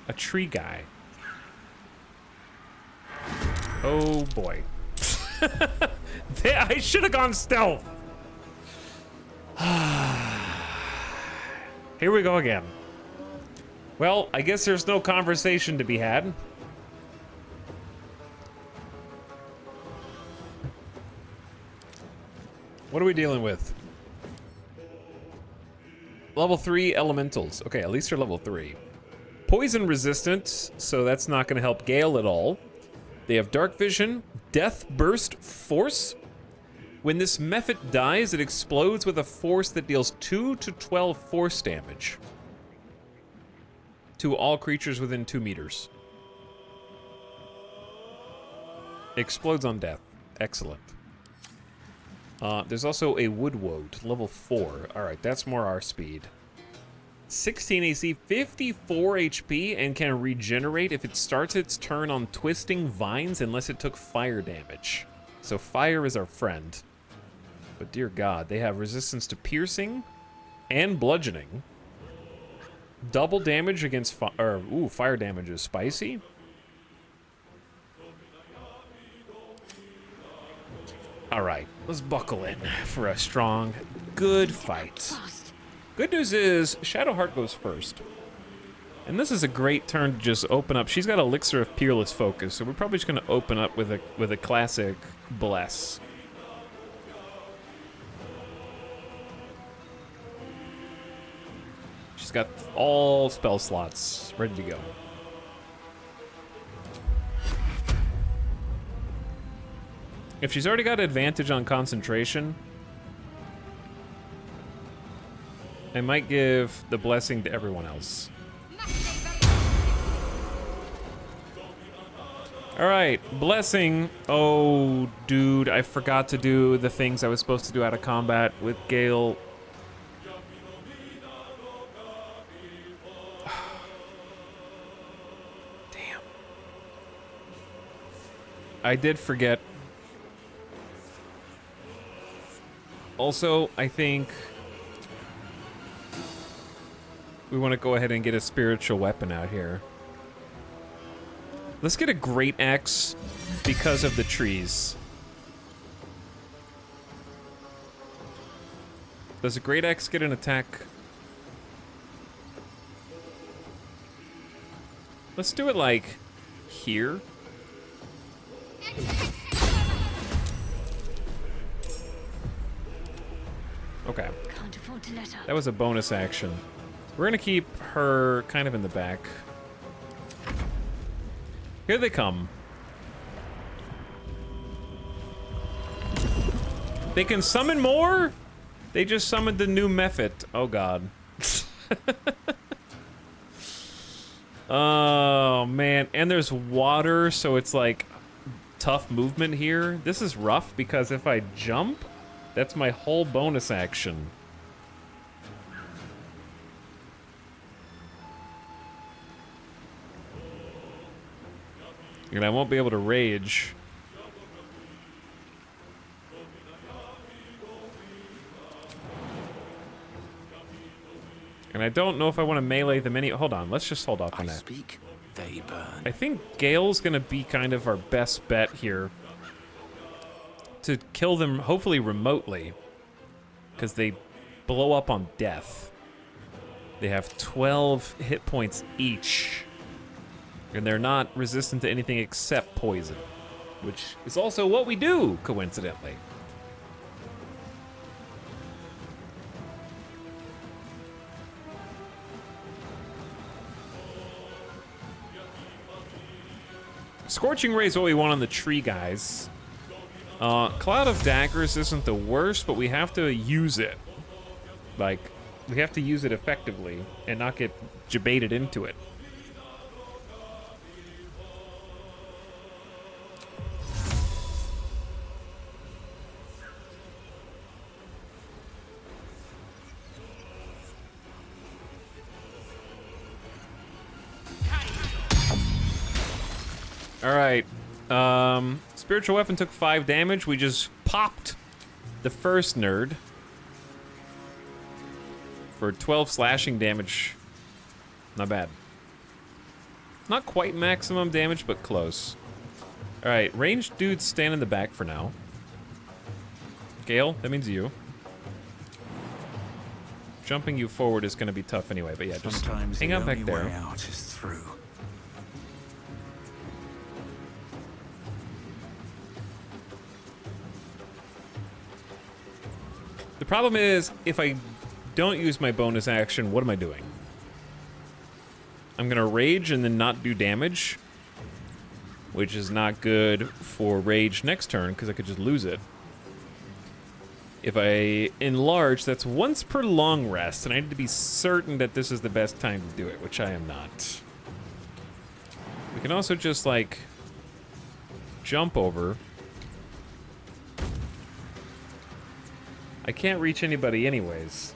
A tree guy. Oh boy. I should have gone stealth. Here we go again. Well, I guess there's no conversation to be had. What are we dealing with? Level 3 elementals. Okay, at least they're level 3. Poison resistant, so that's not going to help Gale at all. They have dark vision, death burst force. When this mephit dies, it explodes with a force that deals 2 to 12 force damage to all creatures within 2 meters. Explodes on death. Excellent. There's also a Woodwoad, level 4. Alright, that's more our speed. 16 AC, 54 HP, and can regenerate if it starts its turn on twisting vines unless it took fire damage. So fire is our friend. But dear God, they have resistance to piercing and bludgeoning. Double damage against fire. Ooh, fire damage is spicy. All right, let's buckle in for a strong, good fight. Good news is Shadowheart goes first. And this is a great turn to just open up. She's got Elixir of Peerless Focus, so we're probably just going to open up with a classic Bless. She's got all spell slots ready to go. If she's already got advantage on concentration, I might give the blessing to everyone else. All right, blessing. Oh, dude, I forgot to do the things I was supposed to do out of combat with Gale. Damn. I did forget. Also, I think we want to go ahead and get a spiritual weapon out here. Let's get a great axe because of the trees. Does a great axe get an attack? Let's do it like here. Okay. Can't afford to let up. That was a bonus action. We're gonna keep her kind of in the back. Here they come. They can summon more? They just summoned the new mephit. Oh god. Oh man, and there's water, so it's like tough movement here. This is rough because if I jump, that's my whole bonus action. And I won't be able to rage. And I don't know if I want to melee them any. Hold on, let's just hold off on that. Speak, they burn. I think Gale's gonna be kind of our best bet here to kill them, hopefully remotely, because they blow up on death. They have 12 hit points each, and they're not resistant to anything except poison, which is also what we do, coincidentally. Scorching Ray is what we want on the tree guys. Cloud of Daggers isn't the worst, but we have to use it. Like, we have to use it effectively and not get jebaited into it. All right. Spiritual weapon took 5 damage. We just popped the first nerd for 12 slashing damage. Not bad. Not quite maximum damage, but close. All right, ranged dudes stand in the back for now. Gale, that means you. Jumping you forward is going to be tough anyway, but yeah, just hang out back there. Way out is through. The problem is, if I don't use my bonus action, what am I doing? I'm gonna rage and then not do damage, which is not good for rage next turn, because I could just lose it. If I enlarge, that's once per long rest, and I need to be certain that this is the best time to do it, which I am not. We can also just, like, jump over. I can't reach anybody anyways.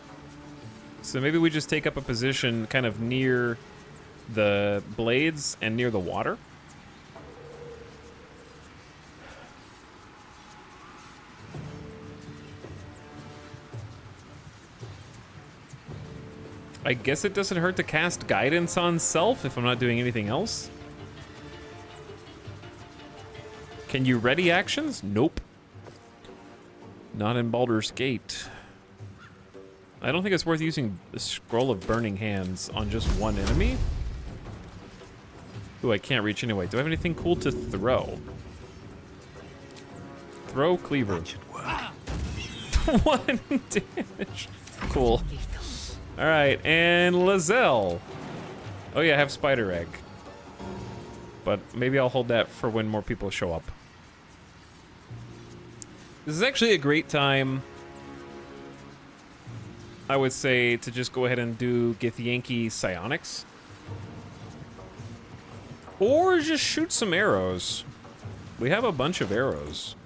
So maybe we just take up a position kind of near the blades and near the water. I guess it doesn't hurt to cast guidance on self if I'm not doing anything else. Can you ready actions? Nope. Not in Baldur's Gate. I don't think it's worth using the Scroll of Burning Hands on just one enemy. Who I can't reach anyway. Do I have anything cool to throw? Throw Cleaver. That should work. 1 damage. Cool. All right, and Lizelle. Oh yeah, I have Spider Egg. But maybe I'll hold that for when more people show up. This is actually a great time, I would say, to just go ahead and do Githyanki Psionics. Or just shoot some arrows. We have a bunch of arrows.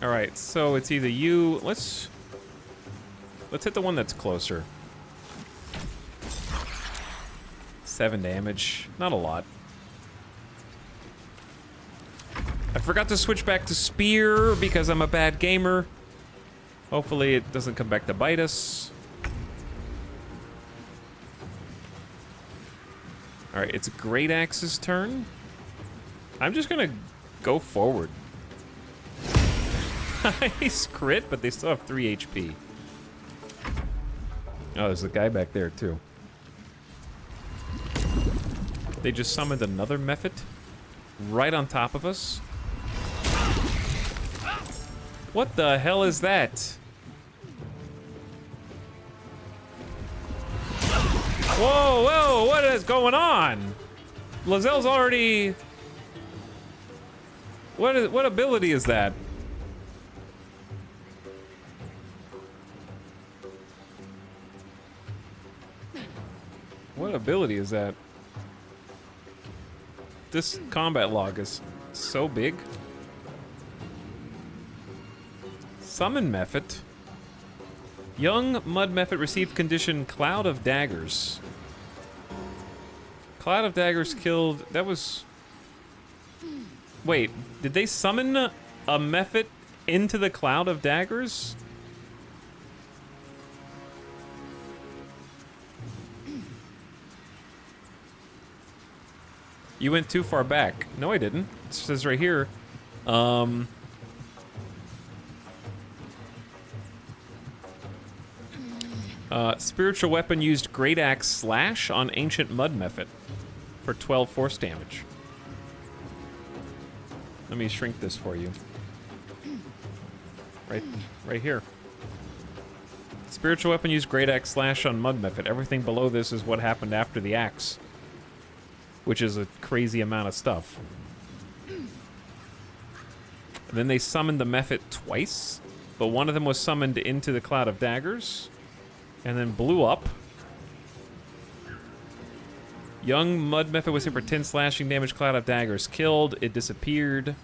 All right, so it's either you. Let's hit the one that's closer. 7 damage, not a lot. I forgot to switch back to spear because I'm a bad gamer. Hopefully it doesn't come back to bite us. All right, it's Great Axe's turn. I'm just gonna go forward. Nice crit, but they still have 3 HP. Oh, there's a guy back there too. They just summoned another Mephit right on top of us. What the hell is that? Whoa, whoa, what is going on? Lazelle's already... What ability is that? What ability is that? This combat log is so big. Summon Mephit. Young Mud Mephit received condition Cloud of Daggers. Cloud of Daggers killed... That was... Wait, did they summon a Mephit into the Cloud of Daggers? You went too far back. No, I didn't. It says right here. Spiritual weapon used Great Axe Slash on Ancient Mud Mephit for 12 force damage. Let me shrink this for you. Right here. Spiritual weapon used Great Axe Slash on Mud Mephit. Everything below this is what happened after the axe, which is a crazy amount of stuff. And then they summoned the Mephit twice, but one of them was summoned into the Cloud of Daggers and then blew up. Young Mud Mephit was hit for 10 slashing damage, Cloud of Daggers killed, it disappeared.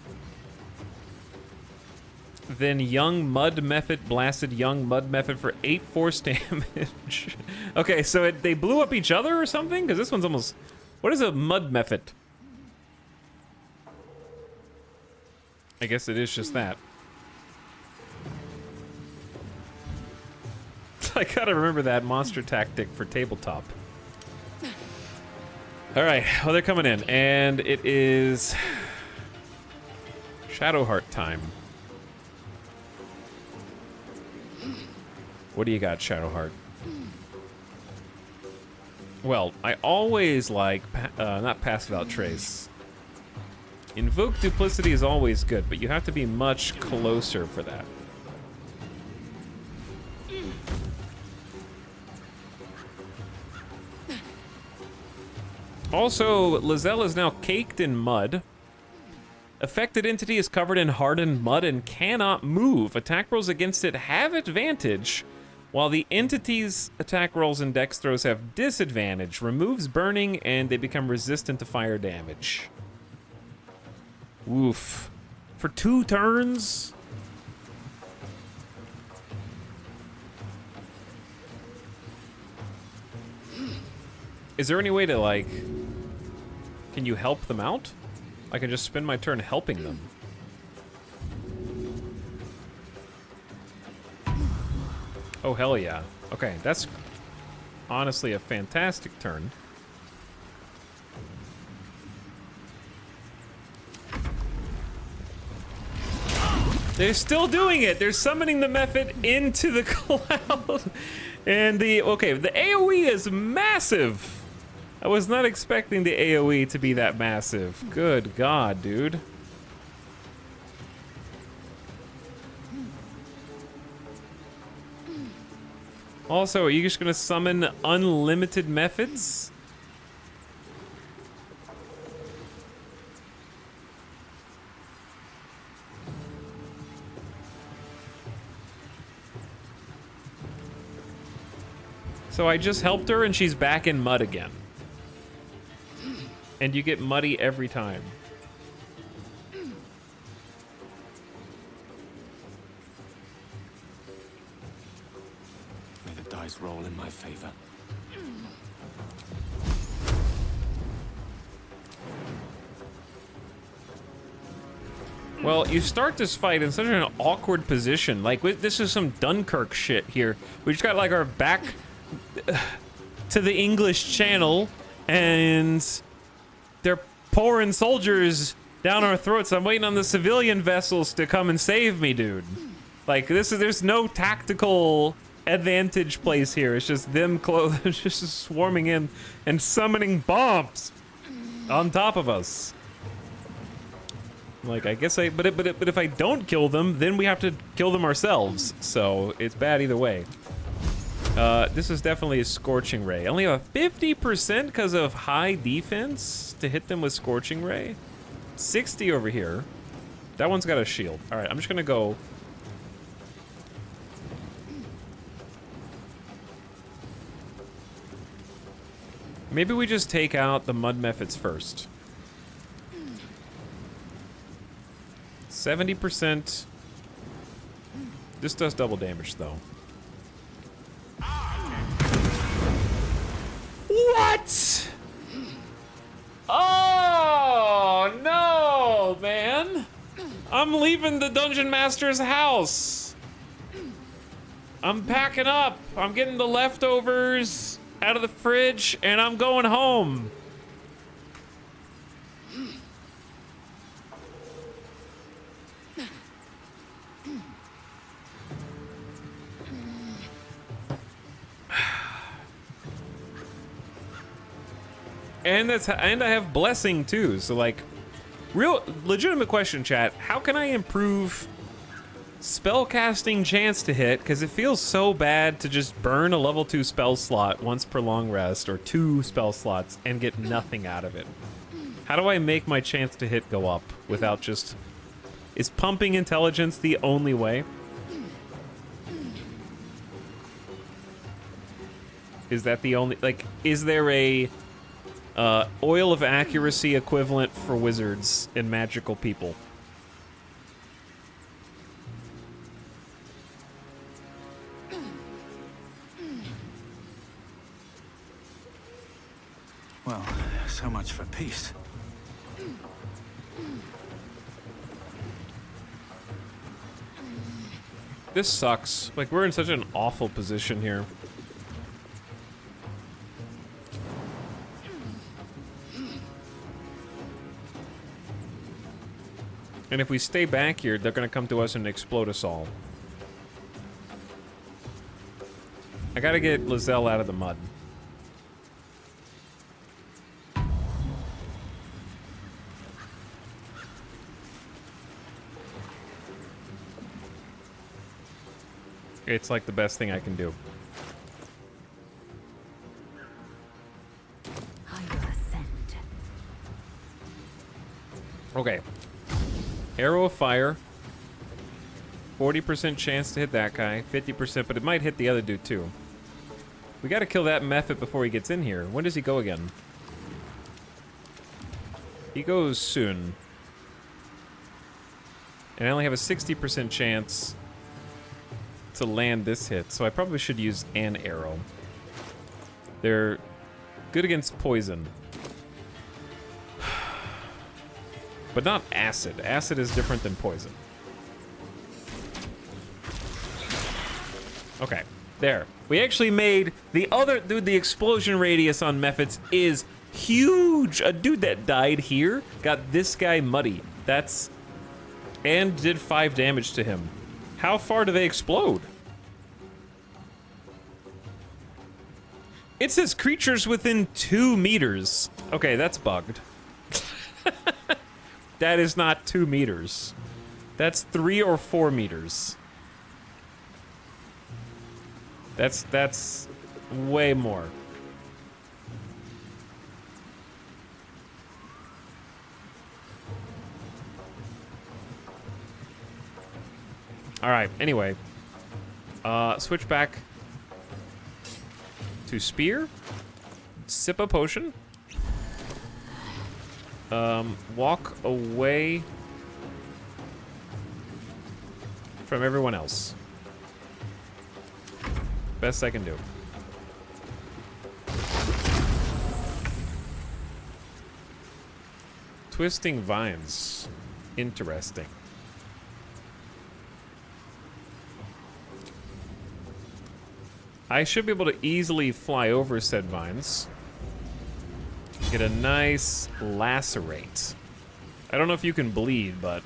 Then Young Mud Mephit blasted Young Mud Mephit for 8 force damage. Okay, so they blew up each other or something? Because this one's almost... What is a Mud Mephit? I guess it is just that. I gotta remember that monster tactic for tabletop. Alright, well they're coming in, and it is Shadowheart time. What do you got, Shadowheart? Well, I always like, not pass without trace. Invoke duplicity is always good, but you have to be much closer for that. Also, Lizelle is now caked in mud. Affected entity is covered in hardened mud and cannot move. Attack rolls against it have advantage, while the entity's attack rolls and dex throws have disadvantage. Removes burning, and they become resistant to fire damage. Oof. For 2 turns? Is there any way to, like... Can you help them out? I can just spend my turn helping them. Oh, hell yeah. Okay, that's honestly a fantastic turn. They're still doing it. They're summoning the method into the cloud. And the AoE is massive. I was not expecting the AoE to be that massive. Good God, dude. Also, are you just gonna summon unlimited methods? So I just helped her and she's back in mud again. And you get muddy every time. May the dice roll in my favor. Well, you start this fight in such an awkward position. Like, this is some Dunkirk shit here. We just got, like, our back to the English Channel, and they're pouring soldiers down our throats. I'm waiting on the civilian vessels to come and save me, dude. Like, there's no tactical advantage place here. It's just them just swarming in and summoning bombs on top of us. Like, I guess but if I don't kill them, then we have to kill them ourselves. So it's bad either way. This is definitely a Scorching Ray. Only a 50% because of high defense to hit them with Scorching Ray. 60 over here. That one's got a shield. All right, I'm just gonna go. Maybe we just take out the mud methods first. 70%. This does double damage, though. What? Oh, no, man. I'm leaving the Dungeon Master's house. I'm packing up. I'm getting the leftovers out of the fridge, and I'm going home. And I have blessing too, so like, real legitimate question, chat. How can I improve spellcasting chance to hit? Because it feels so bad to just burn a level 2 spell slot once per long rest, or 2 spell slots, and get nothing out of it. How do I make my chance to hit go up without just... Is pumping intelligence the only way? Is that the only... Like, is there a... oil of accuracy equivalent for wizards and magical people? Well, so much for peace. This sucks. Like, we're in such an awful position here. And if we stay back here, they're gonna come to us and explode us all. I gotta get Lizelle out of the mud. It's like the best thing I can do. Okay. Arrow of fire. 40% chance to hit that guy. 50%, but it might hit the other dude too. We gotta kill that Mephit before he gets in here. When does he go again? He goes soon. And I only have a 60% chance to land this hit, so I probably should use an arrow. They're good against poison. But not acid. Acid is different than poison. Okay, there. We actually made the other... Dude, the explosion radius on Mephits is huge! A dude that died here got this guy muddy. That's... And did 5 damage to him. How far do they explode? It says creatures within 2 meters. Okay, that's bugged. That is not 2 meters. That's 3 or 4 meters. That's way more. All right, anyway. Switch back to spear. Sip a potion. Walk away from everyone else. Best I can do. Twisting vines. Interesting. I should be able to easily fly over said vines. Get a nice lacerate. I don't know if you can bleed, but...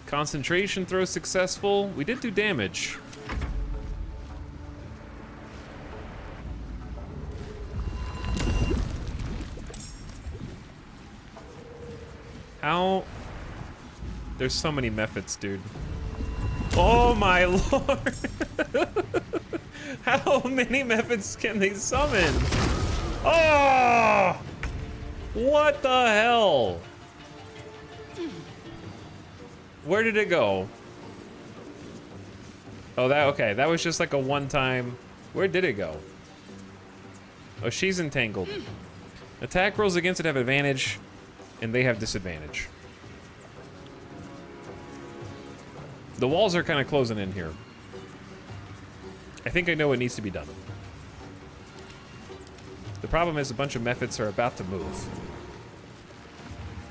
Concentration throw successful. We did do damage. How... There's so many Mephits, dude. Oh my lord! How many Mephits can they summon? Oh! What the hell? Where did it go? Oh, okay. That was just like a one-time... Where did it go? Oh, she's entangled. Attack rolls against it have advantage, and they have disadvantage. The walls are kind of closing in here. I think I know what needs to be done. The problem is a bunch of Mephits are about to move.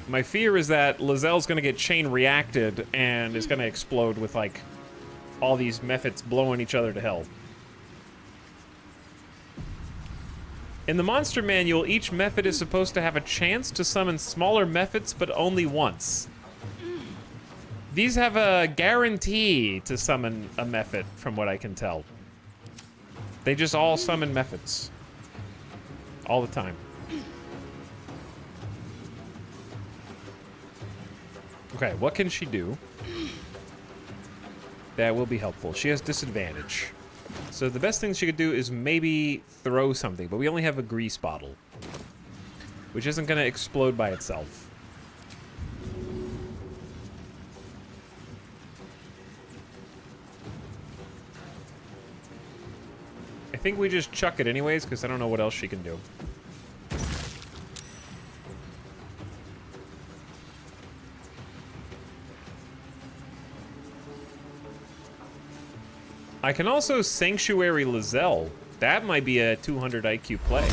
My fear is that Lizelle's gonna get chain reacted and is gonna explode with, like, all these Mephits blowing each other to hell. In the monster manual, each Mephit is supposed to have a chance to summon smaller Mephits, but only once. These have a guarantee to summon a Mephit, from what I can tell. They just all summon Mephits. All the time. Okay, what can she do? That will be helpful. She has disadvantage. So the best thing she could do is maybe throw something, but we only have a grease bottle. Which isn't gonna explode by itself. I think we just chuck it anyways, because I don't know what else she can do. I can also Sanctuary Lizelle. That might be a 200 IQ play.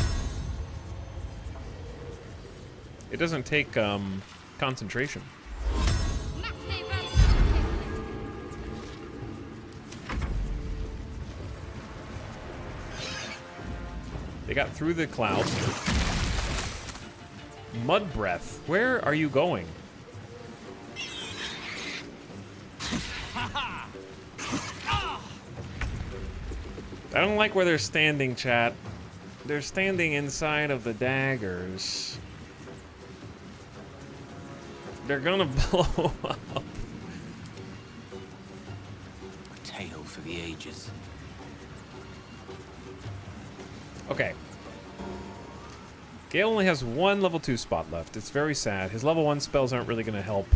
It doesn't take concentration. They got through the clouds. Mud breath. Where are you going? I don't like where they're standing, chat. They're standing inside of the daggers. They're gonna blow up. A tale for the ages. Okay. Gale only has one level 2 spot left. It's very sad. His level 1 spells aren't really gonna help.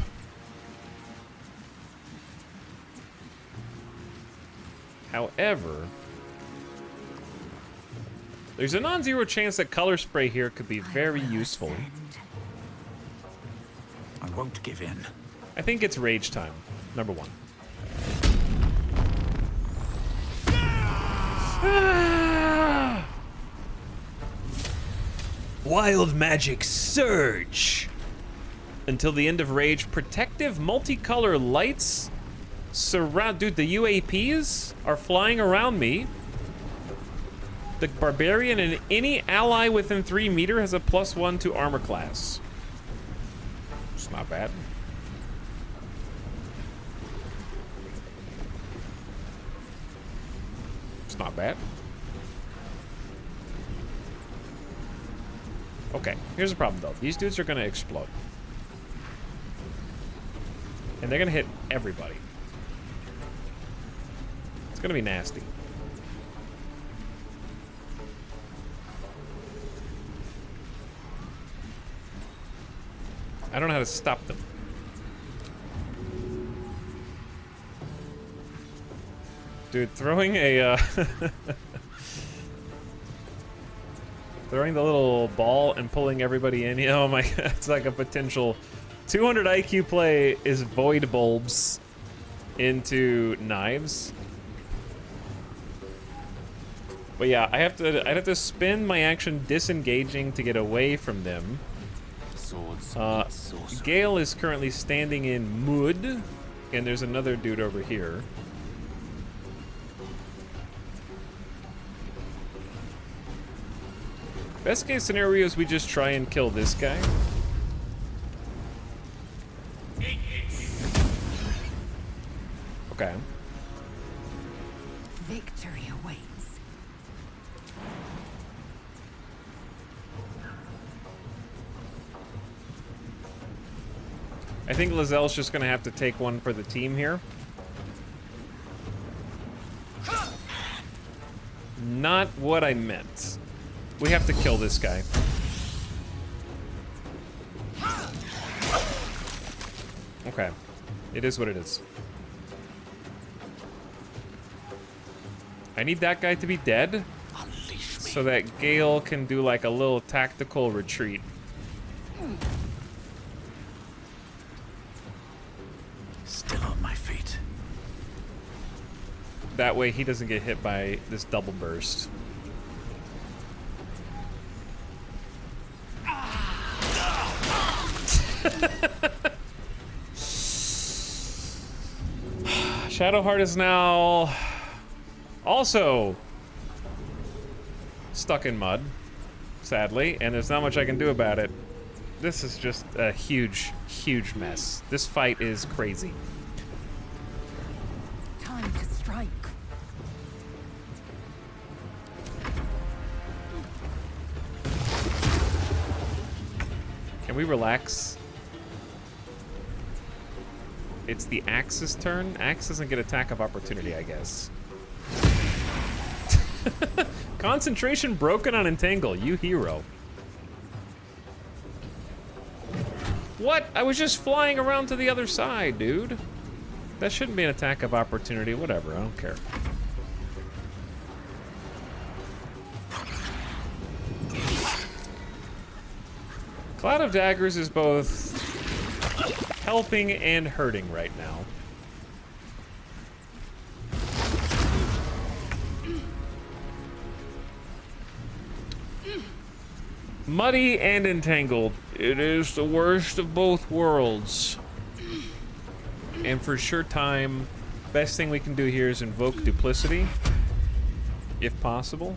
However, there's a non-zero chance that color spray here could be very useful. I won't give in. I think it's rage time, number 1. Wild magic surge. Until the end of rage, protective multicolor lights surround. Dude, the UAPs are flying around me. The Barbarian and any ally within 3 meters has a +1 to armor class. It's not bad. It's not bad. Okay, here's the problem though. These dudes are gonna explode. And they're gonna hit everybody. It's gonna be nasty. I don't know how to stop them. Dude, throwing a throwing the little ball and pulling everybody in. Oh my god, it's like a potential 200 IQ play is void bulbs into knives. But yeah, I'd have to spend my action disengaging to get away from them. Gale is currently standing in mud, and there's another dude over here. Best case scenario is we just try and kill this guy. Okay. Victory awaits. I think Lazelle's just gonna have to take one for the team here. Not what I meant. We have to kill this guy. Okay. It is what it is. I need that guy to be dead so that Gale can do like a little tactical retreat. Still on my feet. That way he doesn't get hit by this double burst. Shadowheart is now also stuck in mud, sadly, and there's not much I can do about it. This is just a huge, huge mess. This fight is crazy. Time to strike. Can we relax? It's the Axe's turn. Axe doesn't get attack of opportunity, I guess. Concentration broken on Entangle. You hero. What? I was just flying around to the other side, dude. That shouldn't be an attack of opportunity. Whatever, I don't care. Cloud of Daggers is both helping and hurting right now. Muddy and entangled. It is the worst of both worlds. And for sure time, best thing we can do here is invoke duplicity, if possible.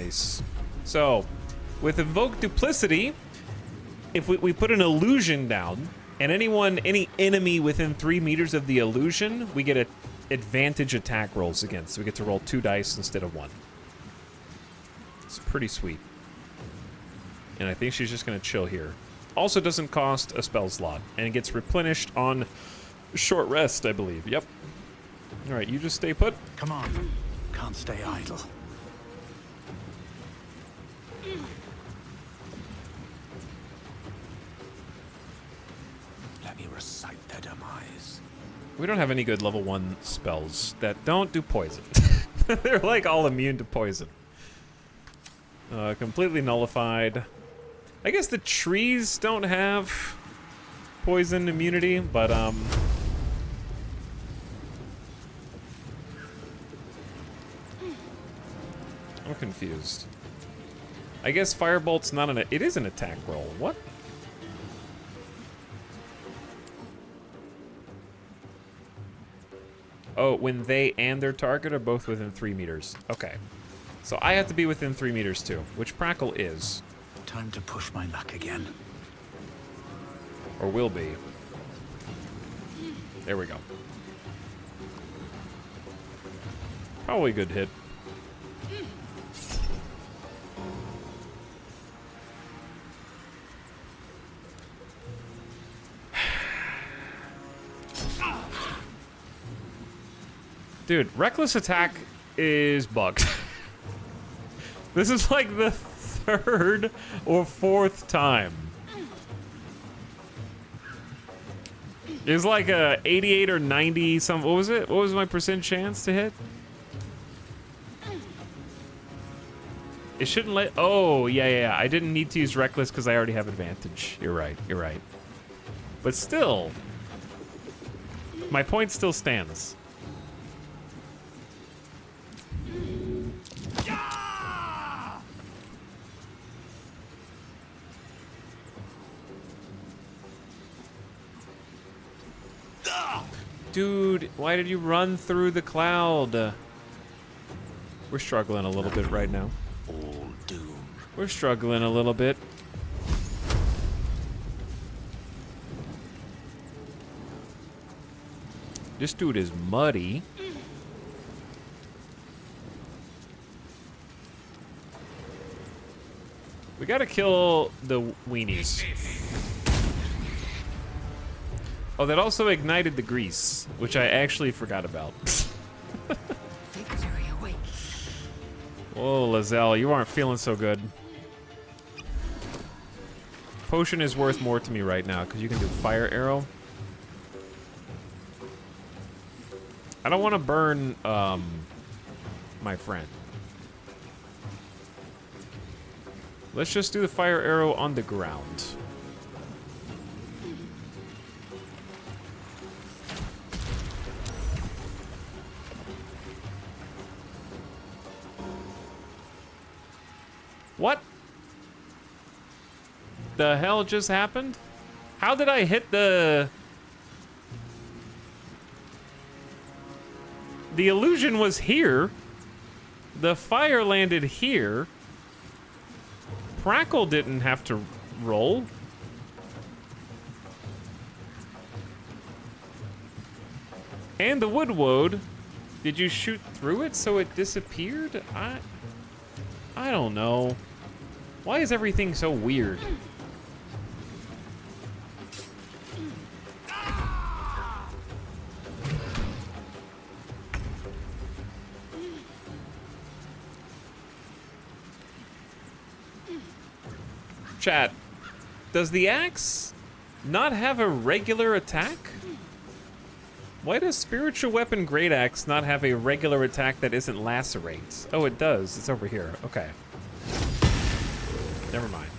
Nice. So, with Invoke Duplicity, if we put an illusion down, and any enemy within 3 meters of the illusion, we get an advantage attack rolls against. So we get to roll 2 dice instead of 1. It's pretty sweet. And I think she's just gonna chill here. Also doesn't cost a spell slot, and it gets replenished on short rest, I believe. Yep. All right, you just stay put. Come on. Can't stay idle. Let me recite their demise. We don't have any good level 1 spells that don't do poison. They're like all immune to poison. Completely nullified. I guess the trees don't have poison immunity, but I'm confused. I guess Firebolt's not it is an attack roll. What? Oh, when they and their target are both within 3 meters. Okay. So I have to be within 3 meters too, which Prackle is. Time to push my luck again. Or will be. There we go. Probably a good hit. Dude, Reckless Attack is bugged. This is like the 3rd or 4th time. It's like a 88 or 90 some. What was it? What was my percent chance to hit? It shouldn't let. Oh, yeah. I didn't need to use Reckless because I already have advantage. You're right. But still, my point still stands. Dude, why did you run through the cloud? We're struggling a little bit right now. All doom. We're struggling a little bit. This dude is muddy. We gotta kill the weenies. Oh, that also ignited the grease, which I actually forgot about. Victory awaits. Whoa, Lizelle, you aren't feeling so good. Potion is worth more to me right now, because you can do fire arrow. I don't want to burn, my friend. Let's just do the fire arrow on the ground. What the hell just happened? How did I hit the... The illusion was here. The fire landed here. Prackle didn't have to roll. And the wood. Did you shoot through it so it disappeared? I don't know. Why is everything so weird? Chat, does the axe not have a regular attack? Why does Spiritual Weapon Great Axe not have a regular attack that isn't lacerate? Oh, it does. It's over here. Okay. Never mind.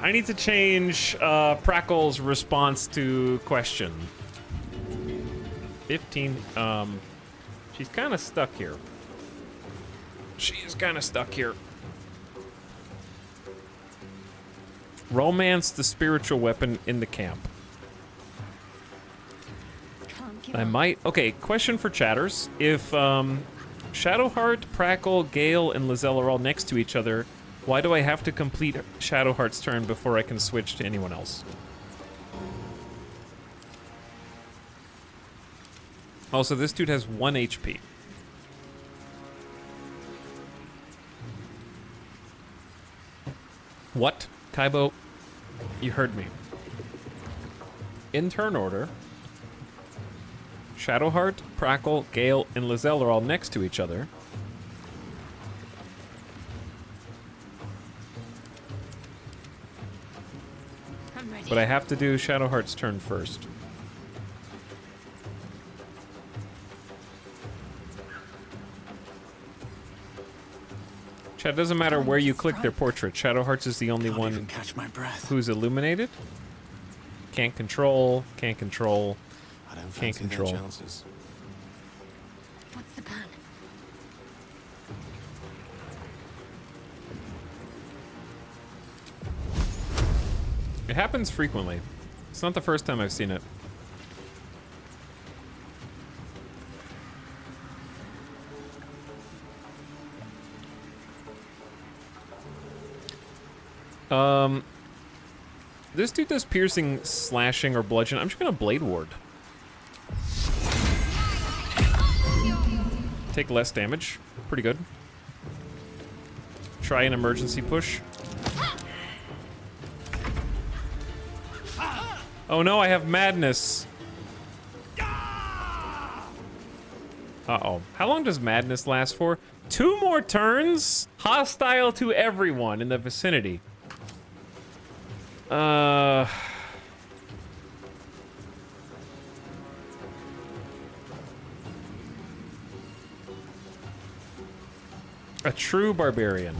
I need to change Prackle's response to question. 15. She's kind of stuck here. She is kind of stuck here. Romance the spiritual weapon in the camp. I might. Okay, question for chatters. If Shadowheart, Prackle, Gale, and Lizelle are all next to each other, why do I have to complete Shadowheart's turn before I can switch to anyone else? Also, this dude has 1 HP. What? Kaibo, you heard me. In turn order, Shadowheart, Prackle, Gale, and Lizelle are all next to each other. But I have to do Shadowheart's turn first. Chat, it doesn't matter where you click their portrait. Shadowheart's is the only one who's illuminated. Can't control, can't control, can't control. What's the plan? It happens frequently. It's not the first time I've seen it. This dude does piercing, slashing, or bludgeon. I'm just gonna Blade Ward. Take less damage. Pretty good. Try an emergency push. Oh no, I have madness. Uh-oh. How long does madness last for? 2 more turns? Hostile to everyone in the vicinity. A true barbarian.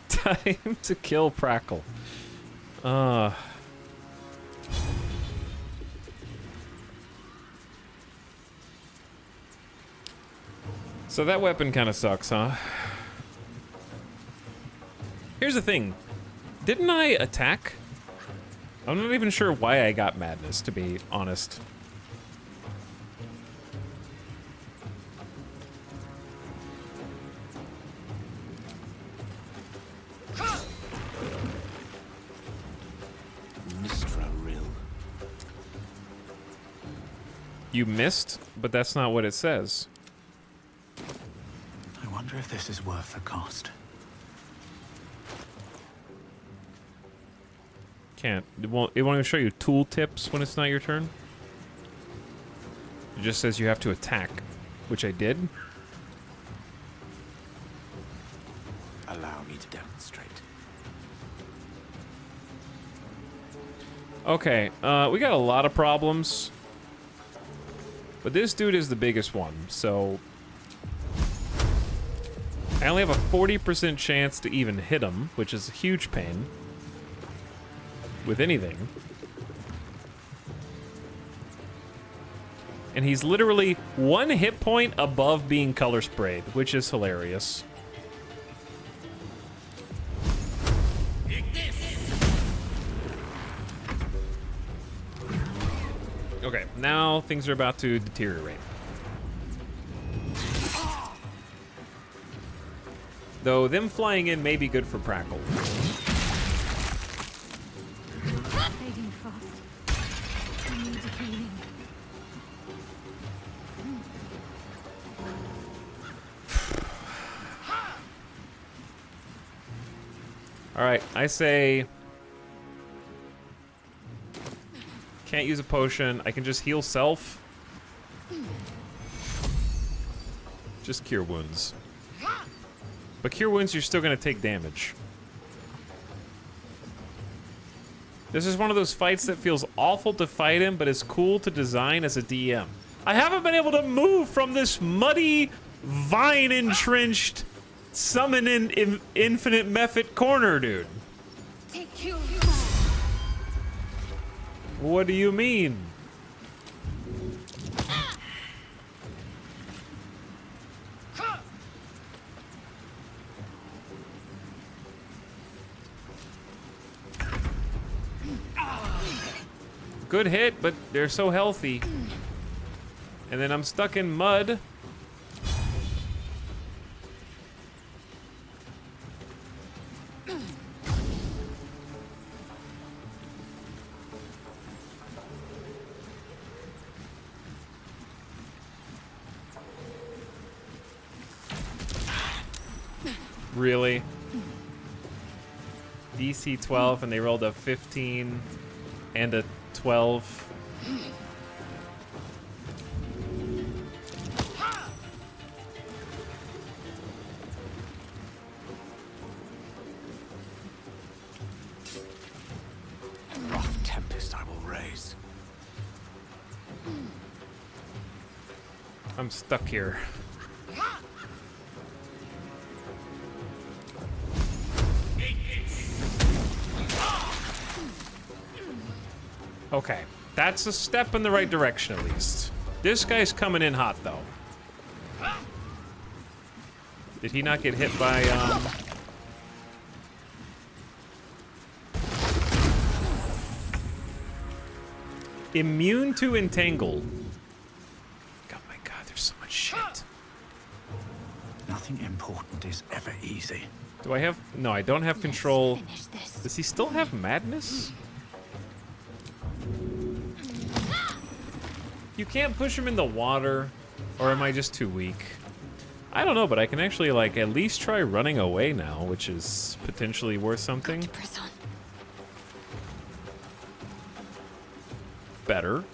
Time to kill Prackle. So that weapon kind of sucks, huh? Here's the thing. Didn't I attack? I'm not even sure why I got madness, to be honest. You missed, but that's not what it says. I wonder if this is worth the cost. Can't. It won't even show you tool tips when it's not your turn. It just says you have to attack, which I did. Allow me to demonstrate. Okay, we got a lot of problems. But this dude is the biggest one, so... I only have a 40% chance to even hit him, which is a huge pain. With anything. And he's literally 1 hit point above being color sprayed, which is hilarious. Okay, now things are about to deteriorate. Though them flying in may be good for Prackle. Fading fast. I need healing. All right, I say... Can't use a potion. I can just heal self. Just cure wounds. But cure wounds, you're still gonna take damage. This is one of those fights that feels awful to fight in, but is cool to design as a DM. I haven't been able to move from this muddy, vine-entrenched, summon infinite method corner, dude. What do you mean? Good hit, but they're so healthy. And then I'm stuck in mud. Really? DC 12 and they rolled a 15 and a 12. A rough tempest I will raise. I'm stuck here. Okay, that's a step in the right direction at least. This guy's coming in hot though. Did he not get hit by immune to entangle? Oh my god, there's so much shit. Nothing important is ever easy. Do I have... No, I don't have control. Does he still have madness? You can't push him in the water, or am I just too weak? I don't know, but I can actually, like, at least try running away now, which is potentially worth something. Better.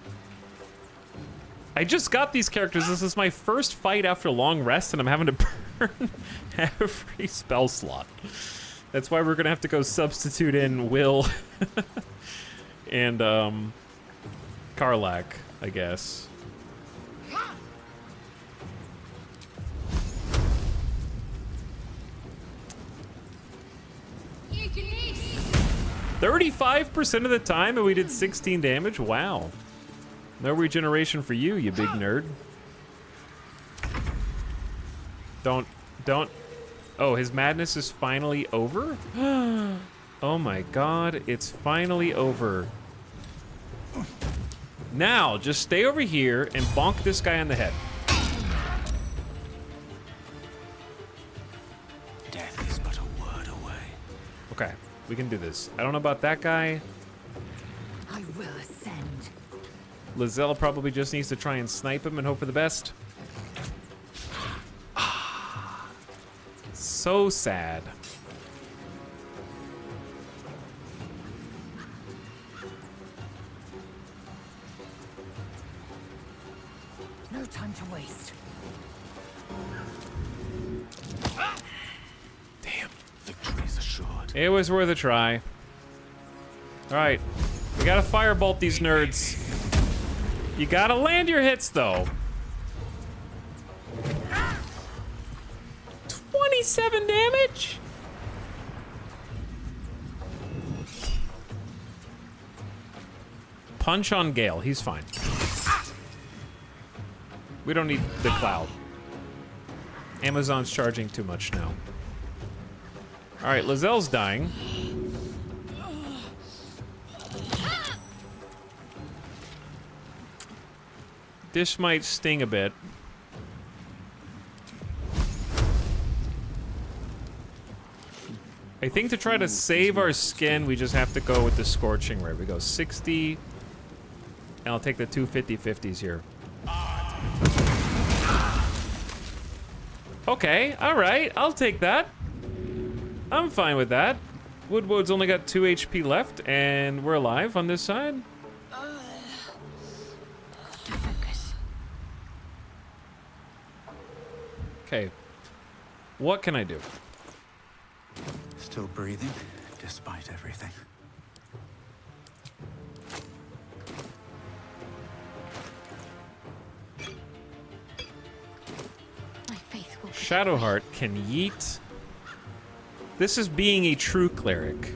I just got these characters. This is my first fight after a long rest, and I'm having to burn every spell slot. That's why we're gonna have to go substitute in Will and Karlak, I guess. You can eat. 35% of the time, and we did 16 damage. Wow. No regeneration for you, you big nerd. Don't. Oh, his madness is finally over? Oh my god, it's finally over. Now, just stay over here and bonk this guy on the head. Death is but a word away. Okay, we can do this. I don't know about that guy. I will ascend. Lizelle probably just needs to try and snipe him and hope for the best. So sad. No time to waste. Damn, victory is assured. It was worth a try. All right, we gotta firebolt these nerds. You gotta land your hits though. 27 damage? Punch on Gale, he's fine. We don't need the cloud. Amazon's charging too much now. All right, Lizelle's dying. This might sting a bit. I think to try to save our skin, we just have to go with the Scorching Ray. We go 60, and I'll take the 2 50/50s here. Okay, all right, I'll take that. I'm fine with that. Woodwood's only got 2 HP left, and we're alive on this side. Okay, what can I do? Still breathing, despite everything. Shadowheart can yeet. This is being a true cleric.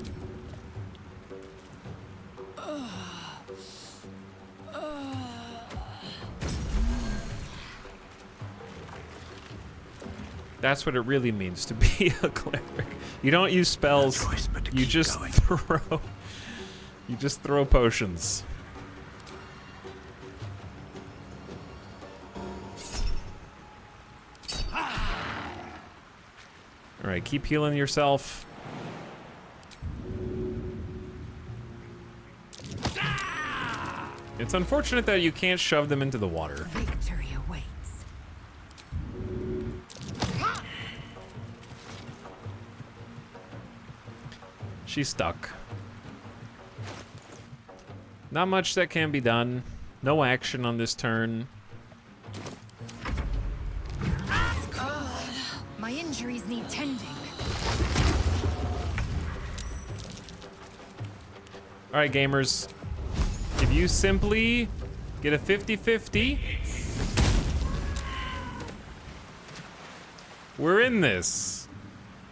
That's what it really means to be a cleric. You don't use spells. You just throw. You just throw potions. All right, keep healing yourself. It's unfortunate that you can't shove them into the water. Victory awaits. She's stuck. Not much that can be done. No action on this turn. My injuries need tending. All right, gamers. If you simply get a 50-50, we're in this.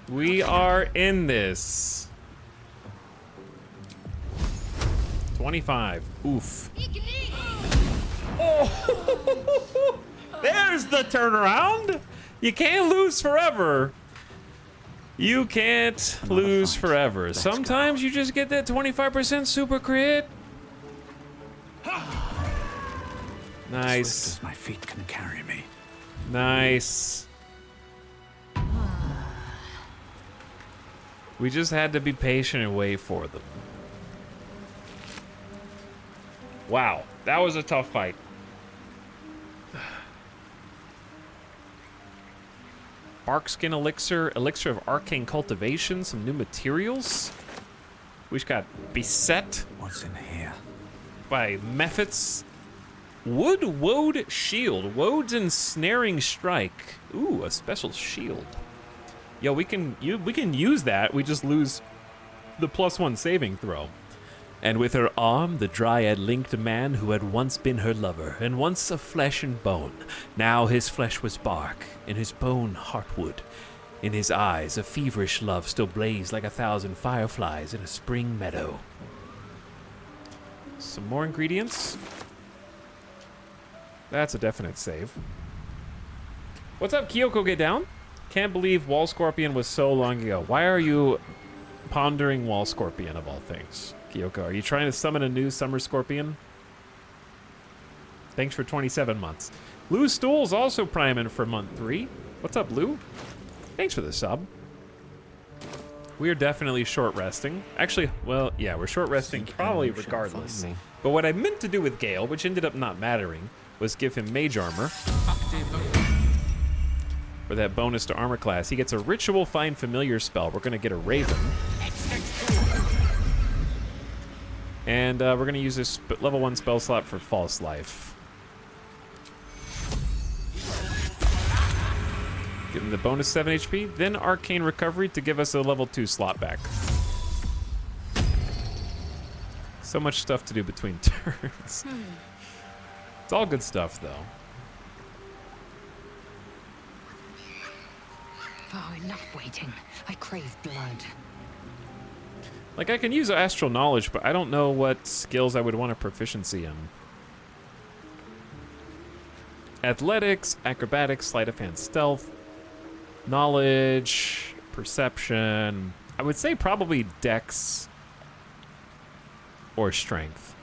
We are in this. 25. Oof. Oh, there's the turnaround. You can't lose forever. You can't lose forever. Sometimes you just get that 25% super crit. Nice. Swift as my feet can carry me. Nice. We just had to be patient and wait for them. Wow, that was a tough fight. Barkskin elixir, elixir of arcane cultivation, some new materials. We just got beset. What's in here? By Mephits. Wood Woad Shield. Woad's ensnaring strike. Ooh, a special shield. Yo, we can use that. We just lose the +1 saving throw. And with her arm, the Dryad linked a man who had once been her lover, and once of flesh and bone. Now his flesh was bark, and his bone heartwood. In his eyes, a feverish love still blazed like 1,000 fireflies in a spring meadow. Some more ingredients. That's a definite save. What's up, Kyoko? Get down? Can't believe Wall Scorpion was so long ago. Why are you pondering Wall Scorpion of all things? Kyoko, are you trying to summon a new Summer Scorpion? Thanks for 27 months. Lou Stool's also priming for month 3. What's up, Lou? Thanks for the sub. We are definitely short resting. Actually, well, yeah, we're short resting probably regardless. But what I meant to do with Gale, which ended up not mattering, was give him mage armor. For that bonus to armor class. He gets a ritual find familiar spell. We're gonna get a raven. And we're gonna use this level 1 spell slot for false life. Give him the bonus 7 HP, then arcane recovery to give us a level 2 slot back. So much stuff to do between turns. It's all good stuff, though. Oh, enough waiting. I crave blood. Like, I can use astral knowledge, but I don't know what skills I would want a proficiency in. Athletics, acrobatics, sleight of hand, stealth, knowledge, perception. I would say probably dex or strength.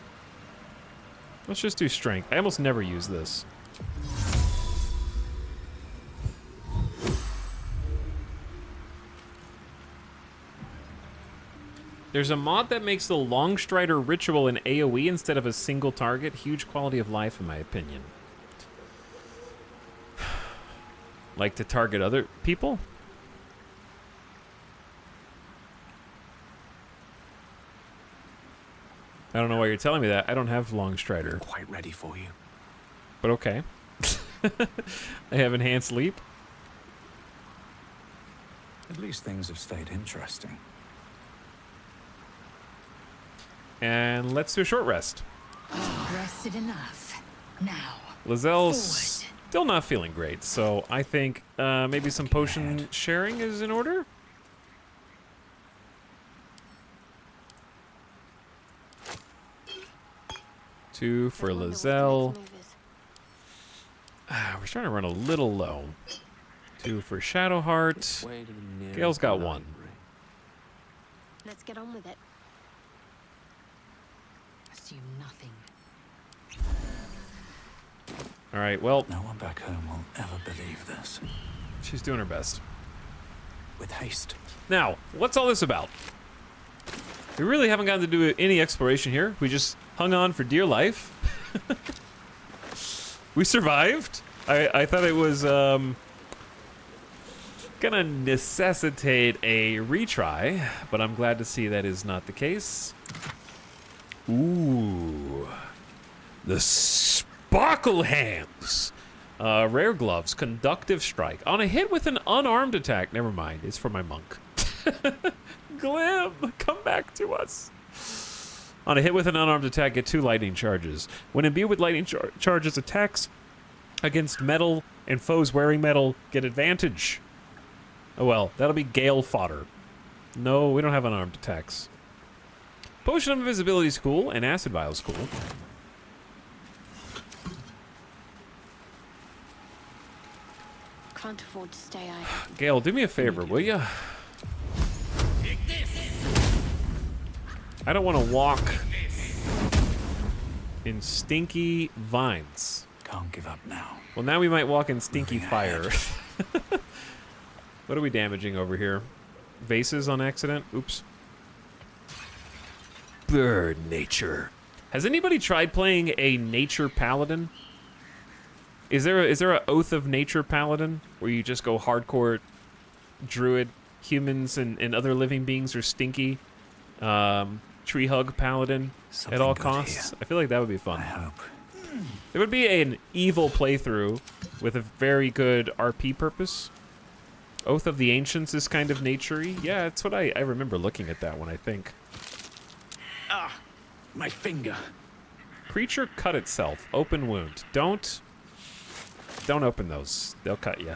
Let's just do strength. I almost never use this. There's a mod that makes the Longstrider ritual an AoE instead of a single target. Huge quality of life, in my opinion. Like to target other people? I don't know why you're telling me that. I don't have Longstrider. Quite ready for you. But okay. I have Enhanced Leap. At least things have stayed interesting. And let's do a short rest. Rested enough. Now. Lazelle's Still not feeling great, so I think maybe some potion sharing is in order. Two for Lizelle. We're starting to run a little low. 2 for Shadowheart. Gale's got 1. Let's get on with it. Assume nothing. All right, well. No one back home will ever believe this. She's doing her best. With haste. Now, what's all this about? We really haven't gotten to do any exploration here. We just hung on for dear life. We survived. I thought it was gonna necessitate a retry, but I'm glad to see that is not the case. Ooh. The Sparkle Hands. Rare gloves, conductive strike. On a hit with an unarmed attack. Never mind, it's for my monk. Glim, come back to us. On a hit with an unarmed attack, get 2 lightning charges. When imbued with lightning charges, attacks against metal and foes wearing metal get advantage. Oh well, that'll be Gale fodder. No, we don't have unarmed attacks. Potion of Invisibility is cool, and Acid Vial is cool. Can't afford to stay idle. Gale, do me a favor, will ya? I don't want to walk in stinky vines. Can't give up now. Well, now we might walk in stinky fire. What are we damaging over here? Vases on accident? Oops. Bird nature. Has anybody tried playing a nature paladin? Is there a Oath of Nature paladin where you just go hardcore druid? Humans and other living beings are stinky. Tree hug paladin at all costs. I feel like that would be fun. I hope. It would be an evil playthrough with a very good RP purpose. Oath of the Ancients is kind of naturey. Yeah, that's what I remember looking at that one, I think. Ah, my finger. Creature cut itself. Open wound. Don't open those. They'll cut you.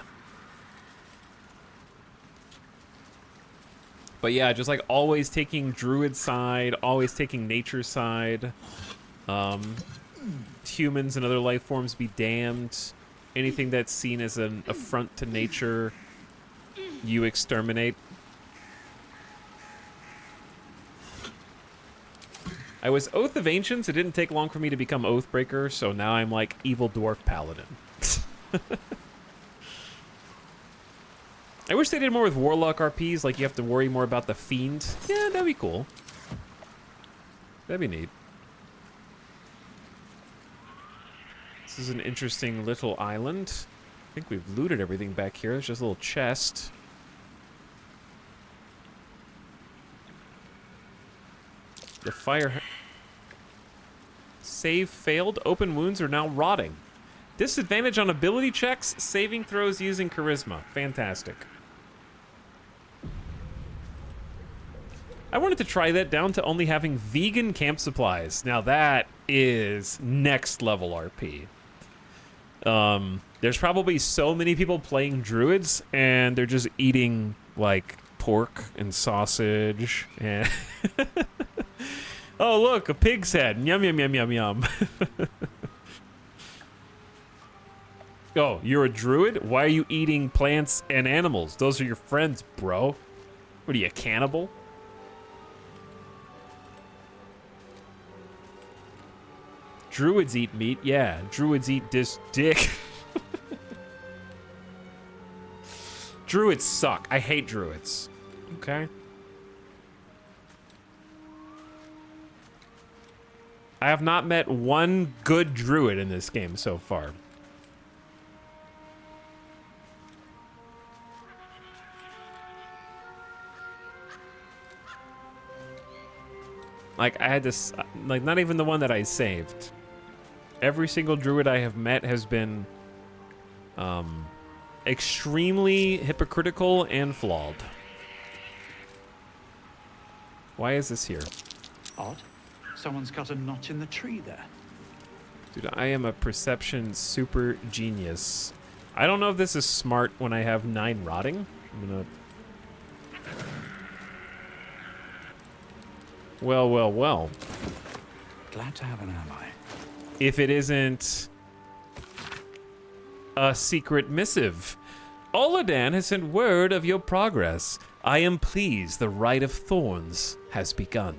But yeah, just like always taking druid side, always taking nature side. Humans and other life forms be damned. Anything that's seen as an affront to nature, you exterminate. I was Oath of Ancients. It didn't take long for me to become Oathbreaker, so now I'm like Evil Dwarf Paladin. I wish they did more with Warlock RPs, like you have to worry more about the Fiend. Yeah, that'd be cool. That'd be neat. This is an interesting little island. I think we've looted everything back here. There's just a little chest. The fire... Save failed. Open wounds are now rotting. Disadvantage on ability checks. Saving throws using charisma. Fantastic. I wanted to try that down to only having vegan camp supplies. Now that is next level RP. There's probably so many people playing druids and they're just eating like pork and sausage and oh look, a pig's head. Yum yum yum yum yum. Oh, you're a druid? Why are you eating plants and animals? Those are your friends, bro. What are you, a cannibal? Druids eat meat, yeah. Druids eat dick. Druids suck. I hate druids. Okay. I have not met one good druid in this game so far. Like, I had this, like, not even the one that I saved. Every single druid I have met has been extremely hypocritical and flawed. Why is this here? Odd. Someone's got a notch in the tree there. Dude, I am a perception super genius. I don't know if this is smart when I have 9 rotting. I'm gonna... Well, well, well. Glad to have an ally. If it isn't a secret missive. Oladan has sent word of your progress. I am pleased the Rite of Thorns has begun.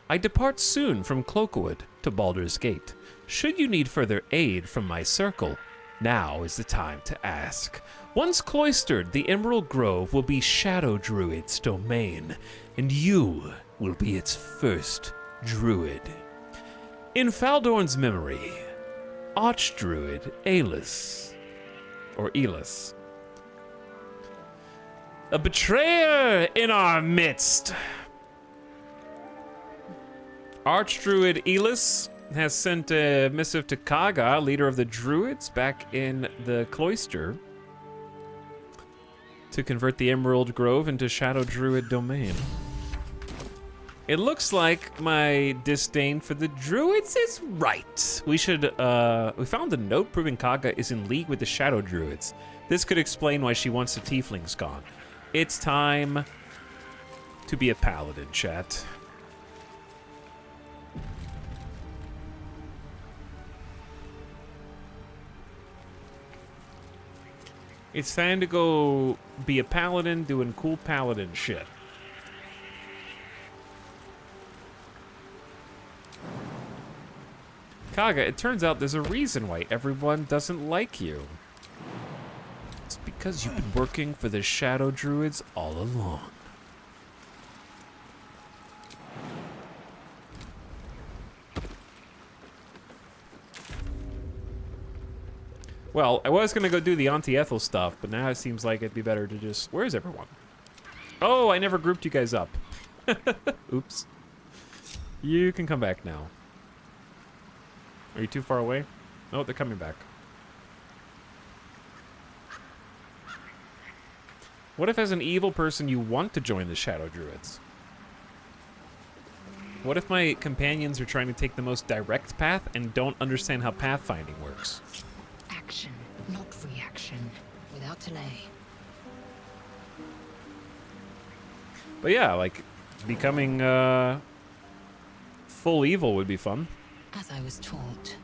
I depart soon from Cloakwood to Baldur's Gate. Should you need further aid from my circle, now is the time to ask. Once cloistered, the Emerald Grove will be Shadow Druid's domain, and you will be its first druid. In Faldorn's memory, Archdruid Aelus, or Elis, a betrayer in our midst. Archdruid Elis has sent a missive to Kaga, leader of the Druids, back in the cloister, to convert the Emerald Grove into Shadow Druid domain. It looks like my disdain for the Druids is right. We found a note proving Kaga is in league with the Shadow Druids. This could explain why she wants the Tieflings gone. It's time to be a paladin, chat. It's time to go be a paladin doing cool paladin shit. Kaga, it turns out there's a reason why everyone doesn't like you. It's because you've been working for the Shadow Druids all along. Well, I was gonna go do the Auntie Ethel stuff, but now it seems like it'd be better to just... Where's everyone? Oh, I never grouped you guys up. Oops. You can come back now. Are you too far away? Oh, they're coming back. What if as an evil person you want to join the Shadow Druids? What if my companions are trying to take the most direct path and don't understand how pathfinding works? Action, not reaction, without delay. But yeah, like, becoming full evil would be fun. As I was taught.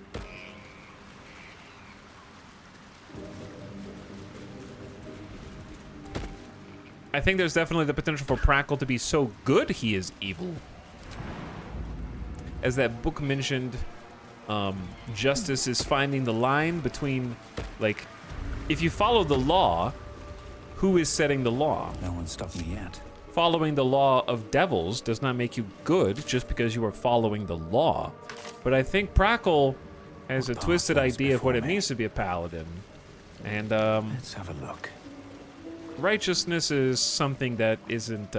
I think there's definitely the potential for Prackle to be so good he is evil. As that book mentioned, justice is finding the line between, like, if you follow the law, who is setting the law? No one stopped me yet. Following the law of devils does not make you good just because you are following the law. But I think Prackle has a twisted idea of what it means to be a paladin. And, let's have a look. Righteousness is something that isn't,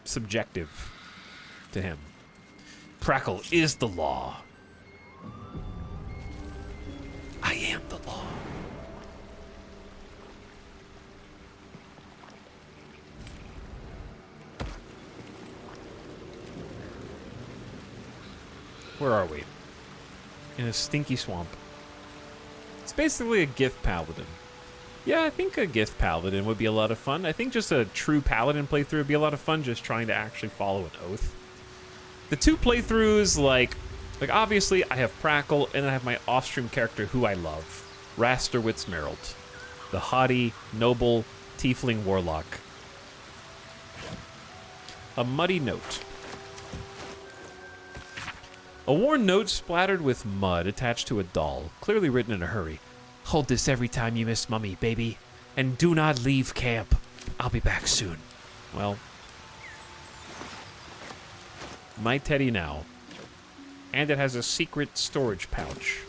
subjective to him. Prackle is the law. I am the law. Where are we? In a stinky swamp. It's basically a gift paladin. Yeah, I think a gift paladin would be a lot of fun. I think just a true paladin playthrough would be a lot of fun, just trying to actually follow an oath. The two playthroughs, like obviously I have Prackle and I have my off-stream character who I love, Raster Witzmerald, the haughty, noble tiefling warlock. A muddy note. A worn note splattered with mud attached to a doll, clearly written in a hurry. Hold this every time you miss Mummy, baby. And do not leave camp. I'll be back soon. Well, my teddy now. And it has a secret storage pouch.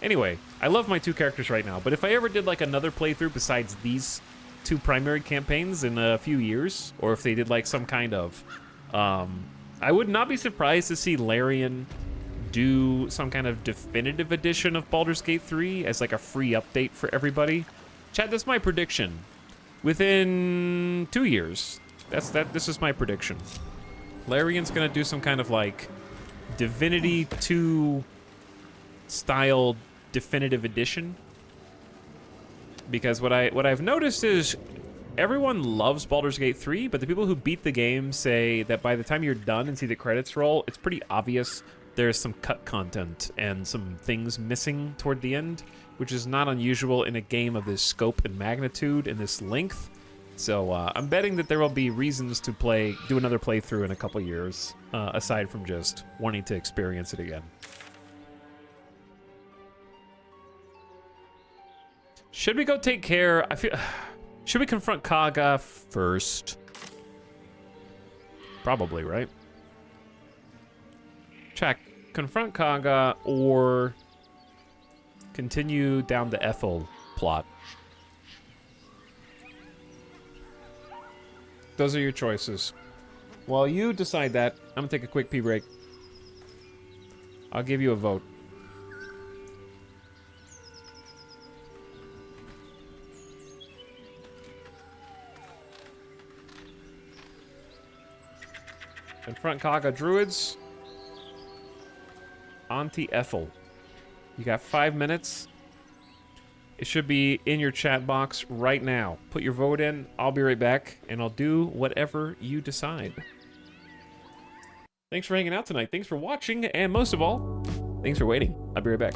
Anyway, I love my two characters right now, but if I ever did like another playthrough besides these two primary campaigns in a few years, or if they did like some kind of, I would not be surprised to see Larian do some kind of definitive edition of Baldur's Gate 3 as like a free update for everybody. Chad, that's my prediction. Within 2 years, this is my prediction. Larian's gonna do some kind of like Divinity 2 style definitive edition. Because what I've noticed is everyone loves Baldur's Gate 3, but the people who beat the game say that by the time you're done and see the credits roll, it's pretty obvious there's some cut content and some things missing toward the end, which is not unusual in a game of this scope and magnitude and this length. So I'm betting that there will be reasons to do another playthrough in a couple years, aside from just wanting to experience it again. Should we go take care? Should we confront Kaga first? Probably, right? Check. Confront Kaga or continue down the Ethel plot. Those are your choices. While you decide that, I'm gonna take a quick pee break. I'll give you a vote. Confront Kaga Druids. Auntie Ethel. You got 5 minutes. It should be in your chat box right now. Put your vote in. I'll be right back, and I'll do whatever you decide. Thanks for hanging out tonight. Thanks for watching, and most of all, thanks for waiting. I'll be right back.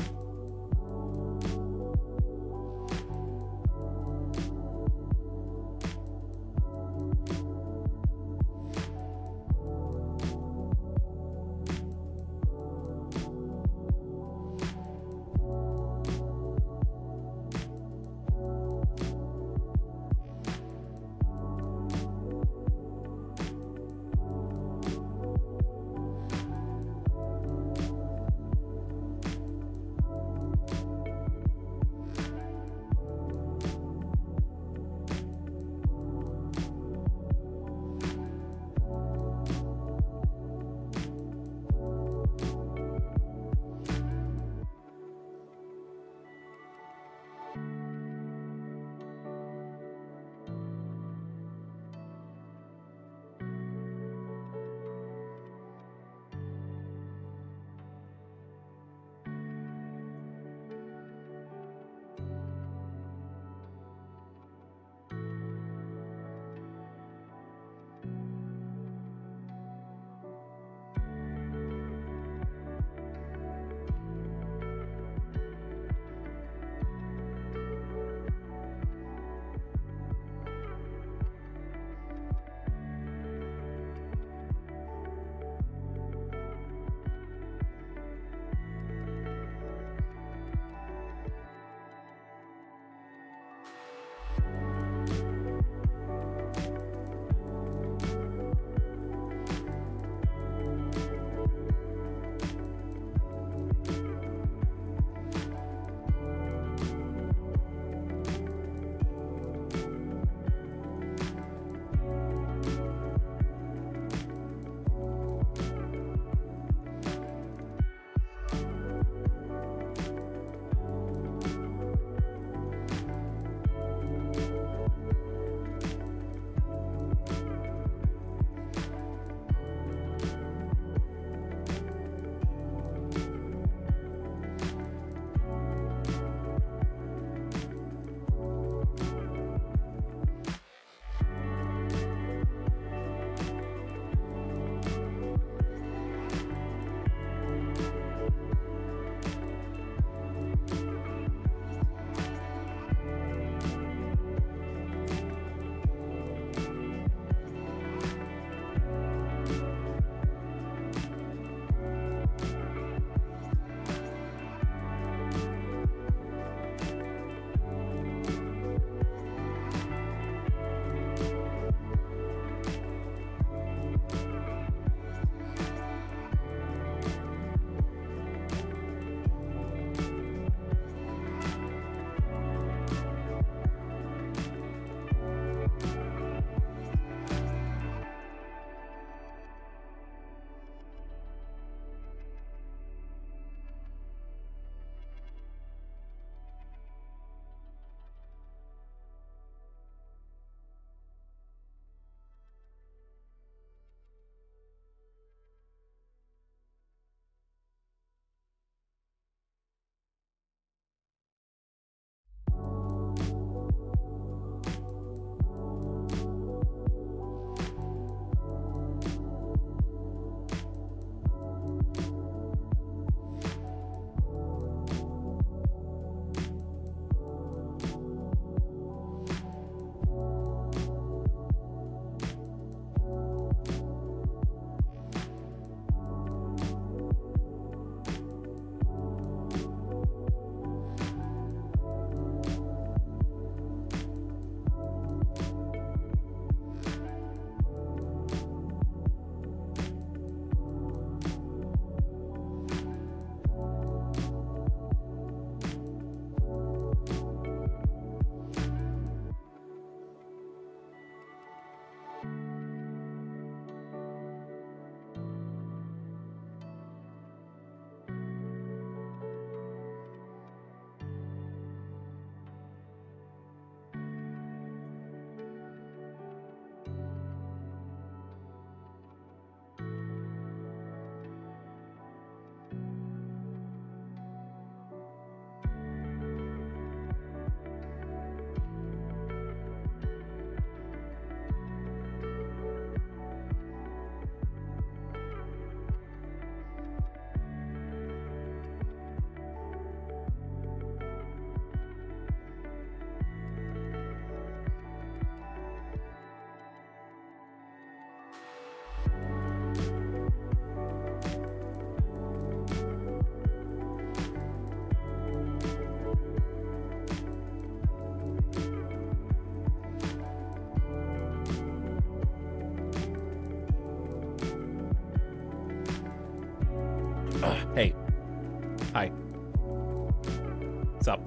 What's up?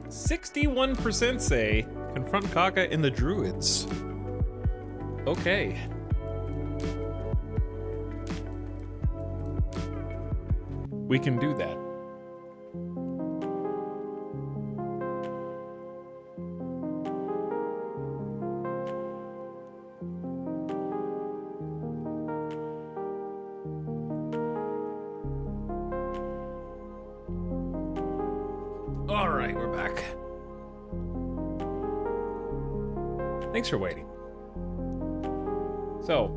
61% say confront Kaga in the Druids. Okay. We can do that. All right, we're back. Thanks for waiting. So,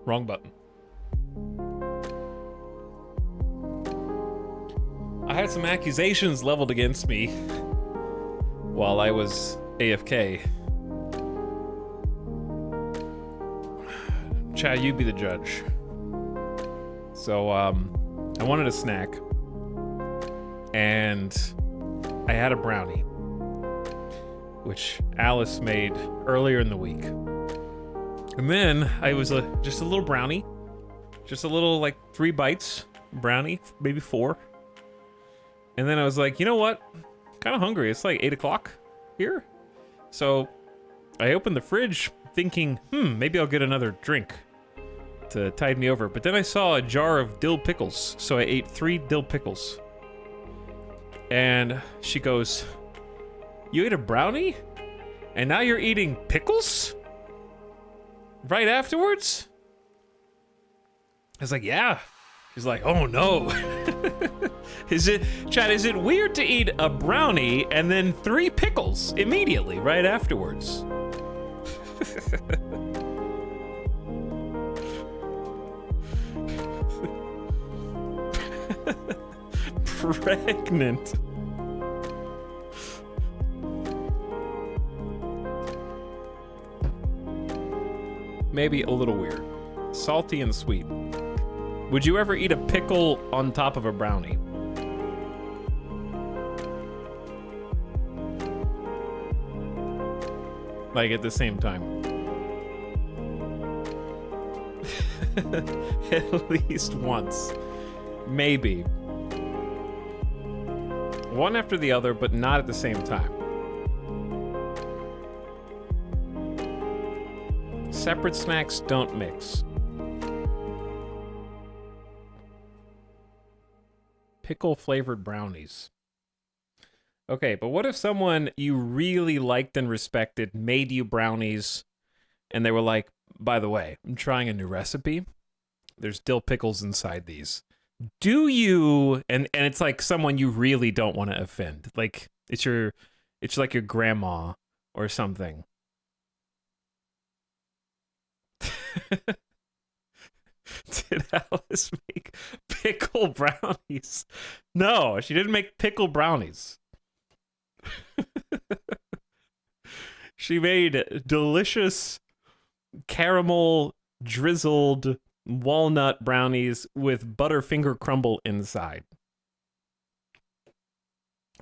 wrong button. I had some accusations leveled against me while I was AFK. Chad, you be the judge. So, I wanted a snack, and I had a brownie, which Alice made earlier in the week. And then I was just a little brownie, just a little, like, 3 bites brownie, maybe 4. And then I was like, you know what? Kind of hungry. It's like 8 o'clock here. So I opened the fridge thinking, maybe I'll get another drink to tide me over. But then I saw a jar of dill pickles. So I ate 3 dill pickles. And she goes, you ate a brownie? And now you're eating pickles? Right afterwards? I was like, yeah. She's like, oh no. Chad, is it weird to eat a brownie and then 3 pickles immediately, right afterwards? Pregnant. Maybe a little weird. Salty and sweet. Would you ever eat a pickle on top of a brownie? Like at the same time? At least once. Maybe. One after the other, but not at the same time. Separate snacks don't mix. Pickle-flavored brownies. Okay, but what if someone you really liked and respected made you brownies, and they were like, by the way, I'm trying a new recipe. There's dill pickles inside these. Do you, and it's like someone you really don't want to offend. Like, it's like your grandma or something. Did Alice make pickle brownies? No, she didn't make pickle brownies. She made delicious caramel drizzled walnut brownies with Butterfinger crumble inside.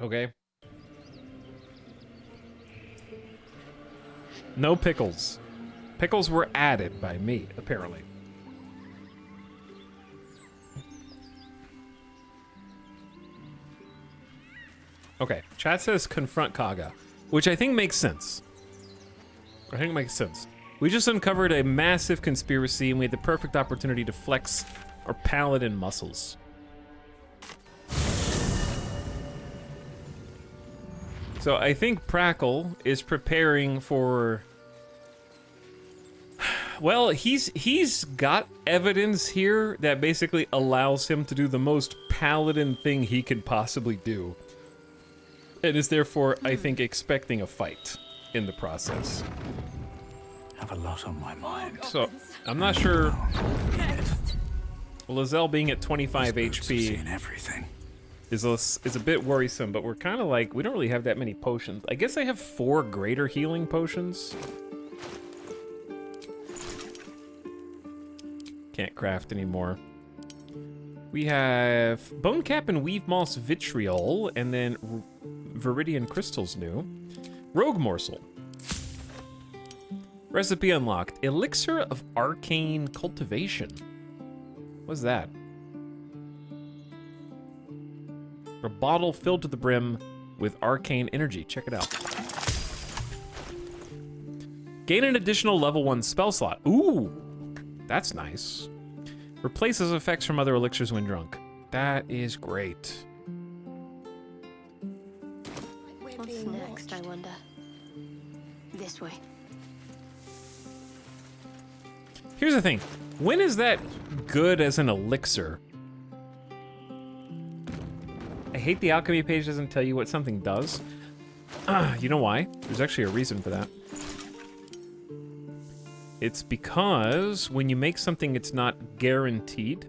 Okay. No pickles. Pickles were added by me, apparently. Okay, chat says confront Kaga, which I think makes sense. I think it makes sense. We just uncovered a massive conspiracy and we had the perfect opportunity to flex our Paladin muscles. So I think Prackle is preparing for... Well, he's got evidence here that basically allows him to do the most Paladin thing he could possibly do. And is therefore, I think, expecting a fight in the process. Have a lot on my mind. So, I'm not sure... Lizelle being at 25 HP is a bit worrisome, but we're kind of like, we don't really have that many potions. I guess I have 4 greater healing potions. Can't craft anymore. We have Bone Cap and Weave Moss Vitriol, and then Viridian Crystal's new. Rogue Morsel. Recipe unlocked. Elixir of Arcane Cultivation. What's that? A bottle filled to the brim with arcane energy. Check it out. Gain an additional level 1 spell slot. Ooh, that's nice. Replaces effects from other elixirs when drunk. That is great. What's next, I wonder? This way. Here's the thing. When is that good as an elixir? I hate the alchemy page doesn't tell you what something does. You know why? There's actually a reason for that. It's because when you make something, it's not guaranteed.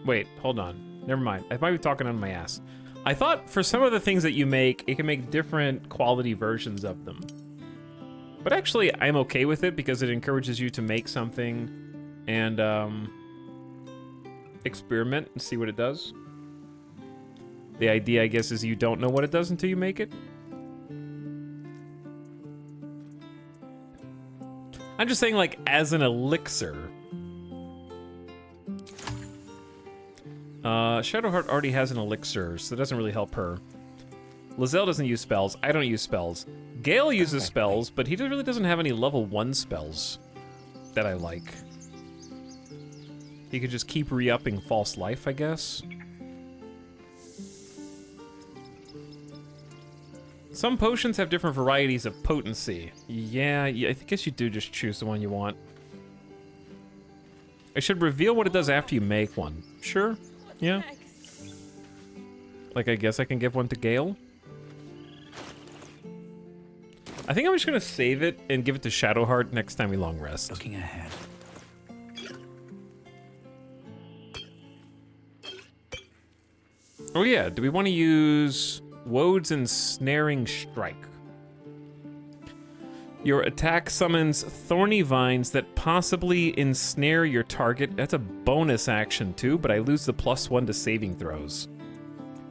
Wait, hold on. Never mind. I might be talking on my ass. I thought for some of the things that you make, it can make different quality versions of them. But actually, I'm okay with it because it encourages you to make something and experiment and see what it does. The idea, I guess, is you don't know what it does until you make it. I'm just saying, like, as an elixir. Shadowheart already has an elixir, so that doesn't really help her. Lizelle doesn't use spells. I don't use spells. Gale uses spells, but he really doesn't have any level 1 spells that I like. He could just keep re-upping False Life, I guess. Some potions have different varieties of potency. Yeah, I guess you do just choose the one you want. I should reveal what it does after you make one. Sure, yeah. Like, I guess I can give one to Gale. I think I'm just gonna save it and give it to Shadowheart next time we long rest. Looking ahead. Oh yeah, do we want to use Wode's Ensnaring Strike? Your attack summons thorny vines that possibly ensnare your target. That's a bonus action too, but I lose the +1 to saving throws.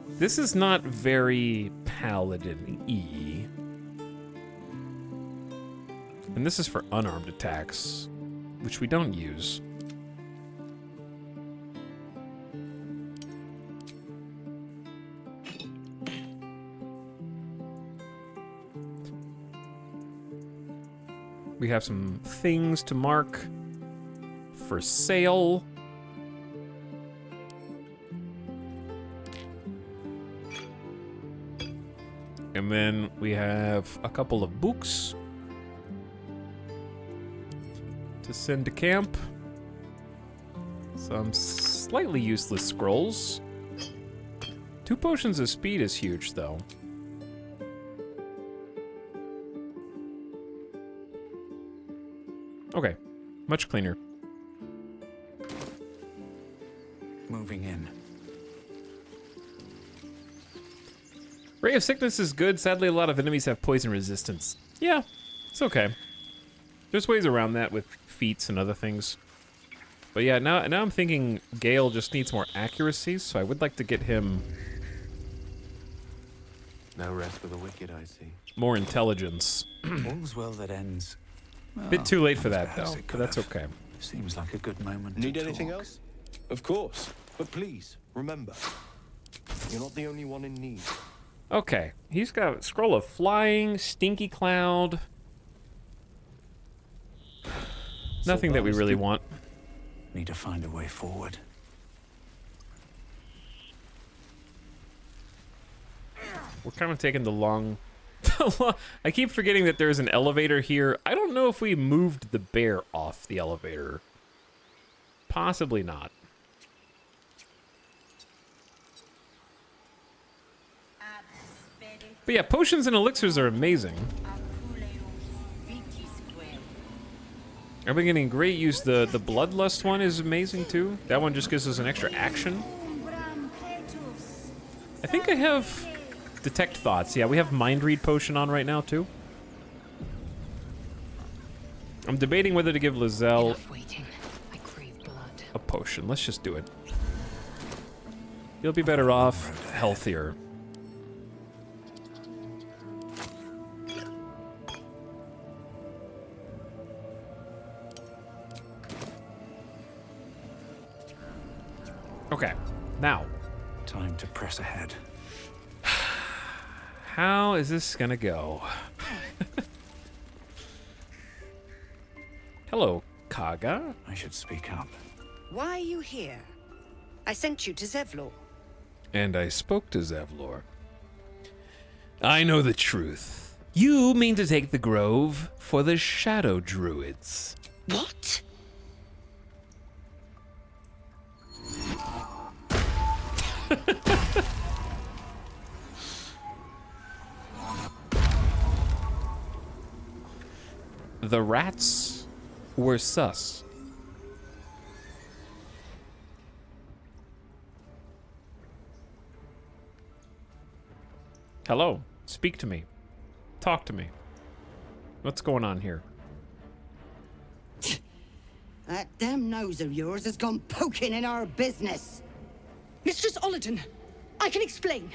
This is not very Paladin-y. And this is for unarmed attacks, which we don't use. We have some things to mark for sale. And then we have a couple of books to send to camp. Some slightly useless scrolls. 2 potions of speed is huge, though. Okay, much cleaner. Moving in. Ray of Sickness is good. Sadly, a lot of enemies have poison resistance. Yeah, it's okay. There's ways around that with feats and other things. But yeah, now I'm thinking Gale just needs more accuracy, so I would like to get him... No rest for the wicked, I see. more intelligence. All's well that ends. Bit too late for that, though, but that's okay. Seems like a good moment. Need to anything talk. else? Of course. But please, remember, you're not the only one in need. Okay, he's got a Scroll of Flying, Stinky Cloud. Nothing that we really want. Need to find a way forward. We're kind of taking the long... I keep forgetting that there's an elevator here. I don't know if we moved the bear off the elevator. Possibly not. But yeah, potions and elixirs are amazing. I've been getting great use. The Bloodlust one is amazing too. That one just gives us an extra action. I think I have Detect Thoughts. Yeah, we have Mind Read potion on right now too. I'm debating whether to give Lizelle a potion. Let's just do it. You'll be better off, healthier. Okay, now, Time to press ahead. How is this gonna go? Hello, Kaga. I should speak up. Why are you here? I sent you to Zevlor. And I spoke to Zevlor. I know the truth. You mean to take the grove for the Shadow Druids. What? The rats were sus. Hello, speak to me. Talk to me. What's going on here? That damn nose of yours has gone poking in our business. Mistress Paladin, I can explain.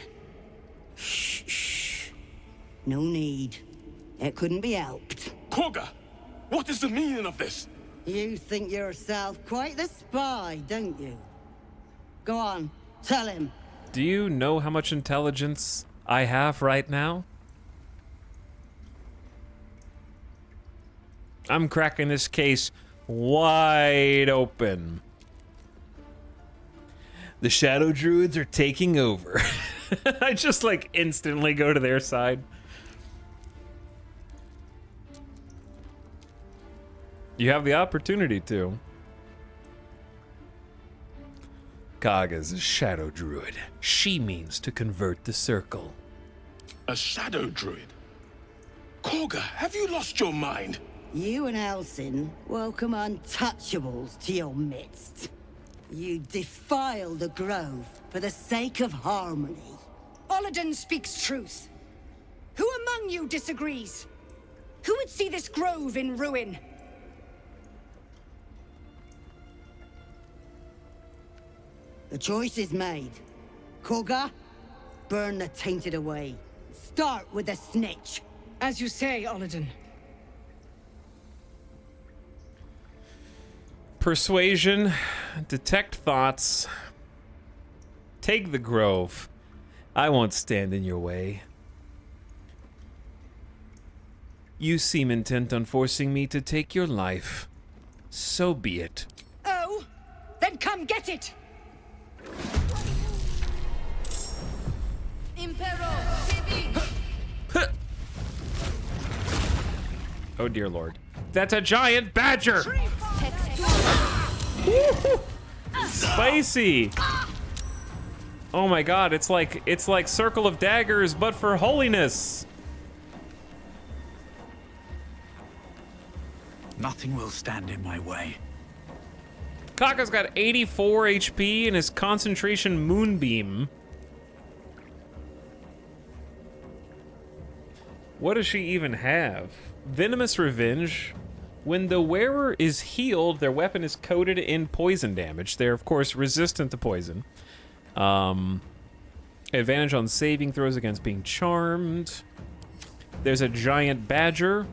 Shh. No need. It couldn't be helped. Koga, what is the meaning of this? You think yourself quite the spy, don't you? Go on, tell him. Do you know how much intelligence I have right now? I'm cracking this case wide open. The Shadow Druids are taking over. I just like instantly go to their side. You have the opportunity to. Kaga's a Shadow Druid. She means to convert the circle. A Shadow Druid? Koga, have you lost your mind? You and Elsin welcome untouchables to your midst. You defile the grove for the sake of harmony. Paladin speaks truth. Who among you disagrees? Who would see this grove in ruin? The choice is made. Koga, burn the tainted away. Start with the snitch. As you say, Paladin. Persuasion, detect thoughts, take the grove. I won't stand in your way. You seem intent on forcing me to take your life. So be it. Oh, then come get it! Oh dear lord. That's a giant badger! Spicy! Oh my god, it's like Circle of Daggers, but for holiness! Nothing will stand in my way. Kaka's got 84 HP and his concentration moonbeam. What does she even have? Venomous Revenge. When the wearer is healed, their weapon is coated in poison damage. They're, of course, resistant to poison. Advantage on saving throws against being charmed. There's a giant badger.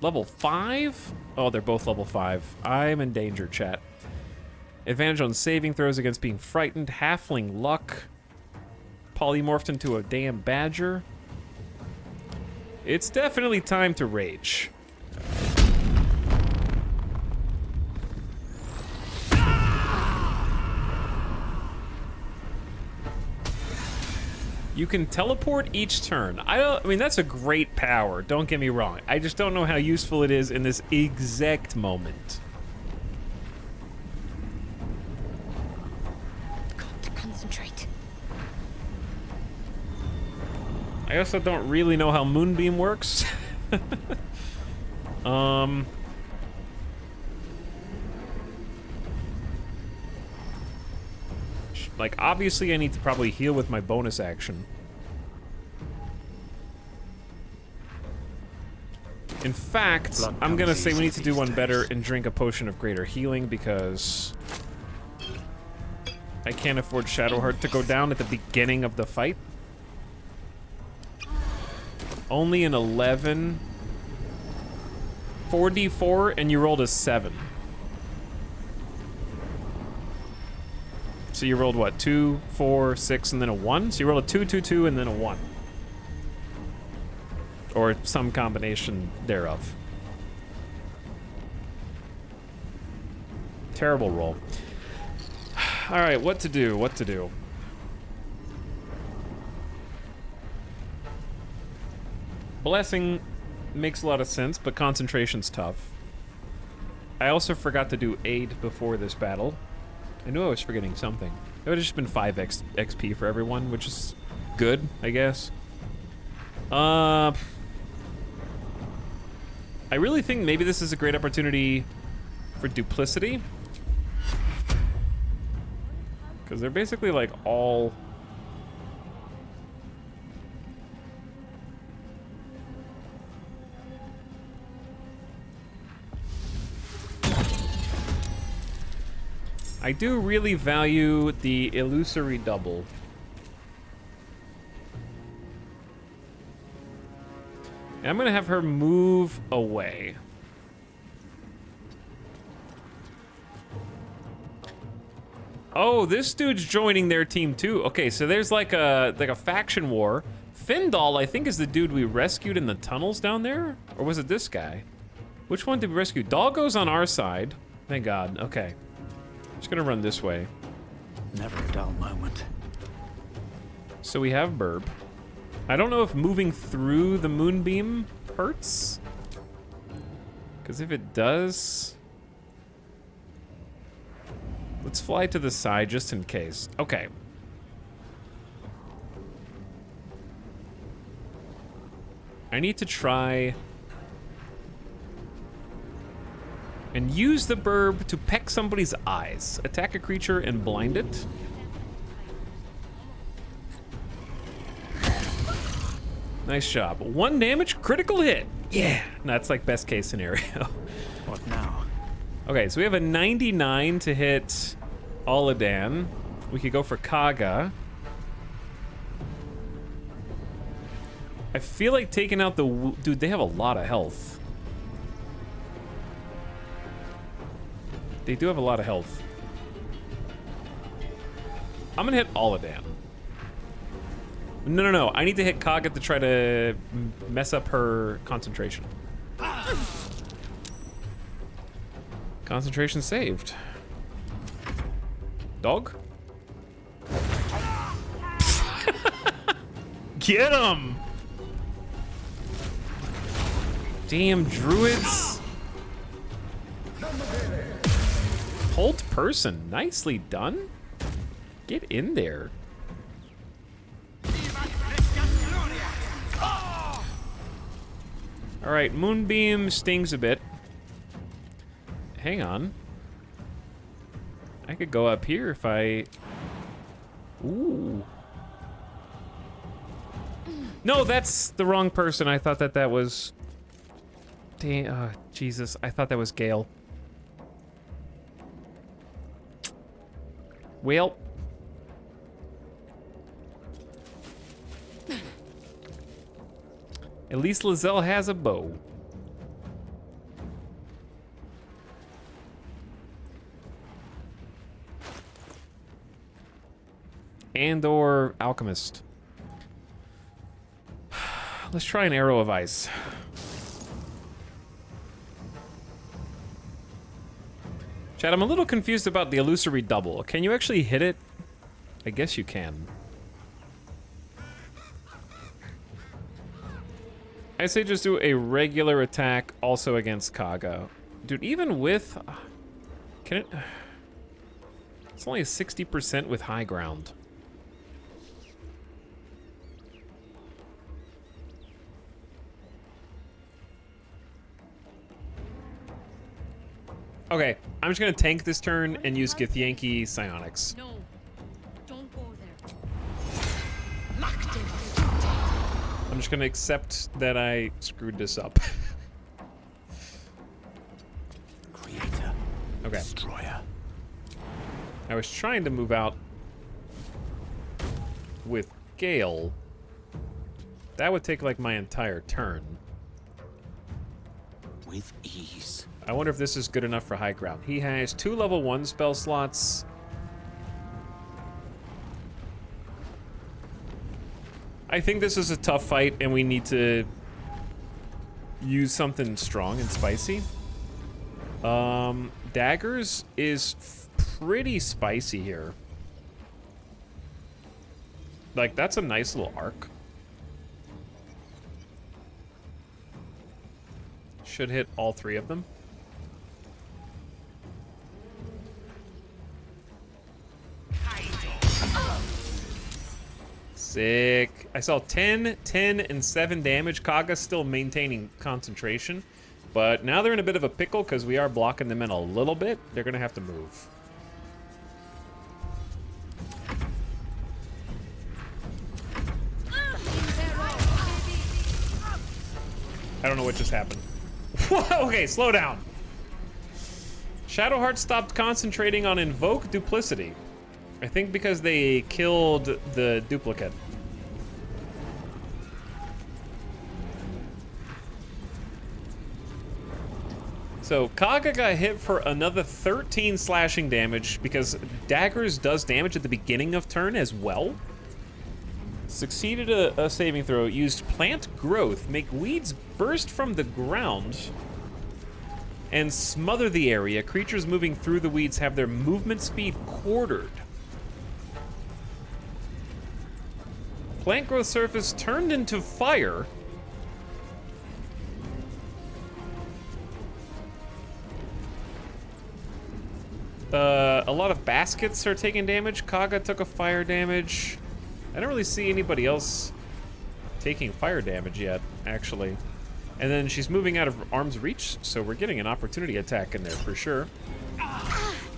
Level 5? Oh, they're both level 5. I'm in danger, chat. Advantage on saving throws against being frightened. Halfling luck. Polymorphed into a damn badger. It's definitely time to rage. You can teleport each turn. I mean, that's a great power, don't get me wrong. I just don't know how useful it is in this exact moment. Got to concentrate. I also don't really know how Moonbeam works. Like, obviously I need to probably heal with my bonus action. In fact, I'm gonna say we need to do one better and drink a potion of greater healing because I can't afford Shadowheart to go down at the beginning of the fight. Only an 11. 4d4 and you rolled a 7. So So you rolled what? 2, 4, 6, and then a 1? So you rolled a 2, 2, 2, and then a 1. Or some combination thereof. Terrible roll. Alright, what to do? What to do? Blessing makes a lot of sense, but concentration's tough. I also forgot to do aid before this battle. I knew I was forgetting something. It would have just been 5 XP for everyone, which is good, I guess. I really think maybe this is a great opportunity for duplicity. Because they're basically like all... I do really value the illusory double. And I'm gonna have her move away. Oh, this dude's joining their team too. Okay, so there's like a faction war. Findal, I think, is the dude we rescued in the tunnels down there? Or was it this guy? Which one did we rescue? Doggo's on our side. Thank God, okay. Just gonna run this way. Never a dull moment. So we have Burb. I don't know if moving through the moonbeam hurts. Because if it does... Let's fly to the side just in case. Okay. I need to try... and use the burb to peck somebody's eyes. Attack a creature and blind it. Nice job. 1 damage, critical hit. Yeah, that's like best case scenario. What now? Okay, so we have a 99 to hit Oladan. We could go for Kaga. I feel like taking out the... Dude, they have a lot of health. They do have a lot of health. I'm gonna hit Oladan. No. I need to hit Kaga to try to mess up her concentration. Concentration saved. Dog? Get him! Damn druids. Hold person, nicely done. Get in there. All right, Moonbeam stings a bit. Hang on. I could go up here if I... Ooh. No, that's the wrong person. I thought that was... Damn, Jesus. I thought that was Gale. Well. At least Lizelle has a bow. And/or Alchemist. Let's try an Arrow of Ice. Chad, I'm a little confused about the illusory double. Can you actually hit it? I guess you can. I say just do a regular attack also against Kaga. Dude, even with... can it... It's only a 60% with high ground. Okay, I'm just gonna tank this turn and use Githyanki Psionics. No, don't go there. I'm just gonna accept that I screwed this up. Creator. Okay. Destroyer. I was trying to move out with Gale. That would take like my entire turn. With ease. I wonder if this is good enough for high ground. He has 2 level 1 spell slots. I think this is a tough fight, and we need to use something strong and spicy. Daggers is pretty spicy here. Like, that's a nice little arc. Should hit all 3 of them. Sick. I saw 10, 10, and 7 damage. Kaga's still maintaining concentration. But now they're in a bit of a pickle because we are blocking them in a little bit. They're going to have to move. I don't know what just happened. Okay, slow down. Shadowheart stopped concentrating on Invoke Duplicity. I think because they killed the duplicate. So Kaga got hit for another 13 slashing damage because Daggers does damage at the beginning of turn as well. Succeeded a saving throw. Used Plant Growth. Make weeds burst from the ground and smother the area. Creatures moving through the weeds have their movement speed quartered. Plant Growth surface turned into fire. A lot of baskets are taking damage. Kaga took a fire damage. I don't really see anybody else taking fire damage yet, actually. And then she's moving out of arm's reach, so we're getting an opportunity attack in there for sure.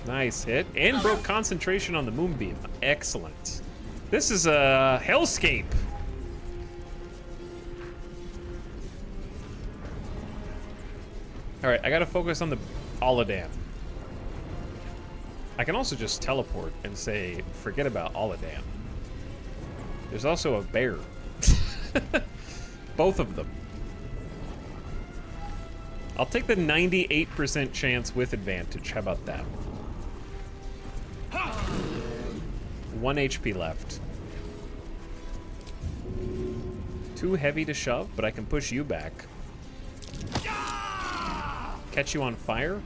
Nice hit. And broke concentration on the Moonbeam. Excellent. This is a hellscape. All right, I gotta focus on the Aladan. I can also just teleport and say, forget about Aladan. There's also a bear. Both of them. I'll take the 98% chance with advantage. How about that? 1 HP left. Too heavy to shove, but I can push you back. Catch you on fire.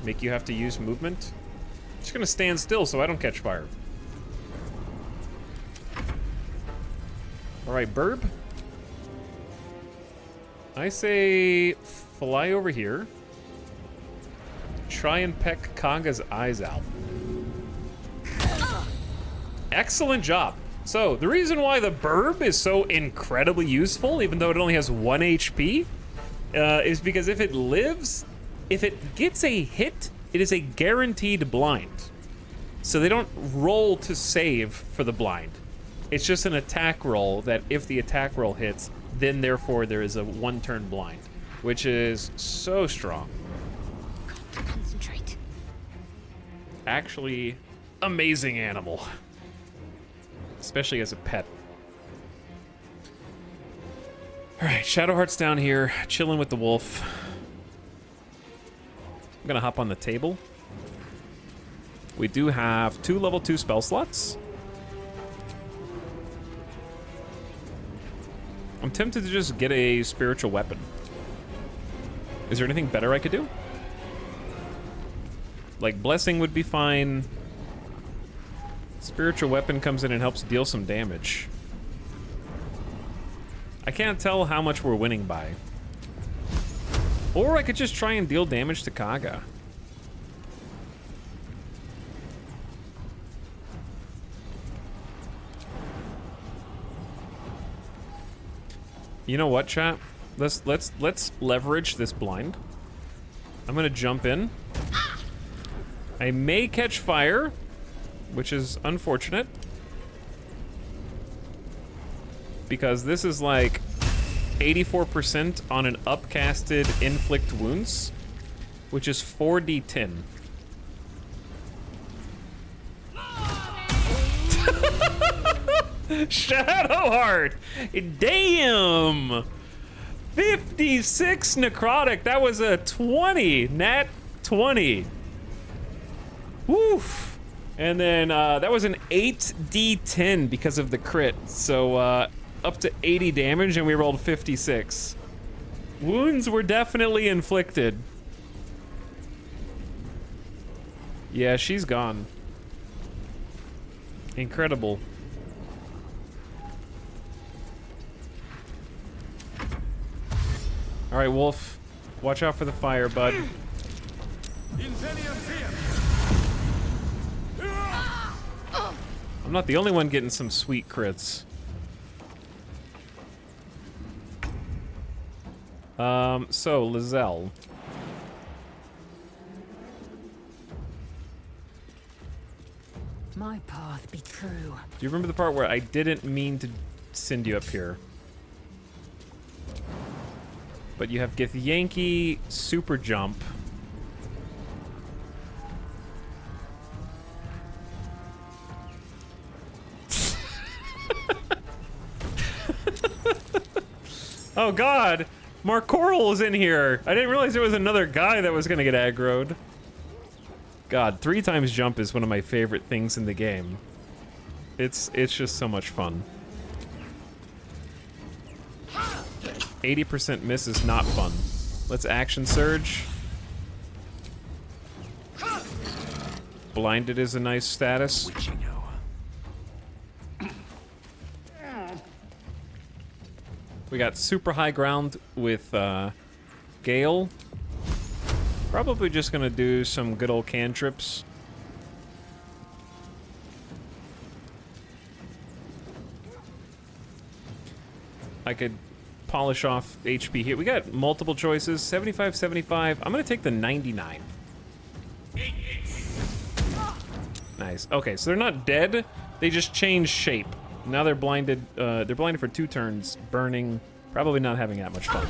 Make you have to use movement. I'm just gonna stand still so I don't catch fire. All right, Burb. I say fly over here. Try and peck Kaga's eyes out. Excellent job. So, the reason why the Burb is so incredibly useful, even though it only has 1 HP, is because if it lives, if it gets a hit, it is a guaranteed blind. So they don't roll to save for the blind. It's just an attack roll that if the attack roll hits, then therefore there is a 1-turn blind, which is so strong. Got to concentrate. Actually, amazing animal. Especially as a pet. All right, Shadowheart's down here, chilling with the wolf. I'm gonna hop on the table. We do have 2 level 2 spell slots. I'm tempted to just get a spiritual weapon. Is there anything better I could do? Like, blessing would be fine. Spiritual weapon comes in and helps deal some damage. I can't tell how much we're winning by. Or I could just try and deal damage to Kaga. You know what, chat? Let's leverage this blind. I'm gonna jump in. I may catch fire, which is unfortunate. Because this is like 84% on an upcasted inflict wounds, which is 4d10. Shadowheart! Damn! 56 necrotic. That was a 20. Nat 20. Woof. And then that was an 8d10 because of the crit. So up to 80 damage, and we rolled 56. Wounds were definitely inflicted. Yeah, she's gone. Incredible. All right, Wolf. Watch out for the fire, bud. I'm not the only one getting some sweet crits. So, Lizelle. My path be true. Do you remember the part where I didn't mean to send you up here? But you have Githyanki, super jump. Oh god! Mark Coral is in here! I didn't realize there was another guy that was gonna get aggroed. God, 3 times jump is one of my favorite things in the game. It's just so much fun. 80% miss is not fun. Let's action surge. Blinded is a nice status. We got super high ground with Gale. Probably just gonna do some good old cantrips. I could polish off HP here. We got multiple choices. 75, 75. I'm gonna take the 99. Nice. Okay, so they're not dead. They just changed shape. Now they're blinded. They're blinded for 2 turns. Burning. Probably not having that much fun.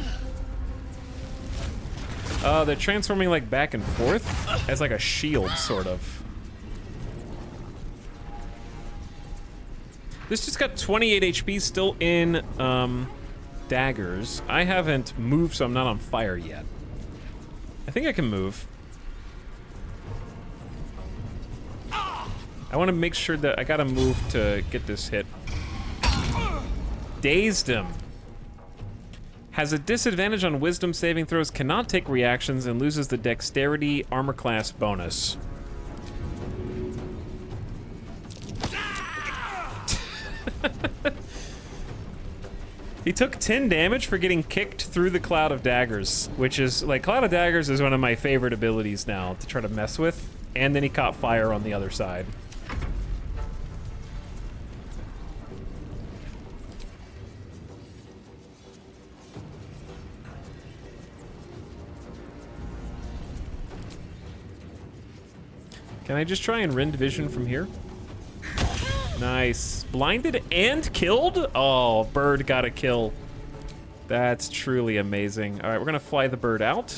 They're transforming like back and forth as like a shield, sort of. This just got 28 HP, still in daggers. I haven't moved, so I'm not on fire yet. I think I can move. I want to make sure that I gotta move to get this hit. Dazed him. Has a disadvantage on wisdom saving throws, cannot take reactions, and loses the dexterity armor class bonus. He took 10 damage for getting kicked through the Cloud of Daggers, which is, like, Cloud of Daggers is one of my favorite abilities now to try to mess with, and then he caught fire on the other side. Can I just try and rend vision from here? Nice. Blinded and killed? Oh, bird got a kill. That's truly amazing. All right, we're gonna fly the bird out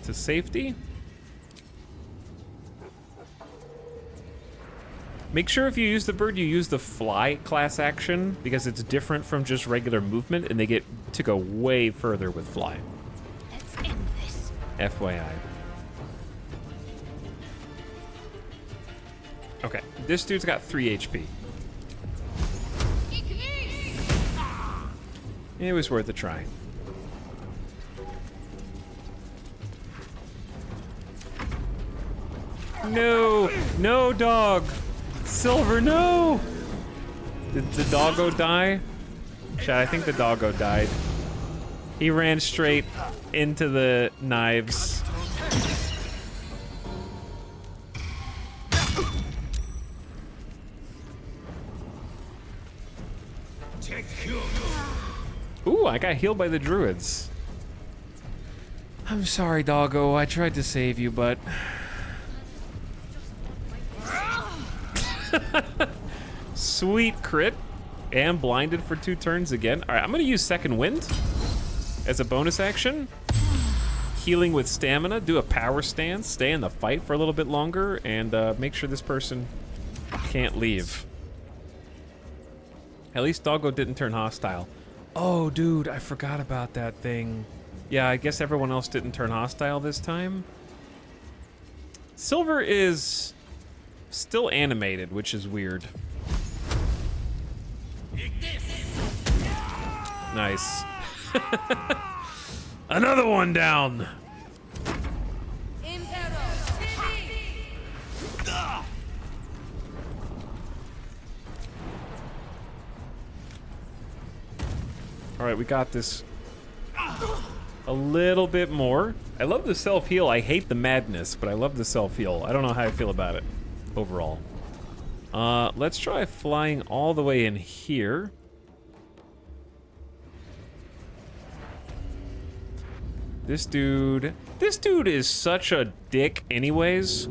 to safety. Make sure if you use the bird, you use the fly class action, because it's different from just regular movement, and they get to go way further with fly. Let's end this. FYI. Okay, this dude's got 3 HP. It was worth a try. No! No, dog! Silver, no! Did the doggo die? Chat, I think the doggo died. He ran straight into the knives. Ooh, I got healed by the druids. I'm sorry, doggo. I tried to save you, but... Sweet crit. And blinded for 2 turns again. All right, I'm gonna use Second Wind as a bonus action. Healing with stamina, do a power stance, stay in the fight for a little bit longer, and make sure this person can't leave. At least doggo didn't turn hostile. Oh, dude, I forgot about that thing. Yeah, I guess everyone else didn't turn hostile this time. Silver is Still animated, which is weird. Nice. Another one down. All right, we got this a little bit more. I love the self-heal. I hate the madness, but I love the self-heal. I don't know how I feel about it overall. Let's try flying all the way in here. This dude is such a dick anyways.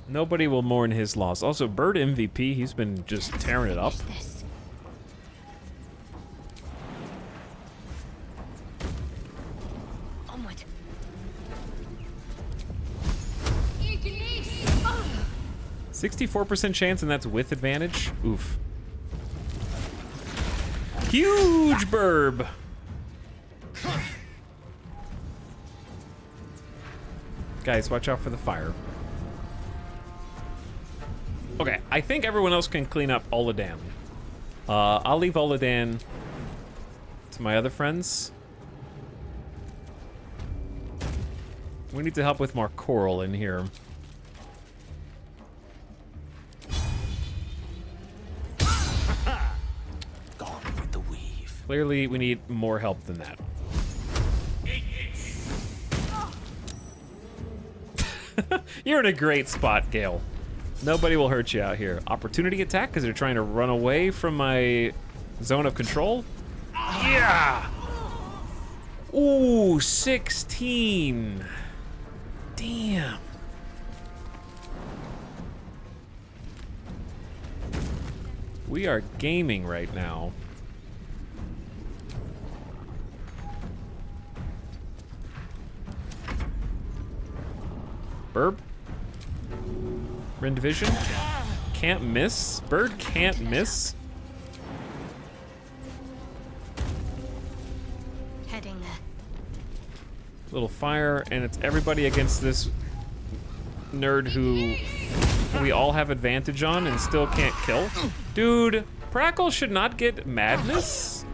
Nobody will mourn his loss. Also, Bird MVP, he's been just tearing it up. Onward. 64% chance, and that's with advantage. Oof. Huge burb. Guys, watch out for the fire. Okay, I think everyone else can clean up Oladan. I'll leave Oladan to my other friends. We need to help with more coral in here. Gone with the weave. Clearly, we need more help than that. You're in a great spot, Gale. Nobody will hurt you out here. Opportunity attack because they're trying to run away from my zone of control. Yeah! Ooh, 16. Damn. We are gaming right now. Burb? Rin division? Can't miss? Bird can't miss? Heading there. Little fire, and it's everybody against this nerd who we all have advantage on and still can't kill. Dude, Prackle should not get madness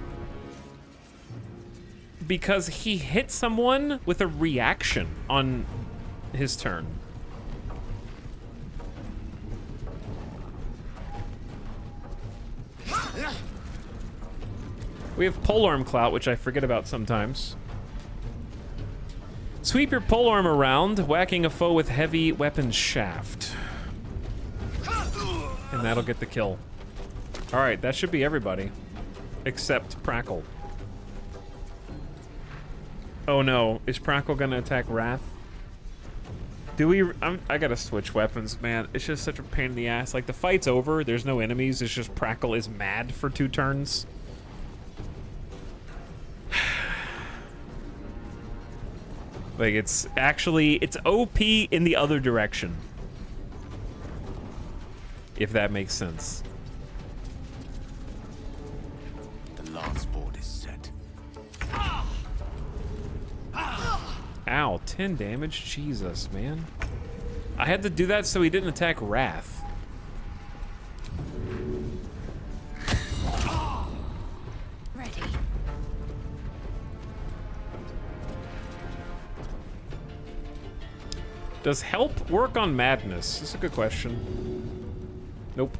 because he hit someone with a reaction on his turn. We have polearm clout, which I forget about sometimes. Sweep your polearm around, whacking a foe with heavy weapon shaft. And that'll get the kill. All right, that should be everybody. Except Prackle. Oh no, is Prackle gonna attack Wrath? Do we? I gotta switch weapons, man. It's just such a pain in the ass. Like, the fight's over, there's no enemies, it's just Prackle is mad for 2 turns. Like, it's OP in the other direction. If that makes sense. The lance board is set. Ow, 10 damage? Jesus, man. I had to do that so he didn't attack Wrath. Ready. Does help work on madness? That's a good question. Nope.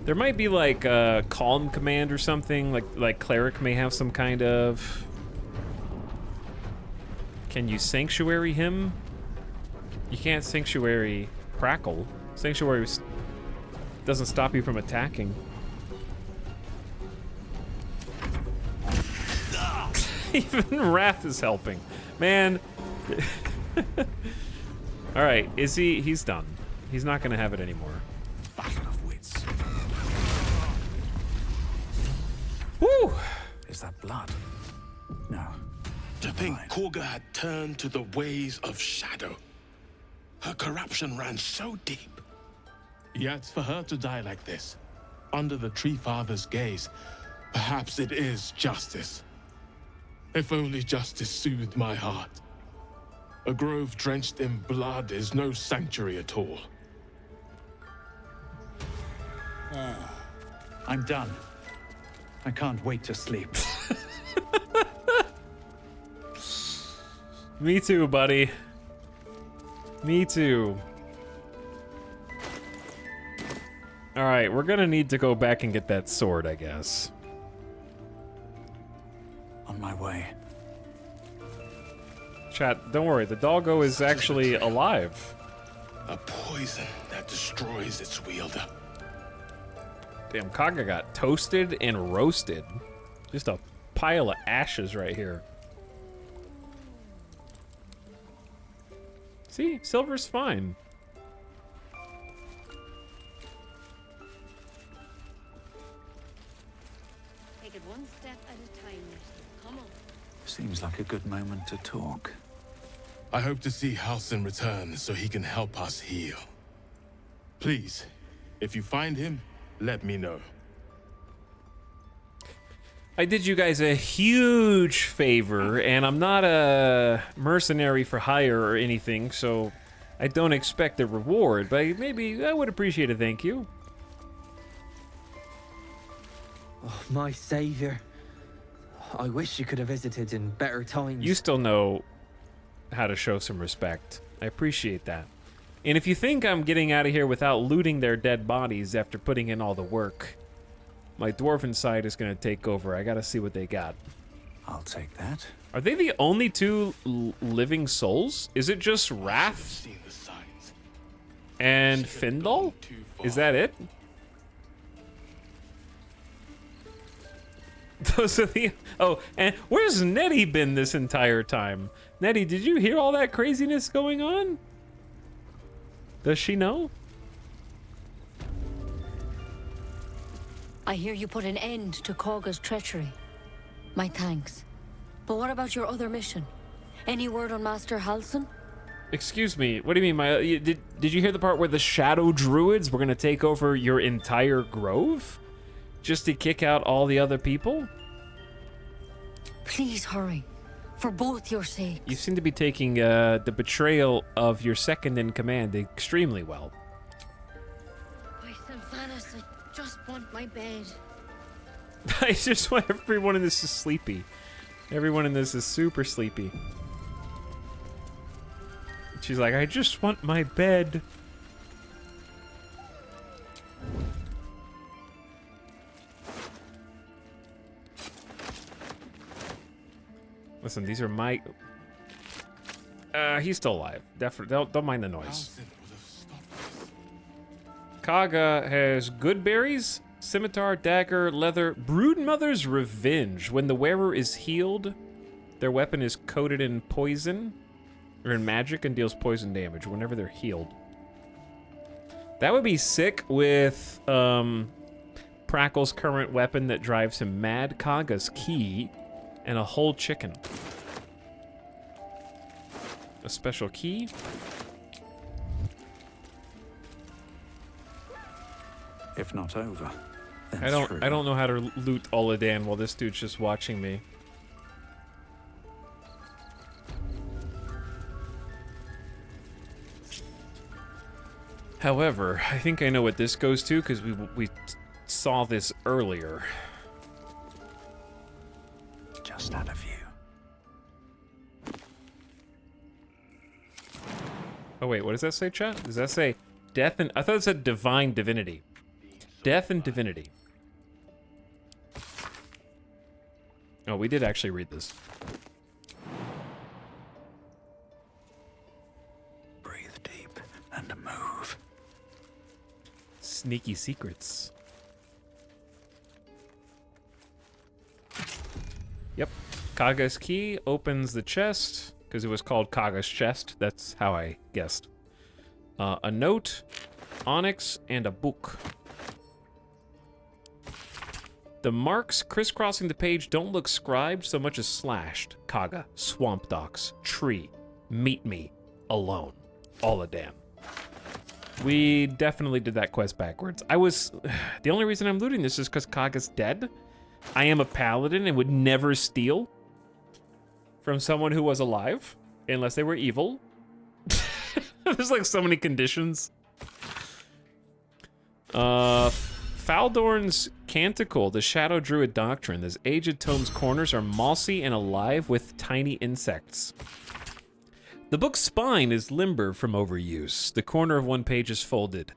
There might be like a calm command or something, like cleric may have some kind of... Can you sanctuary him? You can't sanctuary Prackle. Sanctuary doesn't stop you from attacking. Even Wrath is helping. Man. All right, is he's done. He's not gonna have it anymore. Battle of wits. Woo! Is that blood? No. To think Korga had turned to the ways of shadow. Her corruption ran so deep. Yet for her to die like this, under the Tree Father's gaze, perhaps it is justice. If only justice soothed my heart. A grove drenched in blood is no sanctuary at all. I'm done. I can't wait to sleep. Me too, buddy. Me too. Alright, we're gonna need to go back and get that sword, I guess. On my way. Chat, don't worry, the doggo is actually alive. A poison that destroys its wielder. Damn, Kaga got toasted and roasted. Just a pile of ashes right here. See, silver's fine. Take it one step at a time. Come on. Seems like a good moment to talk. I hope to see Halsin return so he can help us heal. Please, if you find him, let me know. I did you guys a huge favor, and I'm not a mercenary for hire or anything, so I don't expect a reward, but maybe I would appreciate a thank you. Oh, my savior. I wish you could have visited in better times. You still know how to show some respect. I appreciate that. And if you think I'm getting out of here without looting their dead bodies after putting in all the work, my dwarven side is going to take over. I got to see what they got. I'll take that. Are they the only two living souls? Is it just Wrath and Findal? Is that it? Those are the... Oh, and where's Nettie been this entire time? Nettie, did you hear all that craziness going on? Does she know? I hear you put an end to Kagha's treachery. My thanks. But what about your other mission? Any word on Master Halsin? Excuse me, what do you mean? Did you hear the part where the Shadow Druids were gonna take over your entire grove? Just to kick out all the other people? Please hurry. For both your sakes. You seem to be taking the betrayal of your second in command extremely well. By Sylvanas, I just want my bed. I just want everyone in this is sleepy. Everyone in this is super sleepy. She's like, I just want my bed. Listen, these are my... he's still alive. Definitely, don't mind the noise. Kagha has good berries, scimitar, dagger, leather, Broodmother's Revenge. When the wearer is healed, their weapon is coated in poison, or in magic, and deals poison damage whenever they're healed. That would be sick with Prackle's current weapon that drives him mad, Kagha's key, and a whole chicken. A special key. If not over, then I don't know how to loot Oladan while this dude's just watching me. However, I think I know what this goes to because we saw this earlier. Just out of view. Oh wait, what does that say, chat? Does that say death and... I thought it said divine divinity. Death and divinity. Oh, we did actually read this. Breathe deep and move. Sneaky secrets. Yep. Kagha's key opens the chest, because it was called Kagha's chest. That's how I guessed. A note, onyx, and a book. The marks crisscrossing the page don't look scribed so much as slashed. Kagha, swamp docks, tree, meet me, alone, Oladan. We definitely did that quest backwards. The only reason I'm looting this is because Kagha's dead. I am a paladin and would never steal from someone who was alive. Unless they were evil. There's like so many conditions. Faldorn's Canticle, the Shadow Druid Doctrine. This aged tome's corners are mossy and alive with tiny insects. The book's spine is limber from overuse. The corner of one page is folded.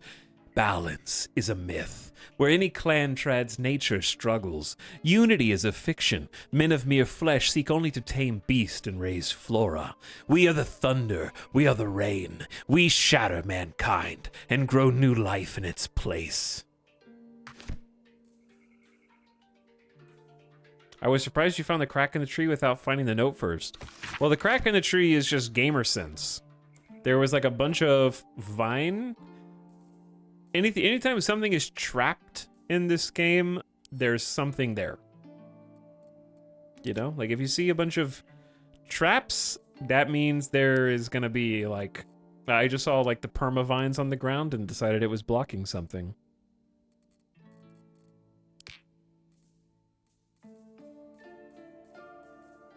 Balance is a myth. Where any clan treads, nature struggles. Unity is a fiction. Men of mere flesh seek only to tame beast and raise flora. We are the thunder, we are the rain. We shatter mankind and grow new life in its place. I was surprised you found the crack in the tree without finding the note first. Well, the crack in the tree is just gamer sense. There was like a bunch of vine. Anytime something is trapped in this game, there's something there. You know, like if you see a bunch of traps, that means there is gonna be like, I just saw like the perma vines on the ground and decided it was blocking something.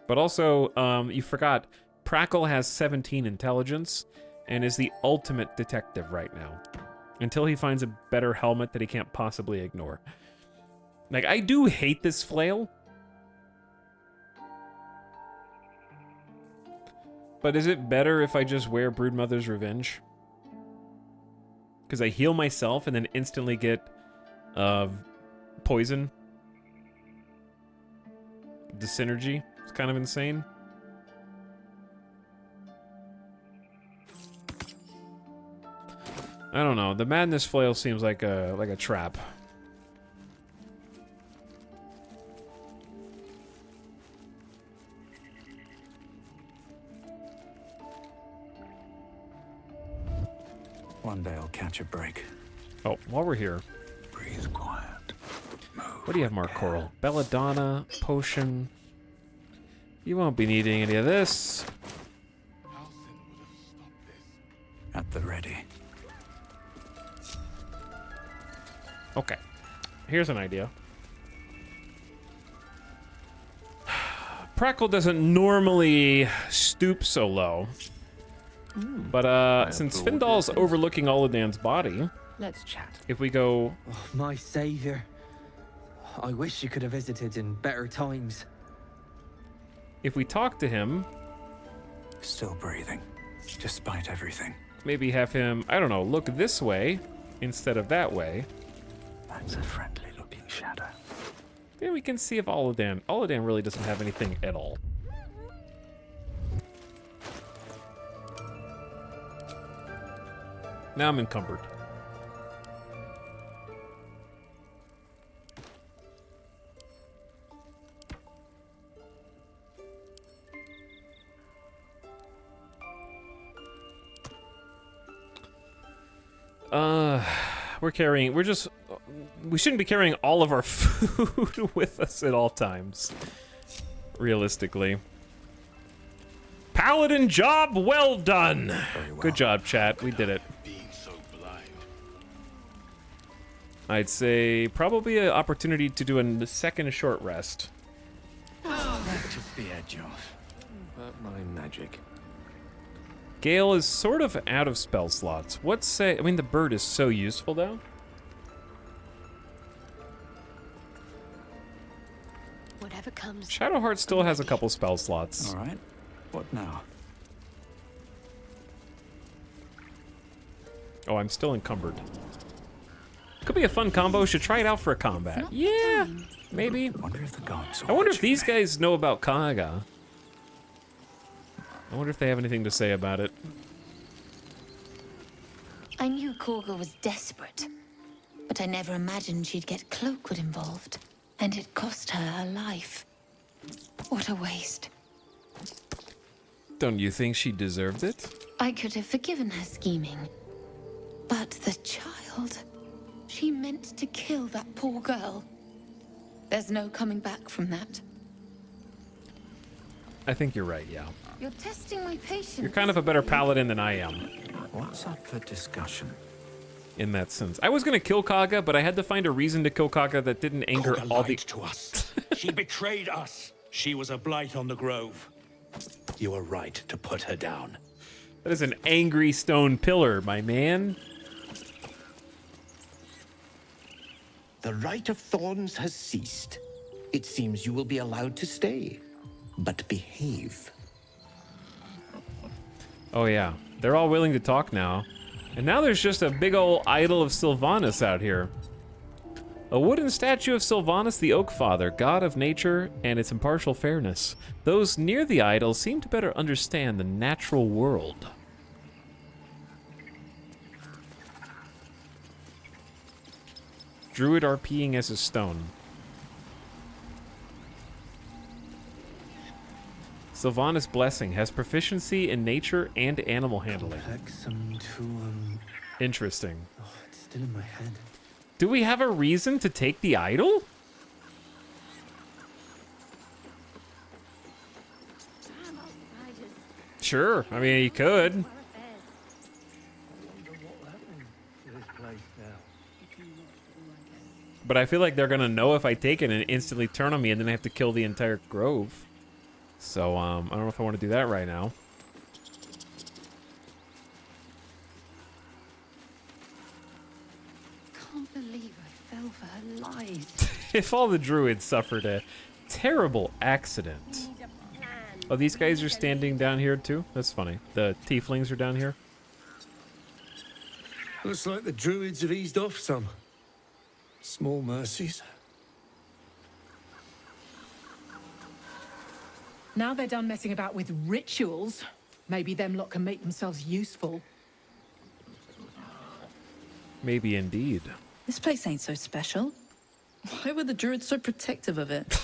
But also, you forgot, Prackle has 17 intelligence and is the ultimate detective right now. Until he finds a better helmet that he can't possibly ignore. Like, I do hate this flail. But is it better if I just wear Broodmother's Revenge? Because I heal myself and then instantly get poison. The synergy is kind of insane. I don't know. The madness flail seems like a trap. One day I'll catch a break. Oh, while we're here. Breathe quiet. What do you have, Mark Coral? Belladonna, potion. You won't be needing any of this. At the ready. Okay, here's an idea. Prackle doesn't normally stoop so low. But since Findal's overlooking Oladan's body, let's chat. If we go... Oh, my savior. I wish you could have visited in better times. If we talk to him... Still breathing, despite everything. Maybe have him, I don't know, look this way instead of that way. That's a friendly-looking shadow. Then we can see if Oladan really doesn't have anything at all. Now I'm encumbered. We shouldn't be carrying all of our food with us at all times. Realistically. Paladin job well done. Good job, chat. We did it. I'd say probably an opportunity to do a second short rest. That took the edge off. My magic. Gale is sort of out of spell slots. I mean, the bird is so useful, though. Whatever comes. Shadowheart still has a couple spell slots. All right. What now? Oh, I'm still encumbered. Could be a fun combo. Should try it out for a combat. Yeah, maybe. I wonder if the gods. I wonder if these guys know about Kaga. I wonder if they have anything to say about it. I knew Korga was desperate, but I never imagined she'd get Cloakwood involved. And it cost her her life. What a waste. Don't you think she deserved it? I could have forgiven her scheming. But the child... She meant to kill that poor girl. There's no coming back from that. I think you're right, yeah. You're testing my patience. You're kind of a better paladin than I am. What's up for discussion? In that sense. I was gonna kill Kaga, but I had to find a reason to kill Kaga that didn't anger Korga all lied to us. She betrayed us. She was a blight on the Grove. You are right to put her down. That is an angry stone pillar, my man. The Rite of Thorns has ceased. It seems you will be allowed to stay, but behave. Oh yeah, they're all willing to talk now. And now there's just a big ol' idol of Sylvanas out here. A wooden statue of Sylvanas the Oak Father, god of nature and its impartial fairness. Those near the idol seem to better understand the natural world. Druid RPing as a stone. Sylvanas Blessing has proficiency in nature and animal handling. Interesting. Oh, it's still in my head. Do we have a reason to take the idol? Sure, I mean, you could. But I feel like they're gonna know if I take it and instantly turn on me, and then I have to kill the entire grove. So, I don't know if I want to do that right now. Can't believe I fell for her lies. If all the druids suffered a terrible accident. Oh, these guys are standing down here too? That's funny. The tieflings are down here. Looks like the druids have eased off some. Small mercies. Now they're done messing about with rituals, maybe them lot can make themselves useful. Maybe indeed. This place ain't so special. Why were the druids so protective of it?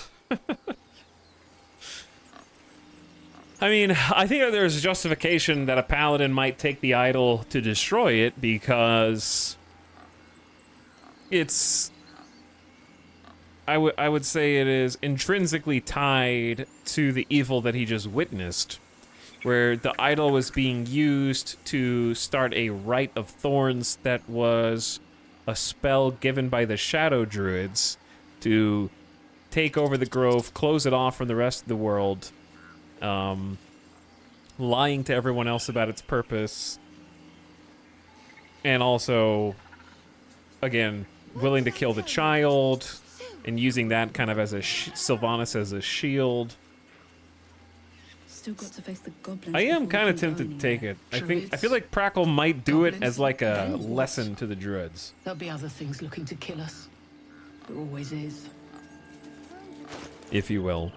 I mean, I think that there's a justification that a paladin might take the idol to destroy it because it's... I would say it is intrinsically tied to the evil that he just witnessed, where the idol was being used to start a Rite of Thorns that was a spell given by the Shadow Druids to take over the grove, close it off from the rest of the world, lying to everyone else about its purpose, and also, again, willing to kill the child, and using that kind of as a Sylvanas as a shield. Still got to face the goblins. I am kind of tempted to take it. I feel like Prackle might do it as like a lesson to the druids. There'll be other things looking to kill us. There always is. If you will.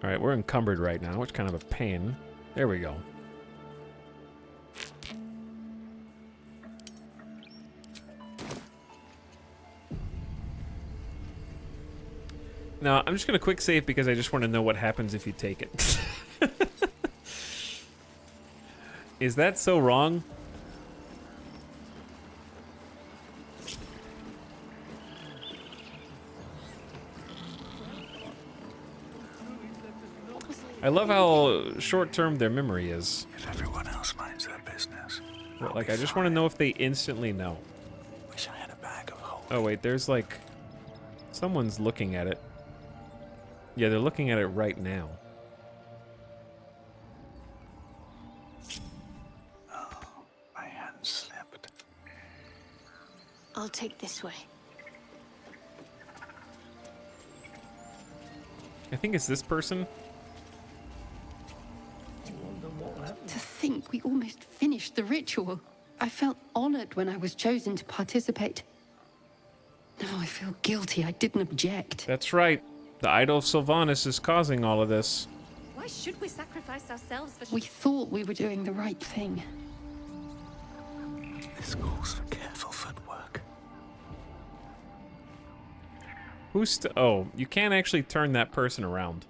All right, we're encumbered right now, which is kind of a pain. There we go. Now, I'm just going to quick save because I just want to know what happens if you take it. Is that so wrong? I love how short-term their memory is. If everyone else minds their business. Well, like, I just want to know if they instantly know. Wish I had a bag of holding. Oh, wait, there's like... Someone's looking at it. Yeah, they're looking at it right now. Oh, my hand slipped. I'll take this way. I think it's this person. To think we almost finished the ritual. I felt honored when I was chosen to participate. Now I feel guilty I didn't object. That's right. The idol of Sylvanas is causing all of this. Why should we sacrifice ourselves for... We thought we were doing the right thing. This calls for careful footwork. Oh, you can't actually turn that person around.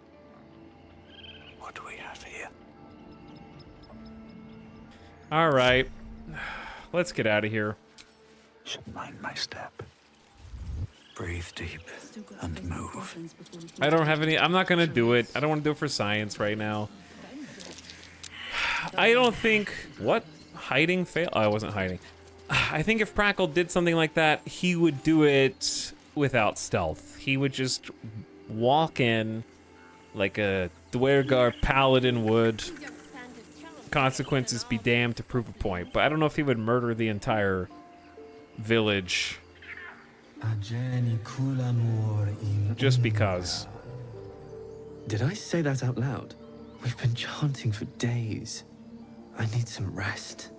What do we have here? All right. Let's get out of here. Should mind my step. Breathe deep and move. I don't have any... I'm not going to do it. I don't want to do it for science right now. I don't think... What? hiding fail? Oh, I wasn't hiding. I think if Prackle did something like that, he would do it without stealth. He would just walk in like a Dwergar Paladin would. Consequences be damned to prove a point. But I don't know if he would murder the entire village just because. Did I say that out loud? We've been chanting for days. I need some rest.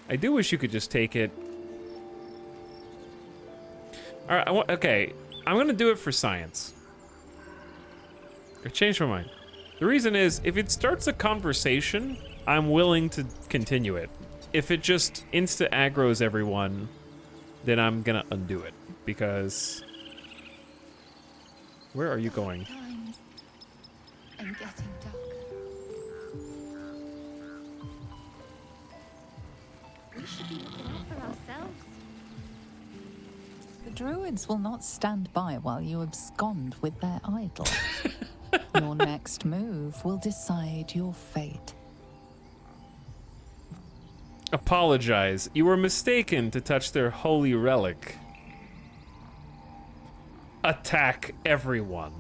I do wish you could just take it. All right, okay. I'm gonna do it for science. I changed my mind. The reason is, if it starts a conversation, I'm willing to continue it. If it just insta-aggroes everyone, then I'm gonna undo it, because... Where are you going? And getting dark. We should be looking out for ourselves. The druids will not stand by while you abscond with their idol. Your next move will decide your fate. Apologize. You were mistaken to touch their holy relic. Attack everyone.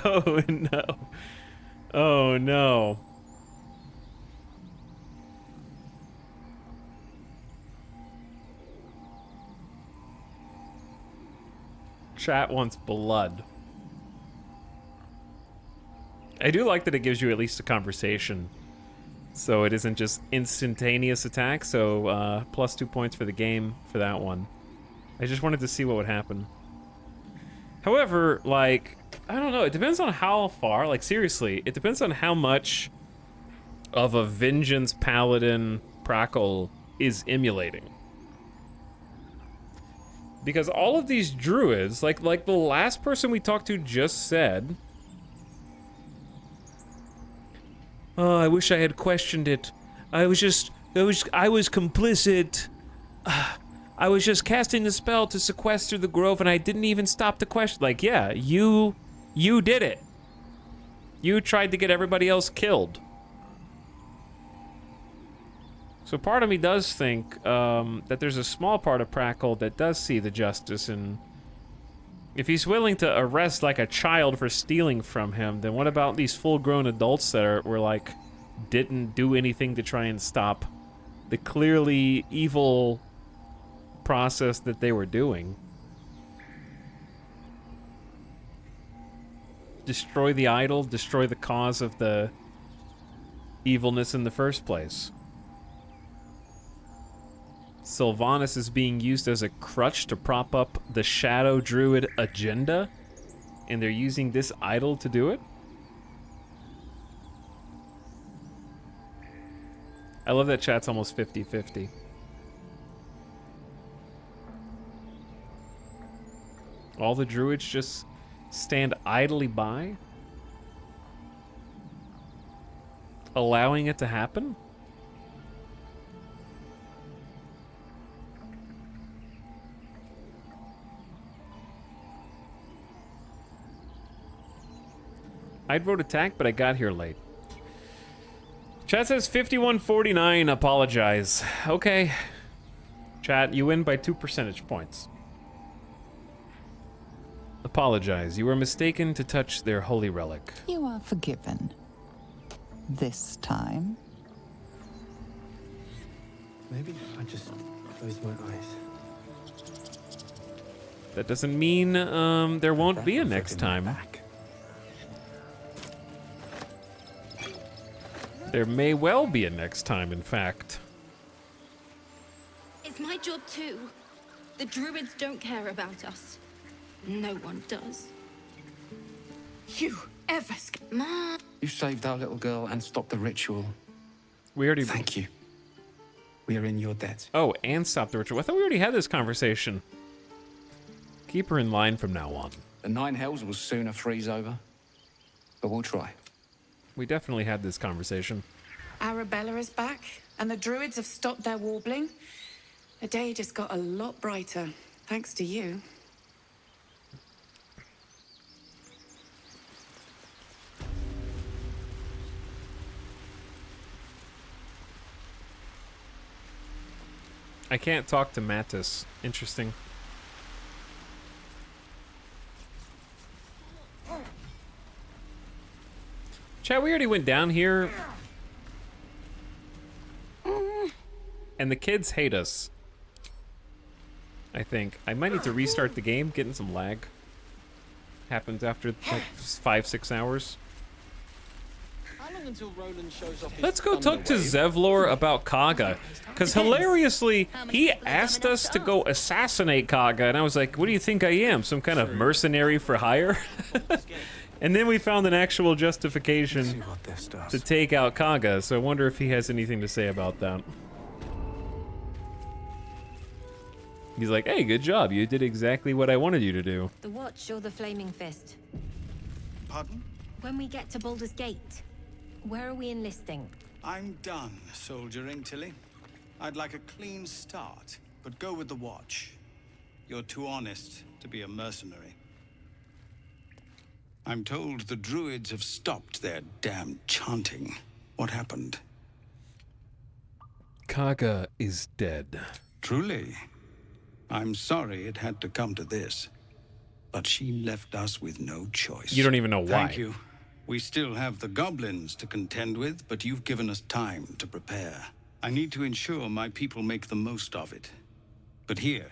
Oh no. Oh no. Chat wants blood. I do like that it gives you at least a conversation. So it isn't just instantaneous attack, so plus 2 points for the game for that one. I just wanted to see what would happen. However, like, I don't know, it depends on how far, like seriously, it depends on how much of a Vengeance Paladin Prackle is emulating. Because all of these druids, like the last person we talked to just said, oh, I wish I had questioned it. I was complicit. I was just casting the spell to sequester the grove and I didn't even stop the question. Like, yeah, you did it. You tried to get everybody else killed. So part of me does think that there's a small part of Prackle that does see the justice, and if he's willing to arrest like a child for stealing from him, then what about these full-grown adults that were like, didn't do anything to try and stop the clearly evil process that they were doing? Destroy the idol, destroy the cause of the evilness in the first place. Sylvanas is being used as a crutch to prop up the Shadow Druid agenda, and they're using this idol to do it? I love that chat's almost 50-50. All the druids just stand idly by, allowing it to happen? I'd vote attack, but I got here late. Chat says 51-49, apologize. Okay. Chat, you win by 2 percentage points. Apologize. You were mistaken to touch their holy relic. You are forgiven. This time. Maybe if I just close my eyes. That doesn't mean there won't be a next time. There may well be a next time, in fact. It's my job too. The druids don't care about us. No one does. You ever You saved our little girl and stopped the ritual. We already... Thank you. We are in your debt. Oh, and stop the ritual. I thought we already had this conversation. Keep her in line from now on. The Nine Hells will sooner freeze over, but we'll try. We definitely had this conversation. Arabella is back, and the druids have stopped their warbling. The day just got a lot brighter, thanks to you. I can't talk to Mattis. Interesting. Chat, we already went down here. And the kids hate us. I think. I might need to restart the game, getting some lag. Happens after like 5-6 hours. How long until Roland shows off his Let's go talk to Thunderwave? Zevlor about Kaga. Because hilariously, he asked us to go assassinate Kaga, and I was like, what do you think I am? Some kind of mercenary for hire? And then we found an actual justification to take out Kaga, so I wonder if he has anything to say about that. He's like, hey, good job. You did exactly what I wanted you to do. The Watch or the Flaming Fist? Pardon? When we get to Baldur's Gate, where are we enlisting? I'm done soldiering, Tilly. I'd like a clean start, but go with the Watch. You're too honest to be a mercenary. I'm told the druids have stopped their damn chanting. What happened? Kaga is dead. Truly? I'm sorry it had to come to this, but she left us with no choice. You don't even know why. Thank you. We still have the goblins to contend with, but you've given us time to prepare. I need to ensure my people make the most of it. But here,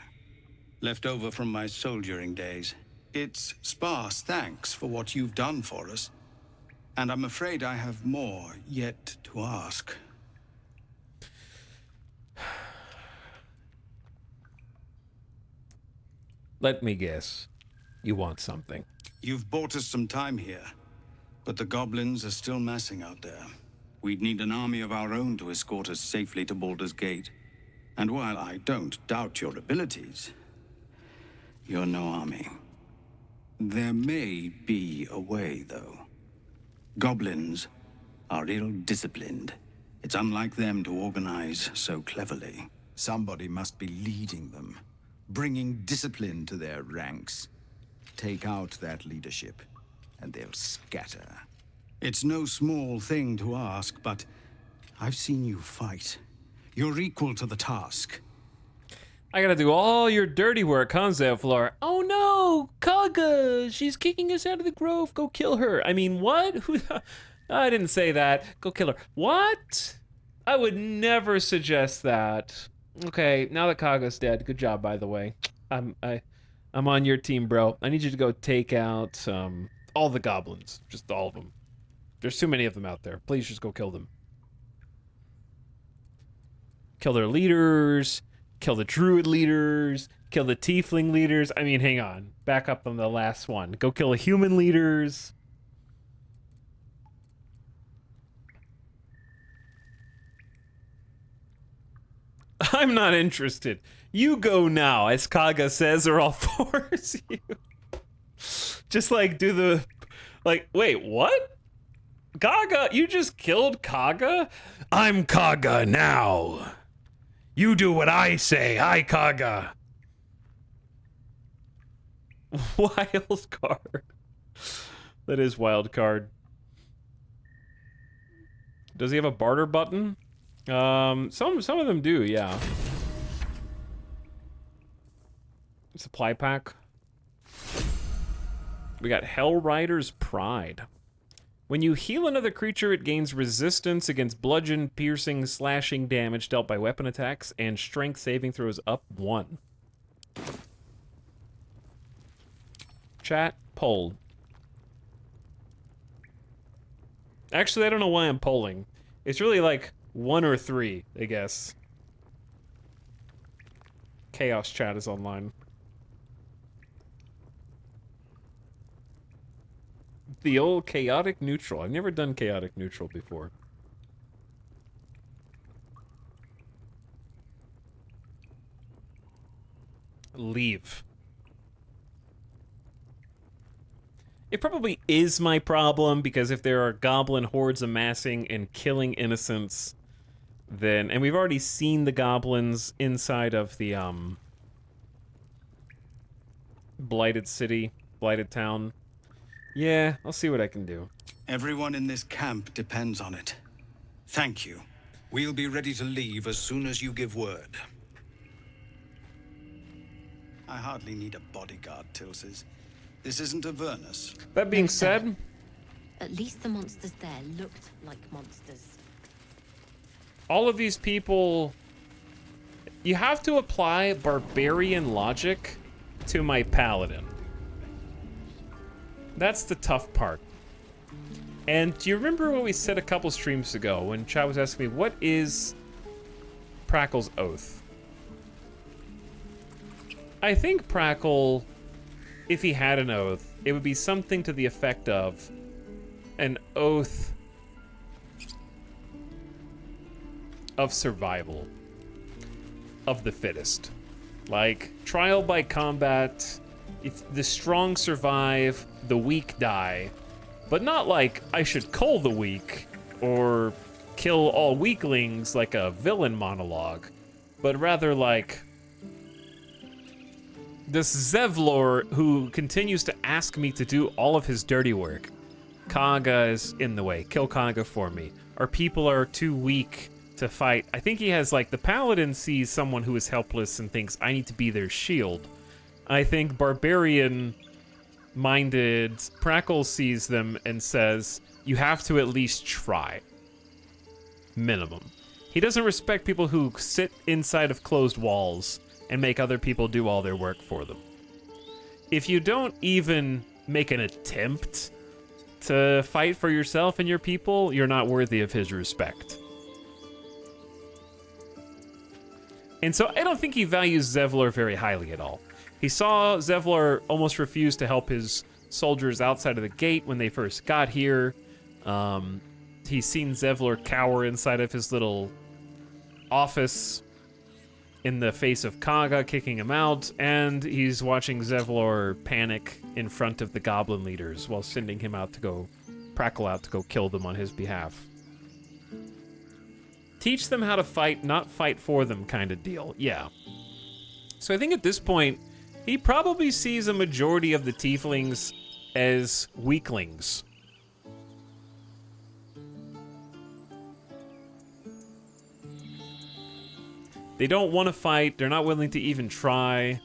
left over from my soldiering days, it's sparse thanks for what you've done for us. And I'm afraid I have more yet to ask. Let me guess. You want something. You've bought us some time here, but the goblins are still massing out there. We'd need an army of our own to escort us safely to Baldur's Gate. And while I don't doubt your abilities, you're no army. There may be a way, though. Goblins are ill-disciplined. It's unlike them to organize so cleverly. Somebody must be leading them, bringing discipline to their ranks. Take out that leadership, and they'll scatter. It's no small thing to ask, but I've seen you fight. You're equal to the task. I gotta do all your dirty work, huh, Zevlor? Oh no! Kaga! She's kicking us out of the grove. Go kill her. I mean, what? Who? I didn't say that. Go kill her. What? I would never suggest that. Okay, now that Kaga's dead, good job, by the way. I'm on your team, bro. I need you to go take out all the goblins. Just all of them. There's too many of them out there. Please just go kill them. Kill their leaders. Kill the druid leaders. Kill the tiefling leaders. I mean, hang on. Back up on the last one. Go kill the human leaders. I'm not interested. You go now, as Kaga says, or I'll force you. Just like do the... Like, wait, what? Kaga? You just killed Kaga? I'm Kaga now. You do what I say. I Kaga. Wild card. That is wild card. Does he have a barter button? Some of them do, yeah. Supply pack. We got Hell Rider's Pride. When you heal another creature, it gains resistance against bludgeon, piercing, slashing damage dealt by weapon attacks, and strength saving throws up 1. Chat, poll. Actually, I don't know why I'm polling. It's really like 1 or 3, I guess. Chaos chat is online. The old chaotic neutral. I've never done chaotic neutral before. leave. It probably is my problem, because if there are goblin hordes amassing and killing innocents, then... And we've already seen the goblins inside of the, Blighted City, Blighted Town. Yeah, I'll see what I can do. Everyone in this camp depends on it. Thank you. We'll be ready to leave as soon as you give word. I hardly need a bodyguard, Tilses. This isn't Avernus. That being said... At least the monsters there looked like monsters. All of these people... You have to apply barbarian logic to my paladin. That's the tough part. And do you remember what we said a couple streams ago when Chad was asking me, what is Prackle's oath? I think Prackle, if he had an oath, it would be something to the effect of an oath of survival of the fittest. Like, trial by combat, if the strong survive, the weak die. But not like, I should cull the weak, or kill all weaklings like a villain monologue. But rather like, this Zevlor who continues to ask me to do all of his dirty work. Kaga is in the way. Kill Kaga for me. Our people are too weak to fight. I think he has, like, the Paladin sees someone who is helpless and thinks, I need to be their shield. I think Barbarian minded Prackle sees them and says, you have to at least try. Minimum. He doesn't respect people who sit inside of closed walls and make other people do all their work for them. If you don't even make an attempt to fight for yourself and your people, you're not worthy of his respect. And so I don't think he values Zevlor very highly at all. He saw Zevlor almost refuse to help his soldiers outside of the gate when they first got here. He's seen Zevlor cower inside of his little office in the face of Kaga kicking him out, and he's watching Zevlor panic in front of the goblin leaders while sending him out to go, Prackle out to go kill them on his behalf. Teach them how to fight, not fight for them kind of deal. Yeah. So I think at this point, he probably sees a majority of the tieflings as weaklings. They don't want to fight, they're not willing to even try.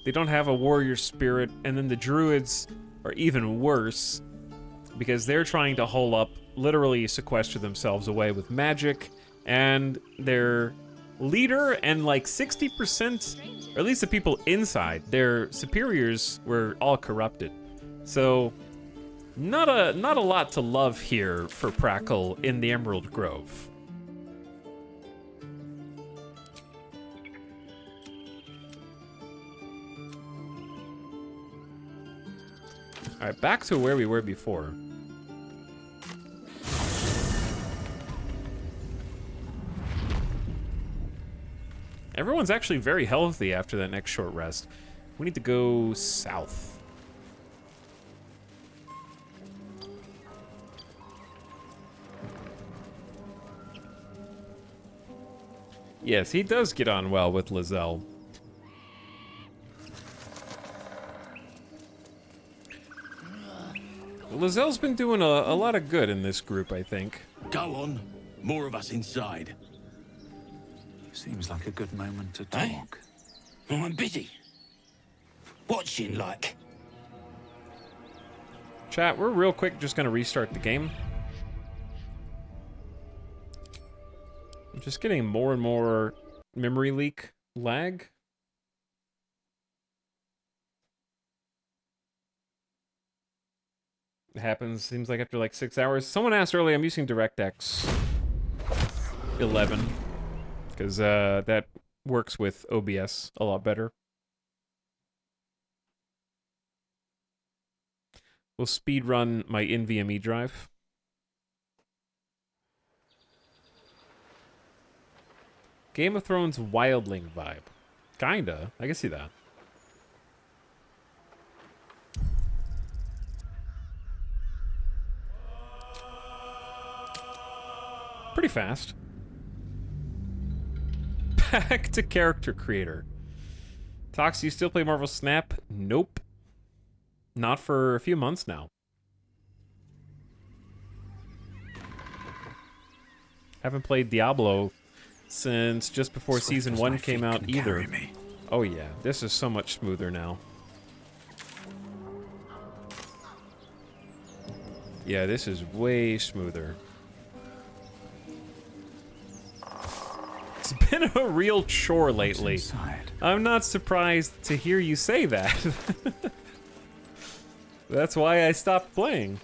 They don't have a warrior spirit, and then the druids are even worse because they're trying to hole up, literally sequester themselves away with magic, and their leader and like 60%, or at least the people inside, their superiors were all corrupted. So not a lot to love here for Prackle in the Emerald Grove. All right, back to where we were before. Everyone's actually very healthy after that next short rest. We need to go south. Yes, he does get on well with Lizelle. Lizelle's been doing a lot of good in this group, I think. Go on. More of us inside. Seems like a good moment to talk. Well, I'm busy. Watching, like. Chat, we're real quick just gonna restart the game. I'm just getting more and more memory leak lag. It happens, seems like after like 6 hours. Someone asked earlier, I'm using DirectX 11 because that works with OBS a lot better. We'll speed run my NVMe drive. Game of Thrones wildling vibe. Kinda, I can see that. pretty fast. Back to character creator. Tox, do you still play Marvel Snap? Nope. Not for a few months now. Haven't played Diablo since just before Season 1 came out either. Oh yeah, this is so much smoother now. Yeah, this is way smoother. It's been a real chore lately. I'm not surprised to hear you say that. That's why I stopped playing.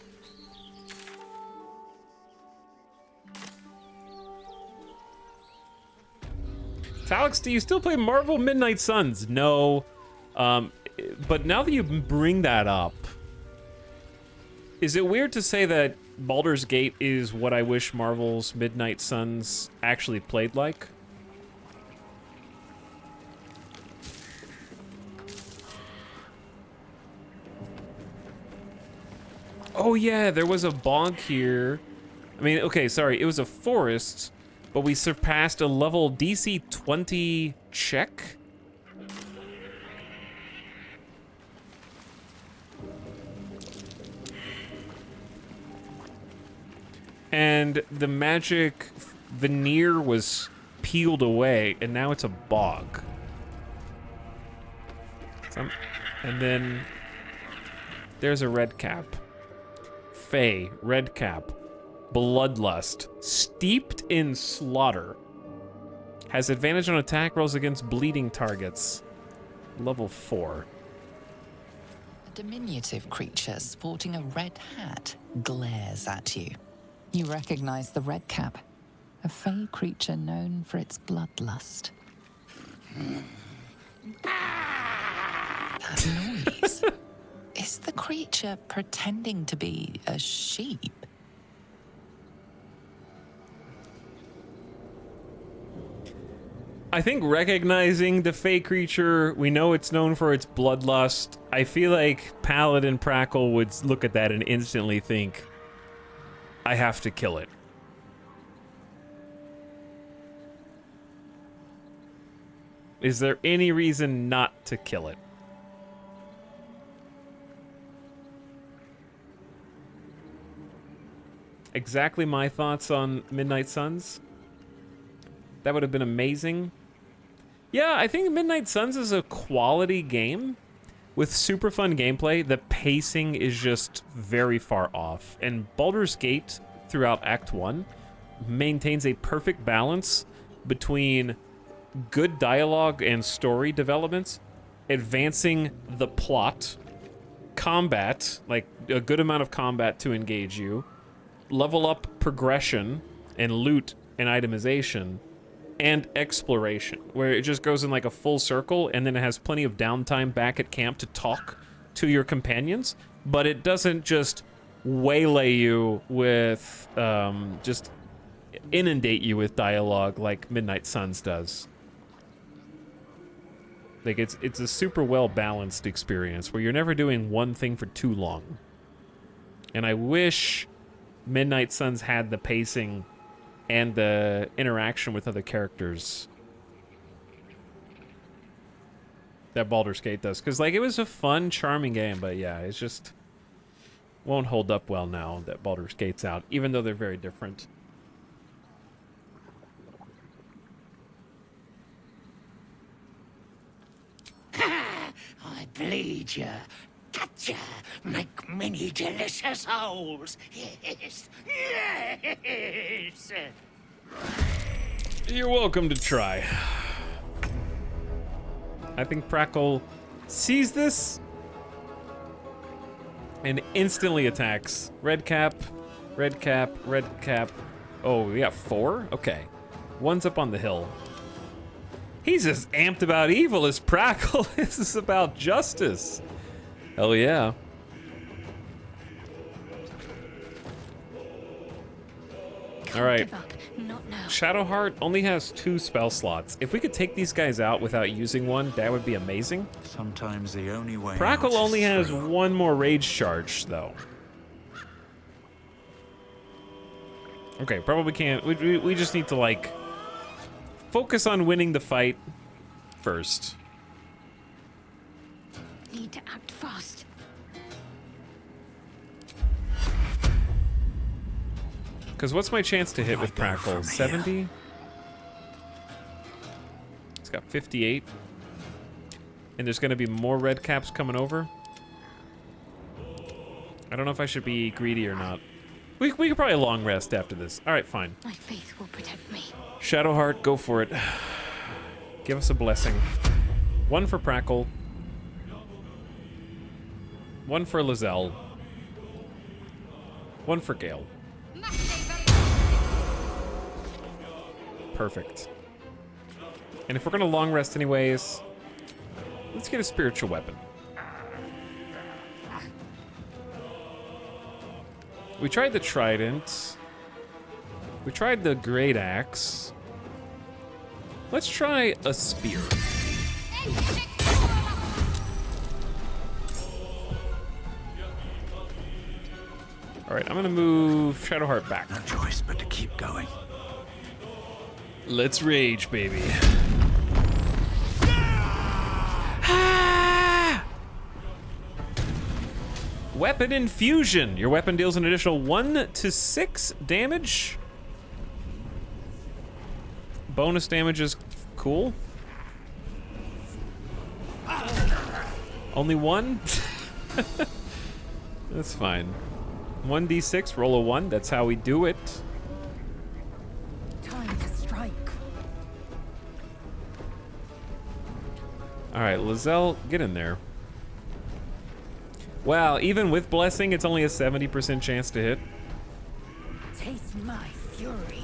Alex, do you still play Marvel Midnight Suns? No. But now that you bring that up, is it weird to say that Baldur's Gate is what I wish Marvel's Midnight Suns actually played like? Oh yeah, there was a bog here. I mean, okay, sorry, it was a forest, but we surpassed a level DC 20 check. And the magic veneer was peeled away, and now it's a bog. And then there's a red cap. Fey, red cap. Bloodlust, steeped in slaughter. Has advantage on attack rolls against bleeding targets. Level 4. A diminutive creature sporting a red hat glares at you. You recognize the red cap, a fey creature known for its bloodlust. That noise. Is the creature pretending to be a sheep? I think recognizing the fey creature, we know it's known for its bloodlust. I feel like Paladin Prackle would look at that and instantly think, I have to kill it. Is there any reason not to kill it? Exactly my thoughts on Midnight Suns. That would have been amazing. Yeah, I think Midnight Suns is a quality game with super fun gameplay. The pacing is just very far off. And Baldur's Gate, throughout Act 1, maintains a perfect balance between good dialogue and story developments, advancing the plot, combat, like a good amount of combat to engage you, level up progression and loot and itemization, and exploration, where it just goes in like a full circle, and then it has plenty of downtime back at camp to talk to your companions, but it doesn't just waylay you with, just inundate you with dialogue like Midnight Suns does. Like, it's a super well-balanced experience where you're never doing one thing for too long. And I wish Midnight Suns had the pacing and the interaction with other characters that Baldur's Gate does. Because, like, it was a fun, charming game, but yeah, it's just won't hold up well now that Baldur's Gate's out, even though they're very different. I bleed ya, cut ya, make many delicious holes. Yes, yes. You're welcome to try. I think Prackle sees this and instantly attacks. Red cap, red cap, red cap. Oh, we got 4? Okay. One's up on the hill. He's as amped about evil as Prackle is about justice. Hell yeah. All right. Shadowheart only has 2 spell slots. If we could take these guys out without using one, that would be amazing. Sometimes the only way Prackle only has 1 more rage charge, though. Okay, probably can't. We just need to, like, focus on winning the fight first. Need to act fast. Because what's my chance to hit with Crackle? 70? It's got 58. And there's going to be more red caps coming over. I don't know if I should be greedy or not. We could probably long rest after this. All right, fine. My faith will protect me. Shadowheart, go for it. Give us a blessing. 1 for Prackle. 1 for Lizelle. 1 for Gale. Perfect. And if we're gonna long rest anyways, let's get a spiritual weapon. We tried the trident. We tried the great axe. Let's try a spear. All right, I'm gonna move Shadowheart back. No choice but to keep going. Let's rage, baby. Weapon infusion. Your weapon deals an additional 1 to 6 damage. Bonus damage is cool. Only 1? That's fine. 1d6, roll a 1. That's how we do it. Time to strike. All right, Lizelle, get in there. Wow, even with blessing, it's only a 70% chance to hit. Taste my fury.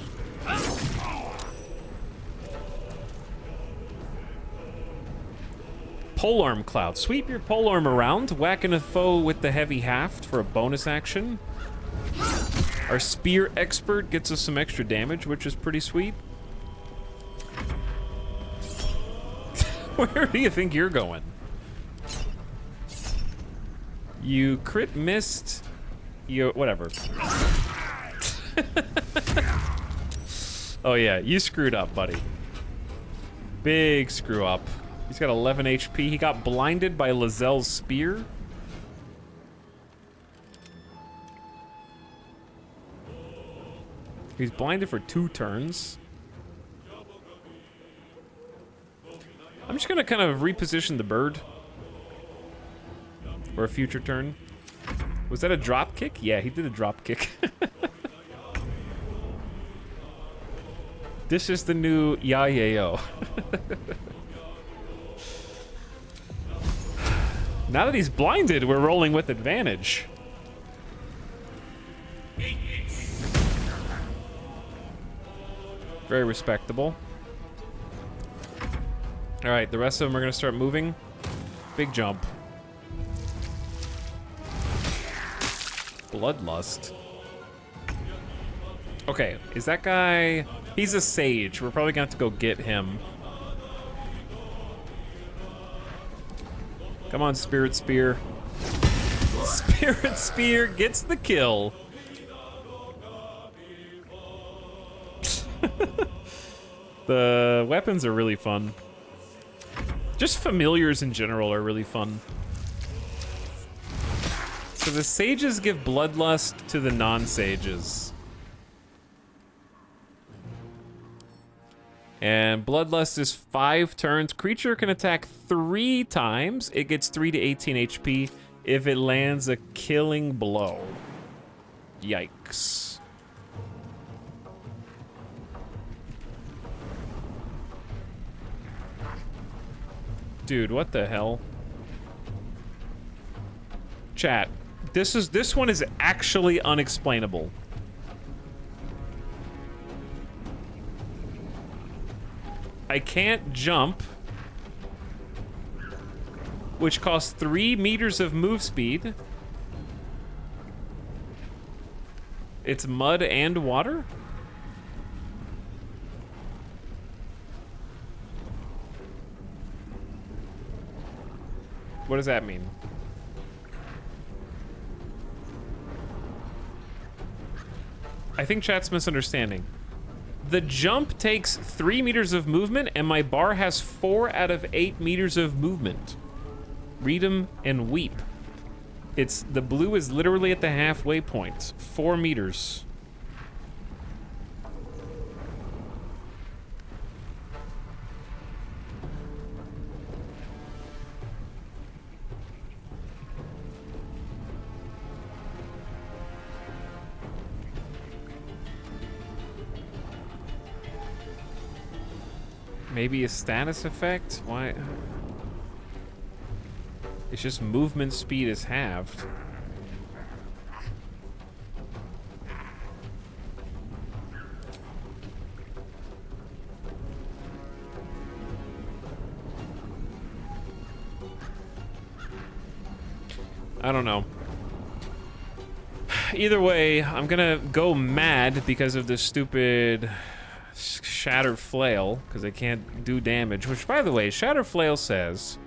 Polearm Cloud. Sweep your polearm around, whacking a foe with the heavy haft for a bonus action. Our spear expert gets us some extra damage, which is pretty sweet. Where do you think you're going? You crit missed. You whatever. Oh yeah, you screwed up, buddy. Big screw up. He's got 11 HP. He got blinded by Lizelle's spear. He's blinded for 2 turns. I'm just gonna kind of reposition the bird for a future turn. Was that a drop kick? Yeah, he did a drop kick. This is the new Yayayo. Now that he's blinded, we're rolling with advantage. Very respectable. All right, the rest of them are gonna start moving. Big jump. Bloodlust. Okay, is that guy... He's a sage. We're probably gonna have to go get him. Come on, Spirit Spear. Spirit Spear gets the kill. The weapons are really fun. Just familiars in general are really fun. So the sages give bloodlust to the non-sages. And bloodlust is 5 turns. Creature can attack 3 times. It gets 3 to 18 HP if it lands a killing blow. Yikes. Dude, what the hell? Chat, this one is actually unexplainable. I can't jump, which costs 3 meters of move speed. It's mud and water? What does that mean? I think chat's misunderstanding. The jump takes 3 meters of movement, and my bar has 4 out of 8 meters of movement. Read 'em and weep. It's the blue is literally at the halfway point. 4 meters. Maybe a status effect? Why? It's just movement speed is halved. I don't know. Either way, I'm gonna go mad because of this stupid Shatter Flail, because I can't do damage. Which, by the way, Shatter Flail says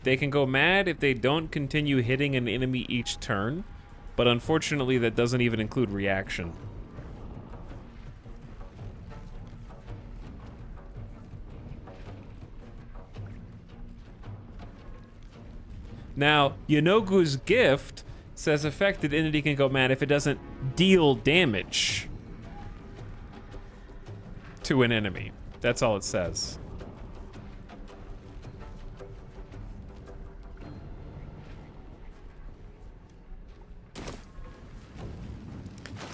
they can go mad if they don't continue hitting an enemy each turn, but unfortunately that doesn't even include reaction. Now, Yonogu's gift says affected entity can go mad if it doesn't deal damage to an enemy. That's all it says.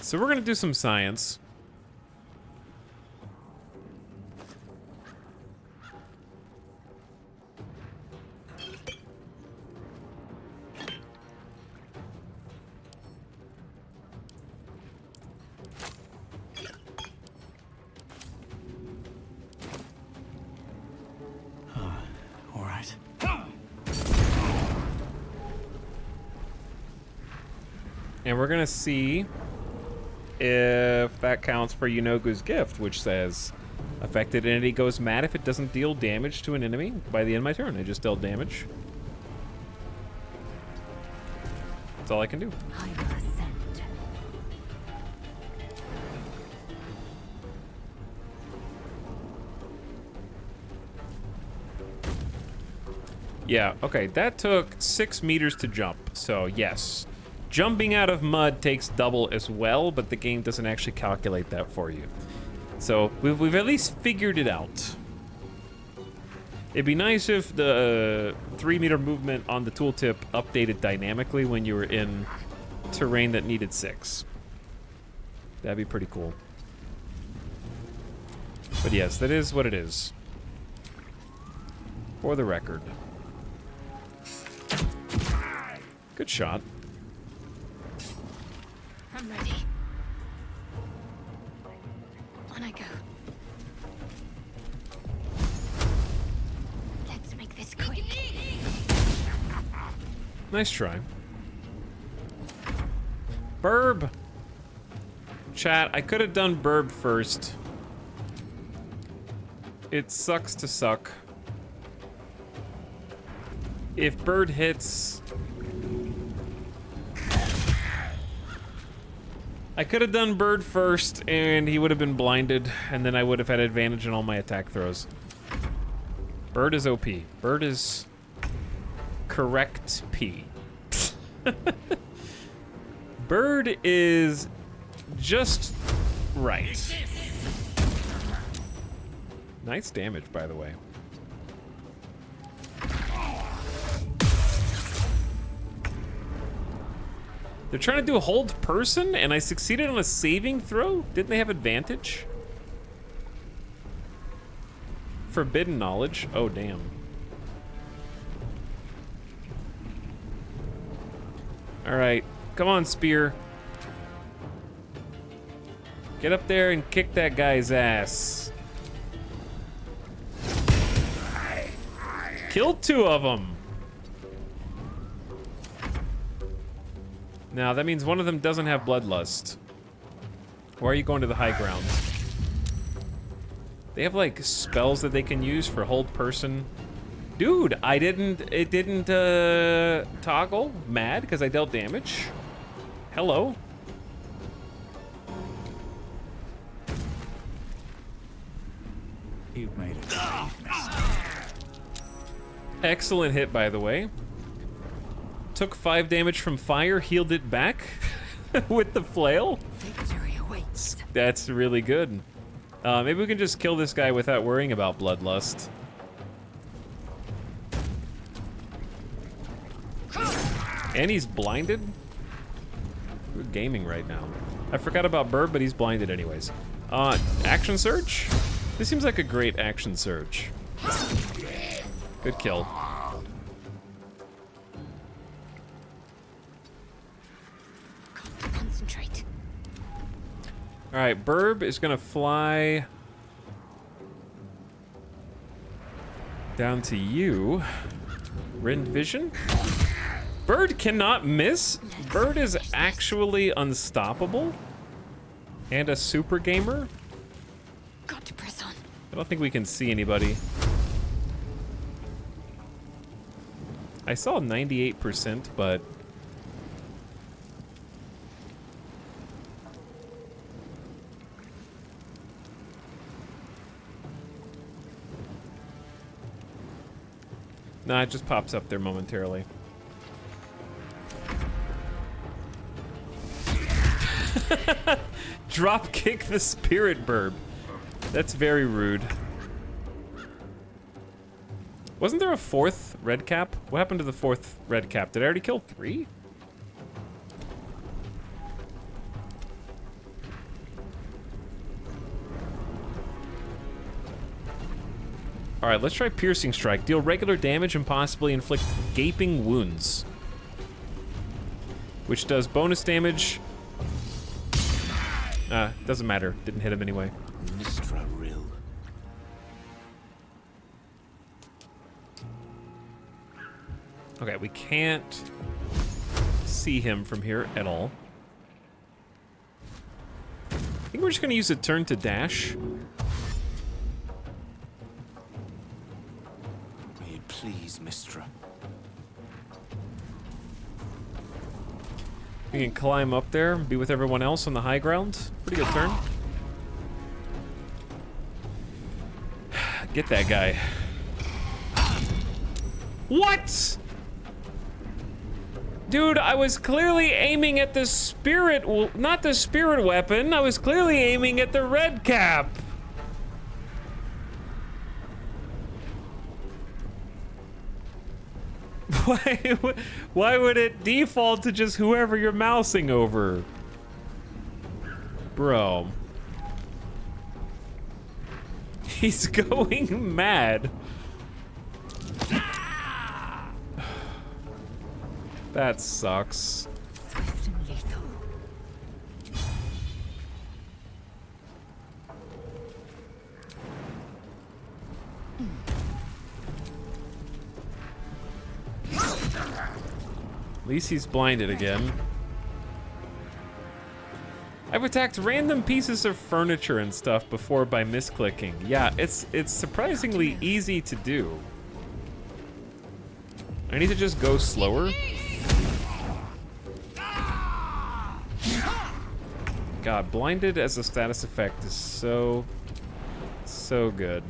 So we're gonna do some science. All right. And we're gonna see if that counts for Yonogu's gift, which says affected entity goes mad if it doesn't deal damage to an enemy by the end of my turn. I just dealt damage. That's all I can do. Yeah, okay, that took 6 meters to jump, so yes. Jumping out of mud takes double as well, but the game doesn't actually calculate that for you. So we've at least figured it out. It'd be nice if the 3 meter movement on the tooltip updated dynamically when you were in terrain that needed 6. That'd be pretty cool. But yes, that is what it is. For the record. Good shot. I'm ready. On I go. Let's make this quick. Nice try. Burb! Chat, I could have done Burb first. It sucks to suck. If Bird hits... I could have done Bird first, and he would have been blinded, and then I would have had advantage on all my attack throws. Bird is OP. Bird is correct P. Bird is just right. Nice damage, by the way. They're trying to do a hold person, and I succeeded on a saving throw? Didn't they have advantage? Forbidden knowledge? Oh, damn. Alright, come on, Spear. Get up there and kick that guy's ass. Killed 2 of them. Now, that means one of them doesn't have bloodlust. Why are you going to the high ground? They have, like, spells that they can use for hold person. Dude, it didn't toggle? Mad because I dealt damage? Hello? You've made it brave, mister. Excellent hit, by the way. Took 5 damage from fire, healed it back with the flail. Victory awaits. That's really good. Maybe we can just kill this guy without worrying about bloodlust. And he's blinded? We're gaming right now. I forgot about Burb, but he's blinded anyways. Action surge? This seems like a great action surge. Good kill. Concentrate. All right, Burb is gonna fly down to you. Rend vision. Bird cannot miss. Bird is actually unstoppable and a super gamer. Got to press on. I don't think we can see anybody. I saw 98%, but nah, it just pops up there momentarily. Drop kick the spirit burb. That's very rude. Wasn't there a 4th red cap? What happened to the 4th red cap? Did I already kill 3? All right, let's try piercing strike. Deal regular damage and possibly inflict gaping wounds, which does bonus damage. Doesn't matter. Didn't hit him anyway. Mistra Rill. Okay, we can't see him from here at all. I think we're just gonna use a turn to dash. May it please, Mistra. We can climb up there, be with everyone else on the high ground. Pretty good turn. Get that guy. What? Dude, I was clearly aiming at the spirit, well, not the spirit weapon. I was clearly aiming at the red cap. Why would it default to just whoever you're mousing over? Bro. He's going mad. That sucks. Swift and lethal. At least he's blinded again. I've attacked random pieces of furniture and stuff before by misclicking. Yeah, it's surprisingly easy to do. I need to just go slower. God, blinded as a status effect is so good.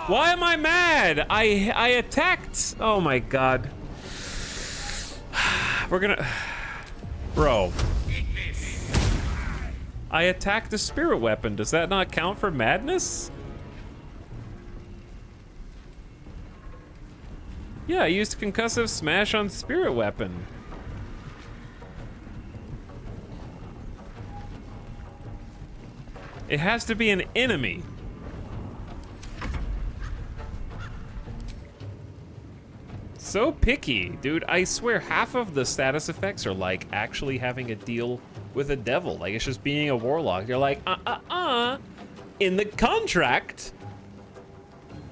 Why am I mad? I attacked. Oh my God. We're gonna, bro. I attacked a spirit weapon. Does that not count for madness? Yeah, I used concussive smash on spirit weapon. It has to be an enemy. So picky, dude. I swear half of the status effects are like actually having a deal with a devil. Like it's just being a warlock. You're like, in the contract,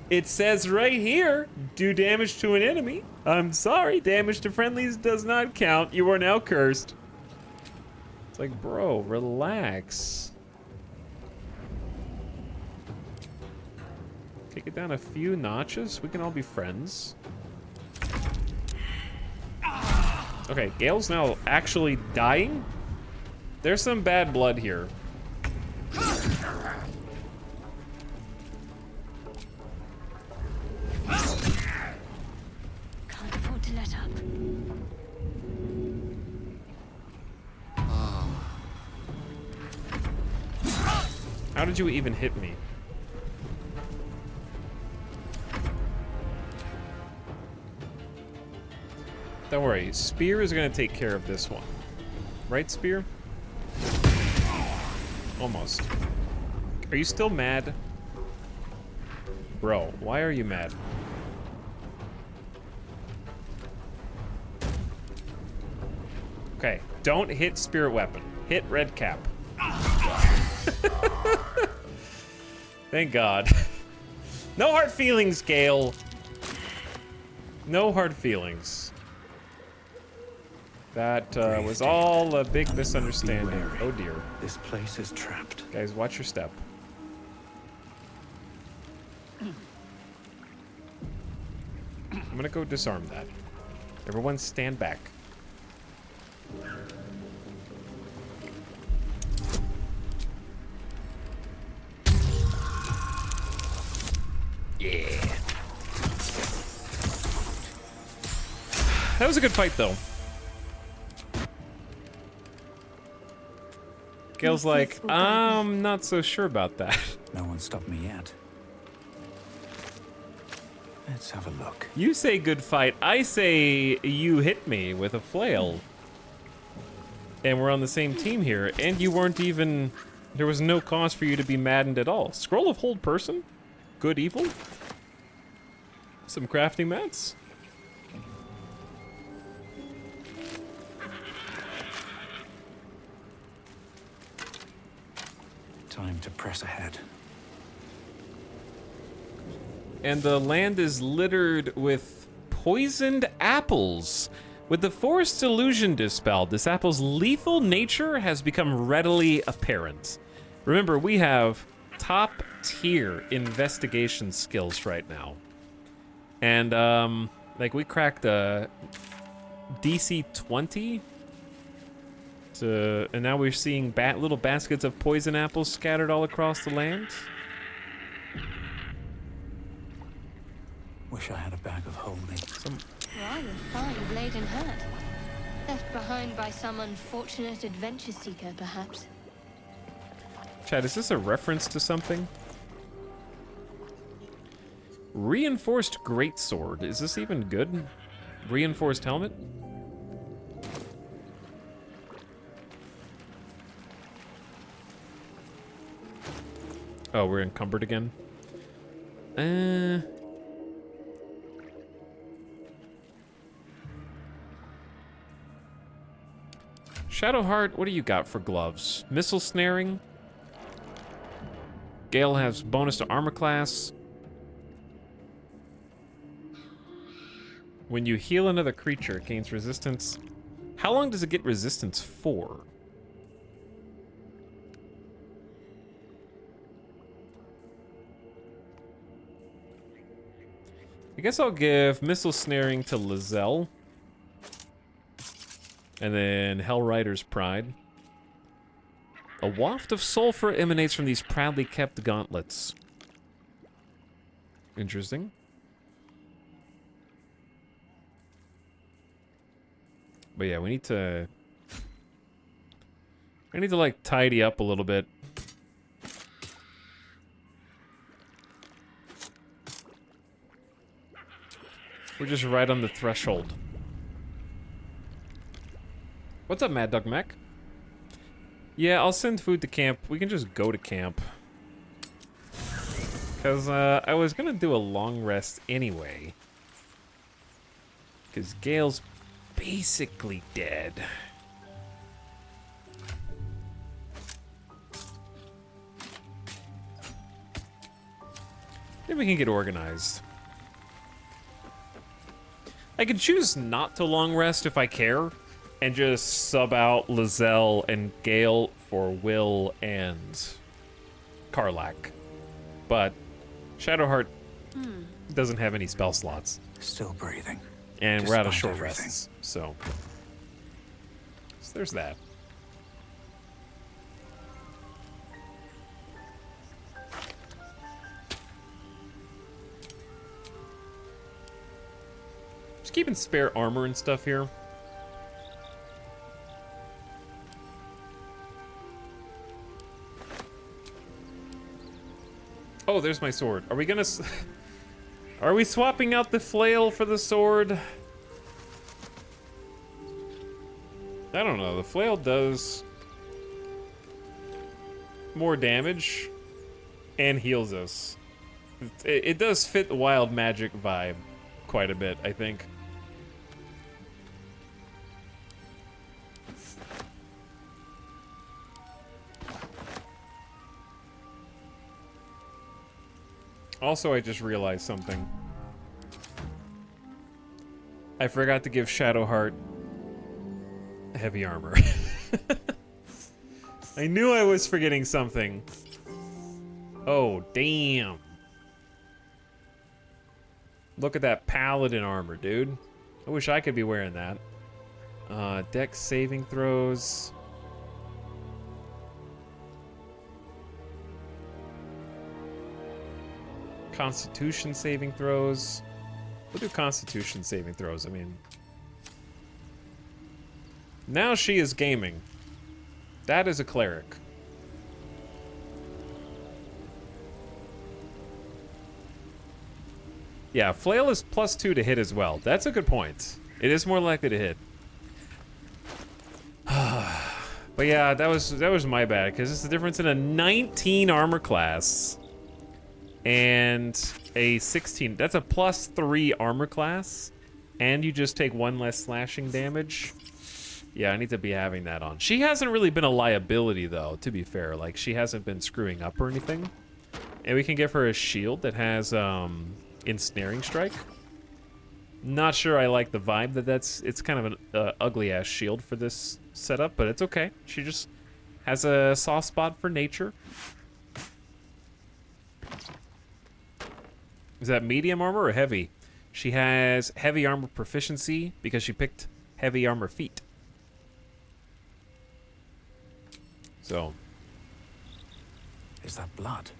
it says right here, do damage to an enemy. I'm sorry, damage to friendlies does not count. You are now cursed. It's like, bro, relax. Take it down a few notches. We can all be friends. Okay, Gale's now actually dying. There's some bad blood here. Can't afford to let up. How did you even hit me? Don't worry, Spear is gonna take care of this one. Right, Spear? Almost. Are you still mad? Bro, why are you mad? Okay, don't hit Spirit Weapon. Hit Red Cap. Thank God. No hard feelings, Gale. No hard feelings. That was all a big misunderstanding. Oh dear. This place is trapped. Guys, watch your step. I'm gonna go disarm that. Everyone stand back. Yeah. That was a good fight, though. Gale's like, I'm not so sure about that. No one stopped me yet. Let's have a look. You say good fight. I say you hit me with a flail. And we're on the same team here. And you weren't even... There was no cause for you to be maddened at all. Scroll of Hold Person? Good evil? Some crafting mats? Time to press ahead. And the land is littered with poisoned apples. With the forest illusion dispelled, this apple's lethal nature has become readily apparent. Remember, we have top tier investigation skills right now. And, like, we cracked a DC 20. And now we're seeing little baskets of poison apples scattered all across the land. Wish I had a bag of holding. Rather fine blade and hat. Left behind by some unfortunate adventure seeker, perhaps. Chad, is this a reference to something? Reinforced greatsword. Is this even good? Reinforced helmet? Oh, we're encumbered again? Shadowheart, what do you got for gloves? Missile snaring? Gale has bonus to armor class. When you heal another creature, it gains resistance. How long does it get resistance for? I guess I'll give missile snaring to Lizelle. And then Hellrider's Pride. A waft of sulfur emanates from these proudly kept gauntlets. Interesting. But yeah, we need to... I need to, like, tidy up a little bit. We're just right on the threshold. What's up, Mad Dog Mech? Yeah, I'll send food to camp. We can just go to camp. Because I was going to do a long rest anyway. Because Gale's basically dead. Maybe we can get organized. I could choose not to long rest if I care, and just sub out Lizelle and Gale for Will and Karlach. But Shadowheart doesn't have any spell slots. Still breathing. And we're out of Despite short everything. rests, so there's that. Just keeping spare armor and stuff here. Oh, there's my sword. Are we gonna... Are we swapping out the flail for the sword? I don't know. The flail does more damage and heals us. It does fit the wild magic vibe quite a bit, I think. Also, I just realized something. I forgot to give Shadowheart heavy armor. I knew I was forgetting something. Oh, damn. Look at that Paladin armor, dude. I wish I could be wearing that. Dex saving throws. Constitution saving throws. We'll do Constitution saving throws. I mean, now she is gaming. That is a cleric. Yeah, flail is +2 to hit as well. That's a good point. It is more likely to hit. But yeah, that was my bad, because it's the difference in a 19 armor class and a 16. That's a +3 armor class, and you just take 1 less slashing damage. Yeah, I need to be having that on. She hasn't really been a liability, though, to be fair. Like, she hasn't been screwing up or anything. And we can give her a shield that has ensnaring strike. Not sure I like the vibe it's kind of an ugly-ass shield for this setup, but it's okay. She just has a soft spot for nature. Is that medium armor or heavy? She has heavy armor proficiency because she picked heavy armor feat. So. Is that blood?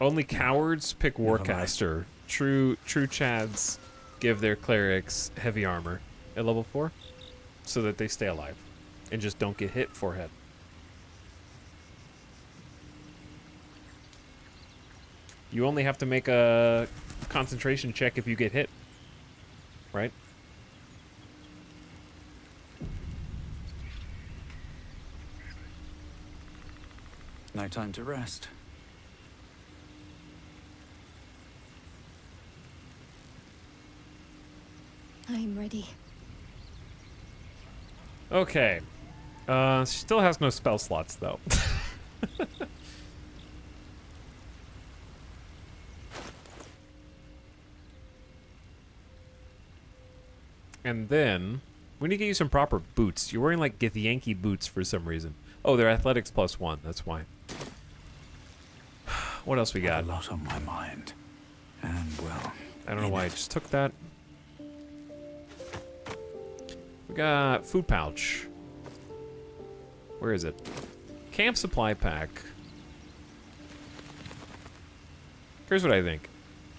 Only cowards pick Warcaster. True Chads give their clerics heavy armor at level 4 so that they stay alive and just don't get hit forehead. You only have to make a concentration check if you get hit, right? No time to rest. I'm ready. Okay. Still has no spell slots, though. And then, we need to get you some proper boots. You're wearing, like, Githyanki boots for some reason. Oh, they're athletics +1, that's why. What else we got? A lot on my mind. And, well... I don't know why I just took that. We got food pouch. Where is it? Camp supply pack. Here's what I think.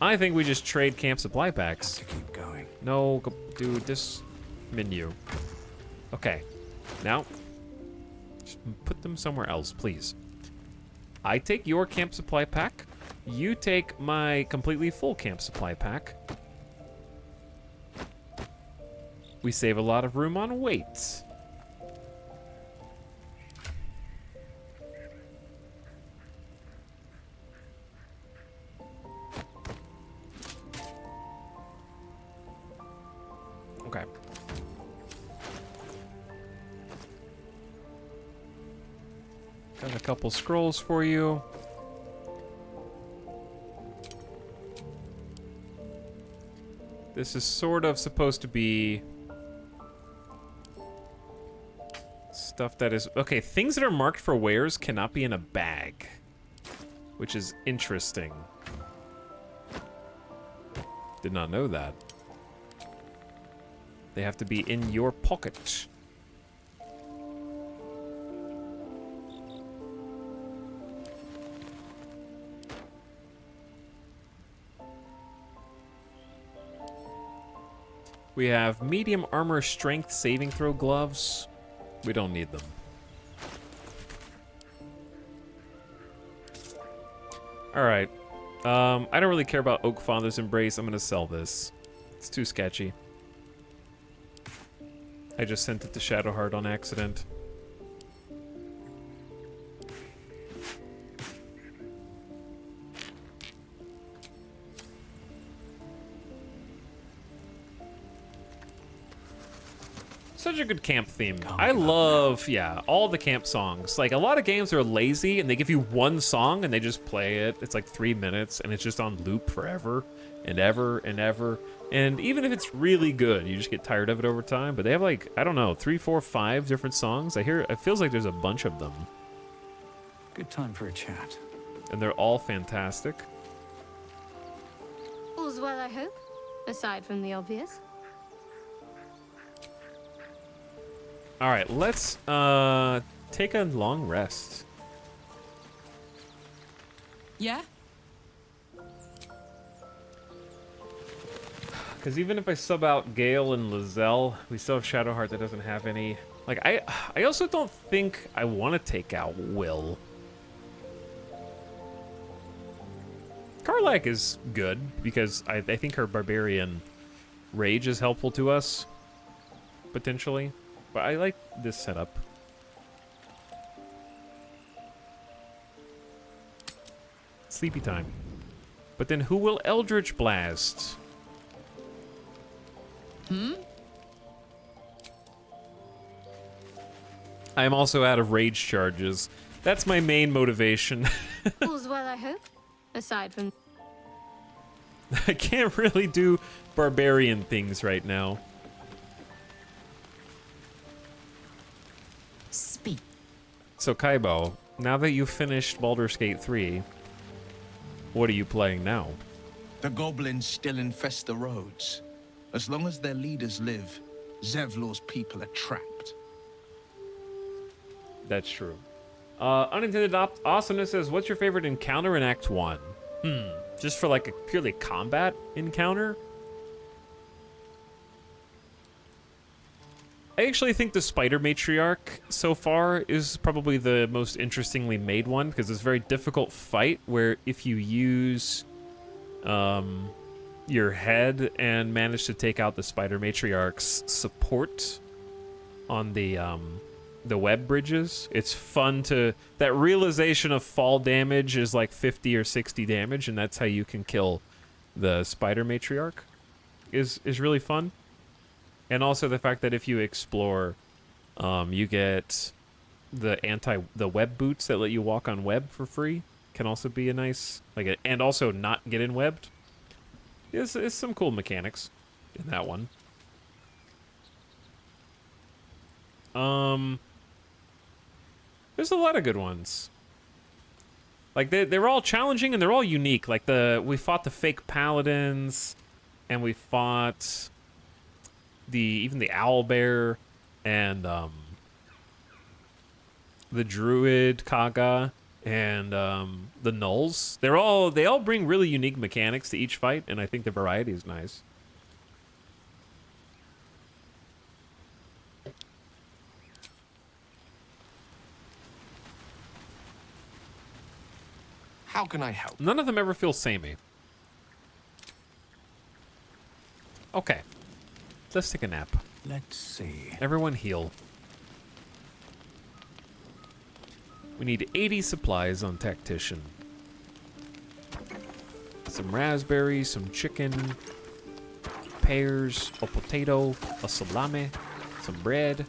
I think we just trade camp supply packs. To keep going. No, go do this menu. Okay. Now, just put them somewhere else, please. I take your camp supply pack. You take my completely full camp supply pack. We save a lot of room on weight. Okay. Got a couple scrolls for you. This is sort of supposed to be stuff that is... Okay, things that are marked for wares cannot be in a bag, which is interesting. Did not know that. They have to be in your pocket. We have medium armor strength saving throw gloves. We don't need them. Alright. I don't really care about Oak Father's Embrace. I'm gonna sell this. It's too sketchy. I just sent it to Shadowheart on accident. Such a good camp theme. I love, yeah, all the camp songs. Like, a lot of games are lazy, and they give you one song, and they just play it. It's like 3 minutes, and it's just on loop forever, and ever, and ever. And even if it's really good, you just get tired of it over time. But they have, like, I don't know, 3, 4, 5 different songs. It feels like there's a bunch of them. Good time for a chat. And they're all fantastic. All's well, I hope, aside from the obvious. All right, let's take a long rest. Yeah? Because even if I sub out Gale and Lizelle, we still have Shadowheart that doesn't have any. Like, I also don't think I want to take out Will. Karlach is good because I think her Barbarian Rage is helpful to us, potentially. But I like this setup. Sleepy time. But then who will Eldritch Blast? I am also out of rage charges. That's my main motivation. All's well, I hope, aside from... I can't really do barbarian things right now. Speak. So Kaibo, now that you've finished Baldur's Gate 3, what are you playing now? The goblins still infest the roads. As long as their leaders live, Zevlor's people are trapped. That's true. Unintended Awesomeness says, what's your favorite encounter in Act 1? Just for like a purely combat encounter? I actually think the Spider Matriarch so far is probably the most interestingly made one, because it's a very difficult fight where if you use your head and manage to take out the Spider Matriarch's support on the web bridges, it's fun to... That realization of fall damage is like 50 or 60 damage, and that's how you can kill the Spider Matriarch is really fun. And also the fact that if you explore, you get the web boots that let you walk on web for free. Can also be a nice, and also not get in webbed. It's some cool mechanics in that one. There's a lot of good ones. Like they're all challenging and they're all unique. Like we fought the fake paladins, and we fought even the owlbear and the druid Kaga and the gnolls. They all bring really unique mechanics to each fight, and I think the variety is nice. How can I help? None of them ever feel samey. Okay. Let's take a nap. Let's see. Everyone heal. We need 80 supplies on Tactician. Some raspberries, some chicken, pears, a potato, a salami, some bread,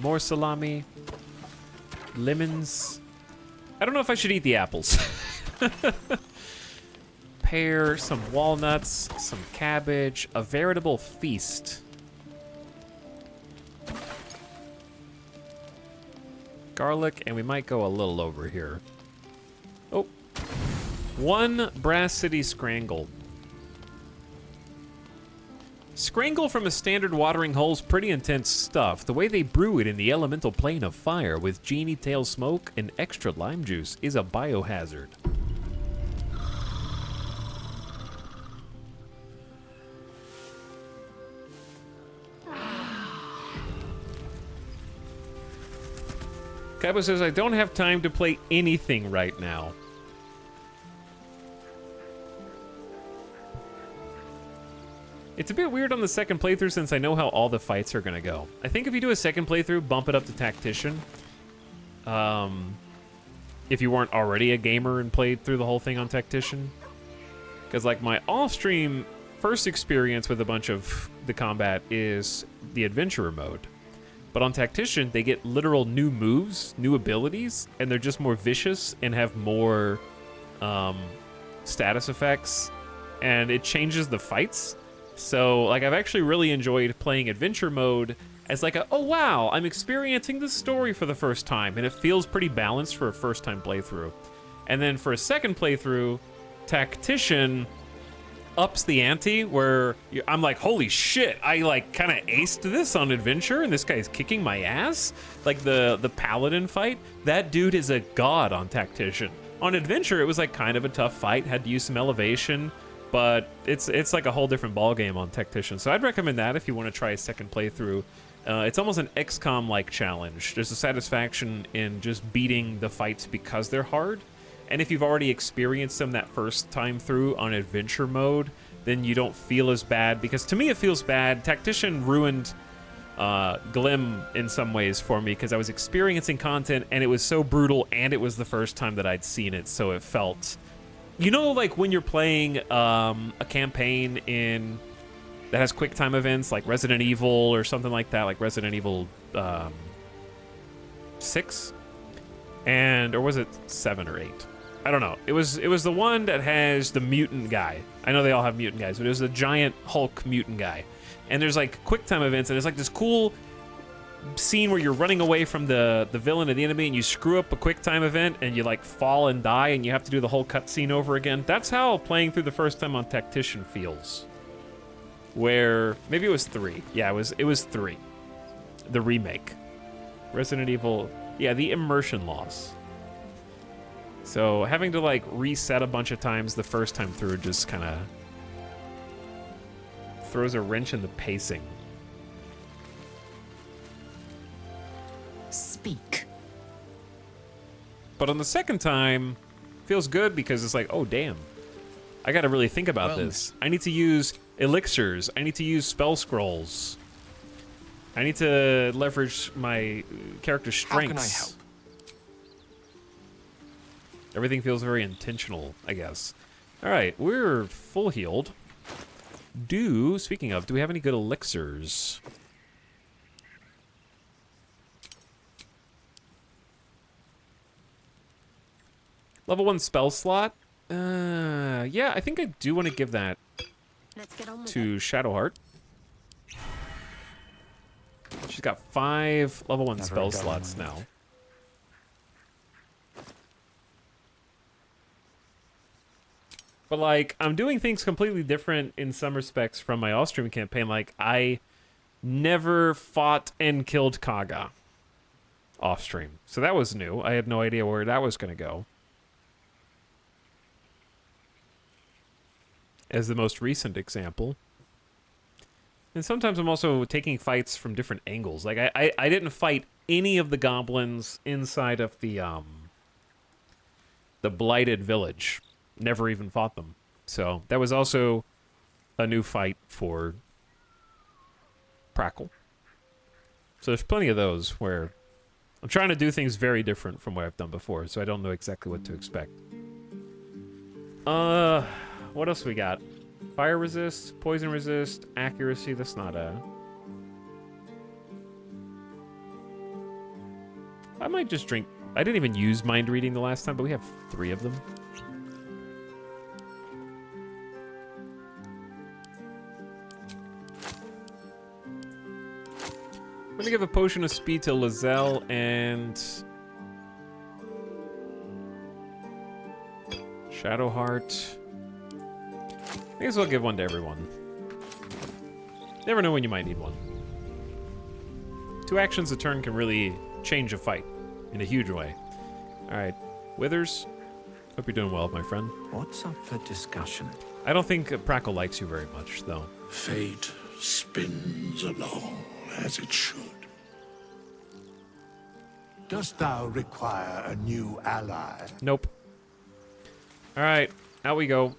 more salami, lemons. I don't know if I should eat the apples. Pear, some walnuts, some cabbage, a veritable feast. Garlic, and we might go a little over here. Oh. 1 Brass City Scrangle. Scrangle from a standard watering hole's pretty intense stuff. The way they brew it in the elemental plane of fire with genie tail smoke and extra lime juice is a biohazard. Kaiba says, I don't have time to play anything right now. It's a bit weird on the second playthrough since I know how all the fights are gonna go. I think if you do a second playthrough, bump it up to Tactician. If you weren't already a gamer and played through the whole thing on Tactician. Because like my off-stream first experience with a bunch of the combat is the adventurer mode. But on Tactician, they get literal new moves, new abilities, and they're just more vicious and have more status effects. And it changes the fights. So, like, I've actually really enjoyed playing adventure mode as like a, oh wow, I'm experiencing the story for the first time, and it feels pretty balanced for a first-time playthrough. And then for a second playthrough, Tactician ups the ante, where I'm like, holy shit, I like kind of aced this on adventure, and this guy's kicking my ass. Like the Paladin fight, that dude is a god on Tactician. On adventure, it was like kind of a tough fight, had to use some elevation. But it's like a whole different ballgame on Tactician. So I'd recommend that if you want to try a second playthrough. It's almost an XCOM-like challenge. There's a satisfaction in just beating the fights because they're hard. And if you've already experienced them that first time through on adventure mode, then you don't feel as bad. Because to me, it feels bad. Tactician ruined Glim in some ways for me because I was experiencing content and it was so brutal, and it was the first time that I'd seen it, so it felt... You know, like when you're playing a campaign in that has quick time events, like Resident Evil or something like that, like Resident Evil 6, or was it 7 or 8? I don't know. It was the one that has the mutant guy. I know they all have mutant guys, but it was the giant Hulk mutant guy. And there's like quick time events, and it's like this cool scene where you're running away from the villain or the enemy, and you screw up a quick time event and you like fall and die, and you have to do the whole cutscene over again. That's how playing through the first time on Tactician feels. Where maybe it was 3. Yeah, it was 3. The remake. Resident Evil. Yeah, the immersion loss. So having to like reset a bunch of times the first time through just kind of throws a wrench in the pacing. Speak. But on the second time, feels good because it's like, oh damn, I got to really think about this. I need to use elixirs. I need to use spell scrolls. I need to leverage my character's strengths. How can I help? Everything feels very intentional, I guess. All right, we're full healed. Speaking of, do we have any good elixirs? Level 1 spell slot? Yeah, I think I do want to give that to Shadowheart. She's got 5 level 1 spell slots now. But, like, I'm doing things completely different in some respects from my off-stream campaign. Like, I never fought and killed Kaga off-stream. So that was new. I had no idea where that was going to go. As the most recent example. And sometimes I'm also taking fights from different angles. Like, I didn't fight any of the goblins inside of the Blighted Village. Never even fought them. So that was also a new fight for Prackle. So there's plenty of those where I'm trying to do things very different from what I've done before, so I don't know exactly what to expect. What else we got? Fire resist, poison resist, accuracy. That's not a... I might just drink... I didn't even use mind reading the last time, but we have 3 of them. I'm gonna give a potion of speed to Lizelle and... Shadowheart. I guess I'll give one to everyone. Never know when you might need one. 2 actions a turn can really change a fight in a huge way. Alright, Withers. Hope you're doing well, my friend. What's up for discussion? I don't think Prackle likes you very much, though. Fate spins along as it should. Dost thou require a new ally? Nope. All right, out we go.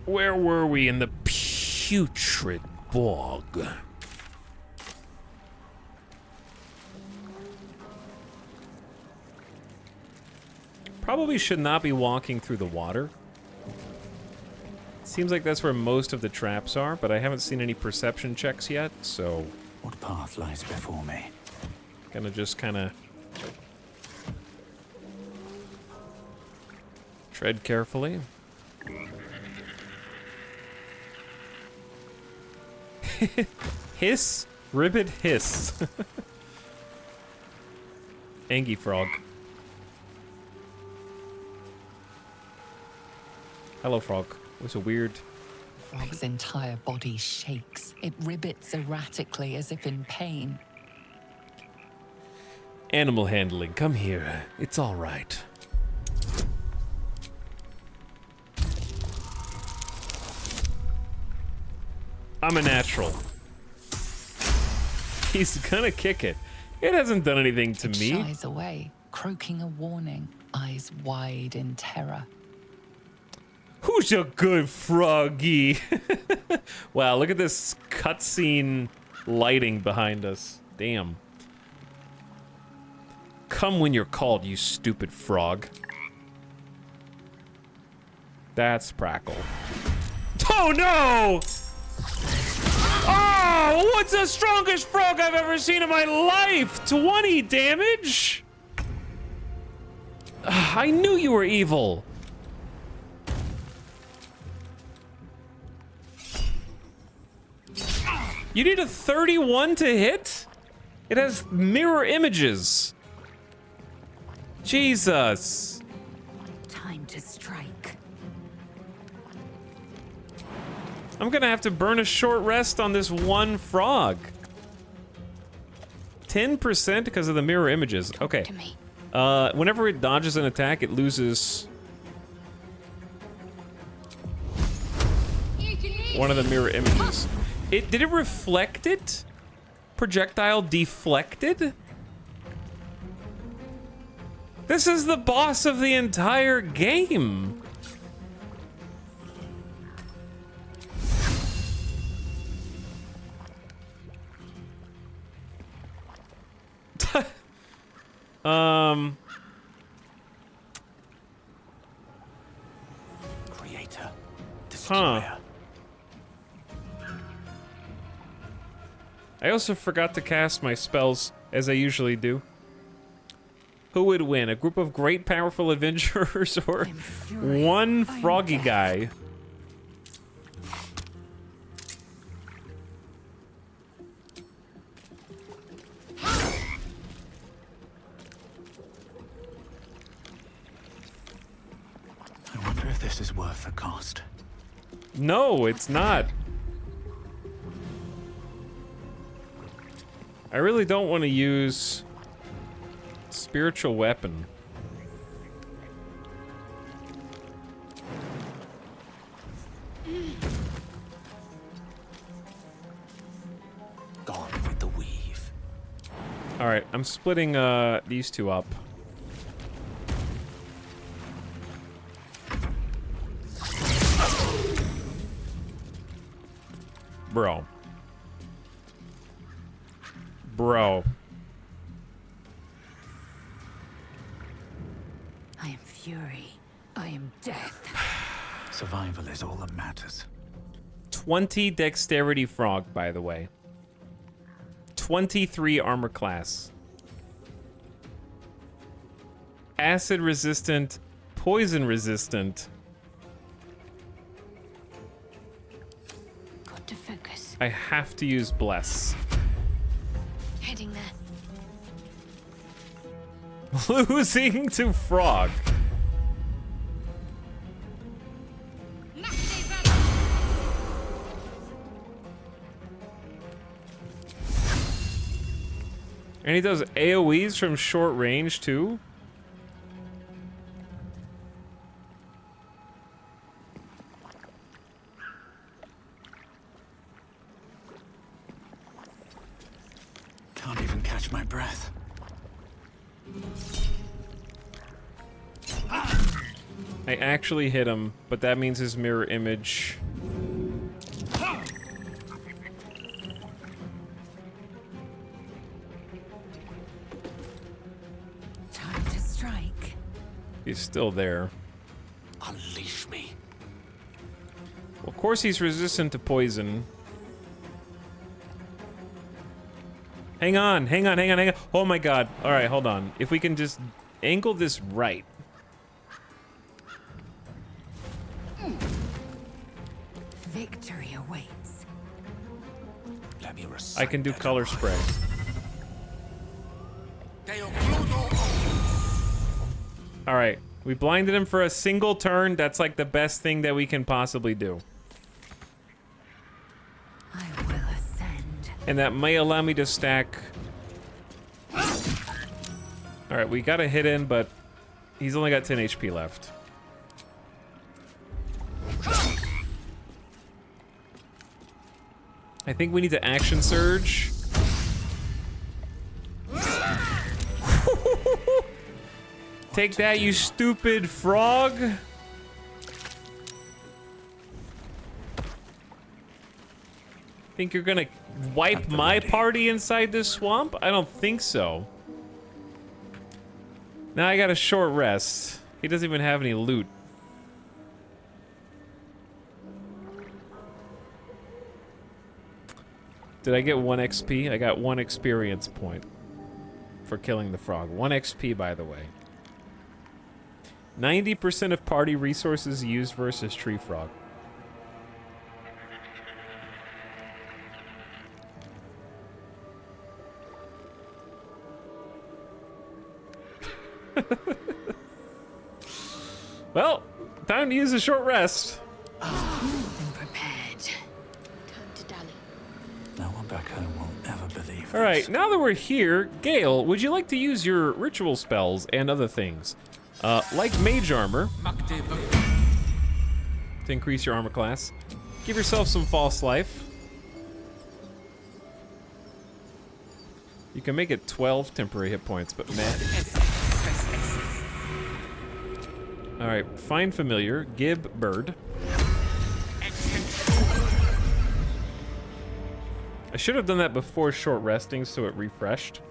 Where were we? In the putrid bog. Probably should not be walking through the water. Seems like that's where most of the traps are, but I haven't seen any perception checks yet, so... What path lies before me? Gonna just kinda... tread carefully. Hiss, ribbit, hiss. Angie frog. Hello, frog. What's a weird... Frog's entire body shakes. It ribbits erratically as if in pain. Animal handling, come here. It's all right. I'm a natural. He's gonna kick it. It hasn't done anything to me. It shies away, croaking a warning, eyes wide in terror. Who's a good froggy? Wow, look at this cutscene lighting behind us. Damn. Come when you're called, you stupid frog. That's Prackle. Oh no! Oh, what's the strongest frog I've ever seen in my life? 20 damage? I knew you were evil. You need a 31 to hit? It has mirror images. Jesus. Time to strike. I'm gonna have to burn a short rest on this one frog. 10% because of the mirror images. Okay. Whenever it dodges an attack, it loses one of the mirror images. Did it reflect it? Projectile deflected? This is the boss of the entire game. Creator. Destroyer. Huh. I also forgot to cast my spells, as I usually do. Who would win? A group of great powerful adventurers or one froggy guy? I wonder if this is worth the cost. No, it's not. I really don't want to use spiritual weapon. Gone with the weave. All right, I'm splitting these two up. Bro. Bro. I am fury. I am death. Survival is all that matters. 20 dexterity frog, by the way. 23 armor class. Acid resistant, poison resistant. Got to focus. I have to use bless. Heading there. Losing to frog. And he does AoEs from short range too? Can't even catch my breath. I actually hit him, but that means his mirror image. Time to strike. He's still there. Unleash me. Well, of course he's resistant to poison. Hang on, hang on, hang on, hang on. Oh my god. Alright, hold on. If we can just angle this right. Victory awaits. Let me I can do color spray. Alright, we blinded him for a single turn. That's like the best thing that we can possibly do. I will ascend. And that may allow me to stack. Alright, we got a hit in, but he's only got 10 HP left. I think we need to action surge. Take that, you stupid frog. Think you're gonna wipe my party inside this swamp? I don't think so. Now I got a short rest. He doesn't even have any loot. Did I get 1 XP? I got 1 experience point for killing the frog. 1 XP, by the way. 90% of party resources used versus tree frog. Well, time to use a short rest. Prepared. Time to dally. No one back home will ever believe. All right, now that we're here, Gale, would you like to use your ritual spells and other things? Like mage armor, to increase your armor class. Give yourself some false life. You can make it 12 temporary hit points, but man. All right, find familiar, Gib bird. I should have done that before short resting so it refreshed.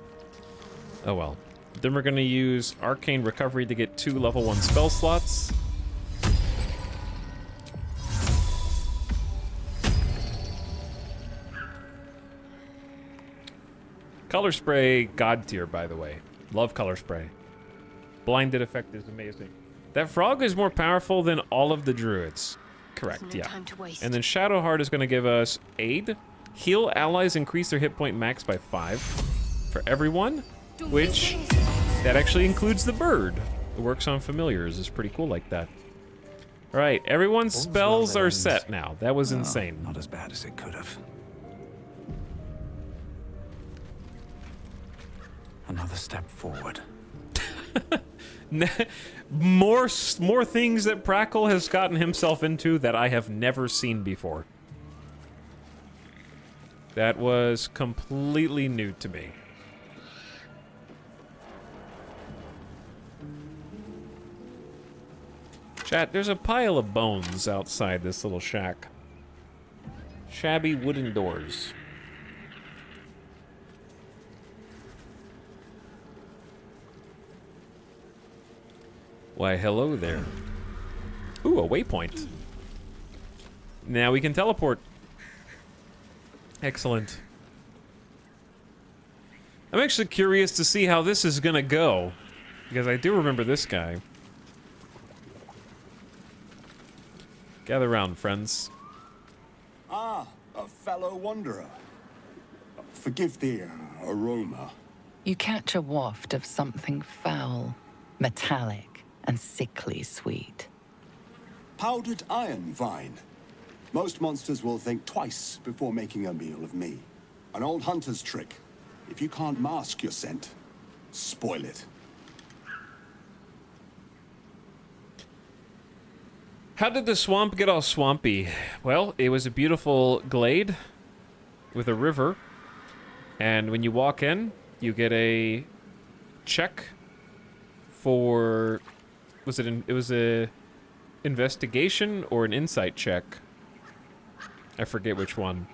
Oh well. Then we're gonna use Arcane Recovery to get 2 level 1 spell slots. Color Spray, God tier, by the way. Love Color Spray. Blinded effect is amazing. That frog is more powerful than all of the druids. Correct, yeah. And then Shadowheart is gonna give us aid. Heal allies, increase their hit point max by 5 for everyone, which that actually includes the bird. It works on familiars. It's pretty cool like that. All right, everyone's spells are set now. That was insane. Not as bad as it could have. Another step forward. more things that Prackle has gotten himself into that I have never seen before. That was completely new to me. Chat, there's a pile of bones outside this little shack. Shabby wooden doors. Why, hello there. Ooh, a waypoint. Now we can teleport. Excellent. I'm actually curious to see how this is gonna go, because I do remember this guy. Gather round, friends. Ah, a fellow wanderer. Forgive the aroma. You catch a waft of something foul, metallic, and sickly sweet. Powdered iron vine. Most monsters will think twice before making a meal of me. An old hunter's trick. If you can't mask your scent, spoil it. How did the swamp get all swampy? Well, it was a beautiful glade with a river. And when you walk in, you get a check for, it was a investigation or an insight check. I forget which one.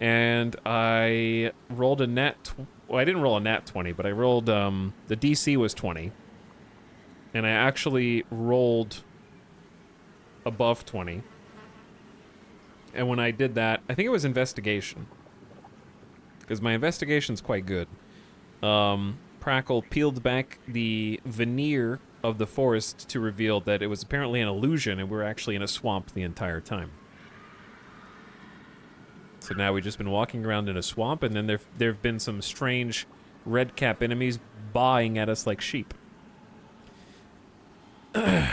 And I rolled a well, I didn't roll a nat 20, but I rolled, the DC was 20. And I actually rolled above 20. And when I did that, I think it was investigation. Because my investigation's quite good. Prackle peeled back the veneer of the forest to reveal that it was apparently an illusion and we were actually in a swamp the entire time. So now we've just been walking around in a swamp, and then there've been some strange redcap enemies baaing at us like sheep. I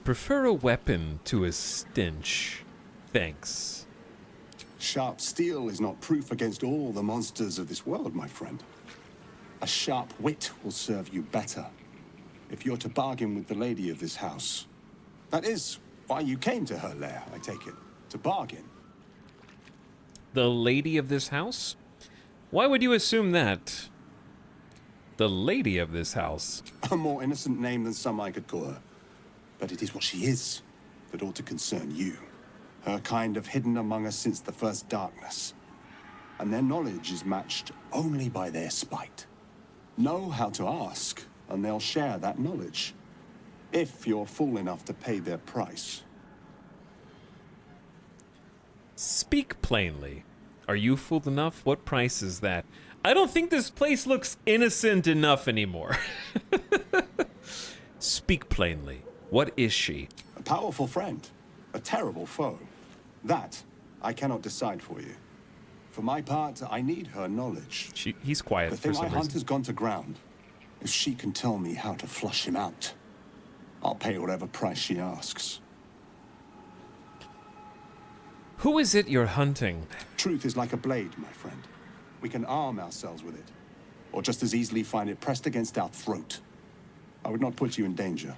prefer a weapon to a stench. Thanks. Sharp steel is not proof against all the monsters of this world, my friend. A sharp wit will serve you better if you're to bargain with the lady of this house. That is why you came to her lair, I take it. To bargain. The lady of this house? Why would you assume that? The lady of this house? A more innocent name than some I could call her. But it is what she is that ought to concern you. Her kind have hidden among us since the first darkness. And their knowledge is matched only by their spite. Know how to ask, and they'll share that knowledge. If you're fool enough to pay their price. Speak plainly. Are you fooled enough? What price is that? I don't think this place looks innocent enough anymore. Speak plainly. What is she? A powerful friend. A terrible foe. That, I cannot decide for you. For my part, I need her knowledge. He's quiet the for thing some my reason. hunt has gone to ground. If she can tell me how to flush him out, I'll pay whatever price she asks. Who is it you're hunting? Truth is like a blade, my friend. We can arm ourselves with it, or just as easily find it pressed against our throat. I would not put you in danger.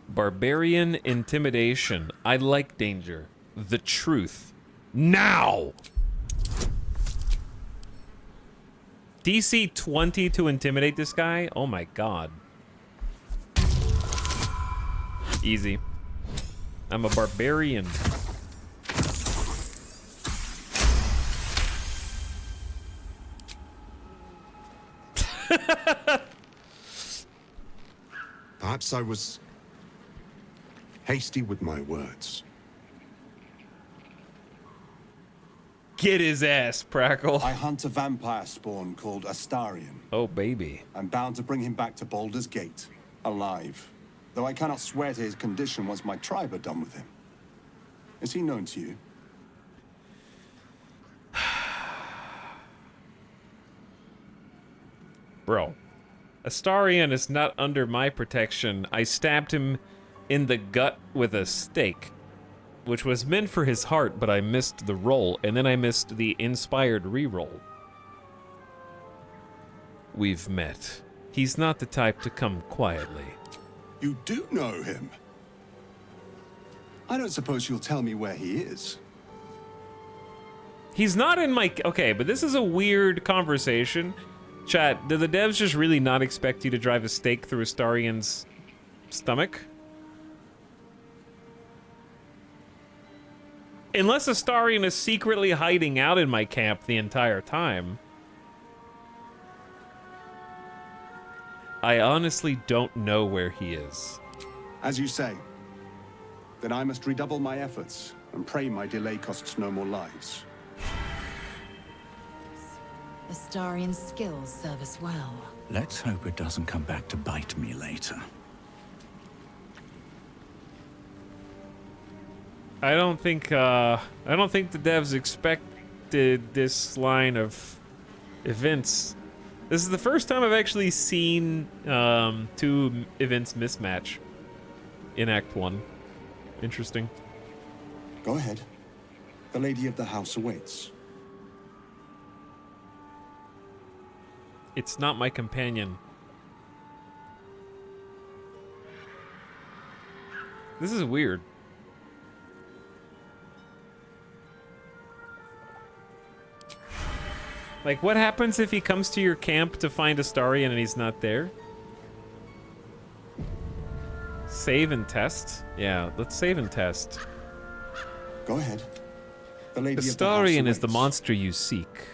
Barbarian intimidation. I like danger. The truth. Now! DC 20 to intimidate this guy? Oh my god. Easy. I'm a barbarian. Perhaps I was hasty with my words. Get his ass, Prackle. I hunt a vampire spawn called Astarion. Oh, baby. I'm bound to bring him back to Baldur's Gate, alive. Though I cannot swear to his condition once my tribe are done with him. Is he known to you? Bro, Astarion is not under my protection. I stabbed him in the gut with a stake, which was meant for his heart, but I missed the roll, and then I missed the inspired reroll. We've met. He's not the type to come quietly. You do know him? I don't suppose you'll tell me where he is. He's not in my... Okay, but this is a weird conversation. Chat, do the devs just really not expect you to drive a stake through Astarion's stomach? Unless Astarion is secretly hiding out in my camp the entire time. I honestly don't know where he is. As you say. Then I must redouble my efforts and pray my delay costs no more lives. Astarion's skills serve us well. Let's hope it doesn't come back to bite me later. I don't think the devs expected this line of events. This is the first time I've actually seen two events mismatch in Act 1. Interesting. Go ahead. The lady of the house awaits. It's not my companion. This is weird. Like, what happens if he comes to your camp to find Astarion and he's not there? Save and test? Yeah, let's save and test. Go ahead. The lady Astarion is the awaits. monster you seek.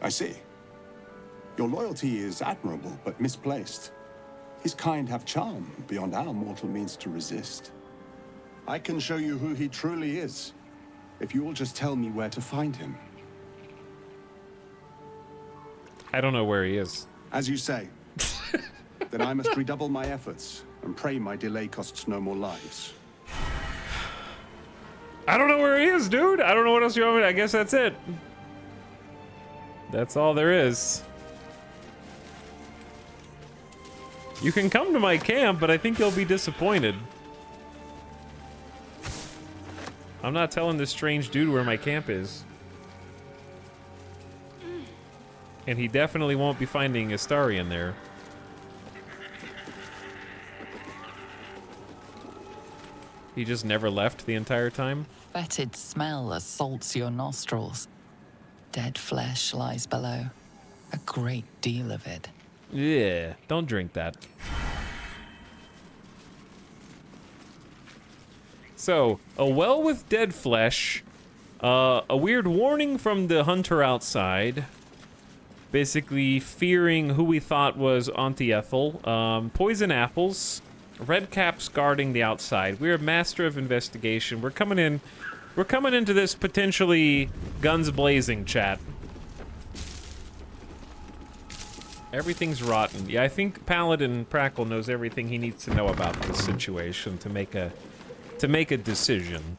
I see. Your loyalty is admirable, but misplaced. His kind have charm beyond our mortal means to resist. I can show you who he truly is, if you will just tell me where to find him. I don't know where he is. As you say. Then I must redouble my efforts and pray my delay costs no more lives. I don't know where he is, dude. I don't know what else you want me to... I guess that's it. That's all there is. You can come to my camp, but I think you'll be disappointed. I'm not telling this strange dude where my camp is. And he definitely won't be finding Astarion there. He just never left the entire time? Fetid smell assaults your nostrils. Dead flesh lies below. A great deal of it. Yeah, don't drink that. So, a well with dead flesh, a weird warning from the hunter outside, basically fearing who we thought was Auntie Ethel, poison apples, red caps guarding the outside. We're a master of investigation. We're coming into this potentially guns blazing, chat. Everything's rotten. Yeah, I think Paladin Prackle knows everything he needs to know about this situation to make a decision.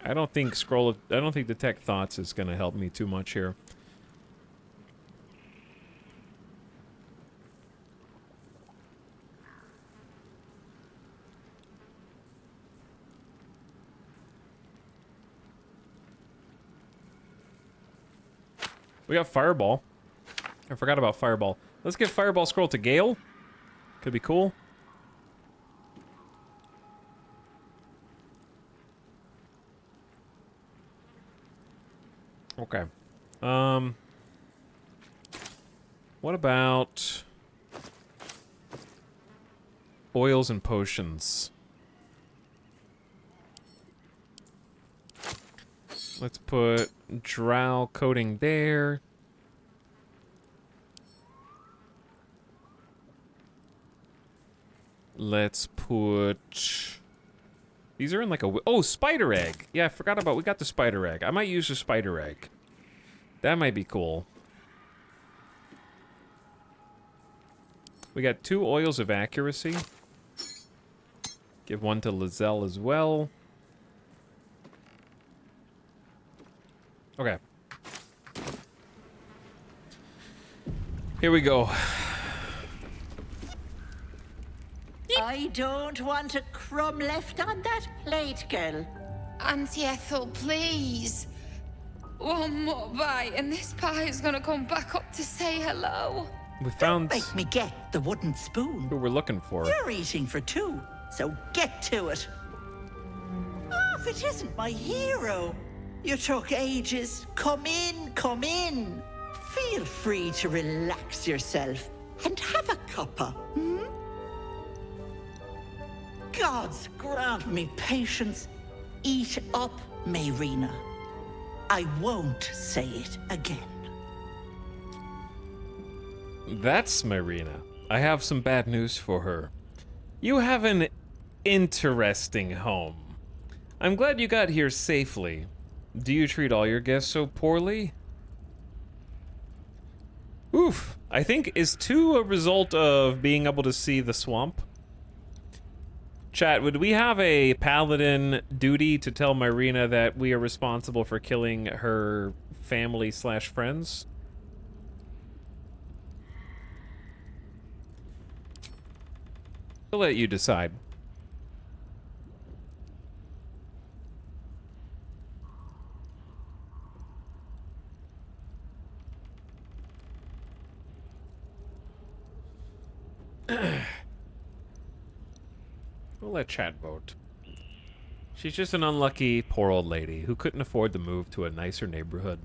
I don't think Detect Thoughts is gonna help me too much here. We got Fireball. I forgot about Fireball. Let's get Fireball Scroll to Gale. Could be cool. Okay. What about oils and potions? Let's put Drow coating there. Let's put... These are in like a... Oh, spider egg! Yeah, I forgot about... We got the spider egg. I might use the spider egg. That might be cool. We got 2 oils of accuracy. Give one to Lizelle as well. Okay. Here we go. I don't want a crumb left on that plate, girl. Auntie Ethel, please. One more bite and this pie is gonna come back up to say hello. We found... Make me get the wooden spoon. Who we're looking for. You're eating for 2, so get to it. Oh, if it isn't my hero. You took ages. Come in, come in. Feel free to relax yourself and have a cuppa, hmm? Gods grant me patience. Eat up, Mayrina. I won't say it again. That's Mayrina. I have some bad news for her. You have an interesting home. I'm glad you got here safely. Do you treat all your guests so poorly? Oof. I think, is 2 a result of being able to see the swamp? Chat, would we have a paladin duty to tell Mayrina that we are responsible for killing her family/friends? I'll let you decide. We'll let chat vote. She's just an unlucky, poor old lady who couldn't afford to move to a nicer neighborhood.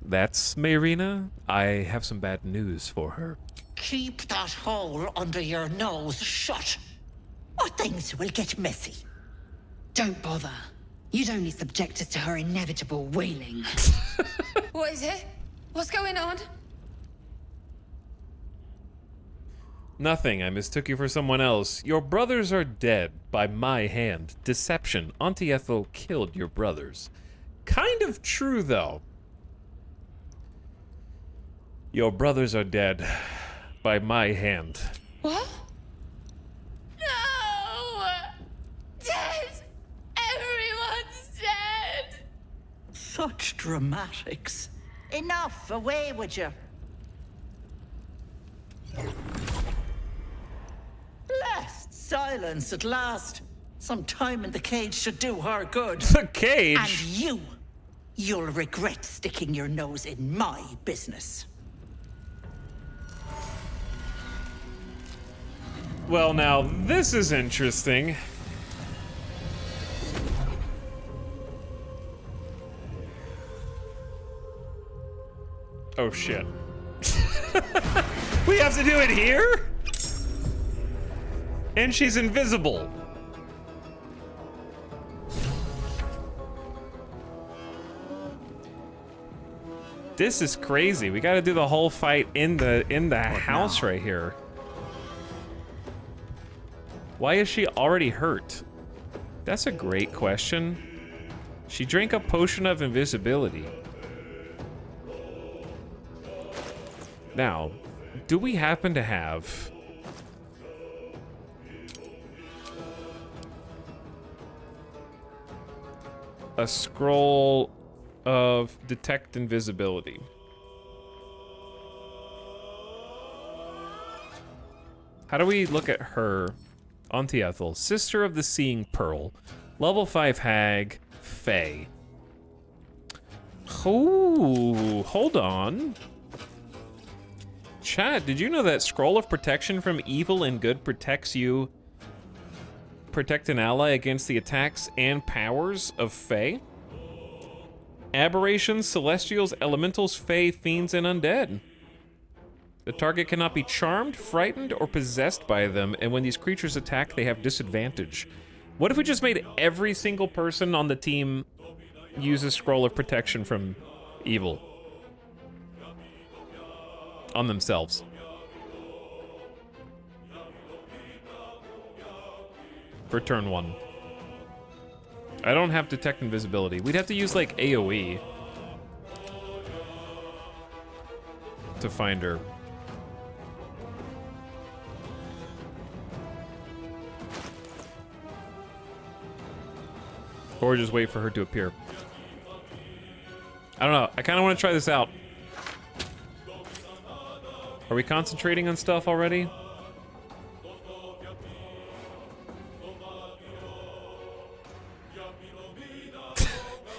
That's Mayrina. I have some bad news for her. Keep that hole under your nose shut, or things will get messy. Don't bother. You'd only subject us to her inevitable wailing. What is it? What's going on? Nothing. I mistook you for someone else. Your brothers are dead by my hand. Deception. Auntie Ethel killed your brothers. Kind of true, though. Your brothers are dead by my hand. What? No! Dead! Everyone's dead! Such dramatics. Enough, away with you. Blessed silence at last. Some time in the cage should do her good. The cage? And you'll regret sticking your nose in my business. Well, now, this is interesting. Oh, shit. We have to do it here? And she's invisible. This is crazy. We gotta do the whole fight in the house right here. Why is she already hurt? That's a great question. She drank a potion of invisibility. Now, do we happen to have a scroll of detect invisibility? How do we look at her? Auntie Ethel, sister of the Seeing Pearl, level 5 hag, Fae. Ooh, hold on. Chat, did you know that Scroll of Protection from Evil and Good protect an ally against the attacks and powers of Fae? Aberrations, Celestials, Elementals, Fae, Fiends, and Undead. The target cannot be charmed, frightened, or possessed by them, and when these creatures attack, they have disadvantage. What if we just made every single person on the team use a Scroll of Protection from Evil on themselves? For turn 1. I don't have Detect Invisibility. We'd have to use, like, AoE to find her. Or just wait for her to appear. I don't know. I kind of want to try this out. Are we concentrating on stuff already?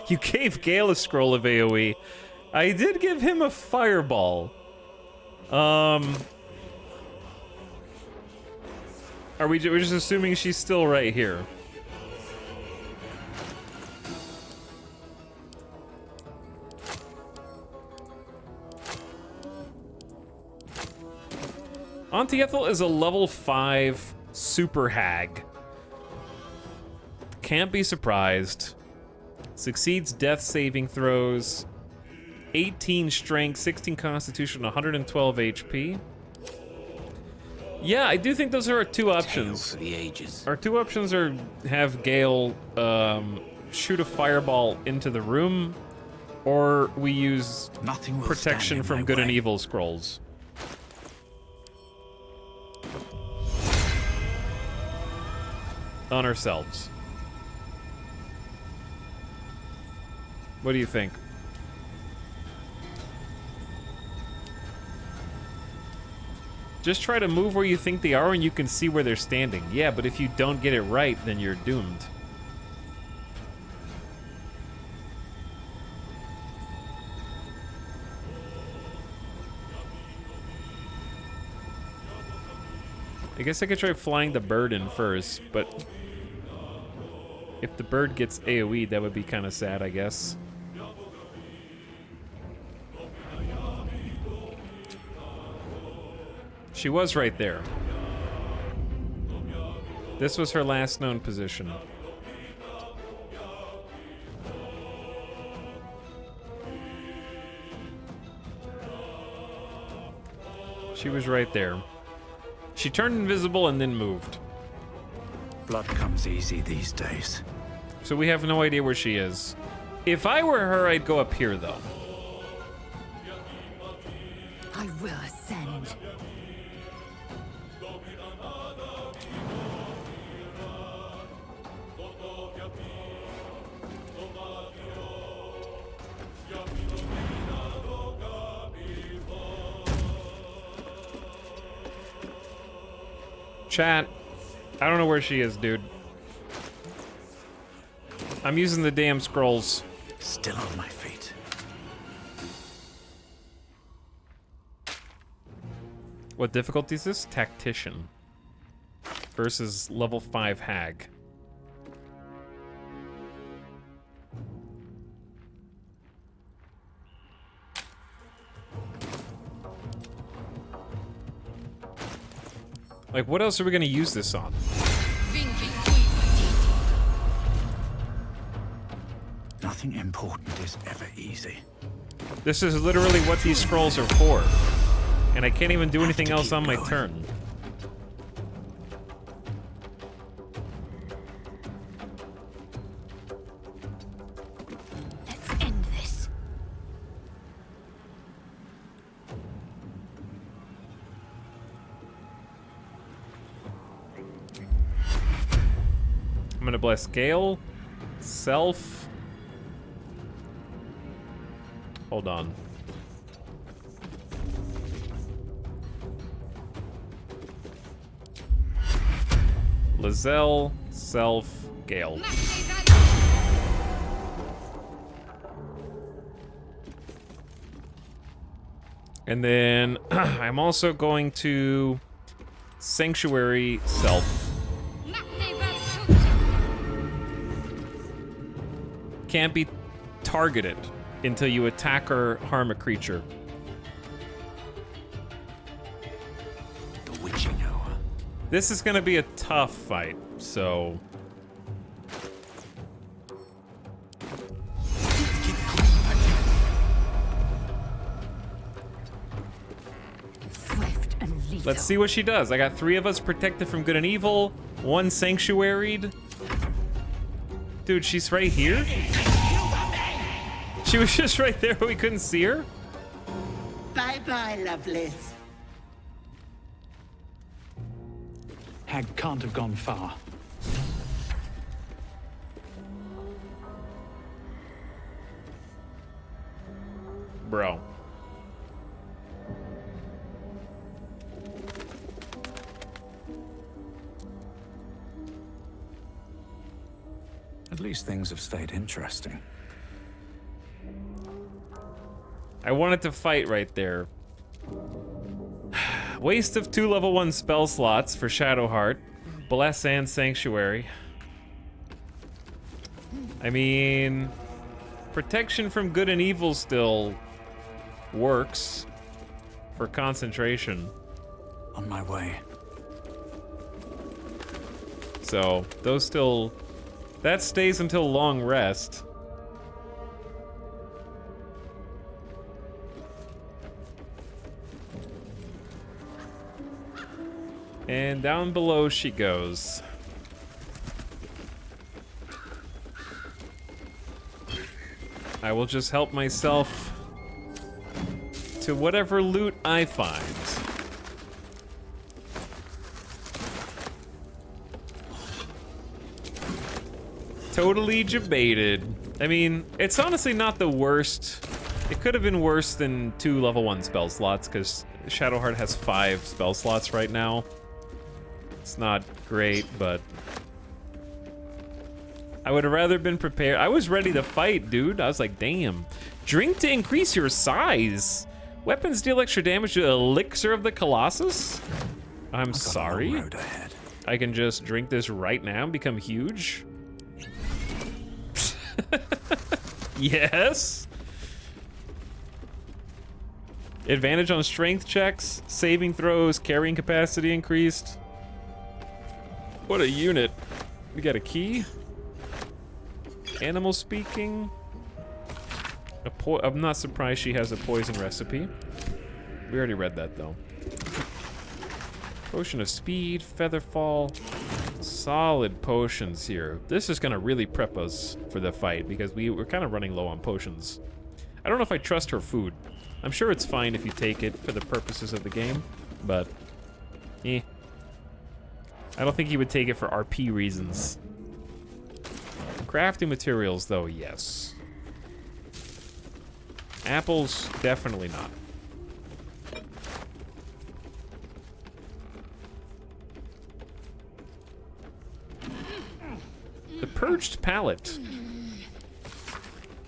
You gave Gale a scroll of AoE. I did give him a fireball. We're just assuming she's still right here. Auntie Ethel is a level 5 super hag. Can't be surprised. Succeeds death saving throws. 18 strength, 16 constitution, 112 HP. Yeah, I do think those are our two options. For the ages. Our two options are have Gale shoot a fireball into the room, or we use protection from good and evil scrolls. On ourselves. What do you think? Just try to move where you think they are and you can see where they're standing. Yeah, but if you don't get it right, then you're doomed. I guess I could try flying the bird in first, but if the bird gets AoE'd, that would be kind of sad, I guess. She was right there. This was her last known position. She was right there. She turned invisible and then moved. Blood comes easy these days. So we have no idea where she is. If I were her, I'd go up here, though. I will ascend. Chat, I don't know where she is, dude. I'm using the damn scrolls. Still on my feet. What difficulty is this? Tactician. Versus level 5 hag. Like, what else are we gonna use this on? Nothing important is ever easy. This is literally what these scrolls are for. And I can't even do anything else on my turn. Let's end this. I'm gonna bless Gale, Self. Hold on. Lizelle, Self, Gale. And then I'm also going to Sanctuary Self. Can't be targeted until you attack or harm a creature. The witching hour. This is gonna be a tough fight, so... Swift and lethal. Let's see what she does. I got 3 of us protected from good and evil, 1 sanctuaried. Dude, she's right here? She was just right there, but we couldn't see her? Bye-bye, Lovelace. Hag can't have gone far. Bro. At least things have stayed interesting. I wanted to fight right there. Waste of 2 level 1 spell slots for Shadowheart. Bless and Sanctuary. I mean... Protection from good and evil still works for concentration. On my way. So, those still... That stays until long rest. And down below she goes. I will just help myself to whatever loot I find. Totally debated. I mean, it's honestly not the worst. It could have been worse than 2 level 1 spell slots, because Shadowheart has 5 spell slots right now. It's not great, but I would have rather been prepared. I was ready to fight, dude. I was like, damn. Drink to increase your size. Weapons deal extra damage to Elixir of the Colossus? I'm sorry? road ahead. I can just drink this right now and become huge? Yes? Advantage on strength checks, saving throws, carrying capacity increased. What a unit. We got a key. Animal speaking. I'm not surprised she has a poison recipe. We already read that though. Potion of speed, feather fall. Solid potions here. This is gonna really prep us for the fight because we're kind of running low on potions. I don't know if I trust her food. I'm sure it's fine if you take it for the purposes of the game, but I don't think he would take it for RP reasons. Crafting materials though, yes. Apples, definitely not. The Purged Palate.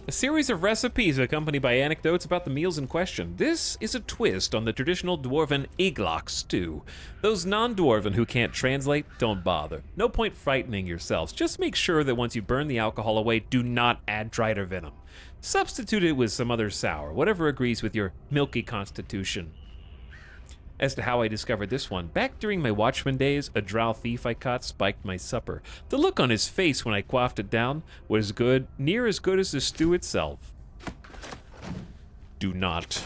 A series of recipes accompanied by anecdotes about the meals in question. This is a twist on the traditional dwarven Iglock stew. Those non-dwarven who can't translate, don't bother. No point frightening yourselves. Just make sure that once you burn the alcohol away, do not add dried or venom. Substitute it with some other sour, whatever agrees with your milky constitution. As to how I discovered this one, back during my Watchman days, a drow thief I caught spiked my supper. The look on his face when I quaffed it down was good, near as good as the stew itself. Do not.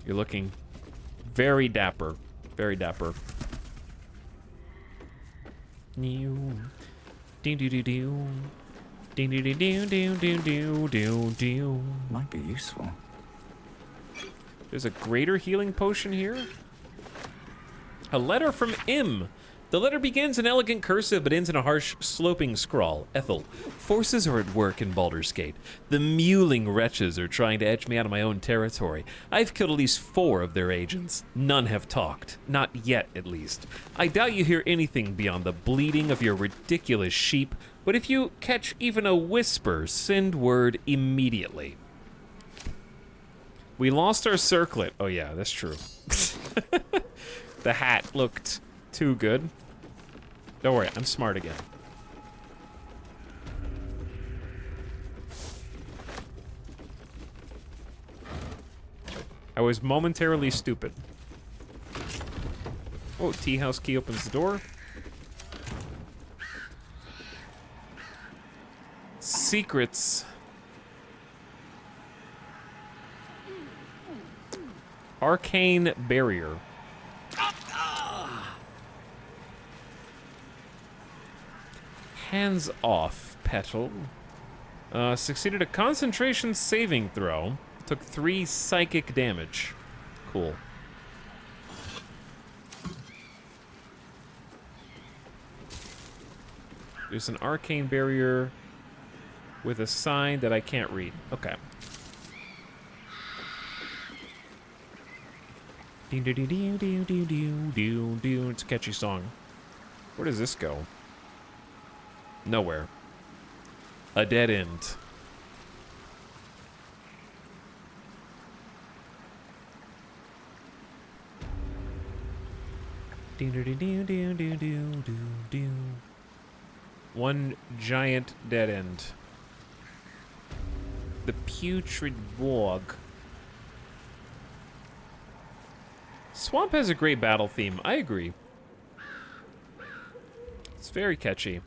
You're looking very dapper, very dapper. New. Ding-doo-doo-doo. Ding-doo-doo-doo-doo-doo-doo-doo. Might be useful. There's a greater healing potion here. A letter from Im. The letter begins in elegant cursive but ends in a harsh, sloping scrawl. Ethel, forces are at work in Baldur's Gate. The mewling wretches are trying to edge me out of my own territory. I've killed at least 4 of their agents. None have talked. Not yet, at least. I doubt you hear anything beyond the bleating of your ridiculous sheep, but if you catch even a whisper, send word immediately. We lost our circlet. Oh yeah, that's true. The hat looked too good. Don't worry, I'm smart again. I was momentarily stupid. Oh, tea house key opens the door. Secrets. Arcane barrier. Hands off, Petal. Succeeded a concentration saving throw. Took 3 psychic damage. Cool. There's an arcane barrier with a sign that I can't read. Okay. It's a catchy song. Where does this go? Nowhere. A dead end. One giant dead end. The Putrid Bog. Swamp has a great battle theme. I agree. It's very catchy.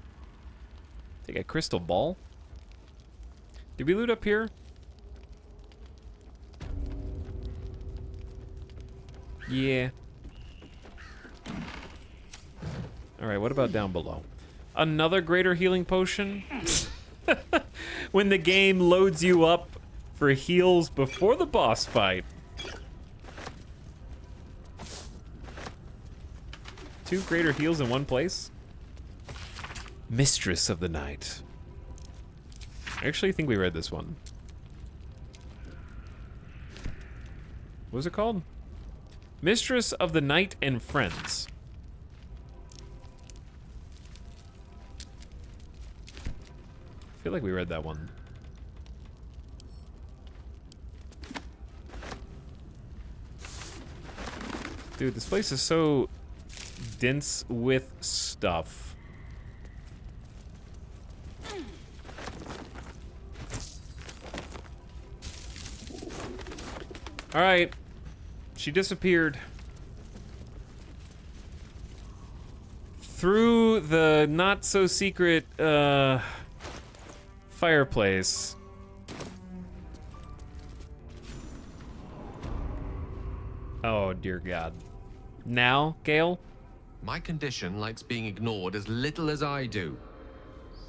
Take a crystal ball. Did we loot up here? Yeah. Alright, what about down below? Another greater healing potion? When the game loads you up for heals before the boss fight. 2 greater heals in one place? Mistress of the Night. I actually think we read this one. What was it called? Mistress of the Night and Friends. I feel like we read that one. Dude, this place is so dense with stuff. All right. She disappeared. Through the not-so-secret, fireplace. Oh, dear God. Now, Gale? My condition likes being ignored as little as I do.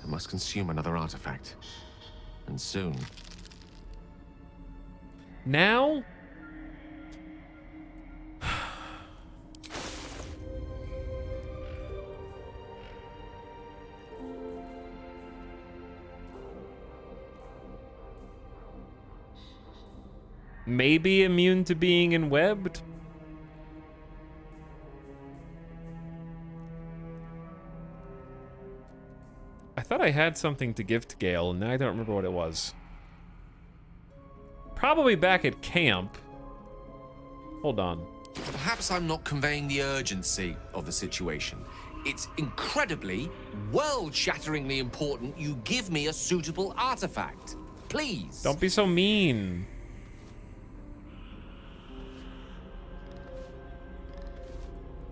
I must consume another artifact. And soon. Now? Maybe immune to being enwebbed? I thought I had something to give to Gale, and now I don't remember what it was. Probably back at camp. Hold on. Perhaps I'm not conveying the urgency of the situation. It's incredibly, world-shatteringly important you give me a suitable artifact. Please. Don't be so mean.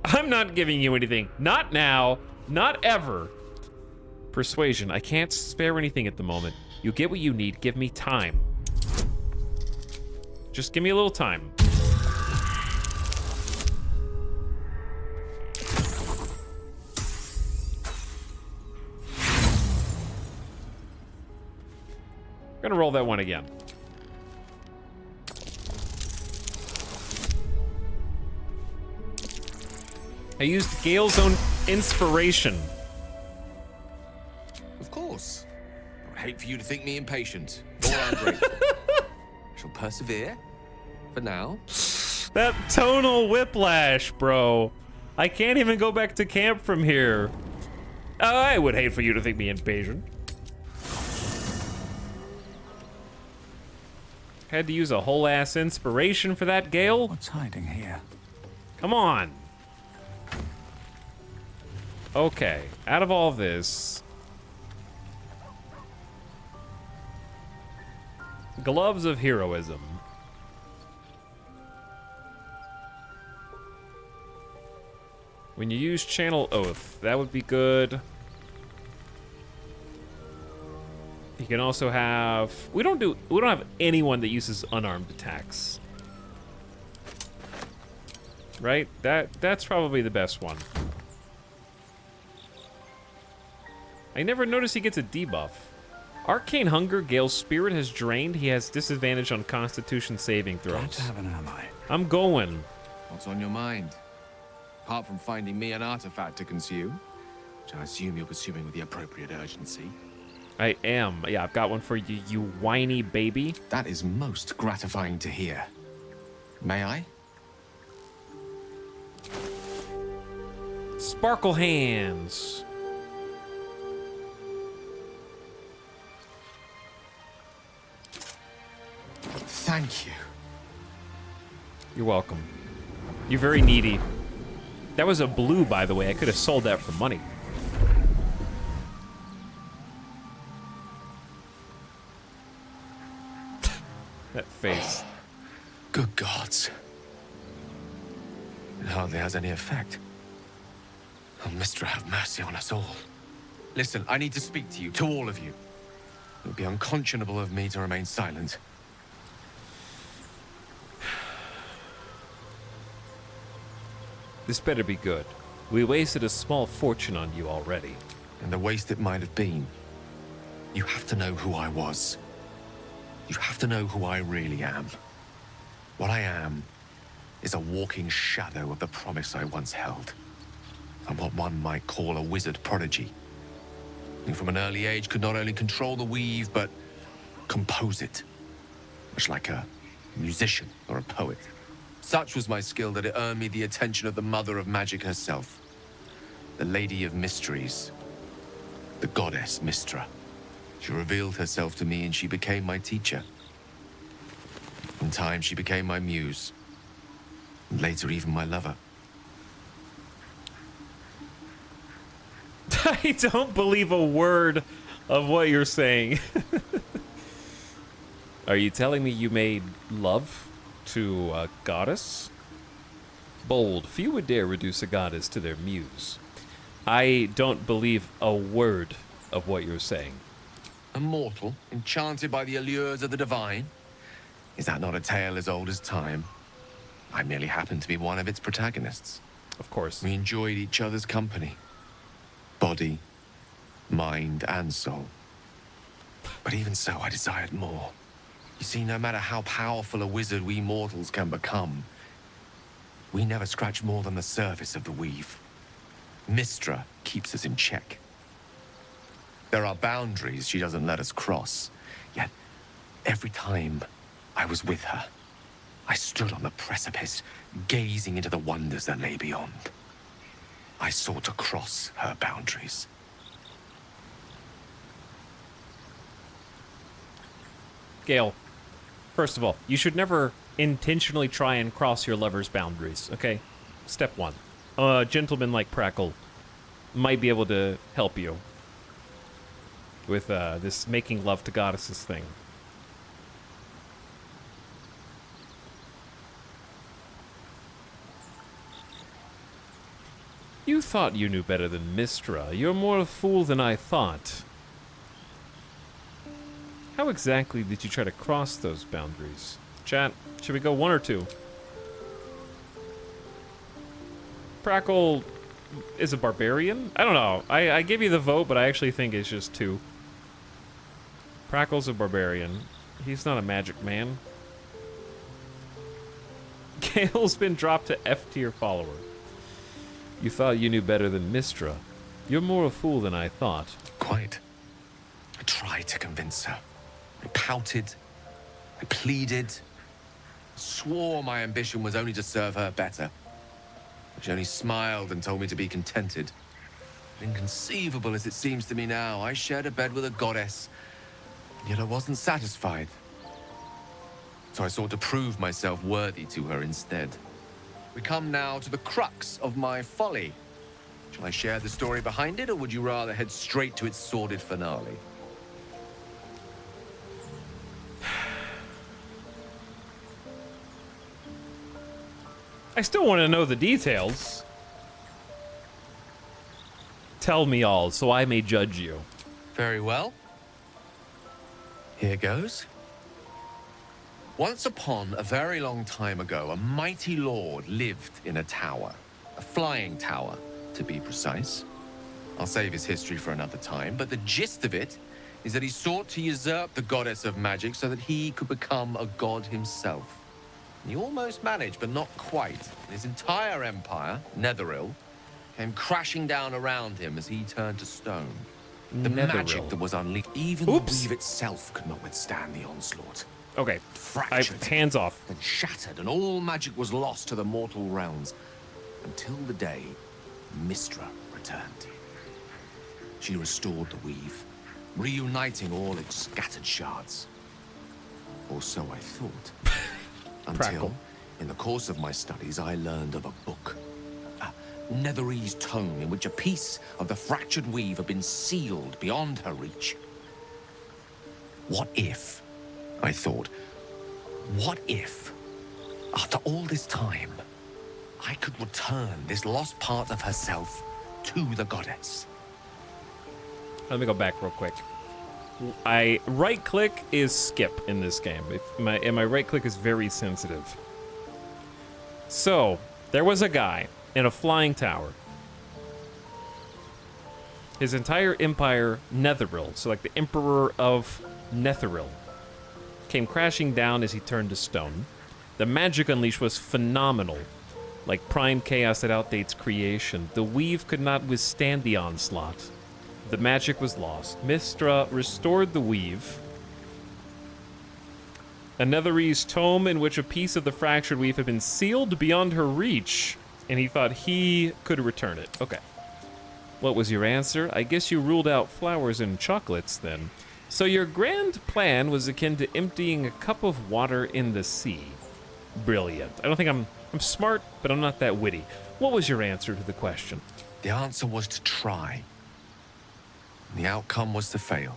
I'm not giving you anything. Not now. Not ever. Persuasion. I can't spare anything at the moment. You get what you need. Give me time. Just give me a little time. I'm gonna roll that one again. I used Gale's own inspiration. Of course. I would hate for you to think me impatient or ungrateful. I shall persevere. For now. That tonal whiplash, bro. I can't even go back to camp from here. I would hate for you to think me impatient. Had to use a whole ass inspiration for that, Gale? What's hiding here? Come on. Okay, out of all this, gloves of heroism. When you use channel oath, that would be good. You can also have, we don't have anyone that uses unarmed attacks. Right? That's probably the best one. I never noticed he gets a debuff. Arcane Hunger, Gale's spirit has drained. He has disadvantage on Constitution saving throws. Glad to have an ally. I'm going. What's on your mind? Apart from finding me an artifact to consume, which I assume you're pursuing with the appropriate urgency. I am. Yeah, I've got one for you, you whiny baby. That is most gratifying to hear. May I? Sparkle hands. Thank you. You're welcome. You're very needy. That was a blue, by the way. I could have sold that for money. That face. Good gods. It hardly has any effect. Oh, Mystra, have mercy on us all. Listen, I need to speak to you, to all of you. It would be unconscionable of me to remain silent. This better be good. We wasted a small fortune on you already. And the waste it might have been. You have to know who I was. You have to know who I really am. What I am is a walking shadow of the promise I once held. I'm what one might call a wizard prodigy. Who from an early age could not only control the weave, but compose it. Much like a musician or a poet. Such was my skill that it earned me the attention of the mother of magic herself. The Lady of Mysteries. The goddess Mystra. She revealed herself to me and she became my teacher. In time, she became my muse. And later, even my lover. I don't believe a word of what you're saying. Are you telling me you made love to a goddess? Bold, few would dare reduce a goddess to their muse. I don't believe a word of what you're saying. A mortal, enchanted by the allures of the divine? Is that not a tale as old as time? I merely happened to be one of its protagonists. Of course. We enjoyed each other's company. Body, mind, and soul. But even so, I desired more. You see, no matter how powerful a wizard we mortals can become, we never scratch more than the surface of the weave. Mystra keeps us in check. There are boundaries she doesn't let us cross. Yet, every time I was with her, I stood on the precipice, gazing into the wonders that lay beyond. I sought to cross her boundaries. Gale, first of all, you should never intentionally try and cross your lover's boundaries, okay? Step one. A gentleman like Prackle might be able to help you with this making love to goddesses thing. You thought you knew better than Mystra. You're more a fool than I thought. How exactly did you try to cross those boundaries? Chat, should we go 1 or 2? Prackle is a barbarian? I don't know. I gave you the vote, but I actually think it's just 2. Prackle's a barbarian. He's not a magic man. Gale's been dropped to F tier follower. You thought you knew better than Mystra. You're more a fool than I thought. Quite. I tried to convince her. I pouted. I pleaded. Swore my ambition was only to serve her better. She only smiled and told me to be contented. Inconceivable as it seems to me now, I shared a bed with a goddess, yet I wasn't satisfied. So I sought to prove myself worthy to her instead. We come now to the crux of my folly. Shall I share the story behind it, or would you rather head straight to its sordid finale? I still want to know the details. Tell me all, so I may judge you. Very well. Here goes. Once upon a very long time ago, a mighty lord lived in a tower. A flying tower, to be precise. I'll save his history for another time, but the gist of it is that he sought to usurp the goddess of magic so that he could become a god himself. He almost managed, but not quite. His entire empire, Netheril, came crashing down around him as he turned to stone. The magic that was unleashed, even the weave itself could not withstand the onslaught. Okay, hands off. And shattered, and all magic was lost to the mortal realms. Until the day Mystra returned. She restored the weave, reuniting all its scattered shards. Or so I thought. Until, in the course of my studies, I learned of a book. A Netherese tome in which a piece of the fractured weave had been sealed beyond her reach. What if, I thought, what if, after all this time, I could return this lost part of herself to the goddess? Let me go back real quick. Right-click is skip in this game. And my right-click is very sensitive. So, there was a guy in a flying tower. His entire empire, Netheril, so like the Emperor of Netheril, came crashing down as he turned to stone. The magic unleashed was phenomenal. Like prime chaos that outdates creation, the weave could not withstand the onslaught. The magic was lost. Mystra restored the weave. A Netherese tome in which a piece of the fractured weave had been sealed beyond her reach, and he thought he could return it. Okay. What was your answer? I guess you ruled out flowers and chocolates then. So your grand plan was akin to emptying a cup of water in the sea. Brilliant. I don't think I'm smart, but I'm not that witty. What was your answer to the question? The answer was to try. The outcome was to fail.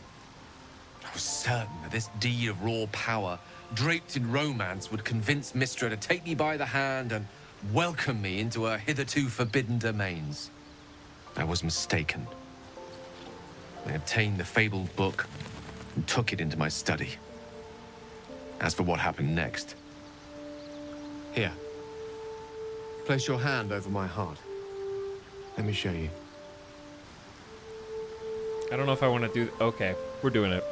I was certain that this deed of raw power, draped in romance, would convince Mystra to take me by the hand and welcome me into her hitherto forbidden domains. I was mistaken. I obtained the fabled book and took it into my study. As for what happened next... Here. Place your hand over my heart. Let me show you. I don't know if I want to do... Okay, we're doing it.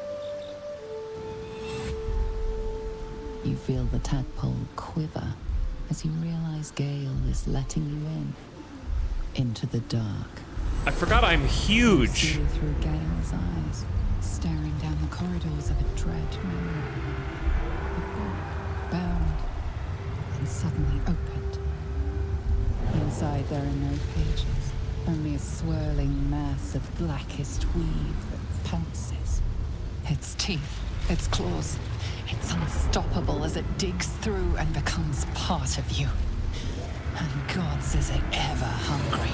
You feel the tadpole quiver as you realize Gale is letting you in. Into the dark. I forgot I'm huge. You see through Gale's eyes, staring down the corridors of a dread memory. A book bound and suddenly opened. Inside there are no pages, only a swirling mass of blackest weave that pounces. Its teeth, its claws, it's unstoppable as it digs through and becomes part of you. And gods, is it ever hungry.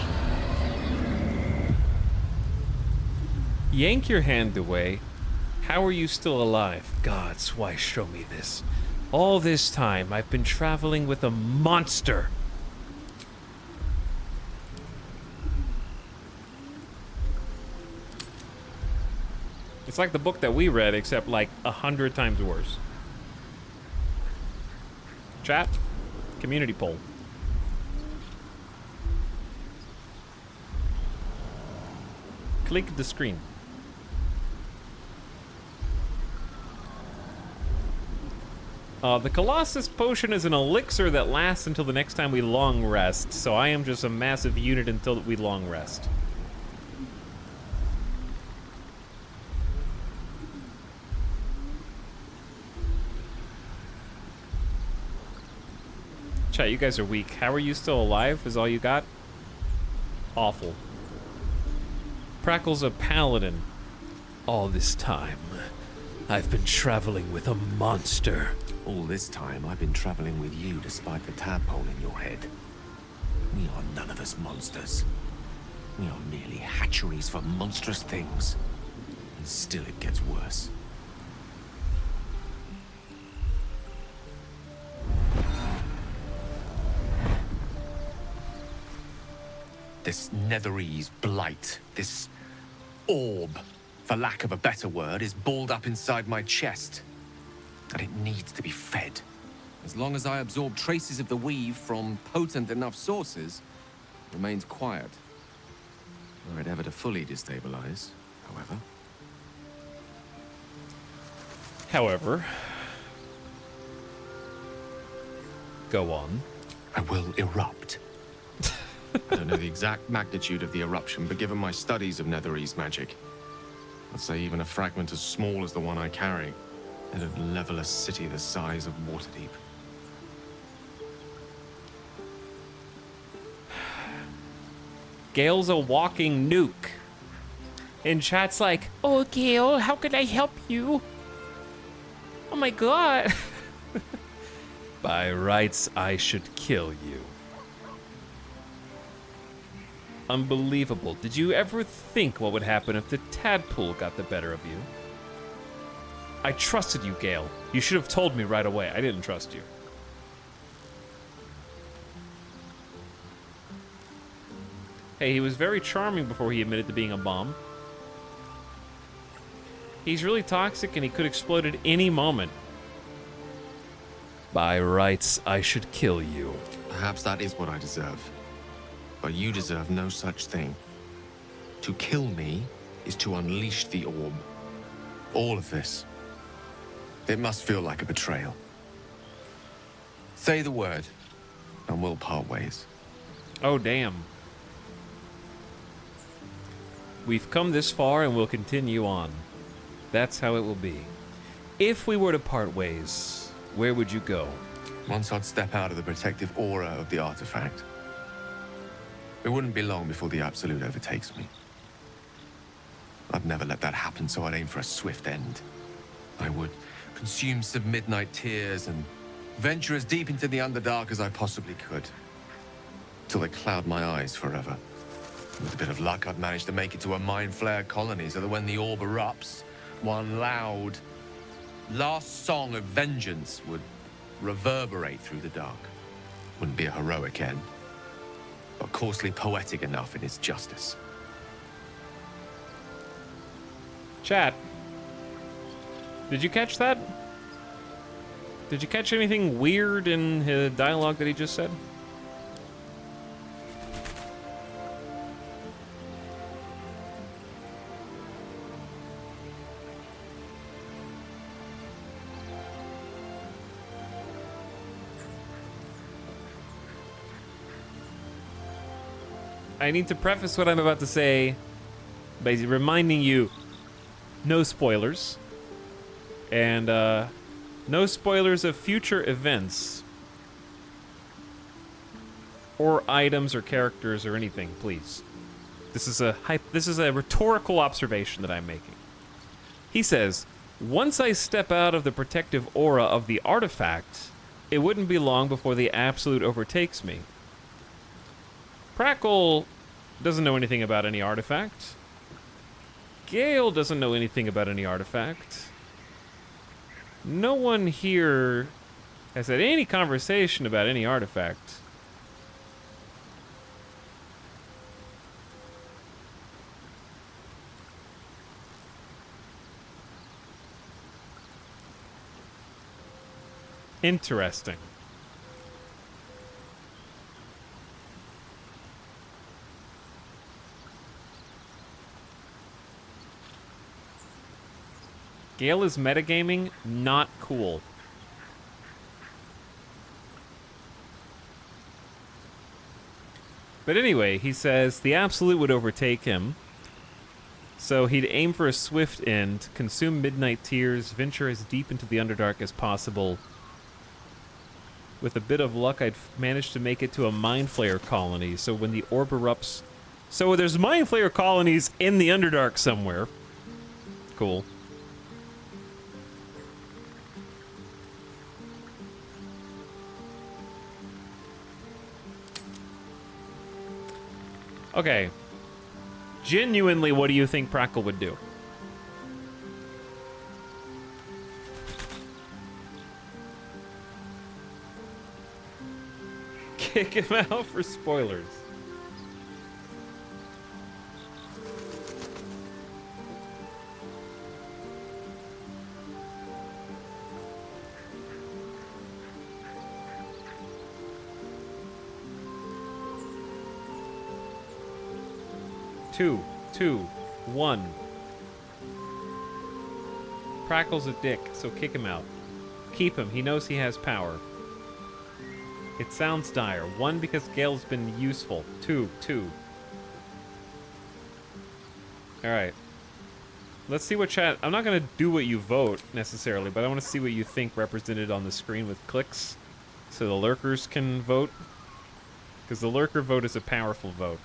Yank your hand away. How are you still alive? Gods, why show me this? All this time, I've been traveling with a monster. It's like the book that we read, except like 100 times worse. Chat, community poll. Click the screen. The Colossus Potion is an elixir that lasts until the next time we long rest, so I am just a massive unit until we long rest. Chat, you guys are weak. How are you still alive? Is all you got? Awful. Prackle's a paladin. All this time, I've been traveling with a monster. All this time, I've been traveling with you despite the tadpole in your head. We are none of us monsters. We are merely hatcheries for monstrous things. And still it gets worse. This Netherese blight, this orb, for lack of a better word, is balled up inside my chest. And it needs to be fed. As long as I absorb traces of the weave from potent enough sources, it remains quiet. Were it ever to fully destabilize, however. Go on. I will erupt. I don't know the exact magnitude of the eruption, but given my studies of Netherese magic, I'd say even a fragment as small as the one I carry, it'd level a city the size of Waterdeep. Gale's a walking nuke. And chat's like, oh, Gale, how could I help you? Oh my god. By rights, I should kill you. Unbelievable. Did you ever think what would happen if the tadpole got the better of you? I trusted you, Gale. You should have told me right away. I didn't trust you. Hey, he was very charming before he admitted to being a bomb. He's really toxic and he could explode at any moment. By rights, I should kill you. Perhaps that is what I deserve. But you deserve no such thing. To kill me is to unleash the orb. All of this. It must feel like a betrayal. Say the word, and we'll part ways. Oh, damn. We've come this far and we'll continue on. That's how it will be. If we were to part ways, where would you go? Once I'd step out of the protective aura of the artifact, it wouldn't be long before the Absolute overtakes me. I'd never let that happen, so I'd aim for a swift end. I would consume some midnight tears and venture as deep into the Underdark as I possibly could, till they cloud my eyes forever. With a bit of luck, I'd manage to make it to a mind flare colony so that when the orb erupts, one loud, last song of vengeance would reverberate through the dark. Wouldn't be a heroic end, but coarsely poetic enough in its justice. Chat. Did you catch that? Did you catch anything weird in the dialogue that he just said? I need to preface what I'm about to say by reminding you, no spoilers. And no spoilers of future events. Or items or characters or anything, please. This is a rhetorical observation that I'm making. He says, once I step out of the protective aura of the artifact, it wouldn't be long before the absolute overtakes me. Prackle doesn't know anything about any artifact. Gale doesn't know anything about any artifact. No one here has had any conversation about any artifact. Interesting. Gale is metagaming, not cool. But anyway, he says the Absolute would overtake him. So he'd aim for a swift end, consume midnight tears, venture as deep into the Underdark as possible. With a bit of luck, I'd manage to make it to a Mind Flayer colony, so when the orb erupts... So there's Mind Flayer colonies in the Underdark somewhere. Cool. Okay. Genuinely, what do you think Prackle would do? Kick him out for spoilers. Two, one. Prackle's a dick, so kick him out. Keep him, he knows he has power. It sounds dire. 1, because Gale's been useful. 2. Alright. Let's see what chat... I'm not going to do what you vote, necessarily, but I want to see what you think represented on the screen with clicks, so the lurkers can vote. Because the lurker vote is a powerful vote.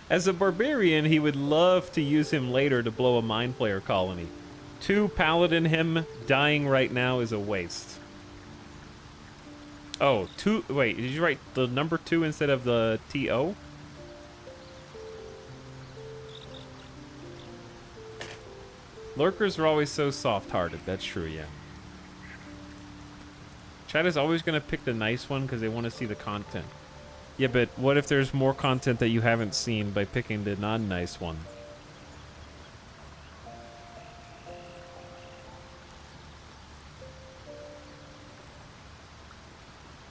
As a barbarian, he would love to use him later to blow a Mind Flayer colony. 2, Paladin him dying right now is a waste. Oh, 2... Wait, did you write the number 2 instead of the T-O? Lurkers are always so soft-hearted. That's true, yeah. Chat is always going to pick the nice one because they want to see the content. Yeah, but what if there's more content that you haven't seen by picking the non-nice one?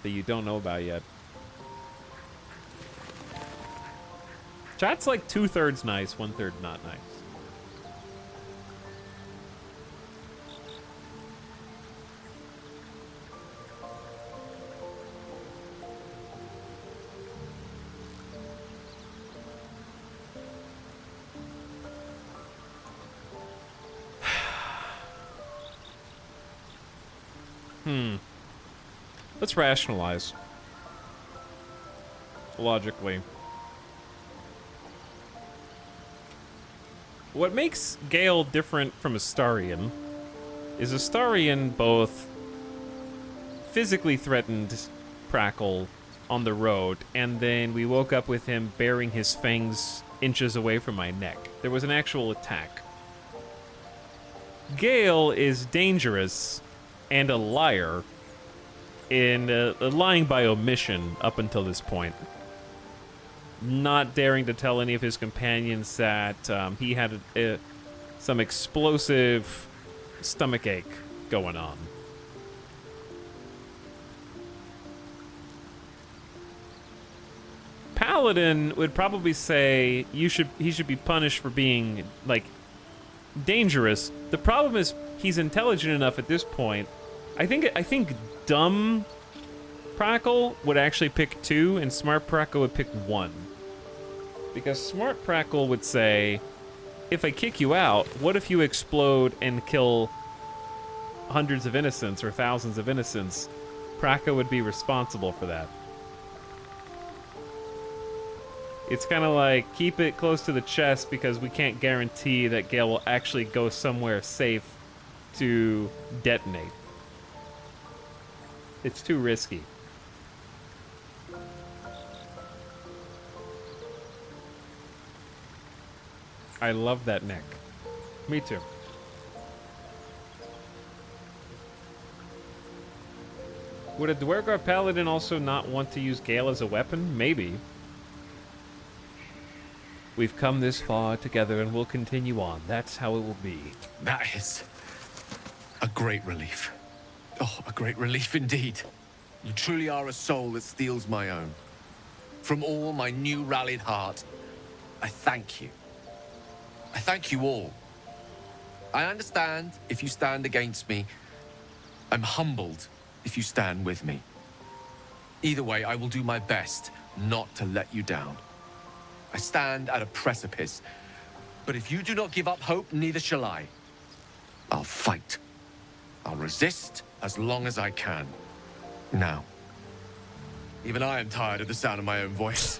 That you don't know about yet. Chat's like 2/3 nice, 1/3 not nice. Let's rationalize. Logically. What makes Gale different from Astarion is Astarion both physically threatened Prackle on the road, and then we woke up with him bearing his fangs inches away from my neck. There was an actual attack. Gale is dangerous and a liar, in lying by omission up until this point. Not daring to tell any of his companions that he had some explosive stomachache going on. Paladin would probably say he should be punished for being, like, dangerous. The problem is he's intelligent enough at this point. I think dumb Prackle would actually pick 2, and smart Prackle would pick 1. Because smart Prackle would say, if I kick you out, what if you explode and kill hundreds of innocents or thousands of innocents? Prackle would be responsible for that. It's kind of like, keep it close to the chest because we can't guarantee that Gale will actually go somewhere safe to detonate. It's too risky. I love that neck. Me too. Would a Dwergar Paladin also not want to use Gale as a weapon? Maybe. We've come this far together and we'll continue on. That's how it will be. That is a great relief. Oh, a great relief indeed. You truly are a soul that steals my own. From all my new rallied heart, I thank you. I thank you all. I understand if you stand against me. I'm humbled if you stand with me. Either way, I will do my best not to let you down. I stand at a precipice, but if you do not give up hope, neither shall I. I'll fight. I'll resist as long as I can. Now, even I am tired of the sound of my own voice.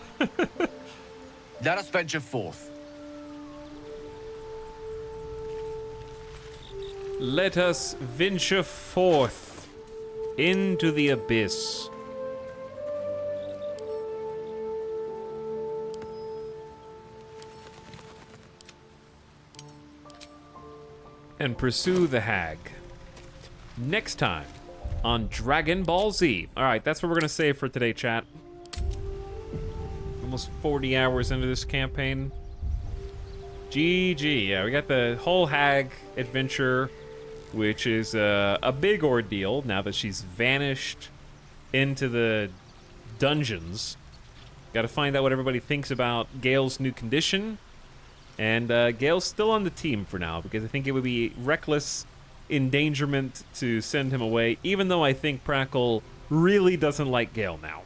Let us venture forth. Let us venture forth into the abyss. And pursue the hag. Next time on Dragon Ball Z. All right, that's what we're gonna save for today, chat. Almost 40 hours into this campaign. GG. Yeah, we got the whole hag adventure, which is a big ordeal now that she's vanished into the dungeons. Got to find out what everybody thinks about Gale's new condition. And Gale's still on the team for now, because I think it would be reckless endangerment to send him away, even though I think Prackle really doesn't like Gale now.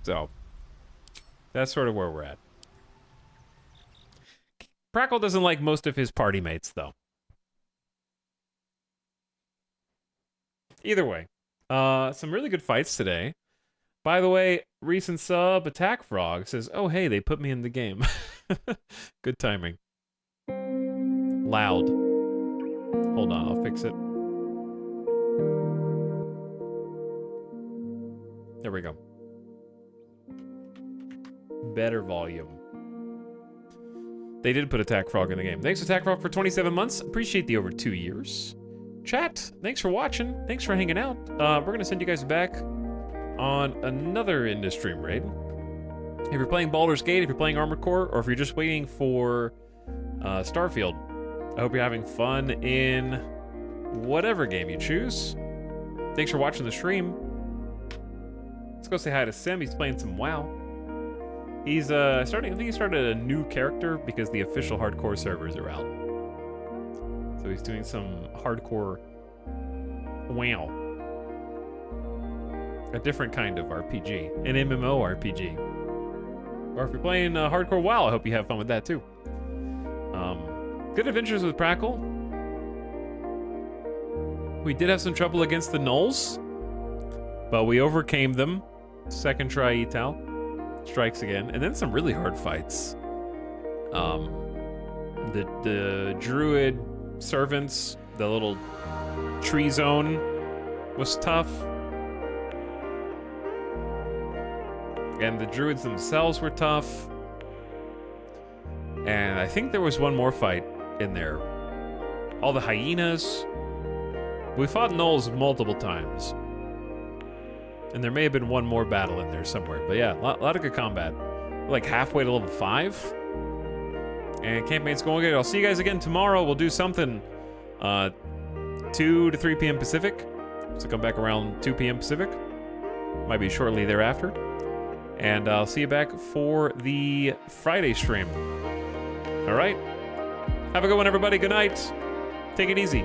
So, that's sort of where we're at. Prackle doesn't like most of his party mates, though. Either way, some really good fights today. By the way, recent sub Attack Frog says, "Oh hey, they put me in the game." Good timing. Loud. Hold on, I'll fix it. There we go. Better volume. They did put Attack Frog in the game. Thanks, Attack Frog, for 27 months. Appreciate the over 2 years. Chat, thanks for watching. Thanks for hanging out. We're going to send you guys back on another in-stream raid. If you're playing Baldur's Gate, if you're playing Armored Core, or if you're just waiting for Starfield, I hope you're having fun in whatever game you choose. Thanks for watching the stream. Let's go say hi to Sim. He's playing some WoW. He's I think he started a new character because the official hardcore servers are out. So he's doing some hardcore WoW. A different kind of RPG, an MMORPG. Or if you're playing hardcore WoW, I hope you have fun with that too. Good adventures with Prackle. We did have some trouble against the gnolls, but we overcame them. Second try etal. Strikes again, and then some really hard fights. The druid servants, the little tree zone was tough. And the druids themselves were tough. And I think there was one more fight in there. All the hyenas. We fought gnolls multiple times. And there may have been one more battle in there somewhere. But yeah, a lot of good combat. We're like halfway to level 5. And campaign's going good. I'll see you guys again tomorrow. We'll do something 2 to 3 p.m. Pacific. So come back around 2 p.m. Pacific. Might be shortly thereafter. And I'll see you back for the Friday stream. All right? Have a good one, everybody. Good night. Take it easy.